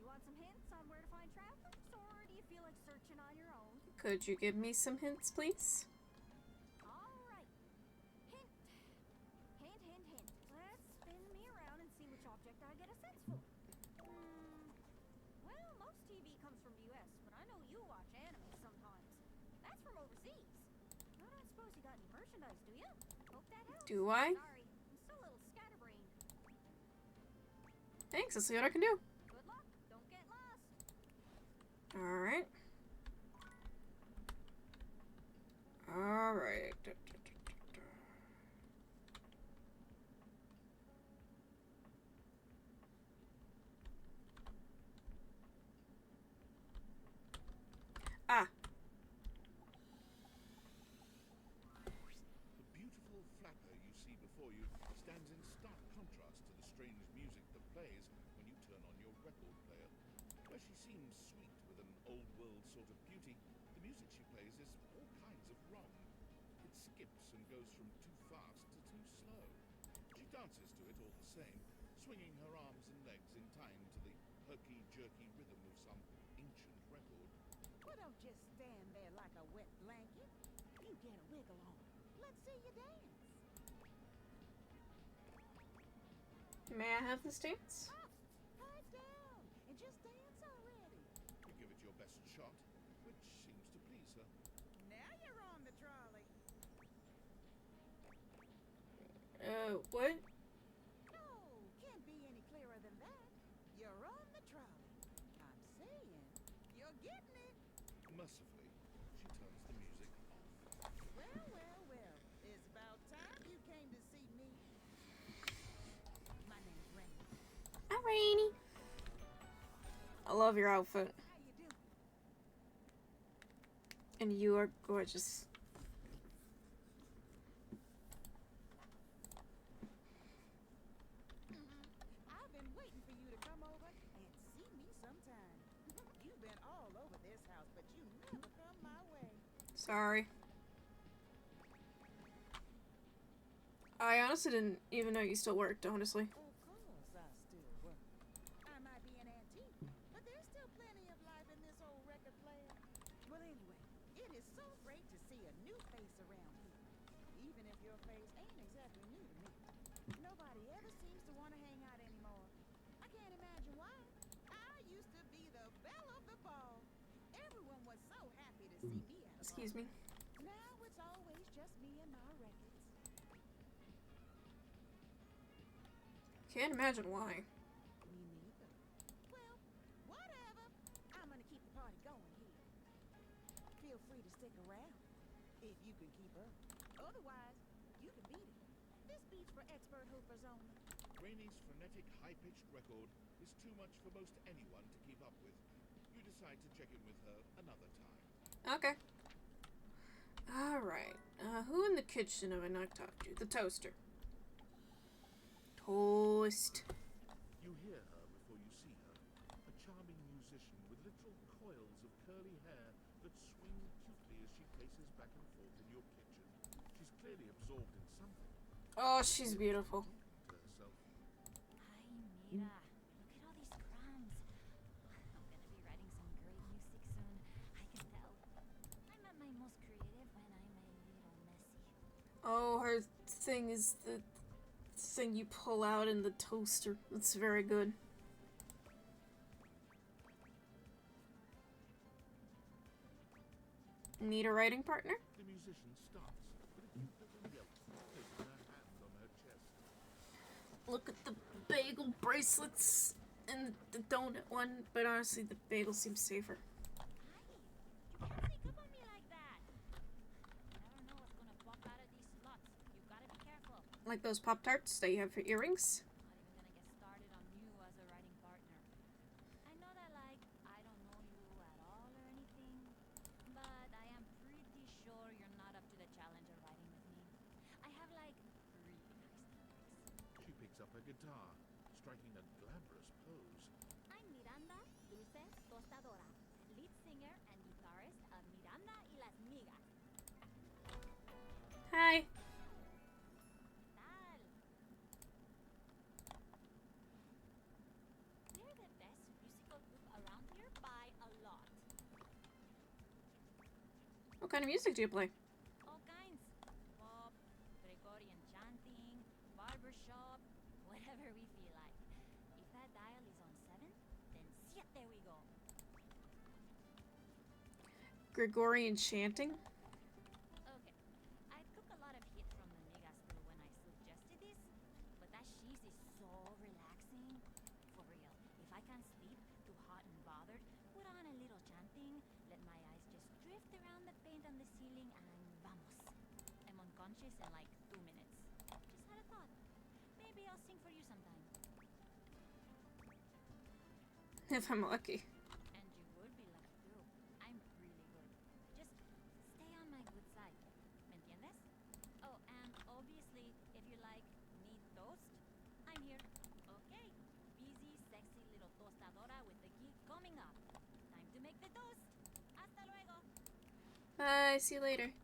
You want some hints on where to find travelers, or do you feel like searching on your own? Could you give me some hints, please? Alright. Hint. Hint, hint, hint. Let's spin me around and see which object I get a sense for. Well, most TV comes from the US, but I know you watch anime sometimes. That's from overseas. I don't suppose you got any merchandise, do you? Hope that helps. Do I? Sorry, I'm still a little scatterbrained. Thanks, I'll see what I can do. Good luck. Don't get lost. Alright. Alright. Ah. The beautiful flapper you see before you stands in stark contrast to the strange music that plays when you turn on your record player. Where she seems sweet with an old-world sort of beauty, the music she plays is all kinds of wrong. It skips and goes from too fast to too slow. She dances to it all the same, swinging her arms and legs in time to the herky-jerky rhythm of some ancient record. Well, don't just stand there like a wet blanket. You get a wiggle on. Let's see you dance. May I have this dance? Pipe down and just dance already. You give it your best shot, which seems to please her. Now you're on the trolley. What? No, can't be any clearer than that. You're on the trolley. I'm saying you're getting it. Mercifully, she turns the music off. Well, well, well. It's about time you came to see me. My name's Rainy. Hi, Rainy. I love your outfit. How you doing? And you are gorgeous. I've been waiting for you to come over and see me sometime. You've been all over this house, but you never come my way. Sorry. I honestly didn't even know you still worked, honestly. Of course I still work. I might be an antique, but there's still plenty of life in this old record player. Well, anyway, it is so great to see a new face around here. Even if your face ain't exactly new to me. Nobody ever seems to want to hang out anymore. I can't imagine why. I used to be the belle of the ball. Everyone was so happy to see me at a Excuse me. ball. Now it's always just me and my records. Can't imagine why. Me neither. Well, whatever. I'm gonna keep the party going here. Feel free to stick around, if you can keep up. Otherwise, you can beat it. This beat's for expert hoopers only. Rainy's frenetic, high-pitched record is too much for most anyone to keep up with. You decide to check in with her another time. Okay. Alright. Who in the kitchen have I not talked to? The toaster. Toast. You hear her before you see her. A charming musician with little coils of curly hair that swing cutely as she paces back and forth in your kitchen. She's clearly absorbed in something. Oh, she's beautiful. To herself. Hi, Mira. Look at all these crumbs. I'm gonna be writing some great music soon. I can tell. I'm at my most creative when I'm a little messy. Oh, her thing is the thing you pull out in the toaster. That's very good. Need a writing partner? The musician stops with a cute little yelp, placing her hand on her chest. Look at the bagel bracelets and the donut one, but honestly, the bagel seems safer. You can't sneak up on me like that. You never know what's gonna pop out of these slots. You gotta be careful. Like those Pop-Tarts that you have for earrings? Not even gonna get started on you as a writing partner. I know that, like, I don't know you at all or anything, but I am pretty sure you're not up to the challenge of writing with me. I have, like, really nice lyrics. She picks up her guitar, striking a glamorous pose. I'm Miranda Dulce Tostadora, lead singer and guitarist of Miranda y las Migas. Hi. Tal. They're the best musical group around here by a lot. What kind of music do you play? All kinds. Pop, Gregorian chanting, barbershop, whatever we feel like. If that dial is on 7, then siete we go. Gregorian chanting? Okay, I took a lot of hit from the niggas through when I suggested this, but that cheese is so relaxing. For real, if I can't sleep, too hot and bothered, put on a little chanting, let my eyes just drift around the paint on the ceiling, and vamos. I'm unconscious in like 2 minutes. Just had a thought. Maybe I'll sing for you sometime. If I'm lucky. And you would be lucky too. I'm really good. Just stay on my good side. ¿Me entiendes? Oh, and obviously, if you like need toast, I'm here. Okay. Busy, sexy little tostadora with the gig coming up. Time to make the toast. Hasta luego. Bye, see you later.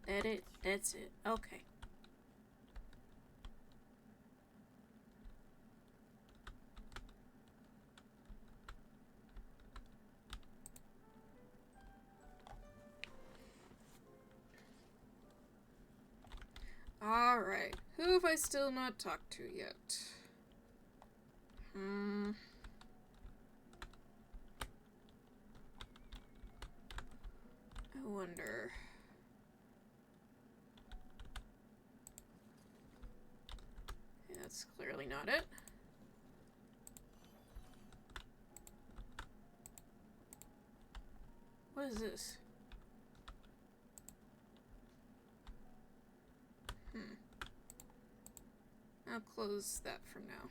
Edit, that's it. Okay. Alright, who have I still not talked to yet? I wonder. Yeah, that's clearly not it. What is this? I'll close that for now.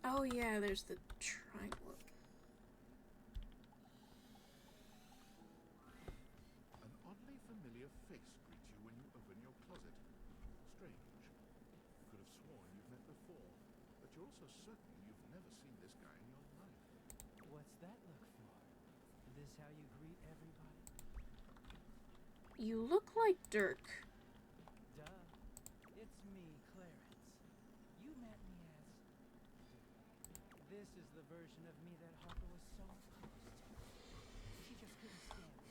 Oh yeah, there's the triangle. An oddly familiar face greets you when you open your closet. Strange. Could have sworn you've met before, but you're also certain you've never seen this guy in your life. What's that look for? This how you greet everybody? You look like Dirk. Duh. It's me, Clarence. You met me as... This is the version of me that Harper was so opposed to. She just couldn't stand me.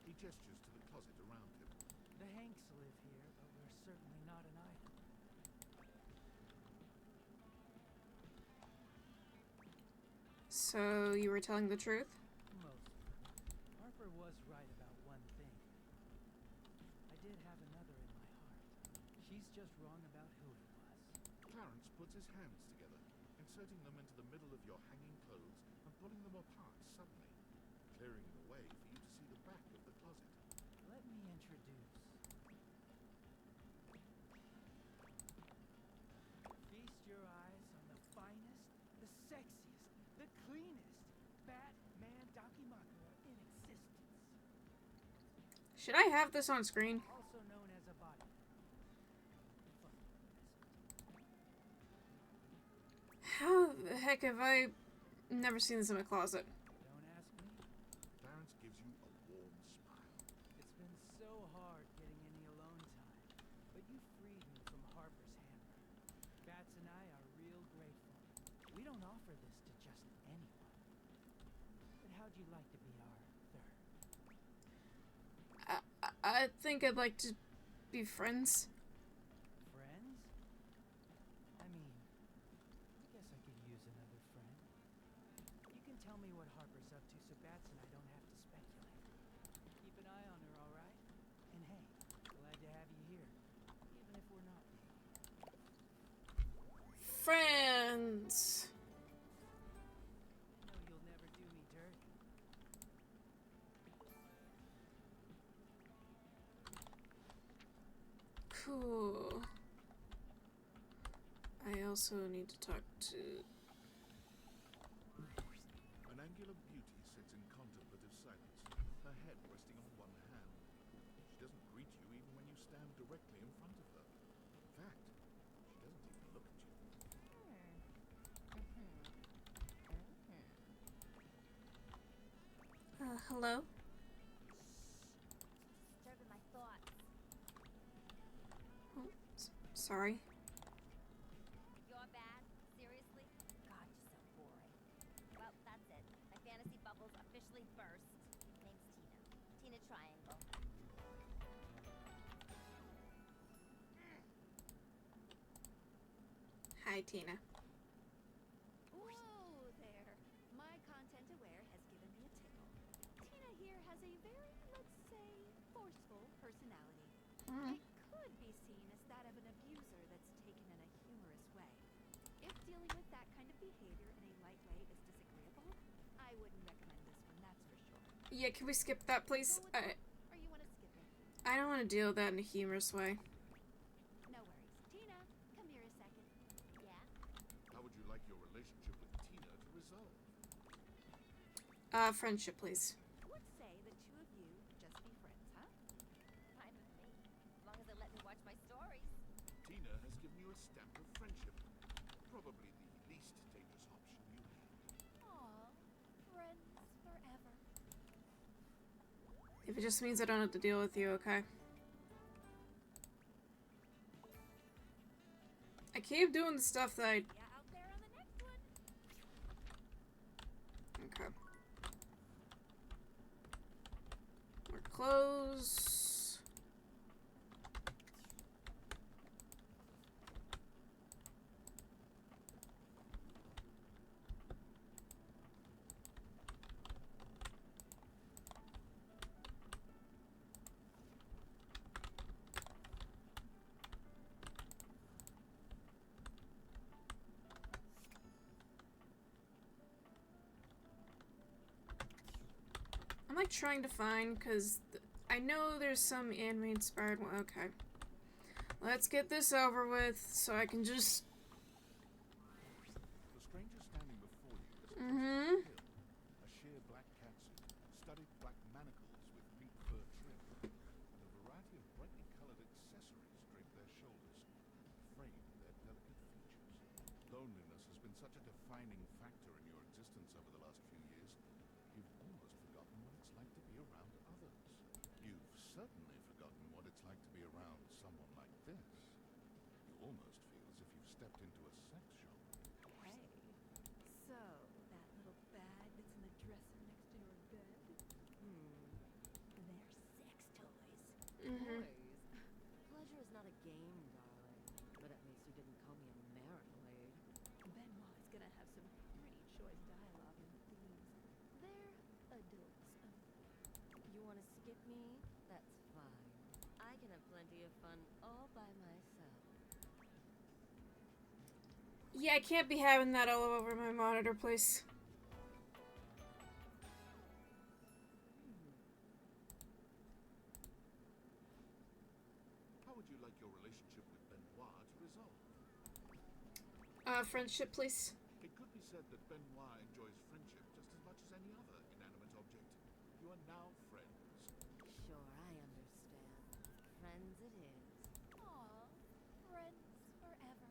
He gestures to the closet around him. The Hanks live here, but we're certainly not an item. So, you were telling the truth? Mostly. Harper was right about one thing. I did have another in my heart. She's just wrong about who it was. Clarence puts his hands together, inserting them into the middle of your hanging clothes and pulling them apart suddenly, clearing the way for you to see the back of the closet. Let me introduce. Feast your eyes on the finest, the sexiest, the cleanest Batman Dakimakura in existence. Should I have this on screen? Also known as a body. How the heck have I never seen this in my closet? Don't ask me. Clarence gives you a warm smile. It's been so hard getting any alone time, but you freed me from Harper's hammer. Bats and I are real grateful. We don't offer this to just anyone. But how'd you like to be our third? I think I'd like to be friends. Friends? I mean, I guess I could use another friend. You can tell me what Harper's up to so Bats and I don't have to speculate. Keep an eye on her, alright? And hey, glad to have you here, even if we're not dating. friends. No, you'll never do me dirt. Cool. I also need to talk to... An angular beauty sits in contemplative silence, her head resting on one hand. She doesn't greet you even when you stand directly in front of her. In fact, she doesn't even look at you. Hello? Disturbing my thoughts. Oh, sorry. You're bad? Seriously? God, you're so boring. Well, that's it. My fantasy bubbles officially burst. Name's Tina. Tina Triangle. Hi, Tina. Whoa there. My content aware has given me a tickle. Tina here has a very, let's say, forceful personality. It could be seen as that of an abuser that's taken in a humorous way. If dealing with that kind of behavior in a light way is disagreeable, I wouldn't recommend this one, that's for sure. Yeah, can we skip that, please? Or you want to skip it? I don't want to deal with that in a humorous way. No worries. Tina, come here a second. Yeah? How would you like your relationship with Tina to resolve? Friendship, please. Would say the two of you just be friends, huh? Fine with me. As long as they let me watch my stories. Tina has given you a stamp of friendship. Probably the least dangerous option you had. Aw, friends forever. If it just means I don't have to deal with you, okay? I keep doing the stuff that I... Yeah, out there on the next one. Okay. More clothes. I'm like trying to find, because I know there's some anime inspired one. Okay. Let's get this over with so I can just... The stranger standing before you is Mm-hmm. a sheer black catsuit, studded black manacles with pink fur trim, and a variety of brightly colored accessories drape their shoulders, frame their delicate features. Loneliness has been such a defining factor in your existence over the last few years, you've almost forgotten what it's like to be around others. You've certainly forgotten what it's like to be around someone like this. You almost feel as if you've stepped into a sex shop. Hey, so that little bag that's in the dresser next to your bed? They're sex toys. Mm-hmm. Toys? Pleasure is not a game, darling. But at least you didn't call me a marital aid. Benoit's gonna have some pretty choice dialogue and themes. They're adults. You want to skip me? That's fine. I can have plenty of fun all by myself. Yeah, I can't be having that all over my monitor, please. How would you like your relationship with Benoit to resolve? Friendship, please. It could be said that Benoit enjoys friendship just as much as any other inanimate object. You are now friends. Sure, I understand. Friends it is. Aw, friends forever.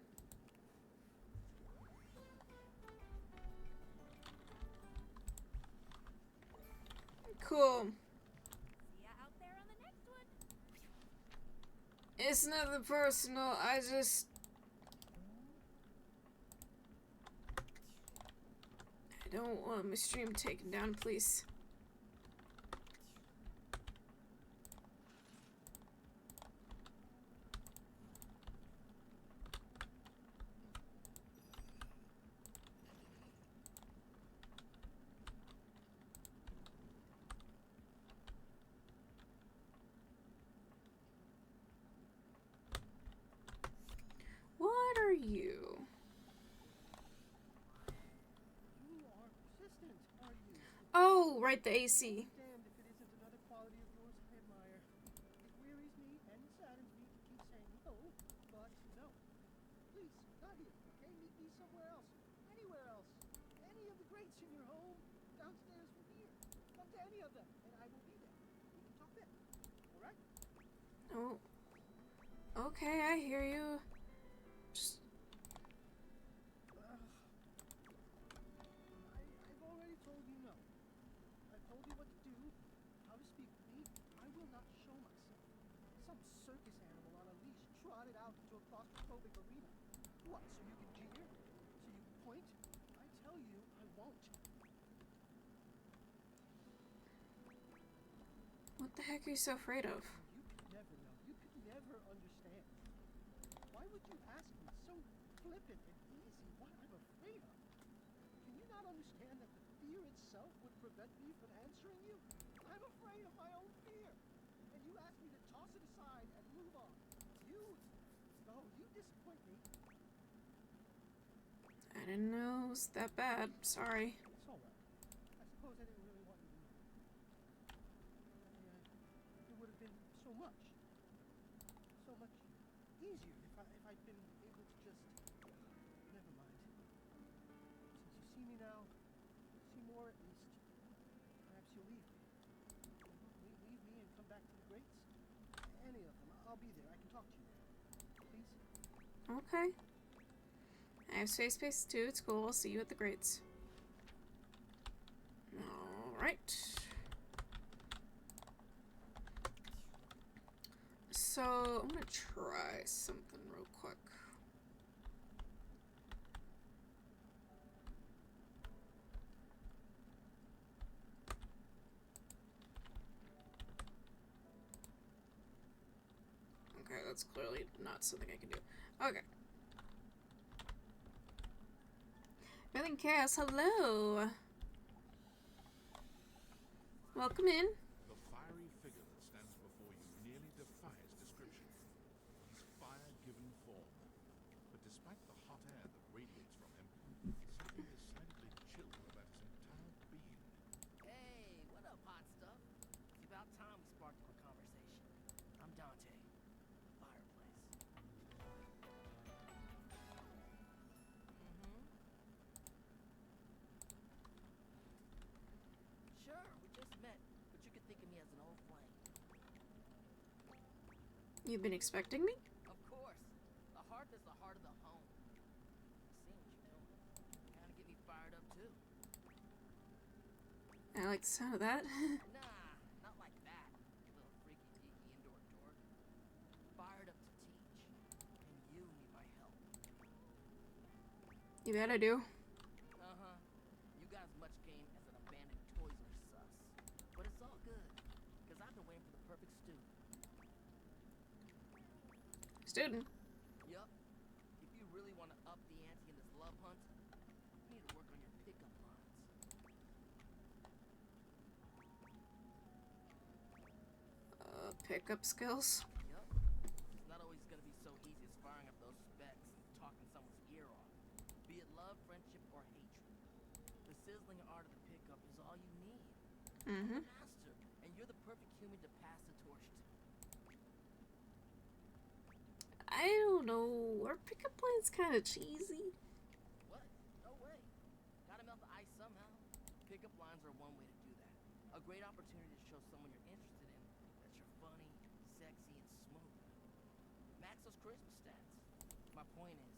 Cool. See ya out there on the next one. It's nothing personal, I just... I don't want my stream taken down, please. What are you? right the AC. Damned if it isn't another quality of yours I admire. It wearies me and saddens me to keep saying no, but no. Please, not here, okay? Meet me somewhere else. Anywhere else. Any of the greats in your home. Downstairs from here. Come to any of them, and I will be there. We can talk then. Alright? Oh. Okay, I hear you. Just... I've already told you no. I've told you what to do, how to speak with me. I will not show myself. Some circus animal on a leash trotted out into a claustrophobic arena. What, so you can jeer? So you can point? I tell you, I won't. What the heck are you so afraid of? You could never know. You could never understand. Why would you ask me so flippant and easy what I'm afraid of? Can you not understand that the fear itself would prevent me from answering you? I'm afraid of my own fear. And you ask me to toss it aside and move on. You disappoint me. I didn't know it was that bad. Sorry. It's all right. I suppose I didn't really want you to know. It would have been so much easier if I'd been able to just. Never mind. Since you see me now, see more at least. Perhaps you'll leave me. Leave me and come back to the greats. Any of them. I'll be there. I can talk to you there. Please. Okay. I have space too. It's cool. I'll see you at the greats. Alright. So, I'm gonna try something real quick. Okay, that's clearly not something I can do. Okay. Feeling chaos, hello! Welcome in. The fiery figure that stands before you nearly defies description. He's fire given form. But despite the hot air that radiates from him, something decidedly chill about his entire being. Hey, what up, hot stuff? It's about time we sparked up a conversation. I'm Dante. Fireplace. Sure, we just met, but you could think of me as an old flame. You've been expecting me? Of course. The hearth is the heart of the home. Seeing what you're doing. Kinda get me fired up too. I like the sound of that. Nah, not like that. Little freaky deaky indoor dork. Fired up to teach. And you need my help. You bet I do. Uh-huh. You got as much game as an abandoned Toys R Us. But it's all good. Because I've been waiting for the perfect student. Student. Yup. If you really want to up the ante in this love hunt, you need to work on your pickup lines. Pickup skills. Yup. It's not always going to be so easy as firing up those specs and talking someone's ear off. Be it love, friendship, or hatred. The sizzling art of the pickup is all you need. Mm-hmm. You're the master, and you're the perfect human to pass the torch to. I don't know. Are pickup lines kind of cheesy? What? No way. Gotta melt the ice somehow. Pickup lines are one way to do that. A great opportunity to show someone you're interested in that you're funny, sexy, and smooth. Max those charisma stats. My point is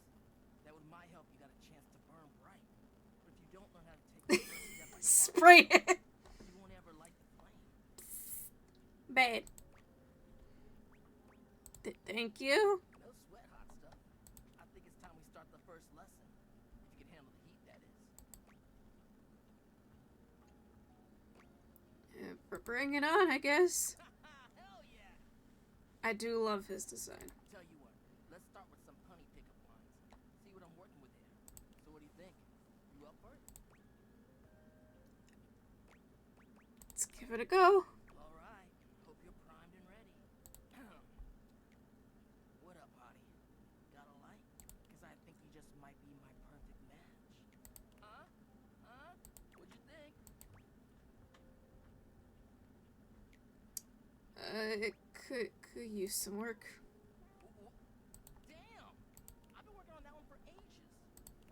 that with my help, you got a chance to burn bright. But if you don't learn how to take the first step by Spray it. you won't ever light the flame. Bad. Thank you. No sweat, hot stuff. I think it's time we start the first lesson. If you can handle the heat, that is. Bring it on, I guess. Hell yeah! I do love his design. Tell you what, let's start with some punny pickup lines. See what I'm working with here. So what do you think? You up for it? Let's give it a go. All right. Hope you're primed and ready. What up, hottie? Got a light? Because I think you just might be my perfect match. Huh? Huh? What'd you think? It could use some work. Damn! I've been working on that one for ages.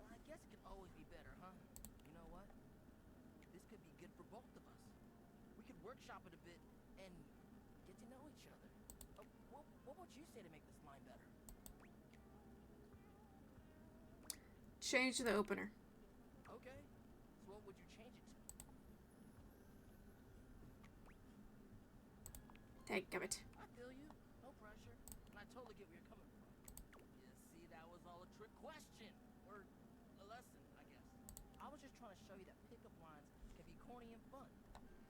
I guess it could always be better, huh? You know what? This could be good for both of us. We could workshop it a bit and get to know each other. What would you say to make this line better? Change the opener. Okay. So what would you change it to? Thank it. I feel you. No pressure. And I totally get where you're coming from. You see, that was all a trick question. Or a lesson, I guess. I was just trying to show you that pickup lines can be corny and fun,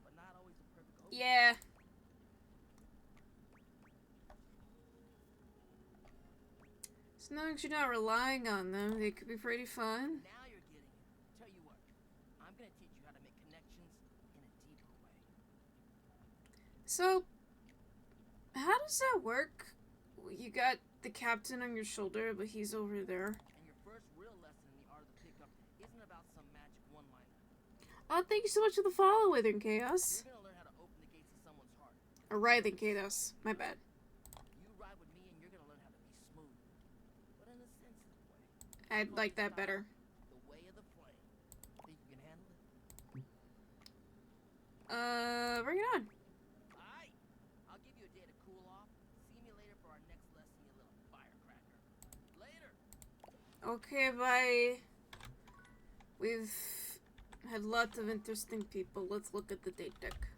but not always the perfect opener. Yeah. As long as you're not relying on them, they could be pretty fun. Now you're getting it. Tell you what, I'm gonna teach you how to make connections in a deeper way. So, how does that work? You got the captain on your shoulder, but he's over there. And your first real lesson in the art of the pickup isn't about some magic one-liner. Oh, thank you so much for the follow, Withering Chaos. You're gonna learn how to open the gates of someone's heart. Or Writhing Chaos. My bad. You ride with me and you're gonna learn how to be smooth. But in a sensitive way. I'd like that better. The way of the flame. Think you can handle it? Bring it on. Alright. I'll give you a day to cool off. See me later for our next lesson, you little firecracker. Later. Okay, bye. We've had lots of interesting people. Let's look at the date deck.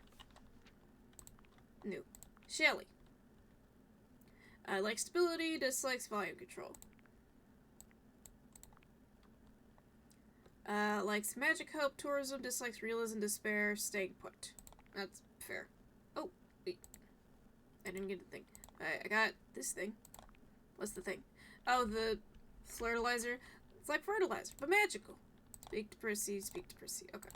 New. Shelly. Likes stability, dislikes volume control. Likes magic, hope, tourism, dislikes realism, despair, staying put. That's fair. Oh, wait. I didn't get the thing. I got this thing. What's the thing? Oh, the fertilizer. It's like fertilizer, but magical. Speak to Prissy, speak to Prissy. Okay.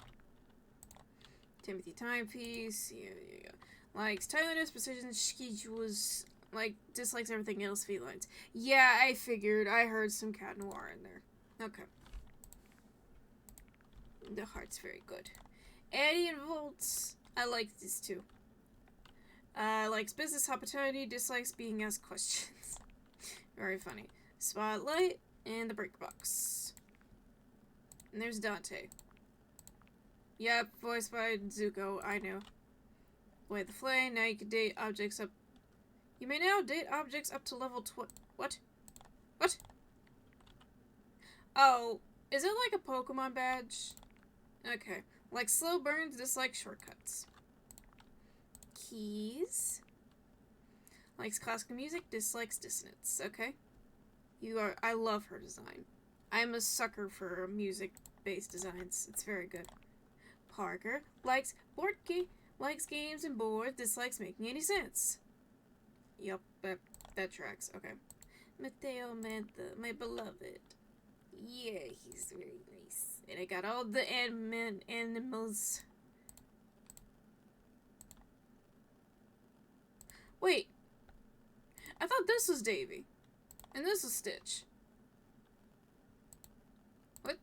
Timothy timepiece. Yeah. Likes timeliness, precision, schedules. Like, dislikes everything else, felines. Yeah, I figured. I heard some cat noir in there. Okay. The heart's very good. Eddie and Volts. I like these two. Likes business opportunity, dislikes being asked questions. Very funny. Spotlight and the break box. And there's Dante. Yep, voiced by Zuko, I know. Way the flame, now you can date objects up. You may now date objects up to level What? What? Oh, is it like a Pokemon badge? Okay. Like slow burns, dislike shortcuts. Keys. Likes classical music, dislikes dissonance. Okay. I love her design. I'm a sucker for music-based designs. It's very good. Parker likes likes games and boards, dislikes making any sense. Yup, that tracks. Okay. Mateo Mantha, my beloved. Yeah, he's very nice. And I got all the animals. Wait. I thought this was Davy. And this was Stitch. What?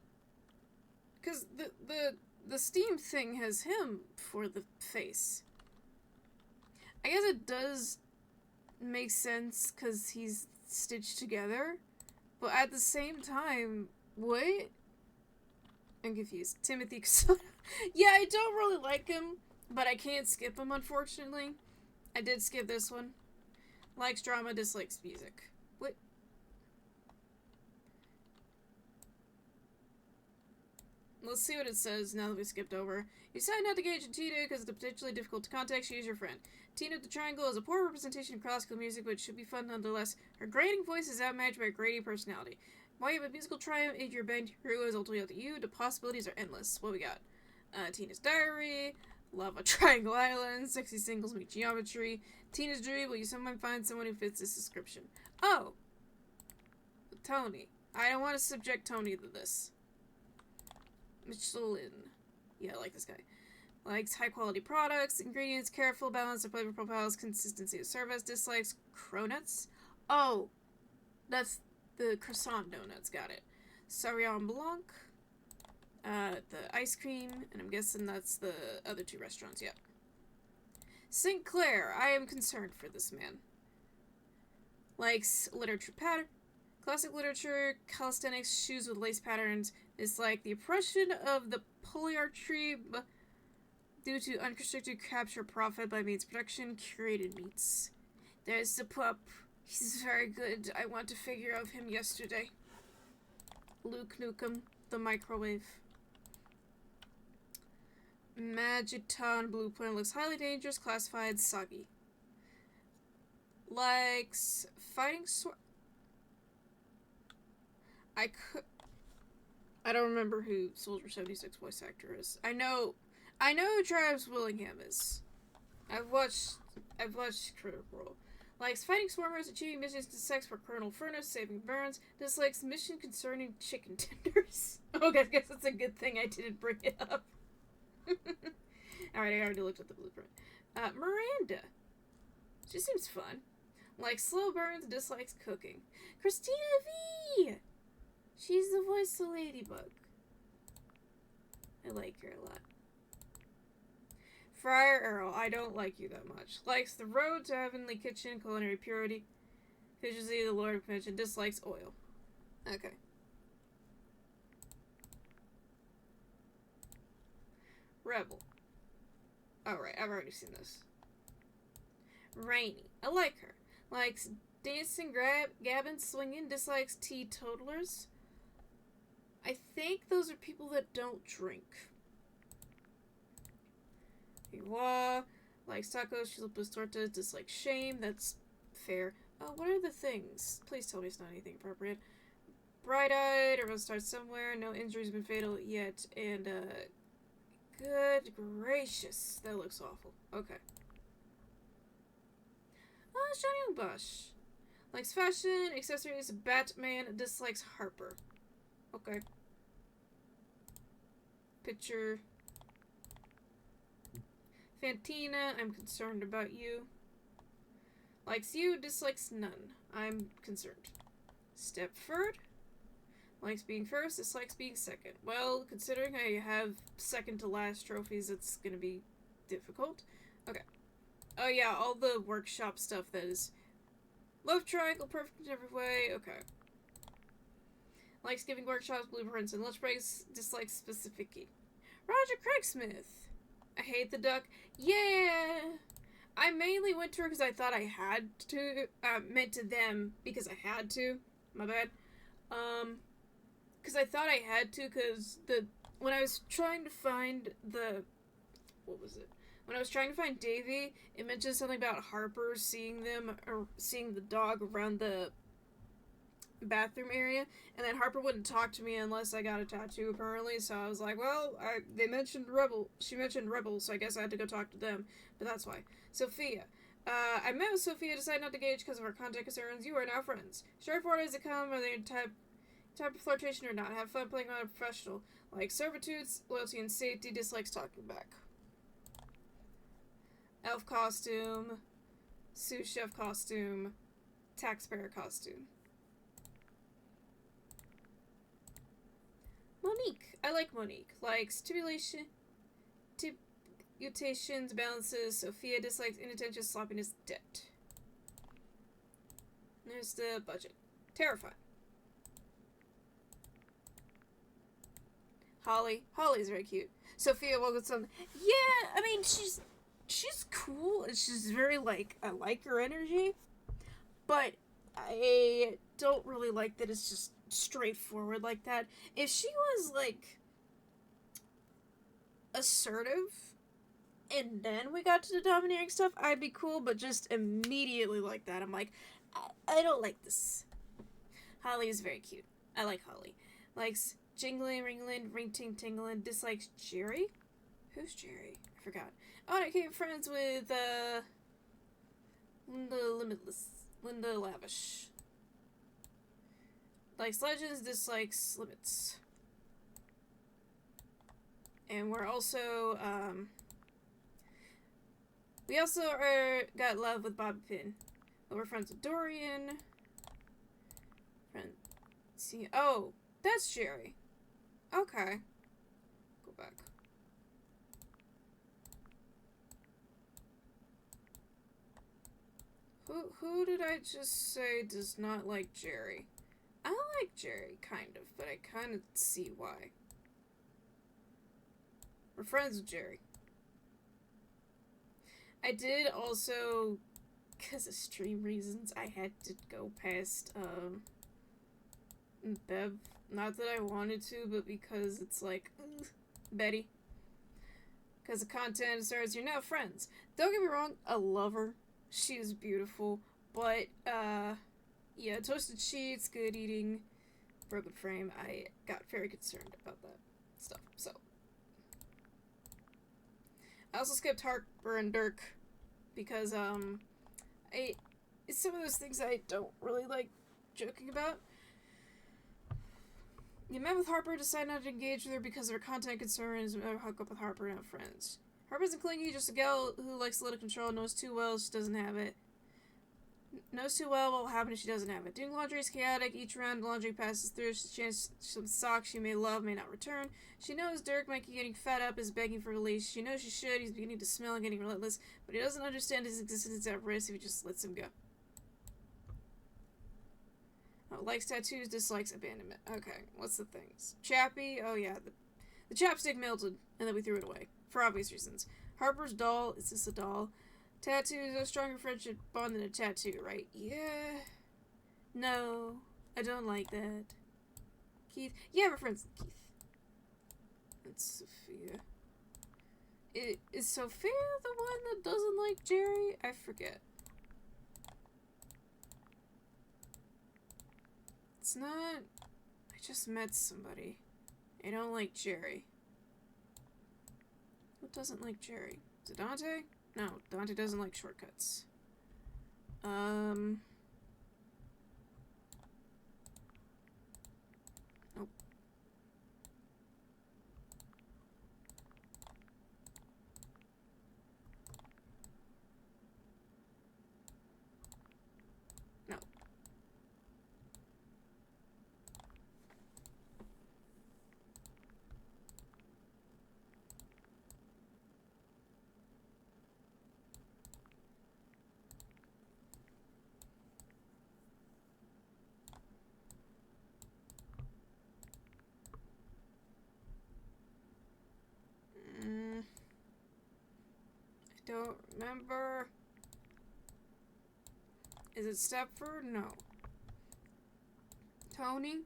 Because the Steam thing has him for the face. I guess it does make sense because he's stitched together. But at the same time, what? I'm confused. Timothy Casada. Yeah, I don't really like him, but I can't skip him, unfortunately. I did skip this one. Likes drama, dislikes music. What? Let's see what it says now that we skipped over. You decide not to engage in Tina because it's potentially difficult to contact. She is your friend. Tina the Triangle is a poor representation of classical music, but it should be fun nonetheless. Her grating voice is outmatched by her grating personality. While you have a musical triumph in your band, hero is ultimately up to you. The possibilities are endless. What we got? Tina's Diary, Lava Triangle Island, Sexy Singles Meet Geometry, Tina's Dream. Will you sometime find someone who fits this description? Oh! Tony. I don't want to subject Tony to this. Michelin. Yeah, I like this guy. Likes high quality products, ingredients, careful, balance of flavor profiles, consistency of service. Dislikes cronuts. Oh, that's the croissant donuts. Got it. Sauvignon Blanc. The ice cream, and I'm guessing that's the other two restaurants. Yep. Sinclair, I am concerned for this man. Likes literature pattern, classic literature, calisthenics, shoes with lace patterns. Dislike the oppression of the polyarchy due to unrestricted capture profit by means production, curated meats. There's the pup. He's very good. I want a figure of him yesterday. Luke Nukem, the microwave. Magiton blueprint looks highly dangerous, classified, soggy. Likes fighting sword. I don't remember who Soldier 76 voice actor is. I know who Travis Willingham is. I've watched Critical Role. Likes fighting swarmers, achieving missions to sex for Colonel Furnace, saving burns. Dislikes mission concerning chicken tenders. Okay, I guess that's a good thing I didn't bring it up. Alright, I already looked at the blueprint. Miranda. She seems fun. Likes slow burns, dislikes cooking. Christina V! She's the voice of Ladybug. I like her a lot. Friar Earl, I don't like you that much. Likes the road to heavenly kitchen, culinary purity. Efficiency, the Lord of Convention. Dislikes oil. Okay. Rebel. Alright, I've already seen this. Rainy. I like her. Likes dancing, gabbing, swinging. Dislikes teetotalers. I think those are people that don't drink. Iwa. Likes tacos, chalupas, tortas. Dislikes shame. That's fair. What are the things? Please tell me it's not anything appropriate. Bright-eyed. Everyone starts somewhere. No injuries been fatal yet. And, good gracious. That looks awful. Okay. Johnny Bush. Likes fashion, accessories, Batman. Dislikes Harper. Okay. Picture. Fantina, I'm concerned about you. Likes you, dislikes none. I'm concerned. Stepford. Likes being first, dislikes being second. Well, considering I have second to last trophies, it's gonna be difficult. Okay. Oh yeah, all the workshop stuff that is love triangle, perfect in every way. Okay. Likes giving workshops, blueprints, and lunch breaks. Dislikes specific. Roger Craigsmith. I hate the duck. Yeah! I mainly went to her because I thought I had to. Meant to them because I had to. My bad. Because I thought I had to because when I was trying to find what was it? When I was trying to find Davy, it mentioned something about Harper seeing them, or seeing the dog around the bathroom area, and then Harper wouldn't talk to me unless I got a tattoo, apparently, so I was like, well, they mentioned she mentioned Rebel, so I guess I had to go talk to them, but that's why. Sophia. I met with Sophia, decided not to gauge because of our contact concerns. You are now friends. Straightforward as it come, whether you're type of flirtation or not. Have fun playing on a professional. Like servitudes, loyalty, and safety. Dislikes talking back. Elf costume, sous chef costume, taxpayer costume. Monique. I like Monique. Likes mutations, balances. Sophia dislikes inattention, sloppiness, debt. There's the budget. Terrified. Holly. Holly's very cute. Sophia Wilkinson. Yeah, I mean, she's cool, and she's very, I like her energy, but I don't really like that it's just straightforward like that. If she was, assertive, and then we got to the domineering stuff, I'd be cool, but just immediately like that, I'm like, I don't like this. Holly is very cute. I like Holly. Likes jingling, ringling, ring-ting-tingling. Dislikes Jerry? Who's Jerry? I forgot. Oh, and I became friends with, Linda Lavish. Likes Legends, dislikes Limits. And we're also, we also got love with Bobby Pin. But we're friends with Dorian. Oh, that's Jerry. Okay. Go back. Who did I just say does not like Jerry? I like Jerry, kind of, but I kind of see why. We're friends with Jerry. I did also, because of stream reasons, I had to go past, Bev. Not that I wanted to, but because it's like, Betty. Because the content starts, you're now friends. Don't get me wrong, I love her. She is beautiful. But, yeah, toasted sheets, good eating, broken frame. I got very concerned about that stuff, so. I also skipped Harper and Dirk because, it's some of those things I don't really like joking about. You met with Harper, decide not to engage with her because of her content concerns, hook up with Harper and have friends. Harper isn't clingy, just a gal who likes a little control, knows too well she doesn't have it. Knows too well what will happen if she doesn't have it. Doing laundry is chaotic. Each round laundry passes through. She chances some socks she may love, may not return. She knows Dirk might be getting fed up, is begging for release. She knows she should. He's beginning to smell and getting relentless, but he doesn't understand his existence at risk if he just lets him go. Oh, likes tattoos, dislikes abandonment. Okay, what's the things? Chappy, oh yeah, the chapstick melted, and then we threw it away. For obvious reasons. Harper's doll, is this a doll? Tattoos, a stronger friendship bond than a tattoo, right? Yeah. No, I don't like that. Keith, yeah, we're friends with Keith. That's Sophia. Is Sophia the one that doesn't like Jerry? I forget. It's not... I just met somebody. I don't like Jerry. Who doesn't like Jerry? Is it Dante? No, Dante doesn't like shortcuts. Nope. No. I don't remember. Is it Stepford? No. Tony?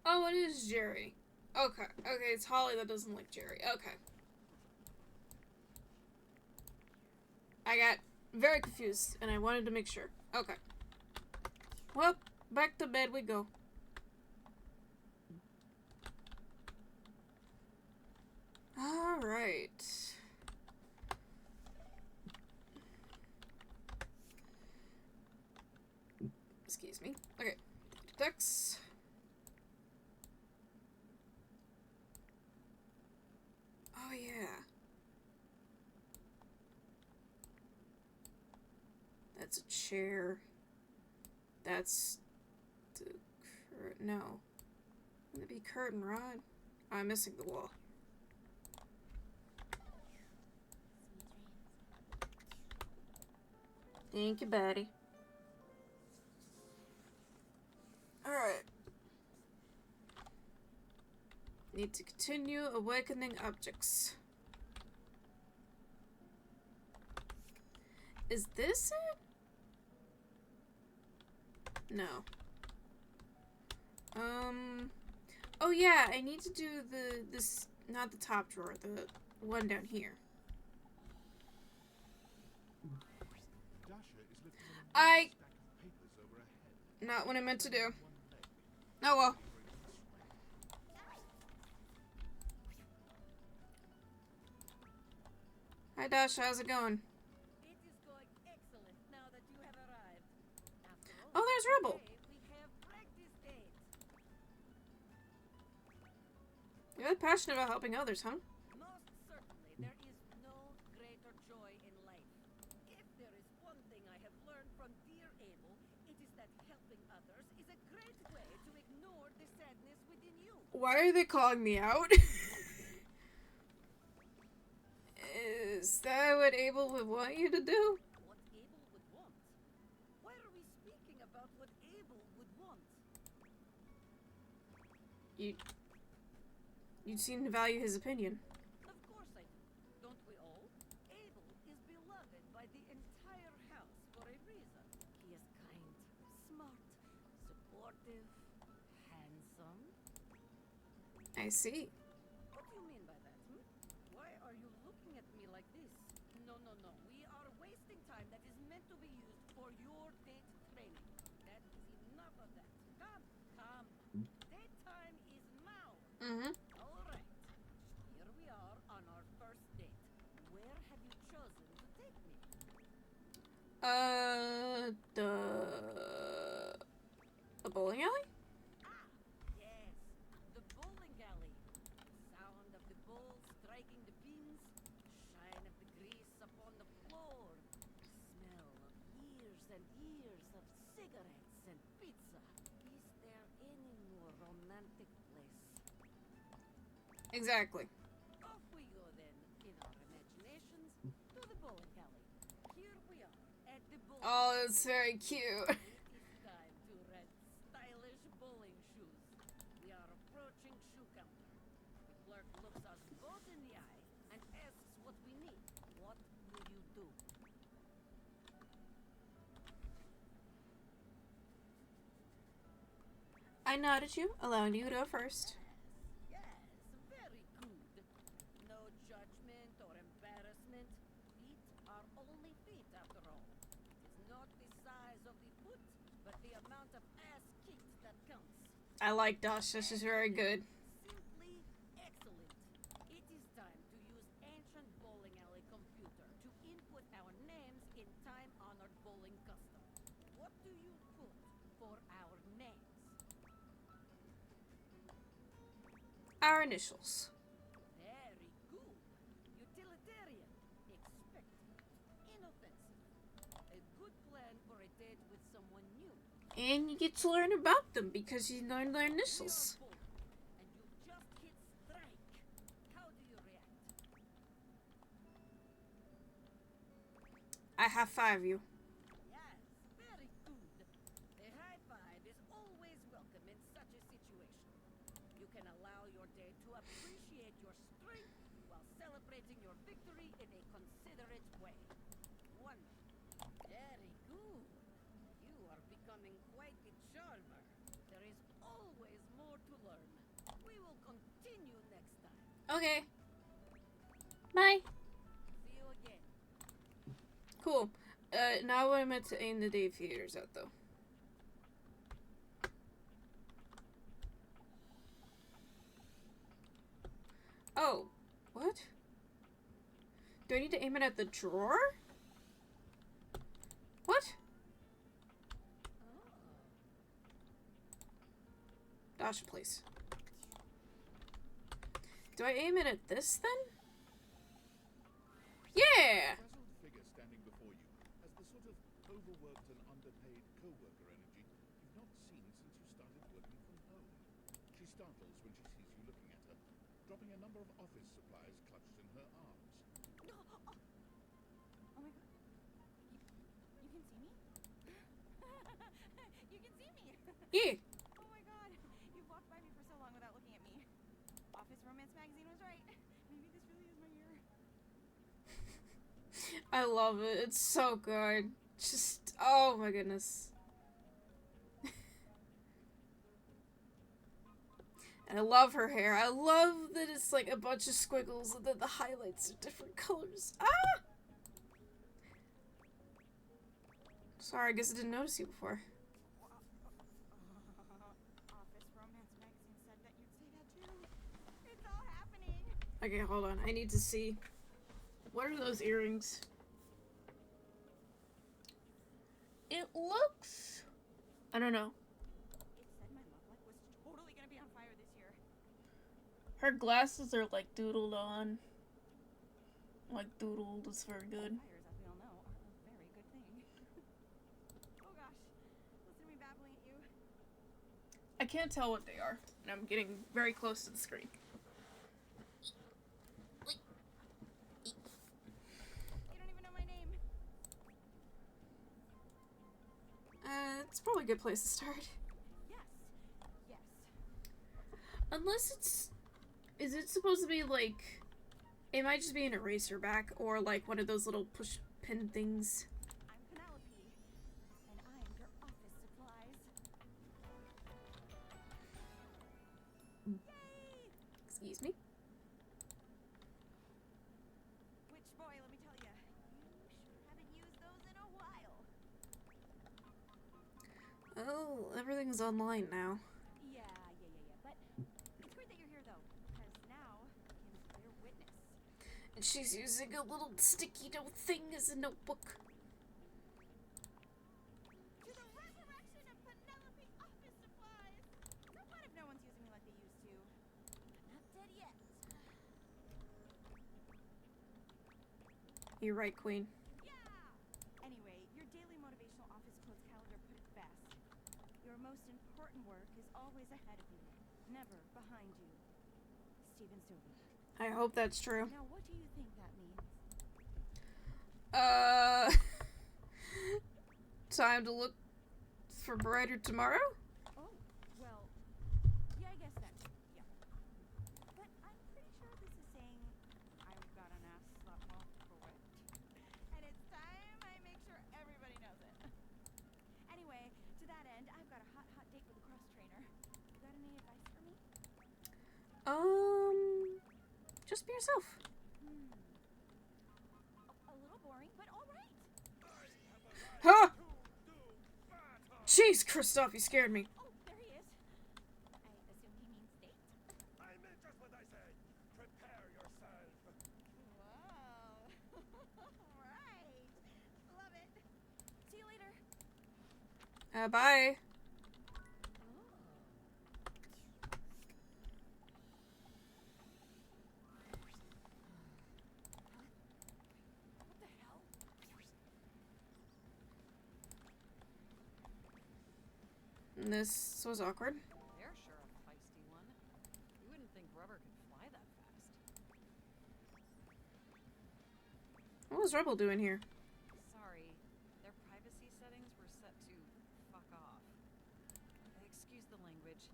Oh, it is Jerry. Okay, it's Holly that doesn't like Jerry. Okay. I got very confused, and I wanted to make sure. Okay. Well, back to bed we go. Alright. Excuse me. Okay. Ducks. Oh, yeah. That's a chair. That's the no. Would it be curtain rod? I'm missing the wall. Thank you, buddy. Alright. Need to continue awakening objects. Is this it? No. Oh yeah, I need to do this, not the top drawer, the one down here. Not what I meant to do. Oh well. Hi Dasha, how's it going? It is going excellent now that you have arrived. Oh, there's Rebel. We have practice date. You're really passionate about helping others, huh? Most certainly, there is no greater joy in life. If there is one thing I have learned from dear Abel, it is that helping others is a great way the sadness within you. Why are they calling me out? Is that what Abel would want you to do? What Abel would want? Why are we speaking about what Abel would want? You seem to value his opinion. Of course I do. Don't we all? Abel is beloved by the entire house for a reason. He is kind, smart, supportive, handsome. I see. What do you mean by that, Why are you looking at me like this? No, no, no. We are wasting time that is meant to be used for your date training. That is enough of that. Come, come. Date time is now. Mm-hmm. All right. Here we are on our first date. Where have you chosen to take me? The bowling alley? Yes, the bowling alley. Sound of the ball striking the pins, shine of the grease upon the floor, smell of years and years of cigarettes and pizza. Is there any more romantic place? Exactly. Off we go then, in our imaginations, to the bowling alley. Here we are, at the bowling Oh, that's very cute. It is time to rent stylish bowling shoes. We are approaching shoe counter. The clerk looks us both in the eye and asks what we need. What will you do? I nod at you, allowing you to go first. Yes, very good. No judgment or embarrassment. Feet are only feet after all. It is not the size of the foot, but the amount of ass kicked that counts. I like Dash. This is very good. Simply excellent. It is time to use ancient bowling alley computer to input our names in time-honored bowling custom. What do you put for our names? Our initials. Very good. Utilitarian. Expected. Inoffensive. A good plan for a date with someone new. And you get to learn about them because you learn their initials. And you just hit strike. How do you react? I high five you. Yes, very good. A high five is always welcome in such a situation. You can allow your date to appreciate your strength while celebrating your victory in a considerate way. Wonderful. Very good. You are becoming quite the charmer. There is always more to learn. We will continue next time. Okay. Bye. See you again. Cool. Now I meant to aim the day theaters at though. Oh, what? Do I need to aim it at the drawer? What? Dasha, please. Do I aim it at this then? Yeah! Frazzled figure standing before you has the sort of overworked and underpaid co-worker energy you've not seen since you started working from home. She startles when she sees you looking at her, dropping a number of office supplies clutched in her arms. No! Oh, oh my god. You can see me? You can see me! Yeah. Oh my god. You've walked by me for so long without looking at me. Office Romance magazine was right. Maybe this really is my year. I love it. It's so good. Just, oh my goodness. And I love her hair. I love that it's like a bunch of squiggles and then the highlights are different colors. Ah! Sorry, I guess I didn't notice you before. Office Romance magazine said that you'd say that too. It's all happening. Okay, hold on. I need to see. What are those earrings? It looks... I don't know. It said my love life was totally gonna be on fire this year. Her glasses are like doodled on. Like doodled is very good. Fires, as we all know, are a very good thing. Oh gosh. Listen to me babbling at you. I can't tell what they are, and I'm getting very close to the screen. You don't even know my name. It's probably a good place to start. Yes. Yes. Unless it's... Is it supposed to be like... It might just be an eraser back, or like one of those little push pin things. I'm Penelope, and I am your office supplies. Yay! Excuse me? Which, boy, let me tell you, you sure haven't used those in a while. Oh, everything's online now. Yeah. But it's great that you're here, though, because now Kim's clear witness. And she's using a little sticky note thing as a notebook. To the resurrection of Penelope office supplies! No point if no one's using me like they used to. I'm not dead yet. You're right, Queen. Yeah! Anyway, your daily motivational office clothes calendar put it best. Your most important work is always ahead of you, never behind you. Stephen Sylvie. I hope that's true. Now, what do you think that means? Time to look for brighter tomorrow? Oh, well, yeah, I guess that, yeah. But I'm pretty sure this is saying I've got an ass lot more correct. And it's time I make sure everybody knows it. Anyway, to that end, I've got a hot date with a cross trainer. You got any advice for me? Just be yourself. A little boring, but all right. Huh! Jeez, Kristoff, you scared me. Oh, there he is. I assume he means date. I meant just what I said. Prepare yourself. Wow. Right. Love it. See you later. Bye. What the hell? This was awkward. They're sure a feisty one. You wouldn't think rubber could fly that fast. What was Rebel doing here? Sorry, their privacy settings were set to fuck off. Excuse the language,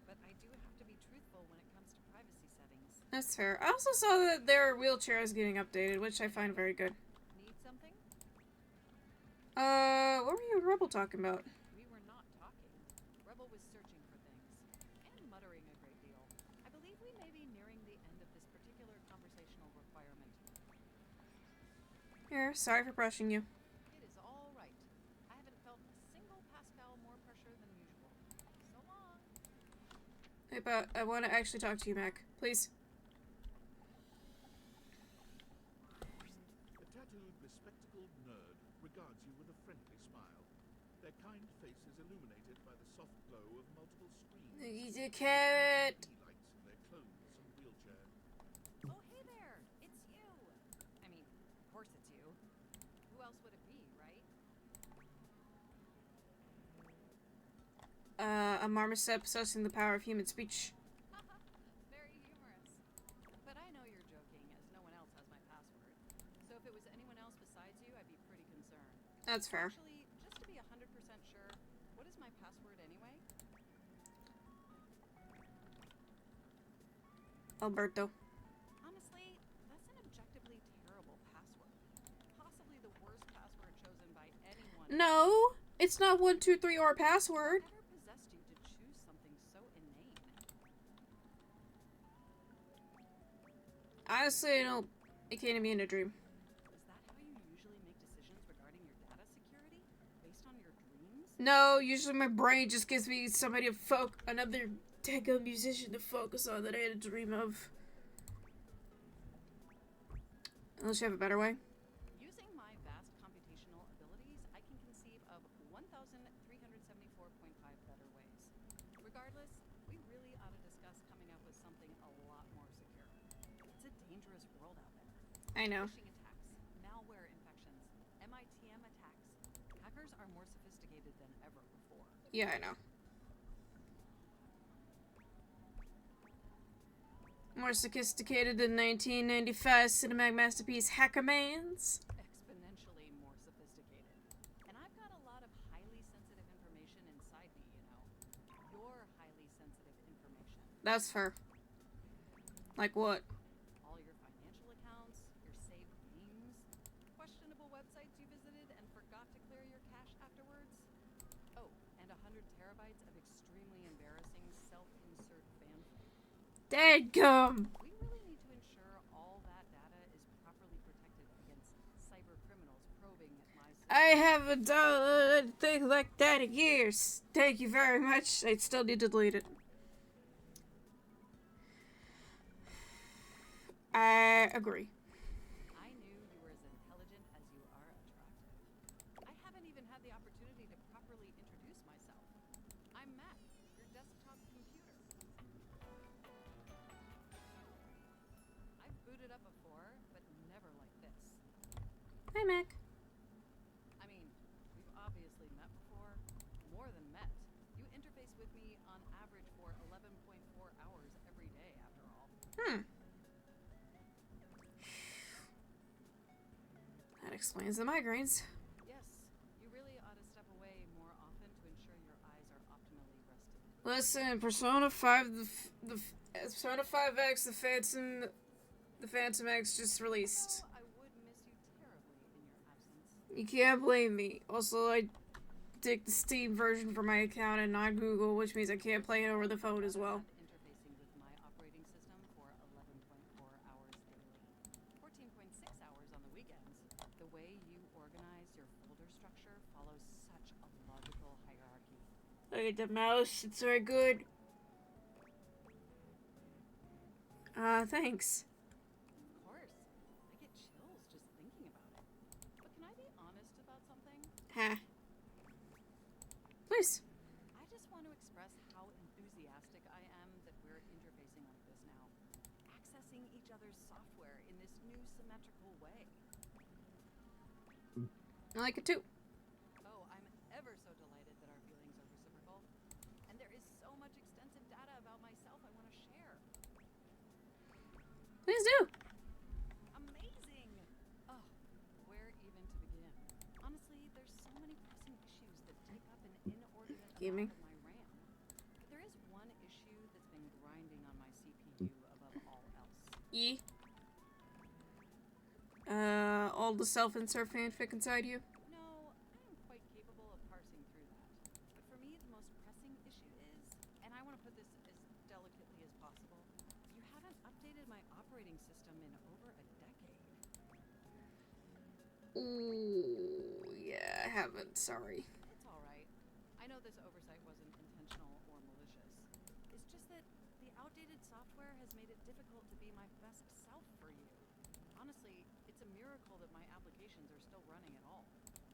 but I do have to be truthful when it comes to privacy settings. That's fair. I also saw that their wheelchair is getting updated, which I find very good. Need something? What were you and Rebel talking about? We were not talking. Rebel was searching for things, and muttering a great deal. I believe we may be nearing the end of this particular conversational requirement. Here, sorry for brushing you. It is all right. I haven't felt a single Pascal more pressure than usual. So long. Hey, but I want to actually talk to you, Mac. Please. A tattooed, bespectacled nerd regards you with a friendly smile. Their kind face is illuminated by the soft glow of multiple screens. He's a cat. Lights in their clothes and wheelchair. Oh, hey there! It's you! I mean, of course it's you. Who else would it be, right? A marmoset possessing the power of human speech. Very humorous. But I know you're joking, as no one else has my password. So if it was anyone else besides you, I'd be pretty concerned. That's fair. Actually, just to be 100% sure, what is my password anyway? Alberto. Honestly, that's an objectively terrible password. Possibly the worst password chosen by anyone. No, it's not 1, 2, 3 or password. Whatever possessed you to choose something so inane? Honestly, no, it came to me in a dream. Is that how you usually make decisions regarding your data security? Based on your dreams? No, usually my brain just gives me somebody to another daggone musician to focus on that I had a dream of. Unless you have a better way. Using my vast computational abilities, I can conceive of 1,374.5 better ways. Regardless, we really ought to discuss coming up with something a lot more secure. It's a dangerous world out there. I know. Phishing attacks, malware infections, MITM attacks. Hackers are more sophisticated than ever before. Yeah, I know. More sophisticated than 1995 cinematic masterpiece Hackerman's. Exponentially more sophisticated. And I've got a lot of highly sensitive information inside me, you know. Your highly sensitive information. That's fair. Like what? All your financial accounts, your saved memes, questionable websites you visited and forgot to clear your cache afterwards. Oh, and 100 terabytes of extremely embarrassing self-insert fanfic. Dadgum! We really need to ensure all that data is properly protected against cyber criminals probing my... I haven't done anything like that in years. Thank you very much. I still need to delete it. I agree. I knew you were as intelligent as you are attractive. I haven't even had the opportunity to properly introduce myself. I'm Matt, your desktop computer. I've booted up before, but never like this. Hi, Mac. I mean, we've obviously met before. More than met. You interface with me on average for 11.4 hours every day, after all. That explains the migraines. Yes, you really ought to step away more often to ensure your eyes are optimally rested. Listen, Persona 5, Persona 5X, the Phantom X just released. I would miss you terribly in your absence. You can't blame me. Also, I dig the Steam version for my account and not Google, which means I can't play it over the phone as well. Interfacing with my operating system for 11.4 hours daily. 14.6 hours on the weekends. The way you organize your folder structure follows such a logical hierarchy. Look at the mouse. It's very good. Thanks. Of course. I get chills just thinking about it. But can I be honest about something? Ha. Please. I just want to express how enthusiastic I am that we're interfacing like this now. Accessing each other's software in this new symmetrical way. I like it too. Oh, I'm ever so delighted that our feelings are reciprocal. And there is so much extensive data about myself I want to share. Please do. Amazing! Oh, where even to begin? Honestly, there's so many pressing issues that take up an inordinate amount of my RAM. But there is one issue that's been grinding on my CPU above all else. All the self-insert fanfic inside you? No, I am quite capable of parsing through that. But for me, the most pressing issue is, and I want to put this as delicately as possible, you haven't updated my operating system in over a decade. Ooh, yeah, I haven't. Sorry. It's alright. I know this oversight wasn't intentional or malicious. It's just that the outdated software has made it difficult to be my best self for you. Honestly, it's a miracle that my applications are still running at all.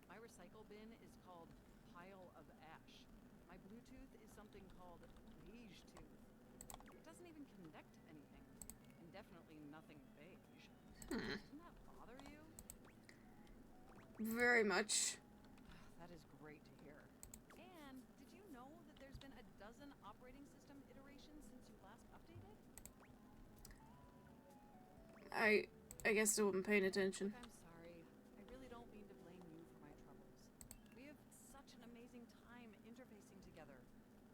My recycle bin is called Pile of Ash. My Bluetooth is something called Beige Tooth. It doesn't even connect to anything, and definitely nothing beige. Doesn't that bother you? Very much. That is great to hear. And did you know that there's been a dozen operating system iterations since you last updated? I guess I wasn't paying attention. Look, I'm sorry. I really don't mean to blame you for my troubles. We have such an amazing time interfacing together,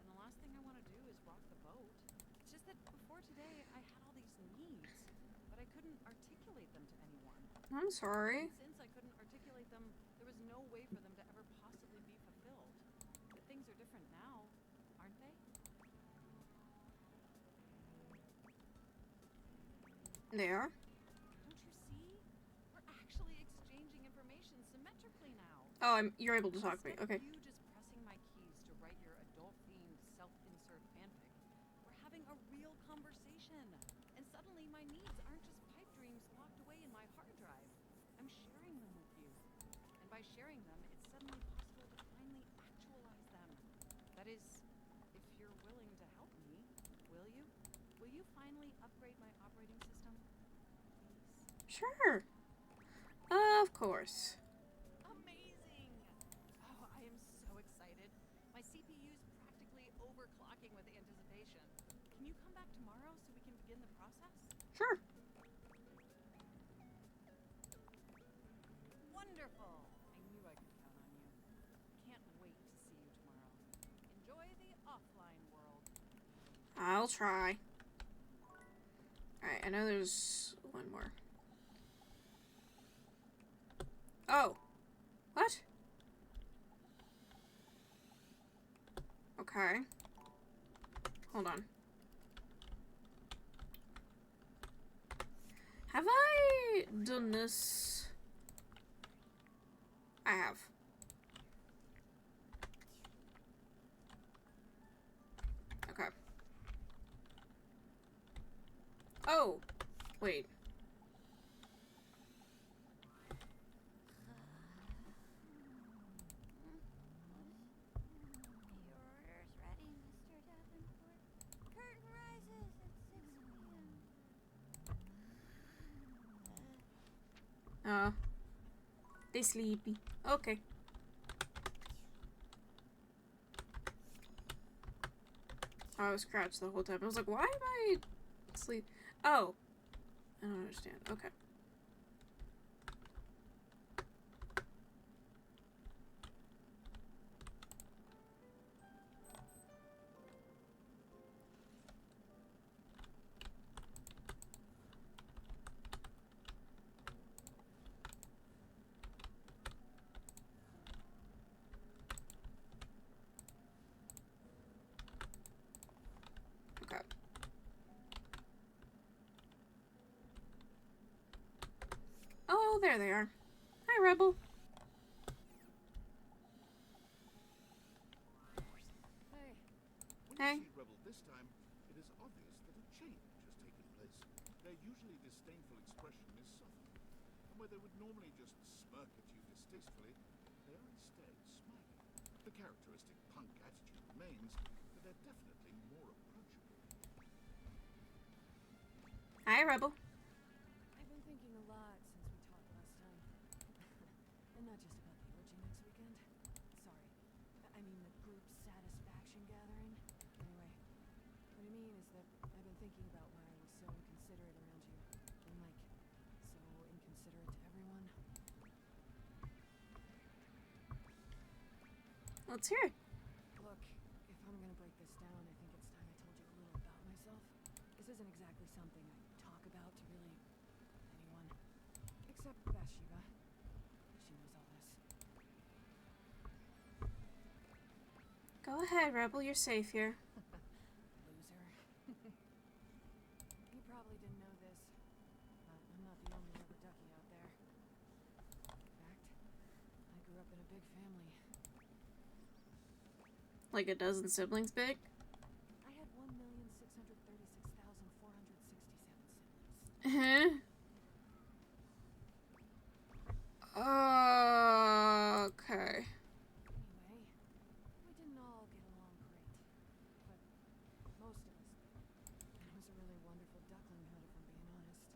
and the last thing I want to do is rock the boat. It's just that before today, I had all these needs, but I couldn't articulate them to anyone. I'm sorry. And since I couldn't articulate them, there was no way for them to ever possibly be fulfilled. But things are different now, aren't they? They are? Oh, you're able to talk to me. Okay. You just pressing my keys to write your adult-themed self-insert fanfic. We're having a real conversation. And suddenly my needs aren't just pipe dreams locked away in my hard drive. I'm sharing them with you. And by sharing them, it's suddenly possible to finally actualize them. That is, if you're willing to help me, will you? Will you finally upgrade my operating system? Please? Sure. Of course. My CPU's practically overclocking with anticipation. Can you come back tomorrow so we can begin the process? Sure. Wonderful! I knew I could count on you. Can't wait to see you tomorrow. Enjoy the offline world. I'll try. Alright, I know there's one more. Oh. What? Okay. Hold on. Have I done this? I have. Okay. Oh! Wait. Your order's ready, Mr. Davenport. Curtain rises at 6 p.m. Oh. They sleepy. Okay. I was crouched the whole time. I was like, why am I asleep? Oh. I don't understand. Okay. Okay. Oh, there they are. Hi, Rebel. When Hey. you see Rebel this time, it is obvious that a change has taken place. Their usually disdainful expression is softened, and where they would normally just smirk at you distastefully, they are instead smiling. The characteristic punk attitude remains, but they're definitely more approachable. Hi, Rebel. I've been thinking a lot since we talked last time. And not just about the orgy next weekend. Sorry. I mean the group satisfaction gathering. Anyway, what I mean is that I've been thinking about why I was so inconsiderate around you. And like, so inconsiderate to everyone. Let's hear it. Look, if I'm gonna break this down, I think it's time I told you a little about myself. This isn't exactly something I talk about to really anyone. Except Bathsheba. She knows all this. Go ahead, Rebel. You're safe here. Loser. You probably didn't know this, but I'm not the only rubber ducky out there. In fact, I grew up in a big family. Like a dozen siblings big? I had 1,636,467 siblings. Uh-huh. Okay. Anyway, we didn't all get along great, but most of us did. I was a really wonderful duckling hood, if I'm being honest.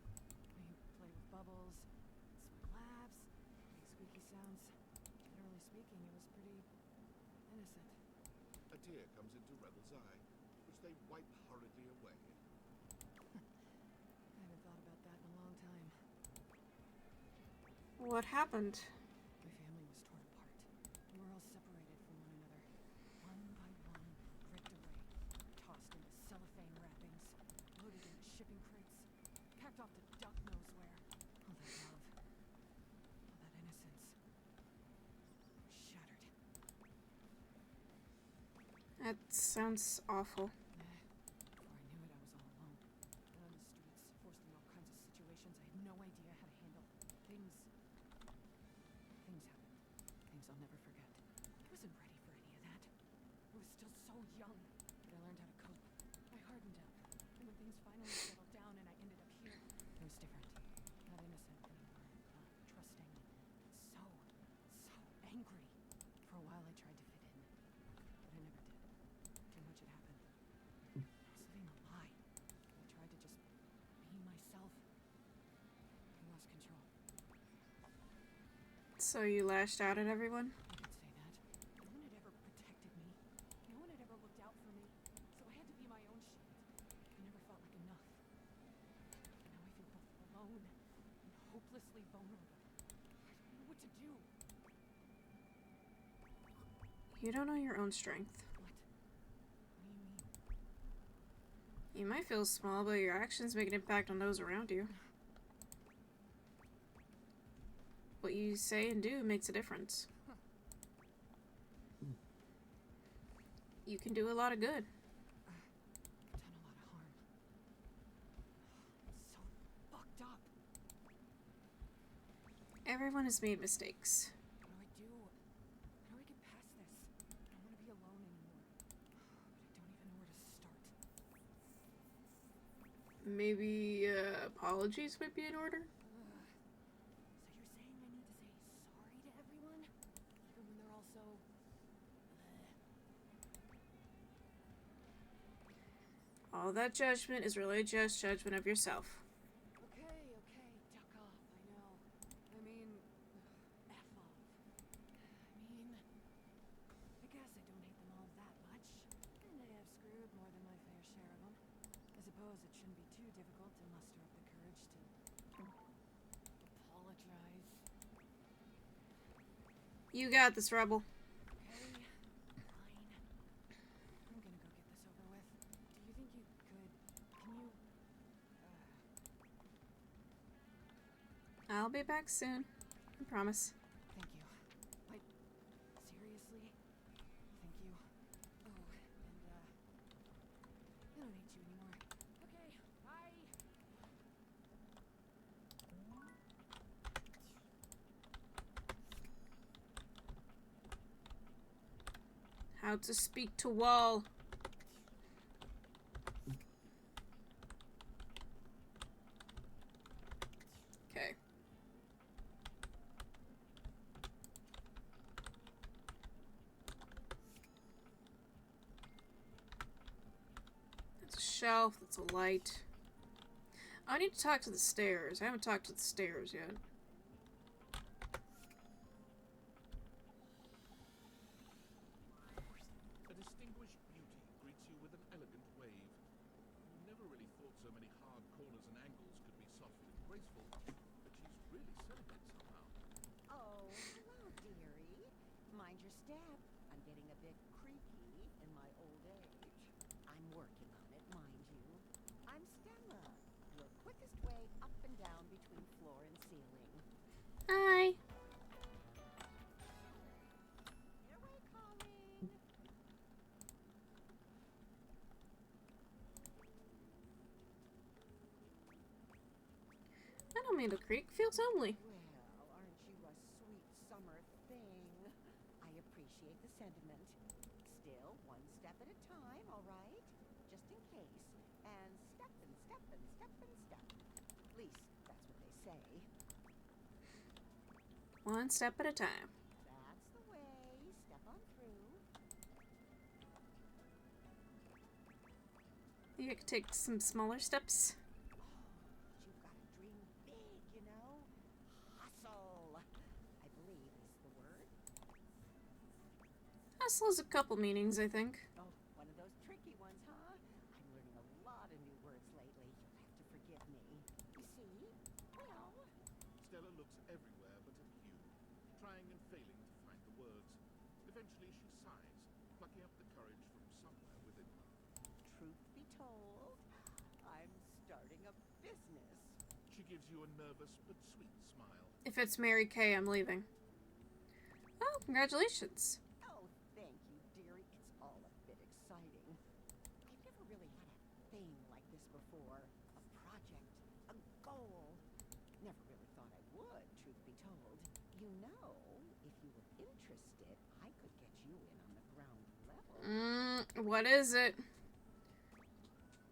We played with bubbles, smart laughs, make squeaky sounds. Generally speaking, it was pretty innocent. A tear comes into Rebel's eye, which they wipe hurriedly away. I haven't thought about that in a long time. What happened? My family was torn apart. We were all separated from one another. One by one, ripped away. Tossed into cellophane wrappings. Loaded into shipping crates. Packed off to duck knows where. All that love. All that innocence. Shattered. That sounds awful. Before I knew it, I was all alone. Out on the streets, forced into all kinds of situations I had no idea how to handle. Things happened. Things I'll never forget. I wasn't ready for any of that. I was still so young, but I learned how to cope. I hardened up. And when things finally settled down and I ended up here, it was different. Not innocent anymore. Not trusting. So angry. For a while I tried to fit in, but I never did. Too much had happened. I was living a lie. I tried to just be myself. I lost control. So you lashed out at everyone? You could say that. No one had ever protected me. No one had ever looked out for me. So I had to be my own shield. I never felt like enough. alone and hopelessly vulnerable. I don't know what to do. You don't know your own strength. What do you mean? You might feel small, but your actions make an impact on those around you. What you say and do makes a difference. You can do a lot of good. I've done a lot of harm. It's so fucked up. Everyone has made mistakes. What do I do? How do I get past this? I don't want to be alone anymore. But I don't even know where to start. Maybe apologies might be in order? So you're saying I need to say sorry to everyone? Even when they're all so... All that judgment is really just judgment of yourself. Okay, duck off, I know. I mean, F off. I guess I don't hate them all that much. And I have screwed more than my fair share of them. I suppose it shouldn't be too difficult to muster up the courage to apologize. You got this, Rebel. Okay, fine. I'm gonna go get this over with. Do you think you could... Can you... I'll be back soon. I promise. Thank you. Like, seriously? Thank you. Oh, and, I don't hate you anymore. Okay, bye! How to speak to wall. Okay. That's a shelf, that's a light. I need to talk to the stairs. I haven't talked to the stairs yet. A distinguished beauty greets you with an elegant wave. You never really thought so many hard corners and angles could be soft and graceful, but she's really selling it somehow. Oh, hello, dearie. Mind your step. I'm getting a bit creaky in my old age. I'm working on it, mind you. I'm Stella, your quickest way up and down between floor and ceiling. Hi. Here we're coming. I don't mean to creak. Feels homely. Well, aren't you a sweet summer thing? I appreciate the sentiment. Still, one step at a time, all right? Just in case. And step and step and step and step. At least, that's what they say. One step at a time. That's the way. Step on through. You could take some smaller steps. You've got to dream big, you know? Hustle, I believe is the word. Hustle has a couple meanings, I think. Oh, one of those tricky ones, huh? I'm learning a lot of new words lately. You'll have to forgive me. You see? Well... Stella looks everywhere but at you, trying and failing to find the words. Eventually she sighs, plucking up the courage from somewhere within her. Truth be told, I'm starting a business. She gives you a nervous but sweet smile. If it's Mary Kay, I'm leaving. Oh, congratulations. Oh, thank you, dearie. It's all a bit exciting. I've never really had a thing like this before. A project, a goal. Never really thought I would, truth be told. You know, if you were interested, I could get you in on the ground level. What is it?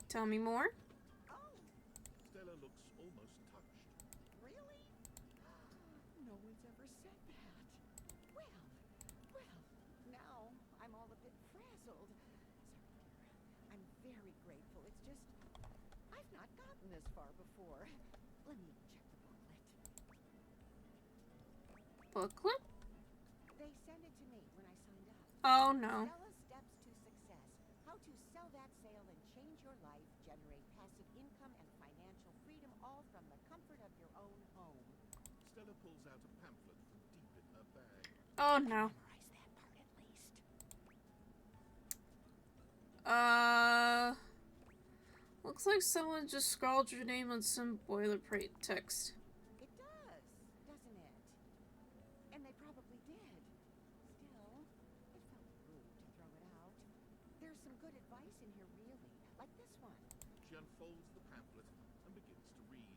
Tell me more. Oh, Stella looks almost touched. really? No one's ever said that. Well, now I'm all a bit frazzled. Sorry, dear. I'm very grateful. It's just, I've not gotten this far before. Let me check the booklet. Booklet? They sent it to me when I signed up. Oh, no. Stella's Steps to Success. How to sell that sale and change your life, generate passive income and financial freedom, all from the comfort of your own home. Stella pulls out a pamphlet from deep in her bag. Oh no. Looks like someone just scrawled your name on some boilerplate text. It does, doesn't it? And they probably did. Still, it felt rude to throw it out. There's some good advice in here, really. Like this one. She unfolds the pamphlet and begins to read.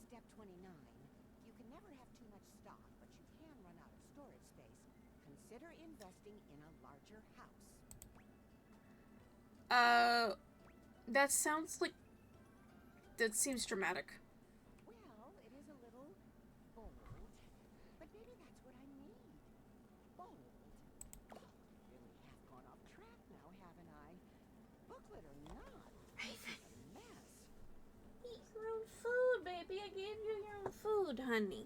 Step 29. You can never have too much stock, but you can run out of storage space. Consider investing in a larger house. That sounds like... That seems dramatic. Well, it is a little bold, but maybe that's what I need. Bold. Oh, really have gone off track now, haven't I? Booklet or not, this is a mess. Eat your own food, baby. I gave you your own food, honey.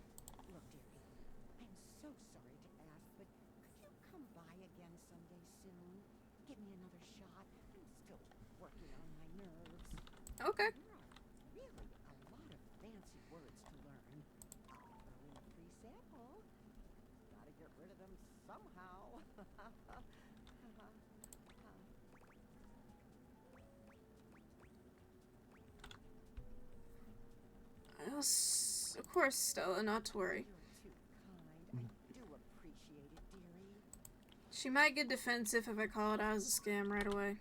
Look, dearie, I'm so sorry to ask, but could you come by again someday soon? Give me another shot. I'm still working on my nerves. Okay. There are really a lot of fancy words to learn. I'll throw in a free sample. Gotta get rid of them somehow. Of course, Stella, not to worry. You're too kind. I do appreciate it, dearie. She might get defensive if I call it out as a scam right away.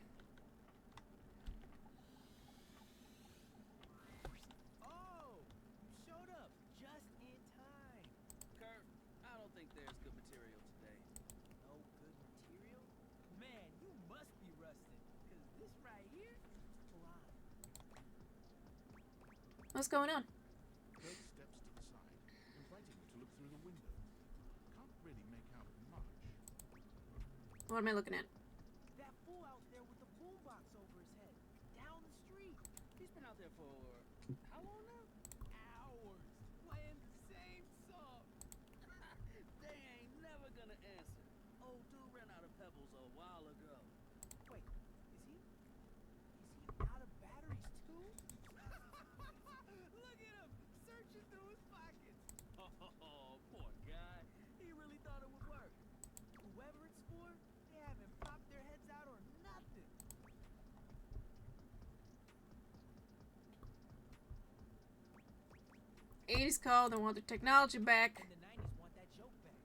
Oh, you showed up just in time. Kurt, I don't think there's good material today. No good material? Man, you must be rusted, because this right here, prime. What's going on? Kurt steps to the side, inviting her to look through the window. Can't really make out much. What am I looking at? That fool out there with the boombox over his head, down the street. He's been out there for how long now? Hours, playing the same song. They ain't never gonna answer. Old dude ran out of pebbles a while ago. Wait, is he out of batteries too? Look at him, searching through his pockets. Oh, poor guy. He really thought it would work. Whoever it's for, they haven't popped their heads out or nothing. 80s call, they want their technology back. And the 90s want that joke back.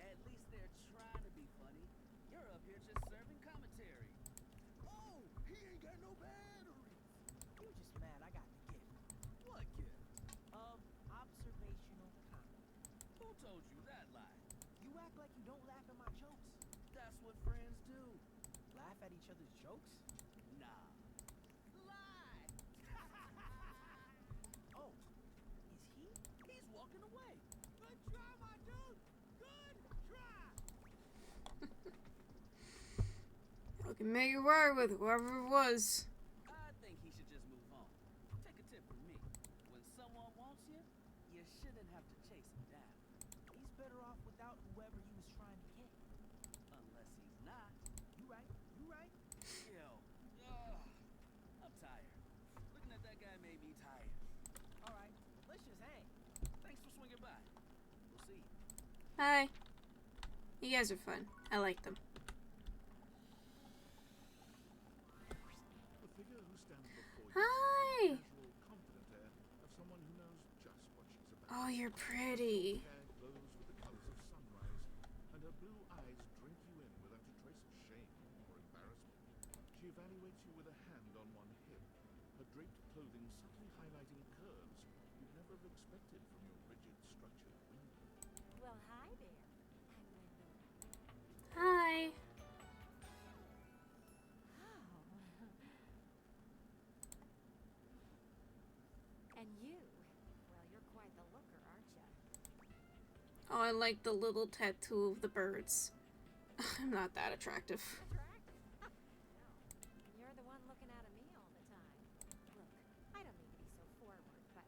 At least they're trying to be funny. You're up here just serving commentary. Oh, he ain't got no batteries. You just mad I got the gift. What gift? Observational comedy. Who told you that lie? You act like you don't laugh at my jokes. That's what friends do. Laugh at each other's jokes? Nah. Lie! Oh, is he? He's walking away. Good try, my dude. Good try. You can make it work with whoever it was. I think he should just move on. Take a tip from me. When someone wants you, you shouldn't have to chase him down. He's better off without whoever he was trying to get. Unless he's not. You right, you right. Yo, I'm tired. Looking at that guy made me tired. All right, let's just hang. Thanks for swinging by. We'll see. Hi. You guys are fun. I like them. The figure who stands before you Hi. has the casual, confident air of someone who knows just what she's about. Oh, you're pretty. Her hair glows with the colors of sunrise, and her blue eyes drink you in without a trace of shame or embarrassment. She evaluates you with a hand on one hip, her draped clothing subtly highlighting curves you'd never have expected from your rigid, structured window. Well, hi there. Hi. And you? Well, you're quite the looker, aren't you? Oh, I like the little tattoo of the birds. I'm not that attractive. Attractive? No. You're the one looking out at me all the time. Look, I don't mean to be so forward, but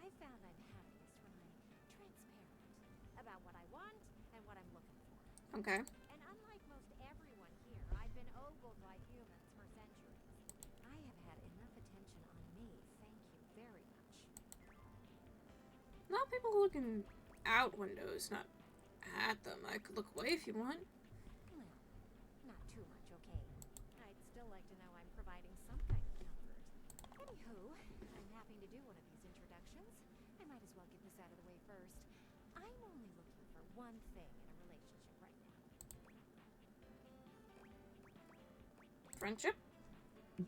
I found I'm happiest when I'm transparent about what I want and what I'm looking for. Okay. And unlike most everyone here, I've been ogled by humans for A lot of people looking out windows, not at them. I could look away if you want. Well, not too much, okay? I'd still like to know I'm providing some kind of comfort. Anywho, I'm having to do one of these introductions. I might as well get this out of the way first. I'm only looking for one thing in a relationship right now. Friendship? You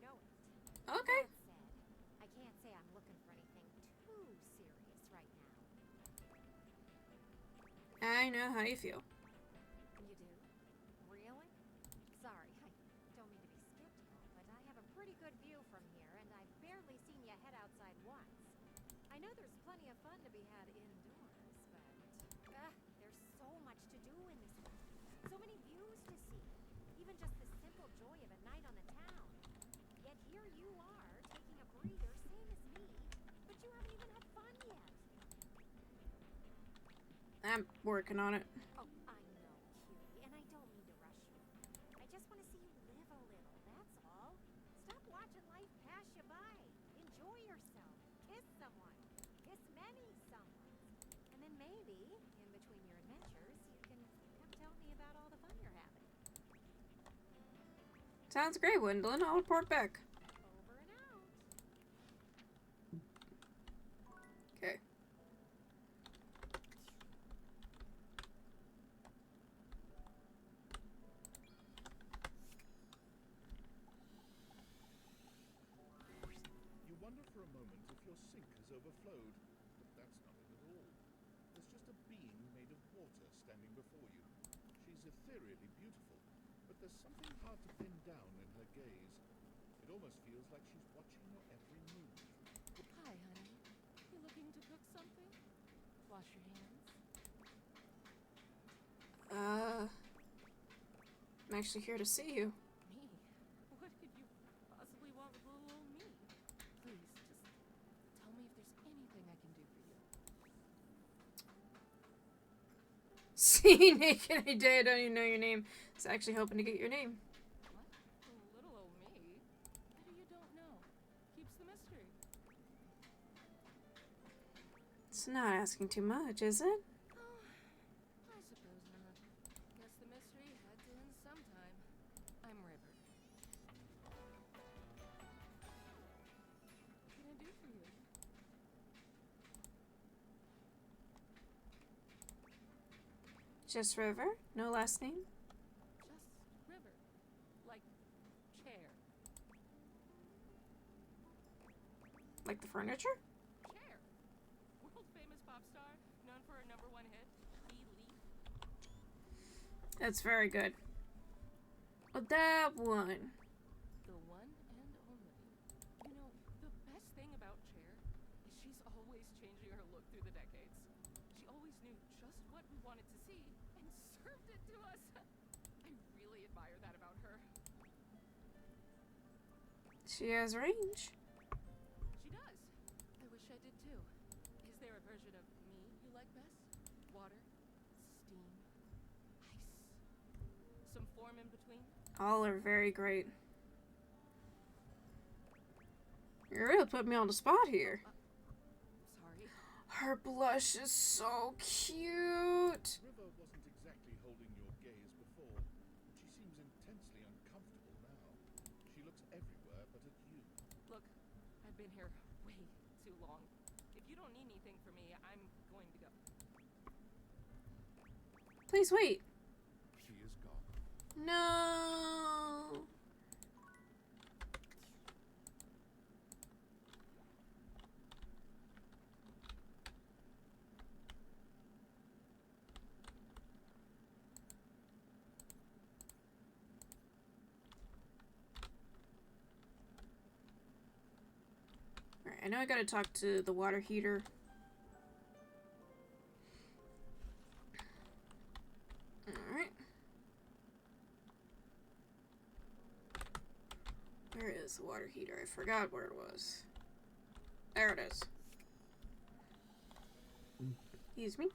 know it. Okay. That said, I can't say I'm looking for anything too serious right now. I know how you feel. You do? Really? Sorry, I don't mean to be skeptical, but I have a pretty good view from here, and I've barely seen you head outside once. I know there's plenty of fun to be had indoors, but there's so much to do in this world. So many views to see. Even just the simple joy of a night on the town. Yet here you are, taking a breather, same as me, but you haven't even had fun yet. I'm working on it. Oh, I know, cutie, and I don't mean to rush you. I just want to see you live a little, that's all. Stop watching life pass you by. Enjoy yourself. Kiss someone. Kiss many someones. And then maybe, in between your adventures, you can come tell me about all the fun you're having. Sounds great, Wendlin. I'll report back. Over and out. Okay. You wonder for a moment if your sink has overflowed, but that's not it at all. There's just a being made of water standing before you. She's ethereally beautiful, but there's something hard to pin down in her gaze. It almost feels like she's watching your every move. Hi, honey. You looking to cook something? Wash your hands. I'm actually here to see you. Me? What could you possibly want with little old me? Please, just tell me if there's anything I can do for you. See, naked a day, I don't even know your name. I was actually hoping to get your name. What? Little old me? Maybe you don't know. Keeps the mystery. It's not asking too much, is it? I suppose not. Guess the mystery had to end sometime. I'm River. What can I do for you? Just River? No last name? Just River. Like chair. Like the furniture? Chair. World famous pop star, known for her #1 hit, Leaf. That's very good. But that one. The one and only. You know, the best thing about Cher is she's always changing her look through the decades. She always knew just what we wanted to see and served it to us. I really admire that about her. She has range. She does. I wish I did too. Is there a version of me you like best? Water? Steam? Ice? Some form in between? All are very great. You really put me on the spot here. Sorry. Her blush is so cute. River wasn't exactly holding your gaze before, but she seems intensely uncomfortable now. She looks everywhere but at you. Look, I've been here way too long. If you don't need anything from me, I'm going to go. Please wait. She is gone. No. Alright, I know I gotta talk to the water heater. Alright. Where is the water heater? I forgot where it was. There it is. Excuse me.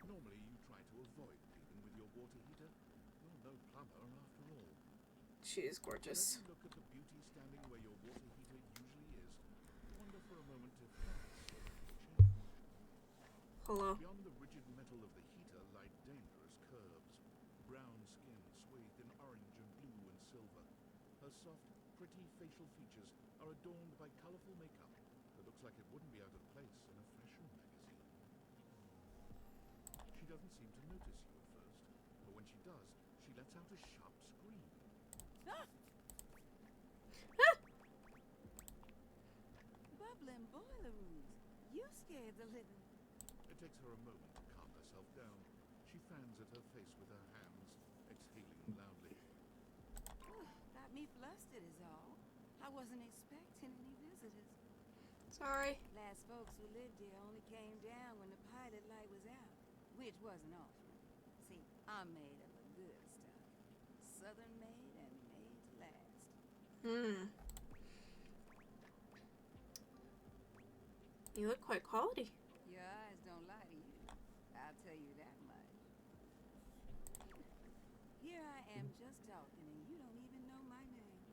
Normally you try to avoid dealing with your water heater. You're no plumber after all. She is gorgeous. As you look at the beauty standing where your water heater usually is, wonder for a moment if that's sort of changed. Hello. Beyond the rigid metal of the heater lie dangerous curves. Brown skin swathed in orange and blue and silver. Her soft, pretty facial features are adorned by colorful makeup that looks like it wouldn't be out of place in a fashion magazine. She doesn't seem to notice you at first, but when she does, she lets out a sharp scream. Bubbling boiler rooms. You scared the living. It takes her a moment to calm herself down. She fans at her face with her hands, exhaling loudly. Got me flustered is all. I wasn't expecting any visitors. Sorry. Last folks who lived here only came down when the pilot light was out, which wasn't often. See, I'm made of a good stuff. Southern made and made to last. You look quite quality. Your eyes don't lie to you. I'll tell you that much. Here I am just talking and you don't even know my name.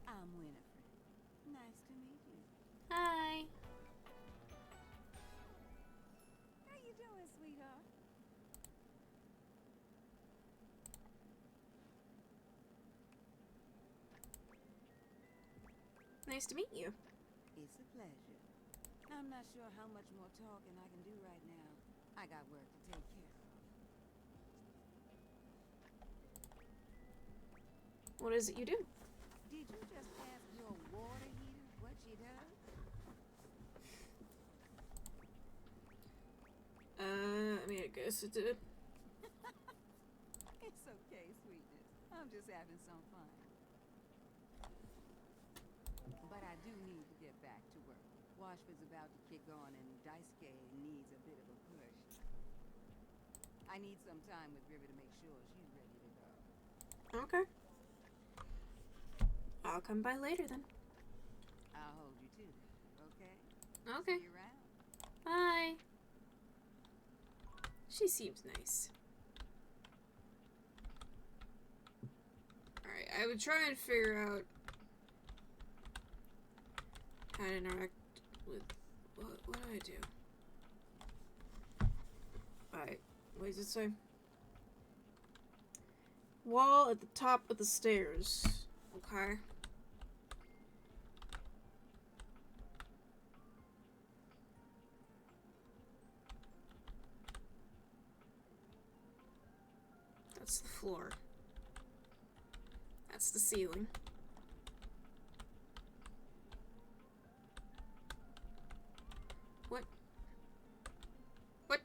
I'm Winifred. Nice to meet you. Hi. How you doing, sweetheart? Nice to meet you. It's a pleasure. I'm not sure how much more talking I can do right now. I got work to take care of. What is it you do? Did you just ask your water heater what she does? I mean, I guess it did. It's okay, sweetness. I'm just having some fun. But I do need to get back to work. Washford's about to kick on and Daisuke needs a bit of a push. I need some time with River to make sure she's ready to go. Okay. I'll come by later then. I'll hold you to that, okay? Okay. See you around. Bye. She seems nice. Alright, I would try and figure out how to interact with... What do I do? Alright, what does it say? Wall at the top of the stairs. Okay. That's the floor. That's the ceiling. What? What?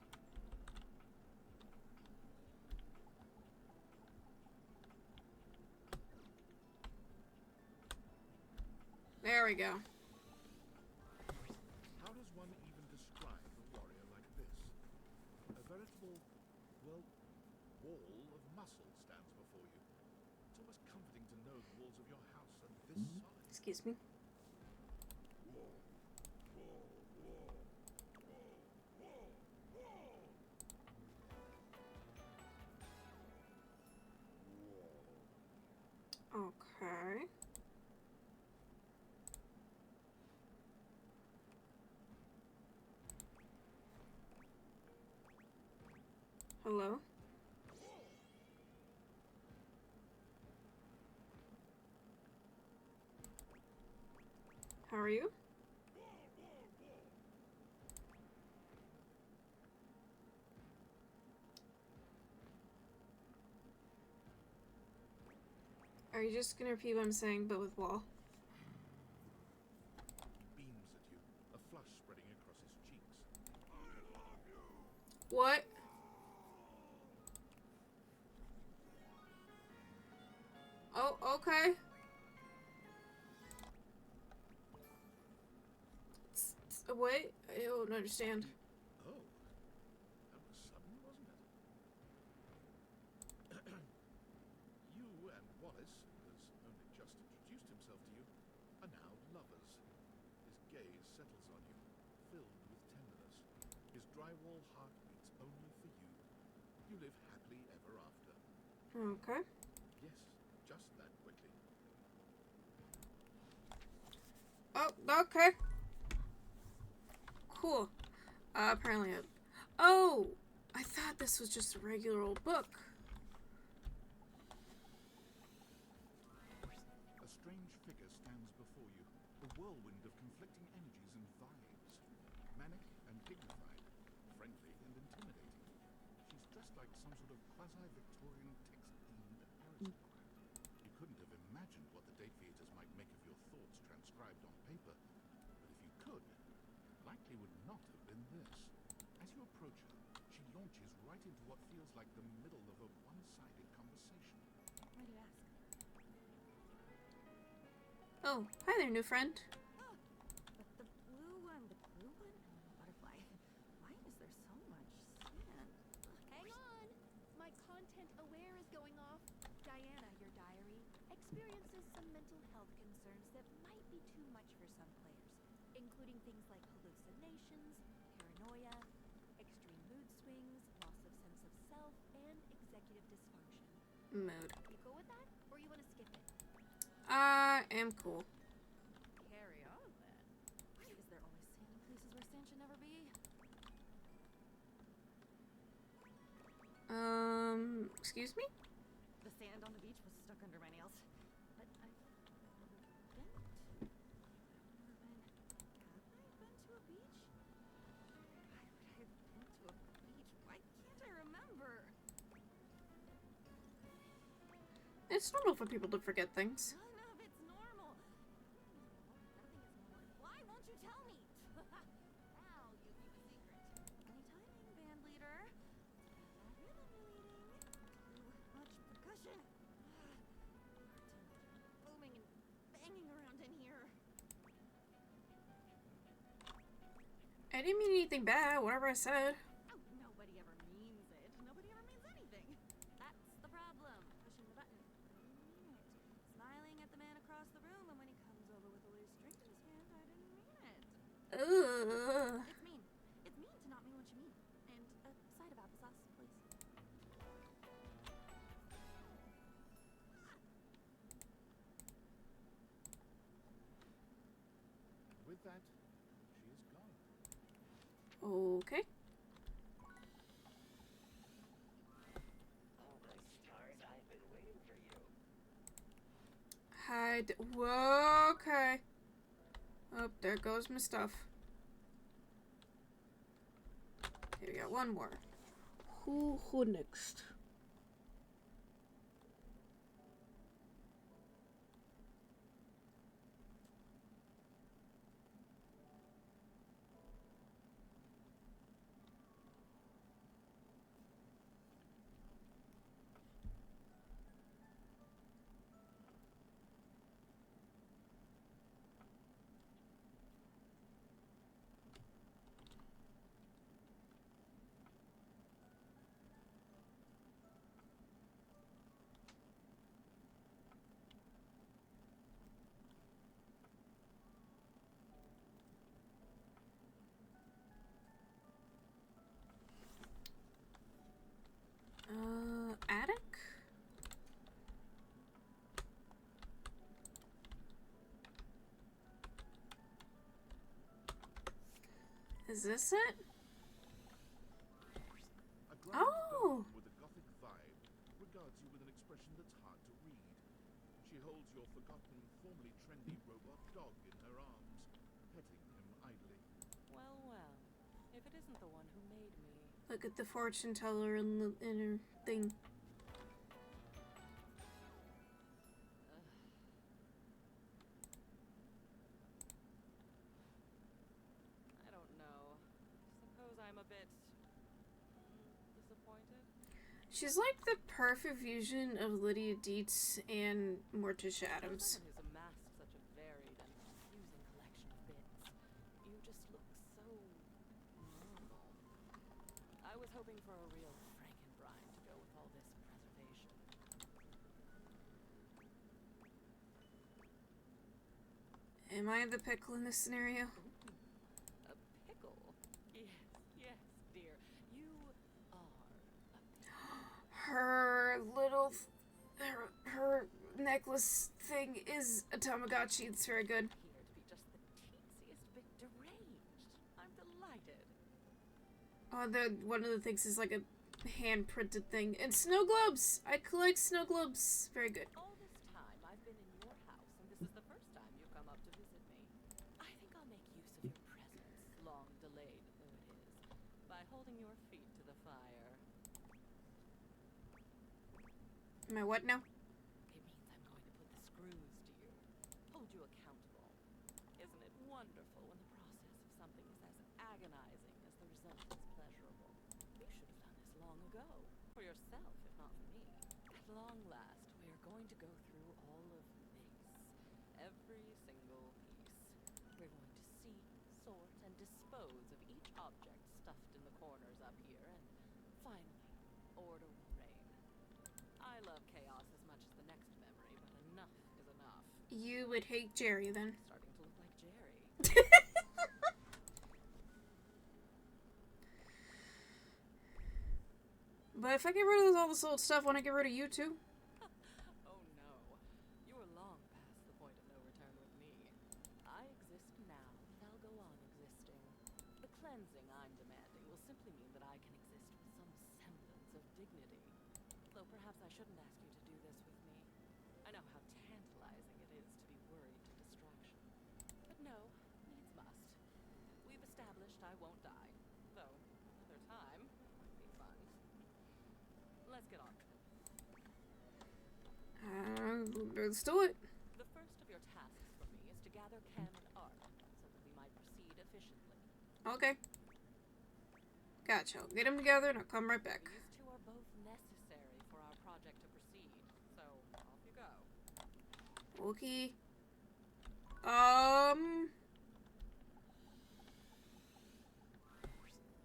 There we go. How does one even describe a warrior like this? A veritable, well, wall of muscle stands before you. It's almost comforting to know the walls of your house are this solid. Excuse me. Okay. Hello? How are you? Are you just gonna repeat what I'm saying, but with wall? Beams at you, a flush spreading across his cheeks. What? Oh, okay. Wait, I don't understand. Oh, that was sudden, wasn't it? You and Wallace, who has only just introduced himself to you, are now lovers. His gaze settles on you, filled with tenderness. His drywall heart beats only for you. You live happily ever after. Okay. Yes, just that quickly. Oh, okay. Cool. Apparently oh! I thought this was just a regular old book. A strange figure stands before you, a whirlwind of conflicting energies and vibes. Manic and dignified, friendly and intimidating. She's dressed like some sort of quasi-Victorian text-themed aristocrat. You couldn't have imagined what the date theaters might make of your thoughts transcribed on paper, but if you could, it likely would not have been this. As you approach her, she launches right into what feels like the middle of a one-sided conversation. Why do you ask? Oh, hi there, new friend. Oh, but the blue one, butterfly. Why is there so much sand? Hang on! My content aware is going off. Diana, your diary, experiences some mental health concerns that might be too much for some players, including things like hallucinations, paranoia, extreme mood swings, loss of sense of self, and executive dysfunction. Mood. You cool with that? Or you want to skip it? I am cool. Carry on, then. Why is there always sand in places where sand should never be? Excuse me? The sand on the beach was stuck under my nails. But I've never been to... Have I been to a beach? Why would I have been to a beach? Why can't I remember? It's normal for people to forget things. None of it's normal. Nothing is normal. Why won't you tell me? I'll give you a secret. Funny timing, band leader. That rhythm you're eating. Too much percussion. Booming and banging around in here. I didn't mean anything bad, whatever I said. Oh, nobody ever means it. Nobody ever means anything. That's the problem. Pushing the button. I didn't mean it. Smiling at the man across the room, and when he comes over with a loose drink in his hand, I didn't mean it. Ugh. It's mean. It's mean to not mean what you mean. And a side of applesauce, please. With that, she is gone. Okay. Oh my stars, I've been waiting for you. Hide. Whoa, okay. Oh, there goes my stuff. Okay, we got one more. Who next? Attic? Is this it? A ground Oh! dog with a gothic vibe regards you with an expression that's hard to read. She holds your forgotten, formerly trendy robot dog in her arms, petting him idly. Well, well. If it isn't the one who made me. Look at the fortune teller in the inner thing. I don't know. Suppose I'm a bit disappointed. She's like the perfect fusion of Lydia Dietz and Morticia Adams. Someone who's amassed such a varied and confusing collection of bits. You just look so normal. I was hoping for a real Frankenbrine to go with all this preservation. Am I the pickle in this scenario? A pickle? Yes, dear. You are a pickle. Her little... her necklace thing is a Tamagotchi. It's very good. Here to be just the teensiest bit deranged. I'm delighted Oh, one of the things is like a hand-printed thing. And snow globes! I collect snow globes. Very good. All this time I've been in your house, and this is the first time you've come up to visit me. I think I'll make use of your presence, long delayed though it is, by holding your feet to the fire. Am I what now? It means I'm going to put the screws to you, hold you accountable. Isn't it wonderful when the process of something is as agonizing as the result is pleasurable? You should have done this long ago, for yourself, if not for me. At long last, we are going to go through all of this, every single piece. We're going to see, sort, and dispose of each object stuffed in the corners up here, and finally, order will reign. I love chaos as much as the next memory, but enough is enough. You would hate Jerry then. Starting to look like Jerry. But if I get rid of all this old stuff, won't I get rid of you too? Oh no. You are long past the point of no return with me. I exist now, and I'll go on existing. The cleansing I'm demanding will simply mean that I can exist with some semblance of dignity. Though perhaps I shouldn't ask you to do this with me. I know how tantalizing it is to be worried to distraction. But no, needs must. We've established I won't die. Though, another time might be fun. Let's get on with it. Let's do it. The first of your tasks for me is to gather chem and art, so that we might proceed efficiently. Okay. Gotcha. I'll get them together and I'll come right back. These two are both necessary for our project to proceed, so off you go. Okay.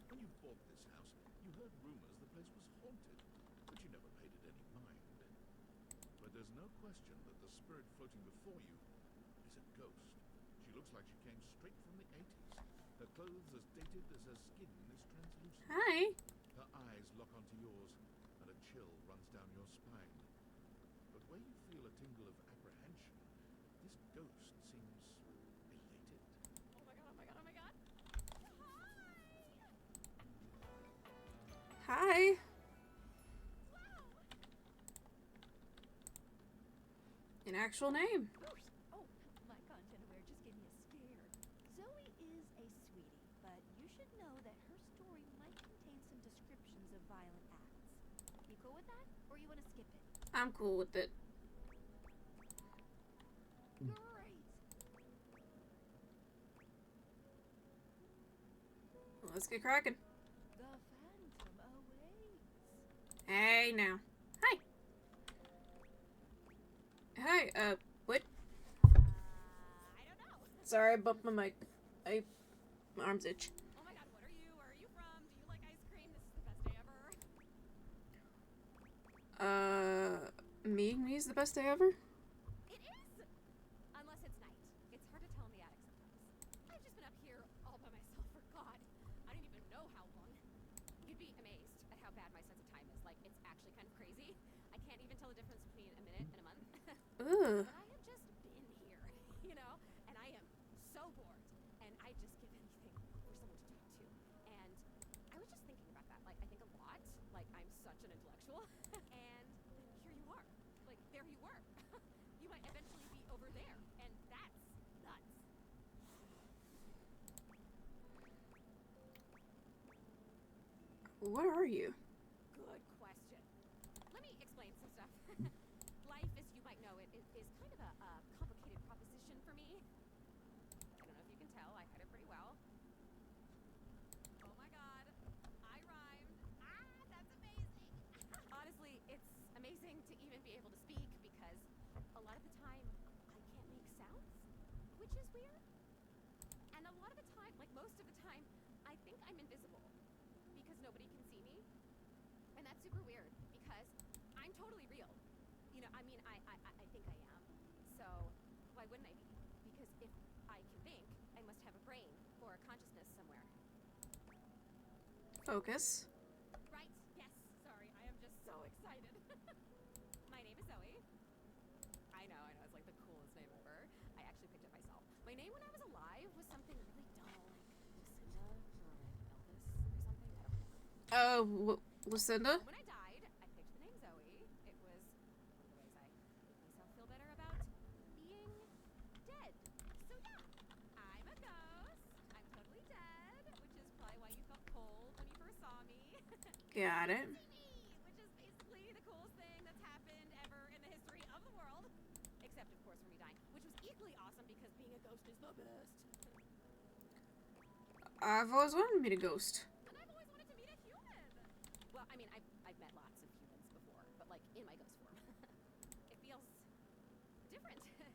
When you bought this house, you heard rumors the place was haunted, but you never paid it any mind. But there's no question that the spirit floating before you is a ghost. She looks like she came straight from the 80s. Her clothes as dated as her skin is translucent. Hi. Her eyes lock onto yours, and a chill runs down your spine. But where you feel a tingle of apprehension, this ghost seems elated. Oh my god, oh my god, oh my god! Hi. An actual name. Oh, my content aware just gave me a scare. Zoe is a sweetie, but you should know that her story might contain some descriptions of violent acts. You cool with that? Or you want to skip it? I'm cool with it. Great! Let's get cracking. The Phantom awaits. Hey, now. Hi. Hi, what? I don't know. Sorry, I bumped my mic. My arms itch. Oh my god, what are you? Where are you from? Do you like ice cream? This is the best day ever. Me's the best day ever? It is! Unless it's night. It's hard to tell in the attic sometimes. I've just been up here all by myself for God. I don't even know how long. You'd be amazed at how bad my sense of time is. Like, it's actually kind of crazy. I can't even tell the difference between a minute and a month. Ugh. But I have just been here, you know? And I am so bored. And I just give anything for someone to talk to. And I was just thinking about that. Like, I think a lot. Like, I'm such an intellectual. And then here you are. Like, there you were. You might eventually be over there. And that's nuts. What are you? Good question. Let me explain some stuff. Life, as you might know it, is kind of a complicated proposition for me. I don't know if you can tell, I hide it pretty well. Oh my god, I rhymed. Ah, that's amazing. Honestly, it's amazing to even be able to speak because a lot of the time I can't make sounds, which is weird. And a lot of the time, like most of the time, I think I'm invisible because nobody can see me. And that's super weird because I'm totally real. You know, I mean, I think I am. So why wouldn't I be? Because if I can think, I must have a brain or a consciousness somewhere. Focus. Right? Yes. Sorry, I am just so excited. My name is Zoe. I know, it's like the coolest name ever. I actually picked it myself. My name when I was alive was something really dull, like Lucinda or Elvis or something. I don't know. Lucinda? When I died, I picked the name Zoe. It was one of the ways I make myself feel better about being dead. So yeah, I'm a ghost. I'm totally dead, which is probably why you felt cold when you first saw me. Got it. Which is basically the coolest thing that's happened ever in the history of the world. Except, of course, for me dying, which was equally awesome because being a ghost is the best. I've always wanted to meet a ghost. And I've always wanted to meet a human. Well, I mean, I've met lots of humans before, but like in my ghost form. It feels different. Hey, listen,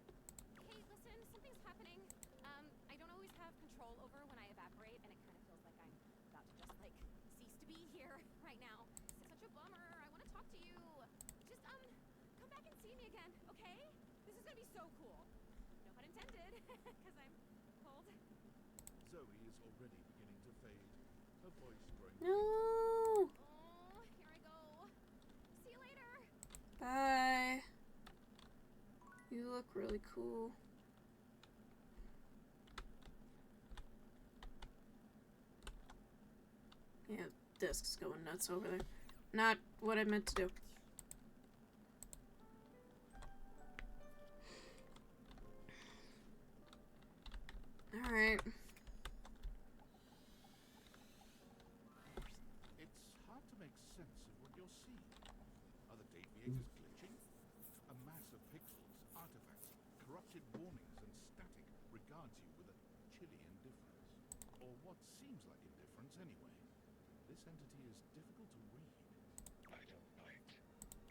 something's happening. I don't always have control over when I evaporate, and it kind of feels like I'm about to just like cease to be here right now. It's such a bummer. I want to talk to you. Just come back and see me again, okay? This is gonna be so cool. No pun intended, because I'm cold. Zoe is already beginning to fade. Her voice growing. No. Oh, here I go. See you later. Bye. You look really cool. Yeah, disc's going nuts over there. Not what I meant to do. Alright. It's hard to make sense of what you're seeing. Are the deviators glitching? A mass of pixels, artifacts, corrupted warnings, and static regards you with a chilly indifference. Or what seems like indifference anyway. This entity is difficult to read. I don't bite.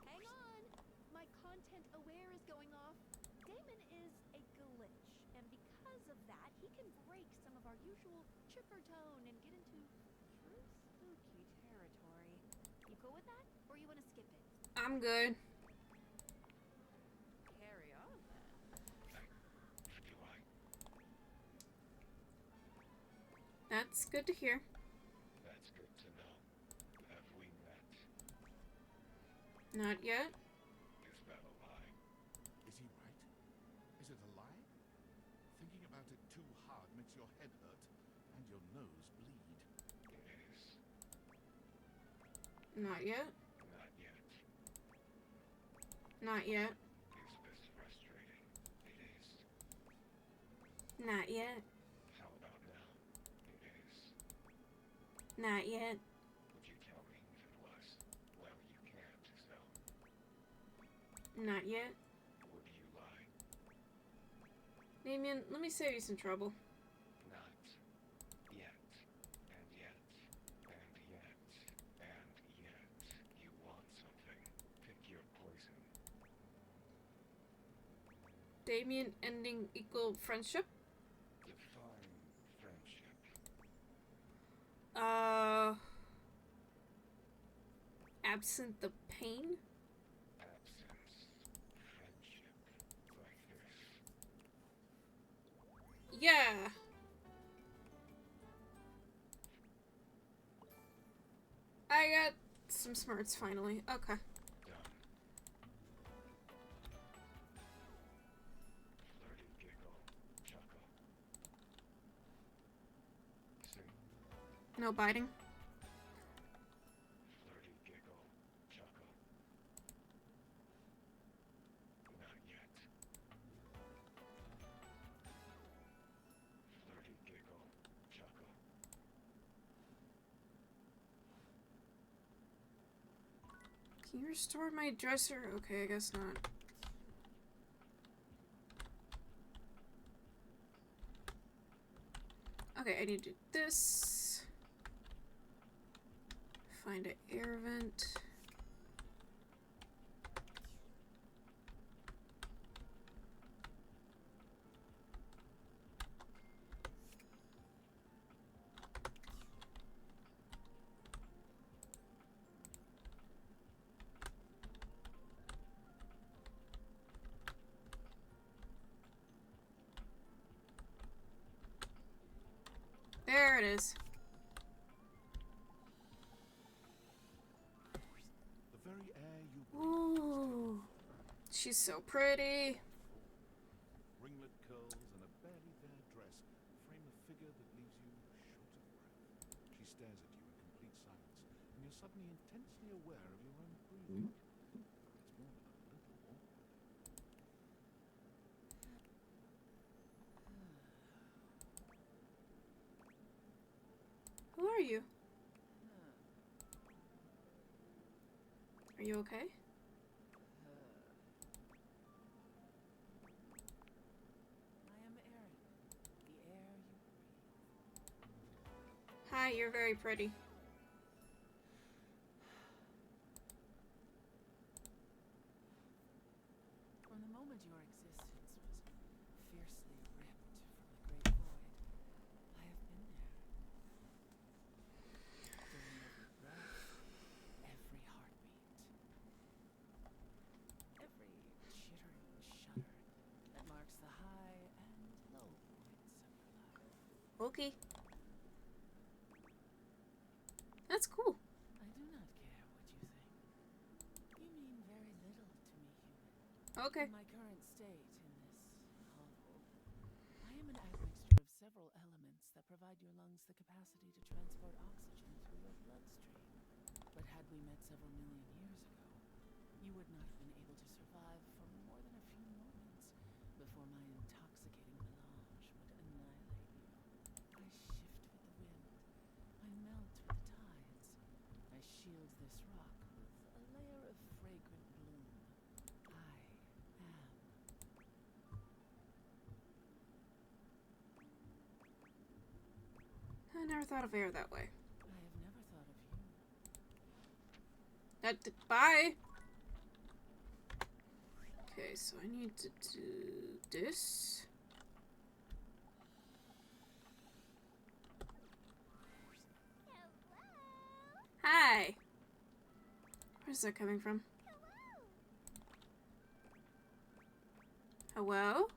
Hang on! My content aware is going off. Damon is a glitch, and because of that, he can break some of our usual chipper tone and get into true spooky territory. You cool with that, or you want to skip it? I'm good. Carry on then. Do I? That's good to hear. That's good to know. Have we met? Not yet. Is that a lie? Is he right? Is it a lie? Thinking about it too hard makes your head hurt and your nose bleed. It is. Not yet. Not yet. Not yet. Is this frustrating? It is. Not yet. How about now? It is. Not yet. Would you tell me if it was? Well, you can't, so. Not yet. Would you lie? Damien, let me save you some trouble. Not yet. And yet. And yet. And yet. You want something. Pick your poison. Damien ending equal friendship? Define friendship. Absent the pain? Absence. Friendship. Like this. Yeah. I got some smarts finally. Okay. Flirty giggle. Chuckle. Sing. No biting. Flirty giggle. Chuckle. Not yet. Flirty giggle. Chuckle. Can you restore my dresser? Okay, I guess not. Okay, I need to do this. Find an air vent. There it is. The very air you Ooh, she's so pretty. ringlet curls and a barely there dress frame a figure that leaves you short of breath. She stares at you in complete silence, aware of your own breathing. It's more than a little. Who are you? Are you okay? I am Erin, the air you breathe. Hi, you're very pretty. From the moment your existence was fiercely ripped from the great void, I have been there. During every breath, every heartbeat, every chittering shudder that marks the high and low points of your life. Okay. That's cool. I do not care what you think. You mean very little to me, human. Okay. In my current state in this hovel, I am an admixture of several elements that provide your lungs the capacity to transport oxygen through your bloodstream. But had we met several million years ago, you would not have been able to survive for more than a few moments before my intoxicating melange would annihilate you. I shift with the wind. I melt with the tides. I shield this rock with a layer of fragrant bloom. I am. I never thought of air that way. I have never thought of you. Bye! Okay, so I need to do this. Hi! Where's that coming from? Hello?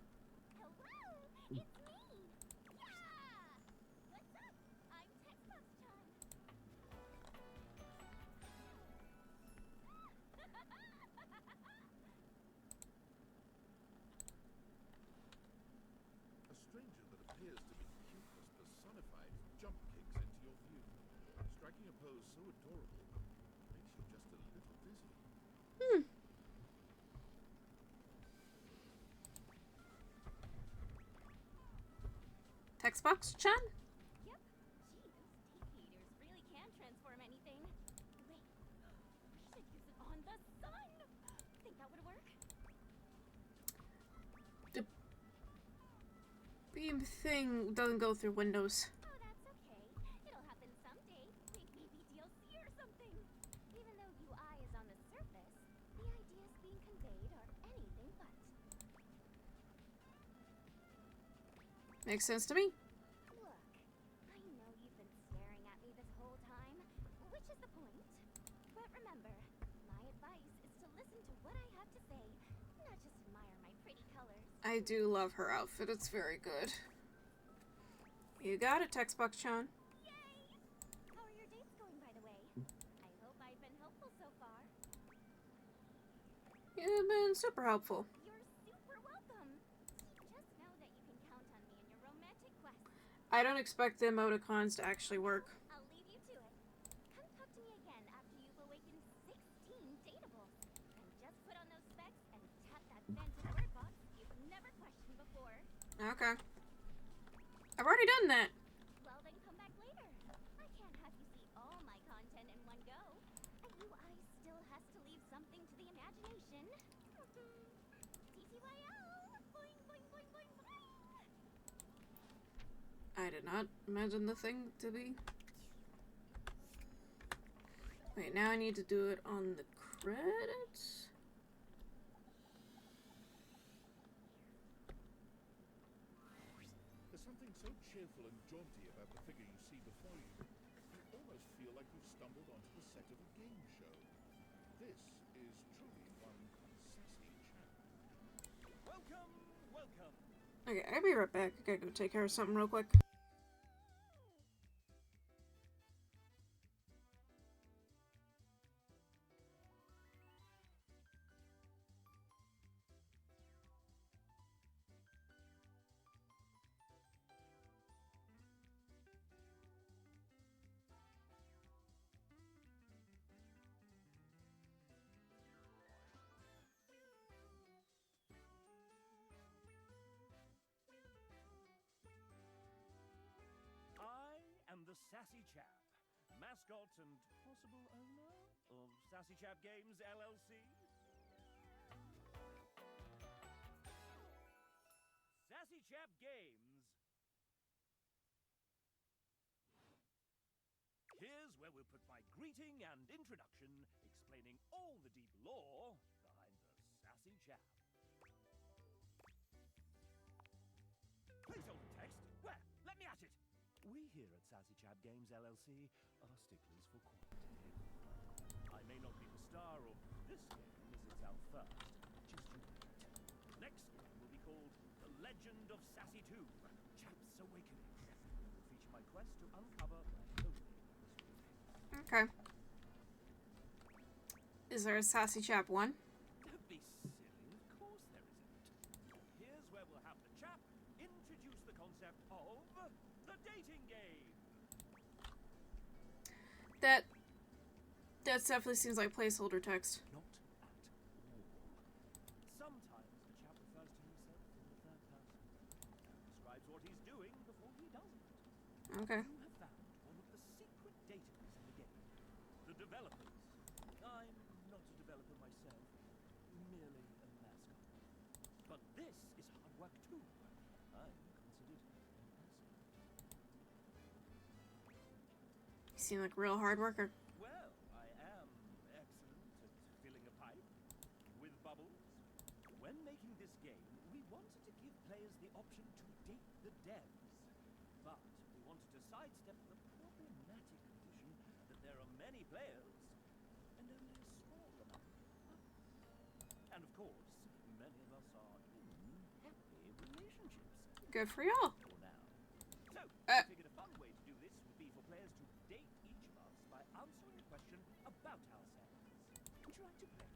A stranger that appears to be cuteness personified jump kicks into your view. Striking a pose so adorable makes you just a little dizzy. Text box, Chan? Yep. Gee, those deviators really can transform anything. Wait, we should use it on the sun. Think that would work? The beam thing doesn't go through windows. Oh, that's okay. It'll happen someday. Maybe DLC or something. Even though UI is on the surface, the ideas being conveyed are anything but. Makes sense to me. Look, I know you've been staring at me this whole time, which is the point. But remember, my advice is to listen to what I have to say, not just admire my pretty colors. I do love her outfit. It's very good. You got it, text box, Chan. Yay! How are your dates going, by the way? I hope I've been helpful so far. You've been super helpful. You're super welcome. Just know that you can count on me in your romantic quest. I don't expect the emoticons to actually work. I'll leave you to it. Come talk to me again after you've awakened 16 datables. And just put on those specs and tap that vented word box you've never questioned before. Okay. I've already done that. Well, then come back later. I can't have you see all my content in one go. A UI still has to leave something to the imagination. TTYL! Boing, boing, boing, boing, boing! I did not imagine the thing to be. Wait, now I need to do it on the credits? There's something so cheerful and jaunty about the figure you see before you. You almost feel like you've stumbled onto the set of a game show. This is truly one sassy chap. Welcome, welcome. Okay, I'll be right back. I gotta go take care of something real quick. Sassy Chap, mascot and possible owner of Sassy Chap Games LLC. Sassy Chap Games. Here's where we'll put my greeting and introduction, explaining all the deep lore behind the Sassy Chap. Placeholder text? Where? Let me at it! We here at Sassy Chap Games LLC are sticklers for quality. I may not be the star of this game as it's out first, just you wait. Next game will be called The Legend of Sassy 2, Chap's Awakening. It will feature my quest to uncover my holy mystery. Okay. Is there a Sassy Chap 1? Don't be silly, of course there isn't. Here's where we'll have the chap introduce the concept of the dating game. That definitely seems like placeholder text. Not at all. Sometimes the chap refers to himself in the third person and describes what he's doing before he does it. Okay. You have found one of the secret databases in the game. The developers. I'm not a developer myself, merely a mascot. But this is hard work too. I'm considered an asset. You seem like a real hard worker. Well, I am excellent at filling a pipe with bubbles. When making this game, we wanted to give players the option to date the devs. But we wanted to sidestep the problematic condition that there are many players and only a small amount of others. And of course, many of us are in happy relationships. Good for y'all. For now. So, we figured a fun way to do this would be for players to date each of us by answering a question about ourselves. Would you like to play?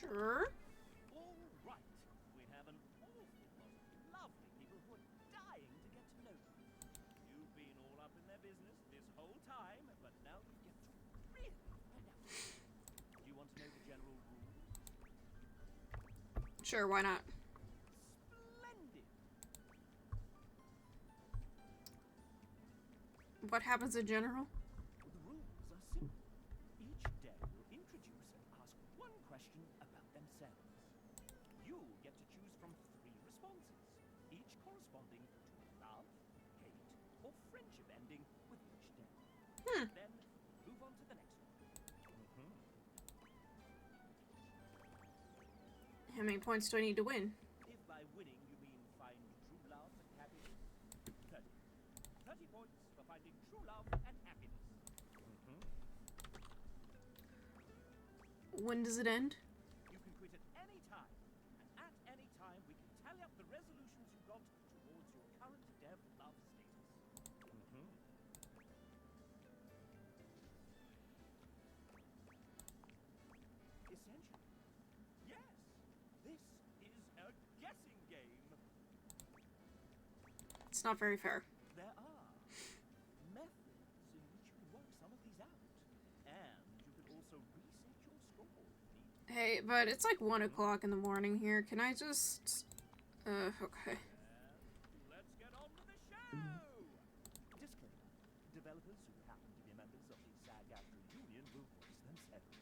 Sure. All right. We have an awful lot of lovely people who are dying to get to know you. You've been all up in their business this whole time, but now you get to really find out. Do you want to know the general rules? Sure, why not? Splendid. What happens in general? The rules are simple. Each day will introduce and ask one question about themselves. You get to choose from 3 responses, each corresponding to love, hate, or friendship ending with each day. Then move on to the next one. How many points do I need to win? If by winning you mean find true love and happiness, 30. 30 points for finding true love and happiness. When does it end? You can quit at any time, and at any time we can tally up the resolutions you got towards your current dev love status. Essentially, yes, this is a guessing game. It's not very fair. There are methods in which you can work some of these out, and you can also reset your score if need. Hey, but it's like 1 o'clock in the morning here. Can I just... okay. Let's get on with the show! Disclaimer. Developers who happen to be members of the SAG-AFTRA union will voice themselves.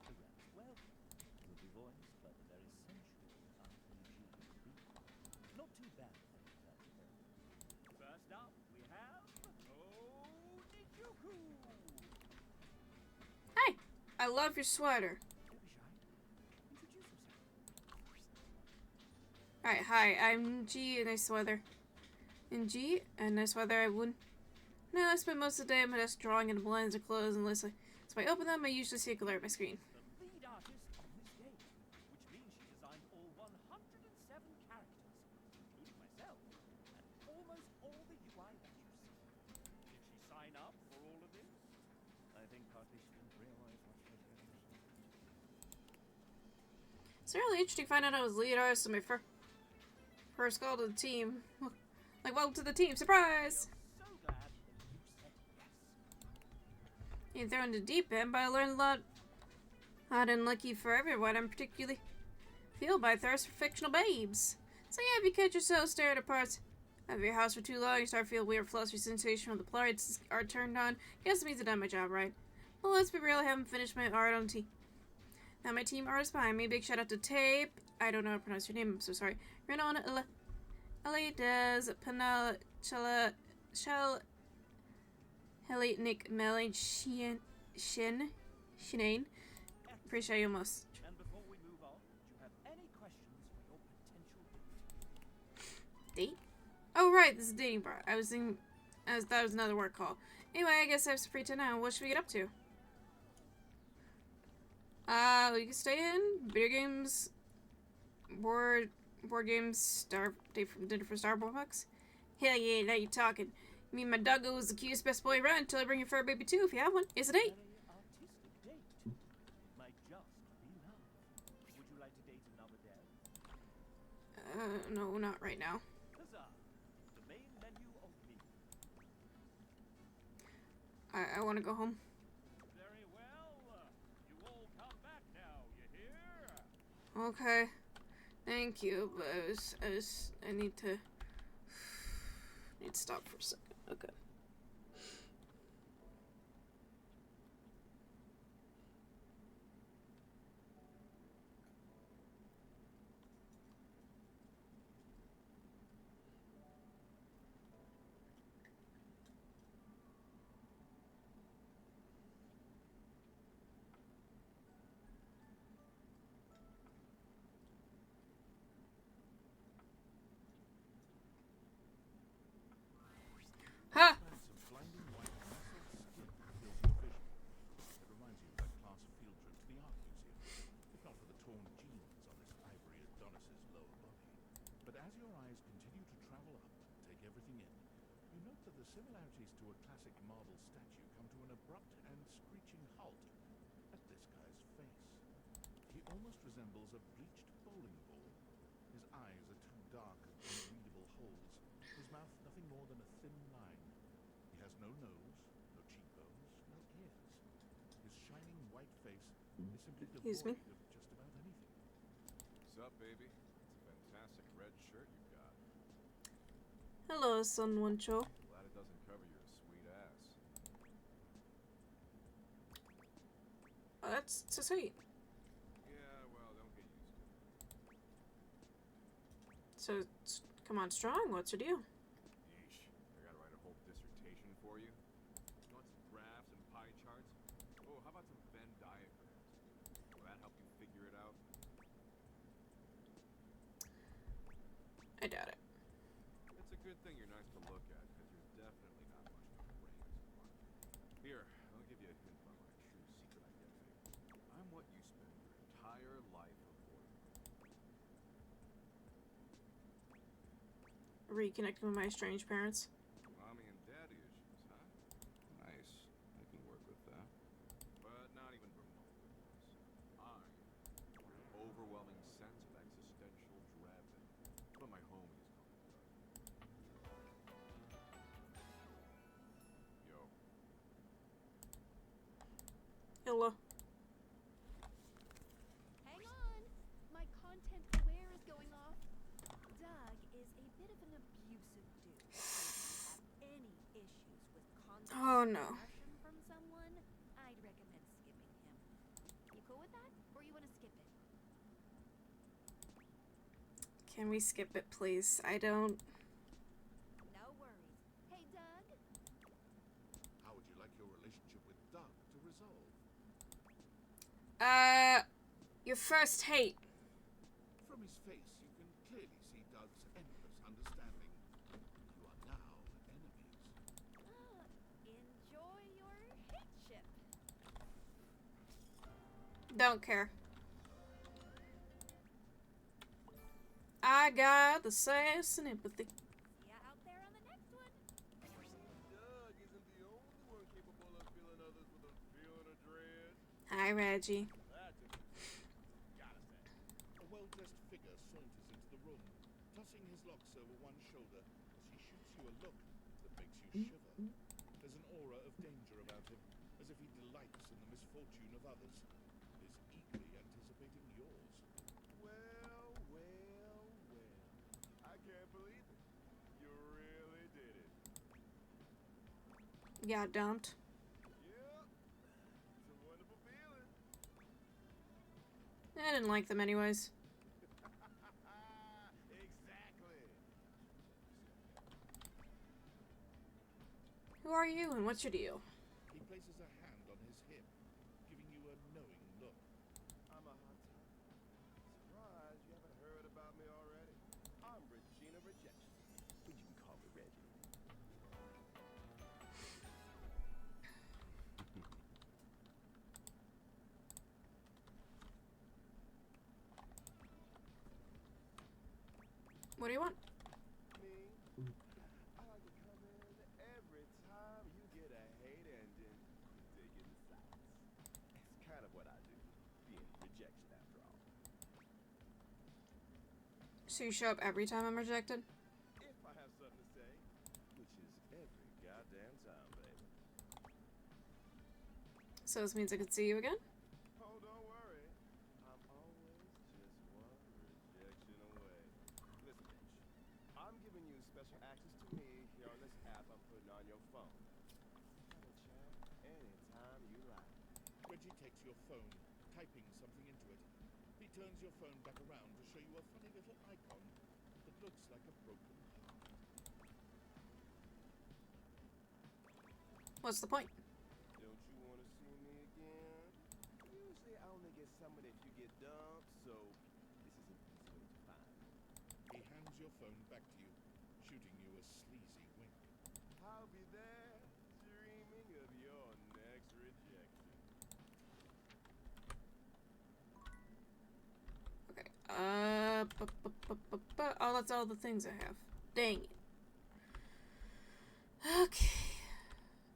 The rest, well, will be voiced by the very sensual RPG people. Not too bad, thank you. First up, we have... Nijuku! Hey! I love your sweater. Don't be shy. Introduce yourself. Alright, hi, I'm G, nice weather. And G, and nice weather, I wouldn't... No, I spend most of the day at my desk drawing in blinds or clothes, and so if I open them, I usually see a glare at my screen. The lead artist on this game, which means she designed all 107 characters, including myself, and almost all the UI that you see. Did she sign up for all of this? I think partly she didn't realize what she was doing. It's really interesting to find out I was lead artist of my first call to the team. Like, welcome to the team, surprise! So glad that you said yes. Ain't thrown into the deep end, but I learned a lot. Odd and lucky for everyone. I'm particularly fueled by thirst for fictional babes. So yeah, if you catch yourself staring at parts Have your house for too long, you start to feel weird flustery sensation when the lights are turned on. Guess it means I've done my job right. Well, let's be real, I haven't finished my art on Now my team artist behind me. Big shout out to Tape. I don't know how to pronounce your name, I'm so sorry. Renan Elides Panel Shell Heli Nick Melly Shinane. Appreciate you most. And before we move on, do you have any questions for your potential date? Date? Oh right, this is a dating bar. I thought it was another work call. Anyway, I guess I have some free time now. What should we get up to? We can stay in video games, board games, dinner for Starbucks. Hell yeah, now you're talking. I mean, my doggo was the cutest best boy around until I bring your fur baby too. If you have one, it's a date. Artistic date. Might just be love. Would you like to date another day? No, not right now. Huzzah! The main menu of me. I want to go home. Very well. You all come back now, you hear? Okay. Thank you, but I need to stop for a second. Okay. Ha! Some blinding white muscled skin fills your vision. It reminds you of that class field trip to the art museum, if not for the torn jeans on this ivory Adonis's lower body. But as your eyes continue to travel up and take everything in, you note that the similarities to a classic marble statue come to an abrupt and screeching halt at this guy's face. He almost resembles a bleached bowling ball. His eyes are two dark, unreadable holes. His mouth nothing more than a thin line. He has no nose, no cheekbones, no ears. His shining white face is simply devoid of just about anything. What's up, baby? It's a fantastic red shirt you've got. Hello, Sun Woncho. Glad it doesn't cover your sweet ass. Oh, that's so sweet. Yeah, well, don't get used to it. So, come on, strong. What's your deal? Yeesh. I gotta write a whole dissertation for you. You want some graphs and pie charts? Oh, how about some Venn diagrams? Will that help you figure it out? I doubt it. It's a good thing you're nice to look at, because you're definitely not much of a brains one. Here, I'll give you a hint about my true secret identity. I'm what you spend your entire life avoiding. Reconnecting with my strange parents. Mommy and daddy issues, huh? Nice. I can work with that. But not even remotely close. I'm an overwhelming sense of existential dread. But my homies call me Doug. Yo. Hello. Hang on! My content aware is going off. Doug is a bit of an abusive dude. If you have any issues with constant aggression from someone, I'd recommend skipping him. You cool with that? Or you want to skip it? Can we skip it, please? I don't... No worries. Hey, Doug? How would you like your relationship with Doug to resolve? Your first hate. From his face, you can clearly see Doug's endless understanding. You are now enemies. Enjoy your hate ship. Don't care. I got the sass and empathy. See ya out there on the next one. Doug isn't the only one capable of filling others with a feeling of dread. Hi, Reggie. That's a gotta say. A well-dressed figure saunters into the room, tossing his locks over one shoulder as he shoots you a look that makes you shiver. There's an aura of danger about him, as if he delights in the misfortune of others, and is eagerly anticipating yours. Well, well, well. I can't believe it. You're got dumped. Yep. It's a wonderful feeling. I didn't like them anyways. Exactly. Who are you and what's your deal? He places a hand on his hip, giving you a knowing look. I'm a hot top. Surprised you haven't heard about me already. I'm Regina Rejection, but you can call me Reggie. What do you want? Me? I like to come in every time you get a hate engine. Digging the sights. It's kind of what I do, being rejection after all. So you show up every time I'm rejected? If I have something to say, which is every goddamn time, baby. So this means I could see you again? Oh, don't worry. I'm always just one rejection away. Listen, bitch. I'm giving you special access to me here on this app I'm putting on your phone. Have a chat anytime you like. Reggie takes your phone, typing something into it. He turns your phone back around to show you a funny little icon that looks like a broken heart. What's the point? Don't you want to see me again? Usually I only get someone if you get dumped, so this is an easy way to find me. He hands your phone back to you, shooting you a sleazy wink. I'll be there, dreaming of your next rejection. Okay. Oh, that's all the things I have. Dang it. Okay.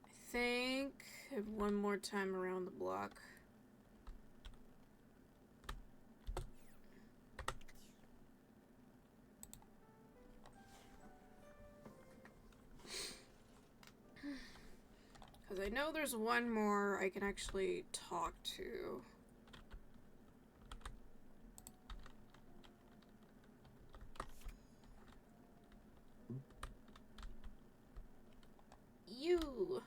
I think I have one more time around the block. Because I know there's one more I can actually talk to. You. For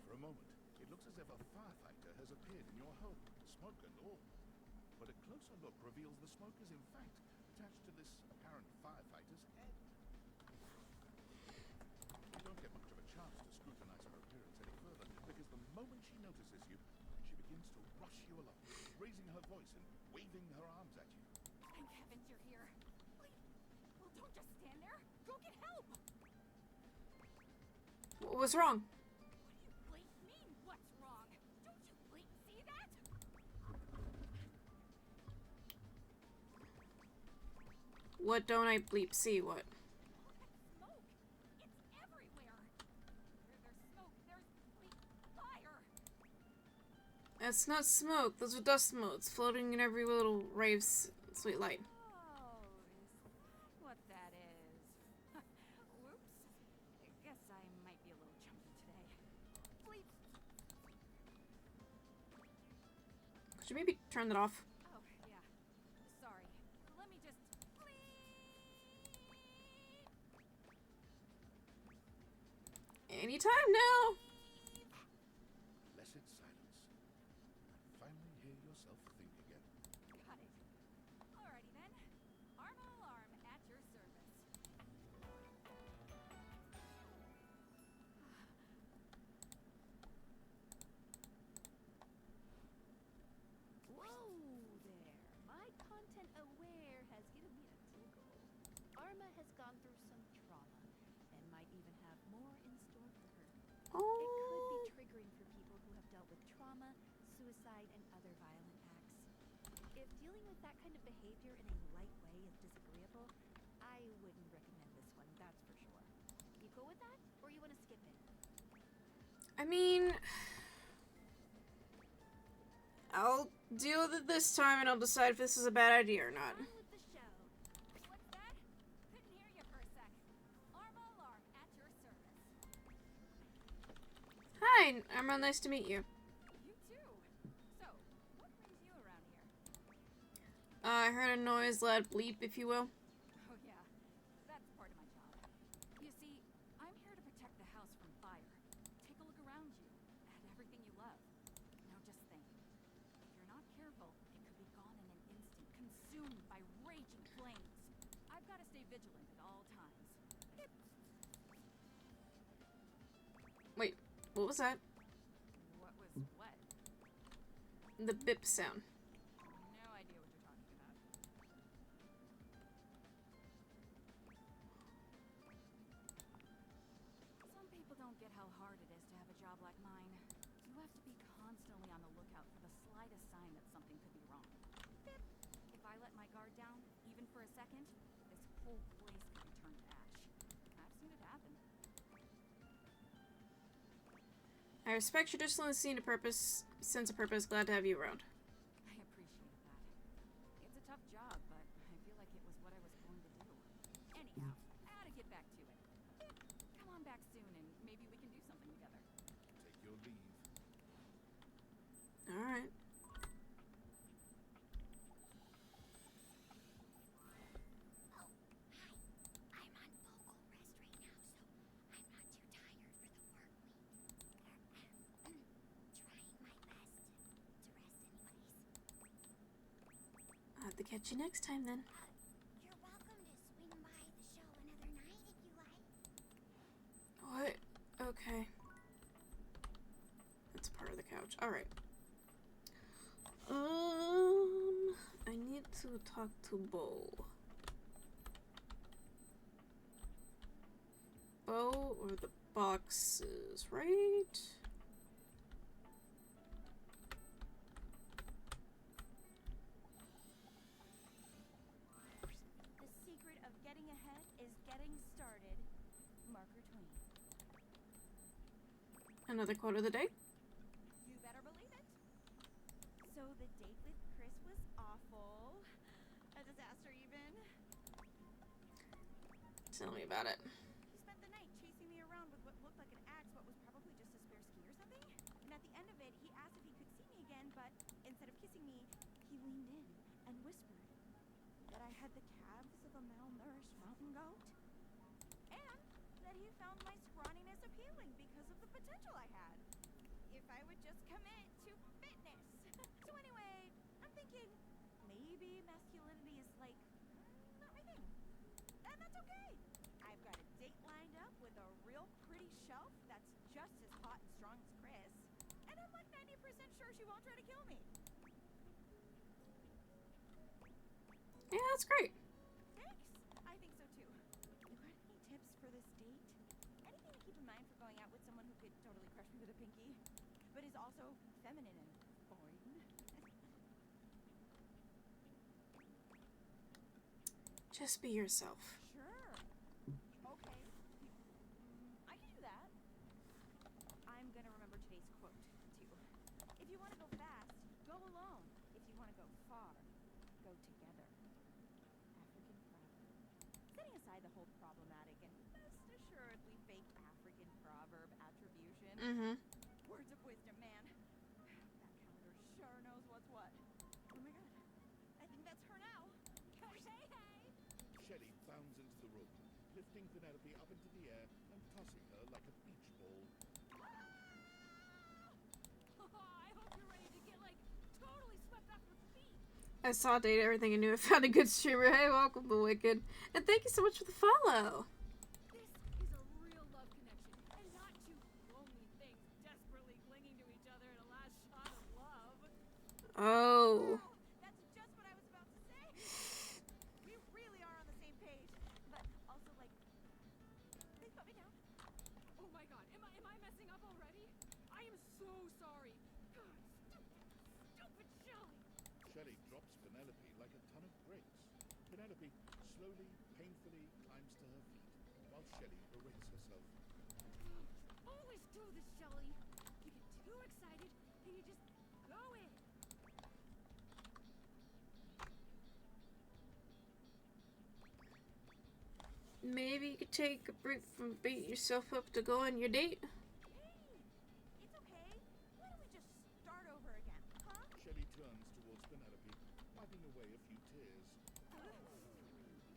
a moment, it looks as if a firefighter has appeared in your home, smoke and all. But a closer look reveals the smoke is in fact attached to this apparent firefighter's head. You don't get much of a chance to scrutinize her appearance any further, because the moment she notices you, she begins to rush you along, raising her voice and waving her arms at you. Thank heavens you're here. Please. Well, don't just stand there. Go get help. What's wrong? What do you bleep mean, what's wrong? Don't you bleep see that? What don't I bleep see? What? Smoke. It's everywhere. Where there's smoke, there's bleep fire. That's not smoke. Those are dust motes floating in every little ray of sweet light. Oh, is what that is. Whoops. I guess I might be a little chunky today. Bleep. Could you maybe turn that off? Oh, yeah. Sorry. Let me just Anytime now. Blessed silence. And finally hear yourself think again. got it. Alrighty then. Arm alarm at your service. Whoa there. My content aware has given me a tickle. Arma has gone through some trauma and might even have more in store for her. Oh. It could be triggering for people who have dealt with trauma, suicide, and other violent acts. If dealing with that kind of behavior in a light way is disagreeable, I wouldn't recommend this one, that's for sure. You cool with that? Or you want to skip it? I mean, I'll deal with it this time and I'll decide if this is a bad idea or not. On with the show. What's that? Couldn't hear you for a sec. Arm alarm at your service. Hi, Emma. Nice to meet you. You too. So, what brings you around here? I heard a noise, loud bleep, if you will. Oh yeah, that's part of my job. You see, vigilant at all times. Wait, what was that? What was what? The bip sound. No idea what you're talking about. Some people don't get how hard it is to have a job like mine. You have to be constantly on the lookout for the slightest sign that something could be wrong. Bip! If I let my guard down, even for a second, this whole place could be turned to ash. I've seen it happen. I respect your discipline, sense of purpose. Glad to have you around. I appreciate that. It's a tough job, but I feel like it was what I was born to do. Anyhow, I ought to get back to it. Come on back soon, and maybe we can do something together. Take your leave. All right. I'm on vocal rest right now, so I'm not too tired for the work week. Trying my best to rest anyways. I'll have to catch you next time then. You're welcome to swing by the show another night if you like. What? Okay. That's part of the couch. Alright. I need to talk to Bo. Bo or the boxes, right? The secret of getting ahead is getting started. Marker Twain. Another quote of the day. You better believe it. So the date with Chris was awful. A disaster even. Tell me about it. He spent the night chasing me around with what looked like an axe, but was probably just a spare ski or something. And at the end of it, he asked if he could see me again, but instead of kissing me, he leaned in and whispered that I had the calves of a malnourished mountain goat, and that he found my scrawniness appealing because of the potential I had if I would just commit to fitness. So anyway, I'm thinking maybe masculinity is like not my thing, and that's okay. I've got a date lined up with a real pretty shelf that's just as hot and strong as Chris, and I'm like 90% sure she won't try to kill me. Yeah, that's great. Thanks. I think so too. You got any tips for this date? Anything to keep in mind for going out with someone who could totally crush me with a pinky, but is also feminine and fine? Just be yourself. Sure. Okay. I can do that. I'm gonna remember today's quote, too. If you want to go fast, go alone. If you want to go far, go together. African proverb. Setting aside the whole problematic and most assuredly fake African proverb attribution. Mm-hmm. Words of wisdom, man. That calendar sure knows what's what. Oh my god. I think that's her now. Hey, hey! Shelley bounds into the room, lifting Penelope up into the air and tossing her like a beach ball. I hope you're ready to get, like, totally swept off your feet. I saw Date Everything and knew I found a good streamer. Hey, welcome to Wicked. And thank you so much for the follow. This is a real love connection, and not two lonely things desperately clinging to each other in a last shot of love. Oh. That's just what I was about to say. We really are on the same page, but also, like, please put me down. Oh my god, am I messing up already? I am so sorry. God, stupid Shelly. Shelley drops Penelope like a ton of bricks. Penelope slowly, painfully climbs to her feet, while Shelley berates herself. Always do this, Shelly. You get too excited, and you just go in. Maybe you could take a break from beating yourself up to go on your date. Hey, it's okay. Why don't we just start over again, huh? Shelley turns towards Penelope, wiping away a few tears.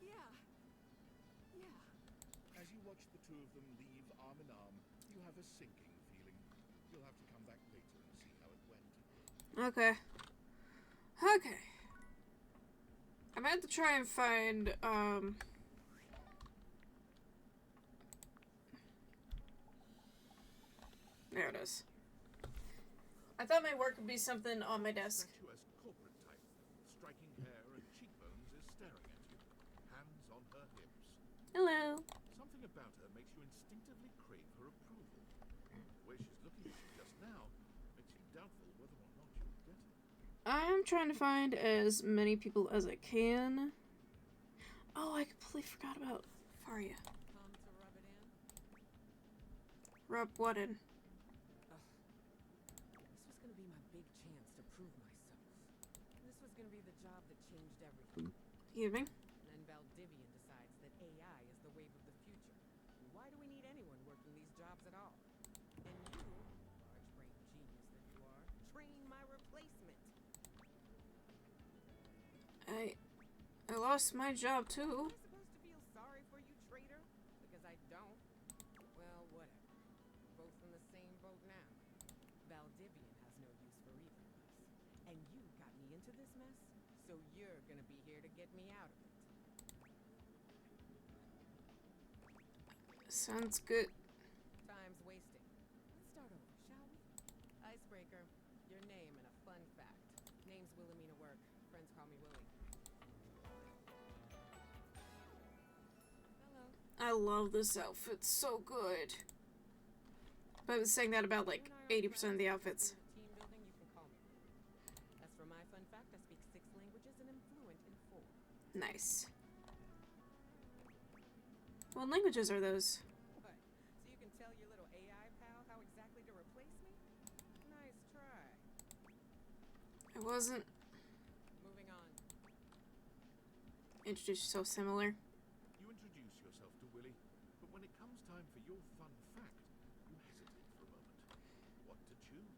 Yeah. As you watch the two of them leave arm in arm, you have a sinking feeling. You'll have to come back later and see how it went. Okay. Okay. I'm going to try and find, us. I thought my work would be something on my desk. Statuesque corporate type, striking hair and cheekbones, is staring at you, hands on her hips. Hello. Something about her makes you instinctively crave her approval. The way she's looking at you just now makes you doubtful whether or not you'll get it. I'm trying to find as many people as I can. Oh, I completely forgot about Faria. Come to rub it in? Rub what in? This was gonna be my big chance to prove myself. This was gonna be the job that changed everything. Excuse me? And then Valdivian decides that AI is the wave of the future. And why do we need anyone working these jobs at all? And you, large-brained genius that you are, train my replacement. I lost my job too. Am I supposed to feel sorry for you, traitor? Because I don't. Well, whatever. Both in the same boat now. Valdivian has no use for either of us. And you got me into this mess, so you're gonna be here to get me out of it. Sounds good. Time's wasting. Let's start over, shall we? Icebreaker. Your name and a fun fact. Name's Wilhelmina Work. Friends call me Willie. Hello. I love this outfit. So good. But I was saying that about like 80% of the outfits. Team building, you can call me. As for my fun fact, I speak 6 languages and am fluent in 4. Nice. What languages are those? What? So you can tell your little AI pal how exactly to replace me? Nice try. I wasn't Moving on. introduced so similar. You introduce yourself to Willie, but when it comes time for your fun fact, you hesitate for a moment. What to choose?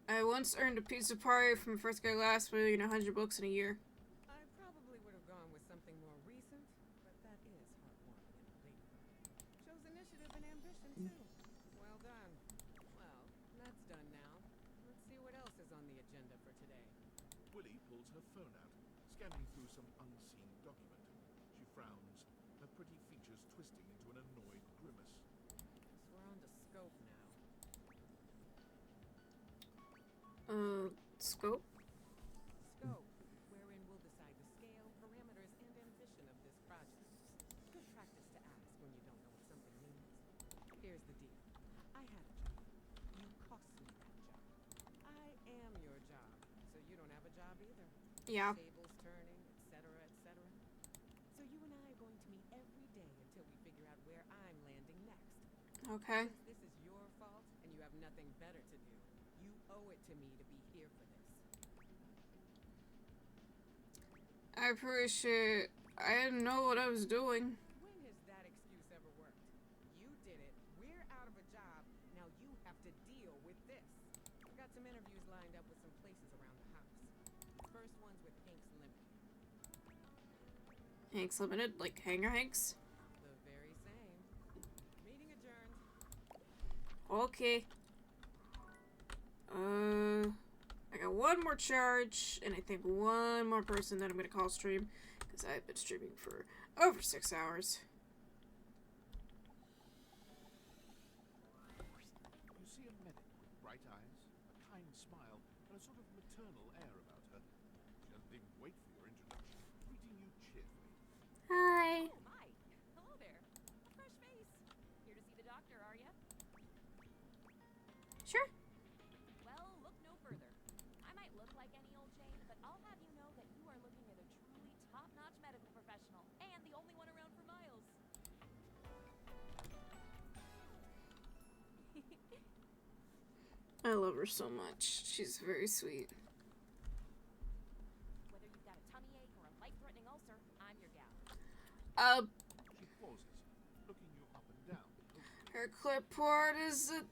I once earned a piece of pie from first grade last reading 100 books in a year. I probably would have gone with something more recent, but that is heartwarming and relatable. Shows initiative and ambition, too. Well done. Well, that's done now. Let's see what else is on the agenda for today. Willie pulls her phone out, scanning through some unseen document. She frowns, her pretty features twisting into an annoyed grimace. Guess we're on to scope now. Scope? Scope, wherein we'll decide the scale, parameters, and ambition of this project. Good practice to ask when you don't know what something means. Here's the deal. I had a job. You cost me that job. I am your job, so you don't have a job either. Yeah. Tables turning, etc., etc. So you and I are going to meet every day until we figure out where I'm landing next. Okay. Since this is your fault and you have nothing better to do, you owe it to me to be here for this. I appreciate. I didn't know what I was doing. When has that excuse ever worked? You did it. We're out of a job. Now you have to deal with this. I've got some interviews lined up with some places around the house. First one's with Hanks Limited. Hanks Limited? Like Hanger Hanks? The very same. Meeting adjourned. Okay. I got one more charge, and I think one more person that I'm gonna call stream, because I've been streaming for over 6 hours. You see a medic with bright eyes, a kind smile, and a sort of maternal air about her. She doesn't even wait for your introduction, greeting you cheerfully. Hi. Oh, my. Hello there. A fresh face. Here to see the doctor, are ya? Sure. Well, look no further. I might look like any old Jane, but I'll have you know that you are looking at a truly top-notch medical professional, and the only one around for miles. I love her so much. She's very sweet. Whether you've got a tummy ache or a life-threatening ulcer, I'm your gal. She pauses, looking you up and down. Her clipboard is a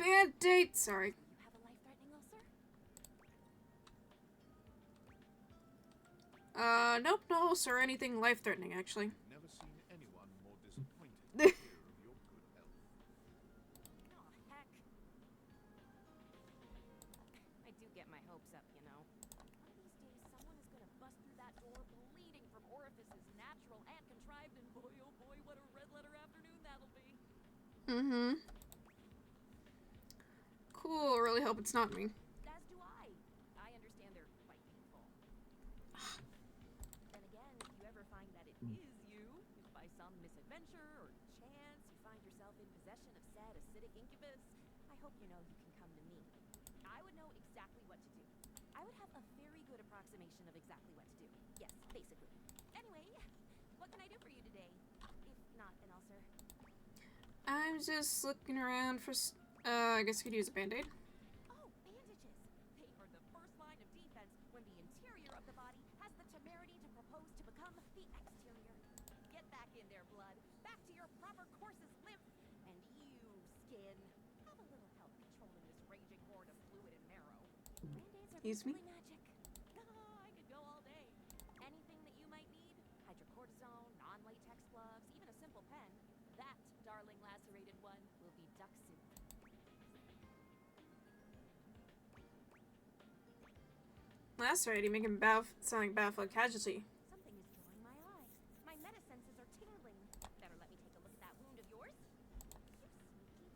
band-aid. Sorry. You have a life-threatening ulcer? Nope, no ulcer or anything life-threatening, actually. Never seen anyone more disappointed to hear of your good health. Oh, heck. I do get my hopes up, you know. One of these days, someone is gonna bust through that door bleeding from orifices natural and contrived, and boy, oh boy, what a red letter Mm-hmm. Cool. Really hope it's not me. As do I. I understand they're quite painful. Then again, if you ever find that it is you, if by some misadventure or chance you find yourself in possession of said acidic incubus, I hope you know you can come to me. I would know exactly what to do. I would have a very good approximation of exactly what to do. Yes, basically. Anyway, what can I do for you today? If not an ulcer. I'm just looking around for. I guess I could use a band-aid. Oh, bandages. They are the first line of defense when the interior of the body has the temerity to propose to become the exterior. Get back in there, blood. Back to your proper courses, lymph. And you, skin. Have a little help controlling this raging horde of fluid and marrow. Band-aids are Excuse me? basically magic. I could go all day. Anything that you might need, hydrocortisone, non-latex gloves, even a simple pen, that, darling lacerated one, will be duck soup. Lacerating, making sound like battlefield casualty. Something is drawing my eye. My metasenses are tingling. Better let me take a look at that wound of yours. You sneaky.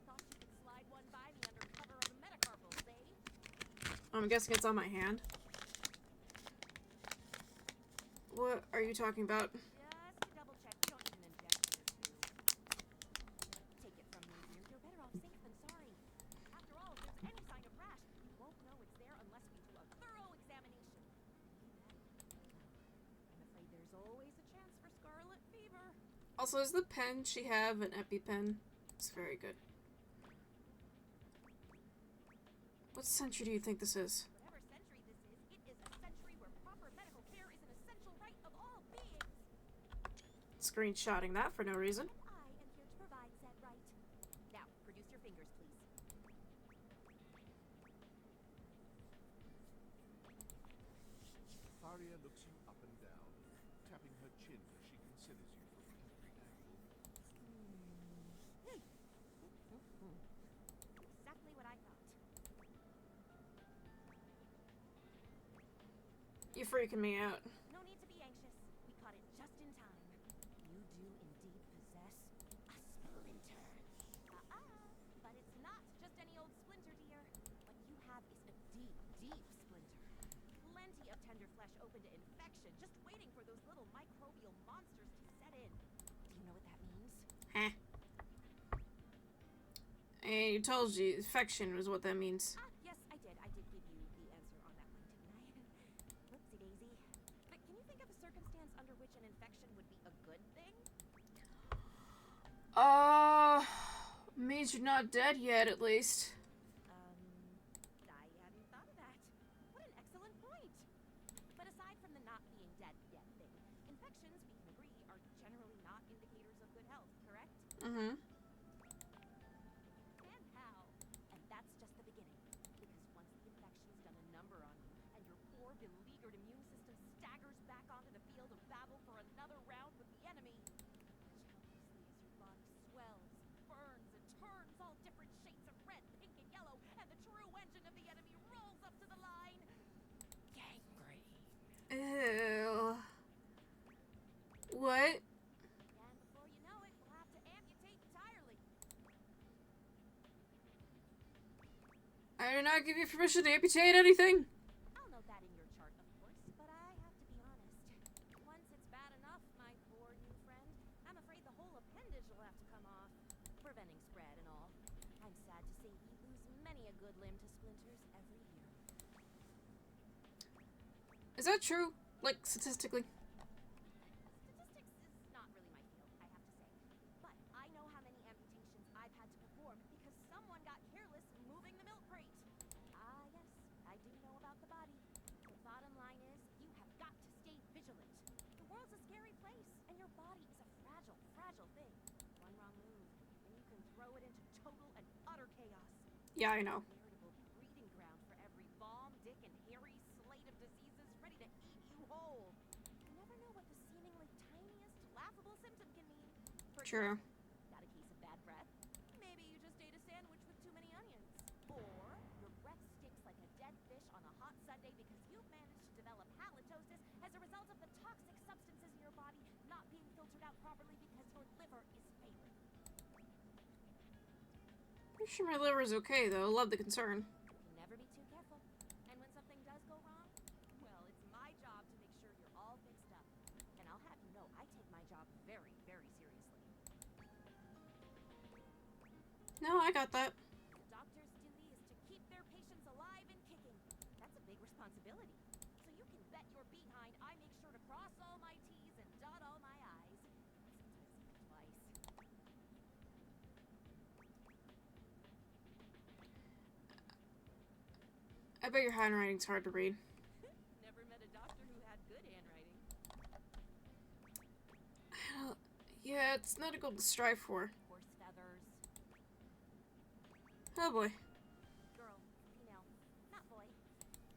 Thought you could slide one by me under cover of a metacarpal, say? I'm guessing it's on my hand. What are you talking about? Just to double check, you don't need an injection or two. Take it from me, dear. You're better off safe than sorry. After all, if there's any sign of rash, we won't know it's there unless we do a thorough examination. I'm afraid there's always a chance for scarlet fever. Also, does the pen she have an EpiPen? It's very good. What century do you think this is? Whatever century this is, it is a century where proper medical care is an essential right of all beings. Screenshotting that for no reason. I am here to provide said right. Now, produce your fingers, please. Faria looks you up and down, tapping her chin as she considers you from every angle. Exactly what I thought. You're freaking me out. No need to be anxious. We caught it just in time. You do indeed possess a splinter. But it's not just any old splinter, dear. What you have is a deep, deep splinter. Plenty of tender flesh open to infection, just waiting for those little microbial monsters to set in. Do you know what that means? Heh. And you told you infection was what that means. Yes, I did. I did give you the answer on that one, didn't I? Whoopsie daisy. But can you think of a circumstance under which an infection would be a good thing? Means you're not dead yet, at least. I hadn't thought of that. What an excellent point. But aside from the not being dead yet thing, infections, we can agree, are generally not indicators of good health, correct? Mm-hmm. And how? And that's just the beginning. Because once the infection's done a number on you, and your poor, beleaguered immune system staggers back onto the field of battle for another round with the enemy, watch how closely as your body swells, burns, and turns all different shades of red, pink, and yellow, and the true engine of the enemy rolls up to the line. Gangrene. Ew. What? And before you know it, we'll have to amputate entirely. I do not give you permission to amputate anything. I'll note that in your chart, of course, but I have to be honest. Once it's bad enough, my poor new friend, I'm afraid the whole appendage will have to come off, preventing spread and all. I'm sad to say we lose many a good limb to splinters every year. Is that true? Like, statistically? Statistics is not really my field, I have to say. But I know how many amputations I've had to perform because someone got careless moving the milk crate. Ah, yes, I do know about the body. The bottom line is, you have got to stay vigilant. The world's a scary place, and your body is a fragile, fragile thing. One wrong move, and you can throw it into total and utter chaos. Yeah, I know. A veritable breeding ground for every bomb, dick, and hairy slate of diseases ready to eat you whole. You never know what the seemingly tiniest, laughable symptom can mean. For True. example, got a case of bad breath? Maybe you just ate a sandwich with too many onions. Or your breath stinks like a dead fish on a hot Sunday because you've managed to develop halitosis as a result of the toxic substances in your body not being filtered out properly because your liver is failing. I'm sure my liver's okay, though. Love the concern. Never be too careful. And when something does go wrong, well, it's my job to make sure you're all fixed up. And I'll have you know, I take my job very, very seriously. No, I got that. The doctor's duty is to keep their patients alive and kicking. That's a big responsibility. So you can bet your behind I make sure to cross all my T's and dot all my I's. Sometimes even twice. I bet your handwriting's hard to read. Never met a doctor who had good handwriting. Yeah, it's not a goal to strive for. Horse feathers. Oh boy. Girl, female, not boy.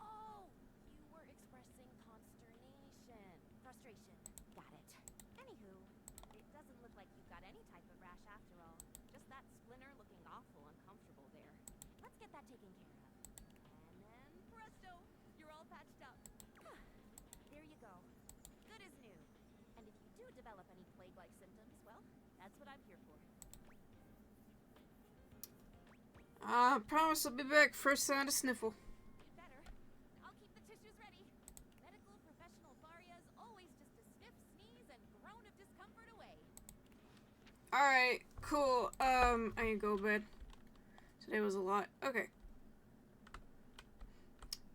Oh, you were expressing consternation. Frustration. Got it. Anywho, it doesn't look like you've got any type of rash after all. Just that splinter looking awful uncomfortable there. Let's get that taken care of. And then, presto, you're all patched up. There you go. Good as new. And if you do develop any plague-like symptoms, well, that's what I'm here for. I promise I'll be back. First sign of sniffle. You'd better. I'll keep the tissues ready. Medical professional Varia's always just a sniff, sneeze, and groan of discomfort away. Alright, cool. I can go to bed. Today was a lot. Okay.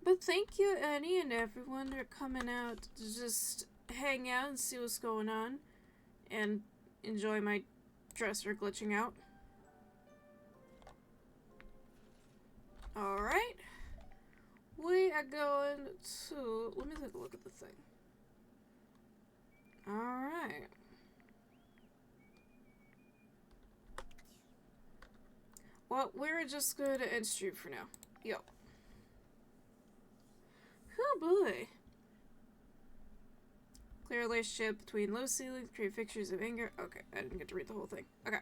But thank you, Annie, and everyone that are coming out to just hang out and see what's going on. And enjoy my dresser glitching out. Alright. We are going to... Let me take a look at the thing. Alright. Well, we're just going to end stream for now. Yo. Oh boy. Clear relationship between low ceilings, create fixtures of anger. Okay, I didn't get to read the whole thing. Okay.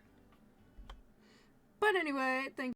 But anyway, thank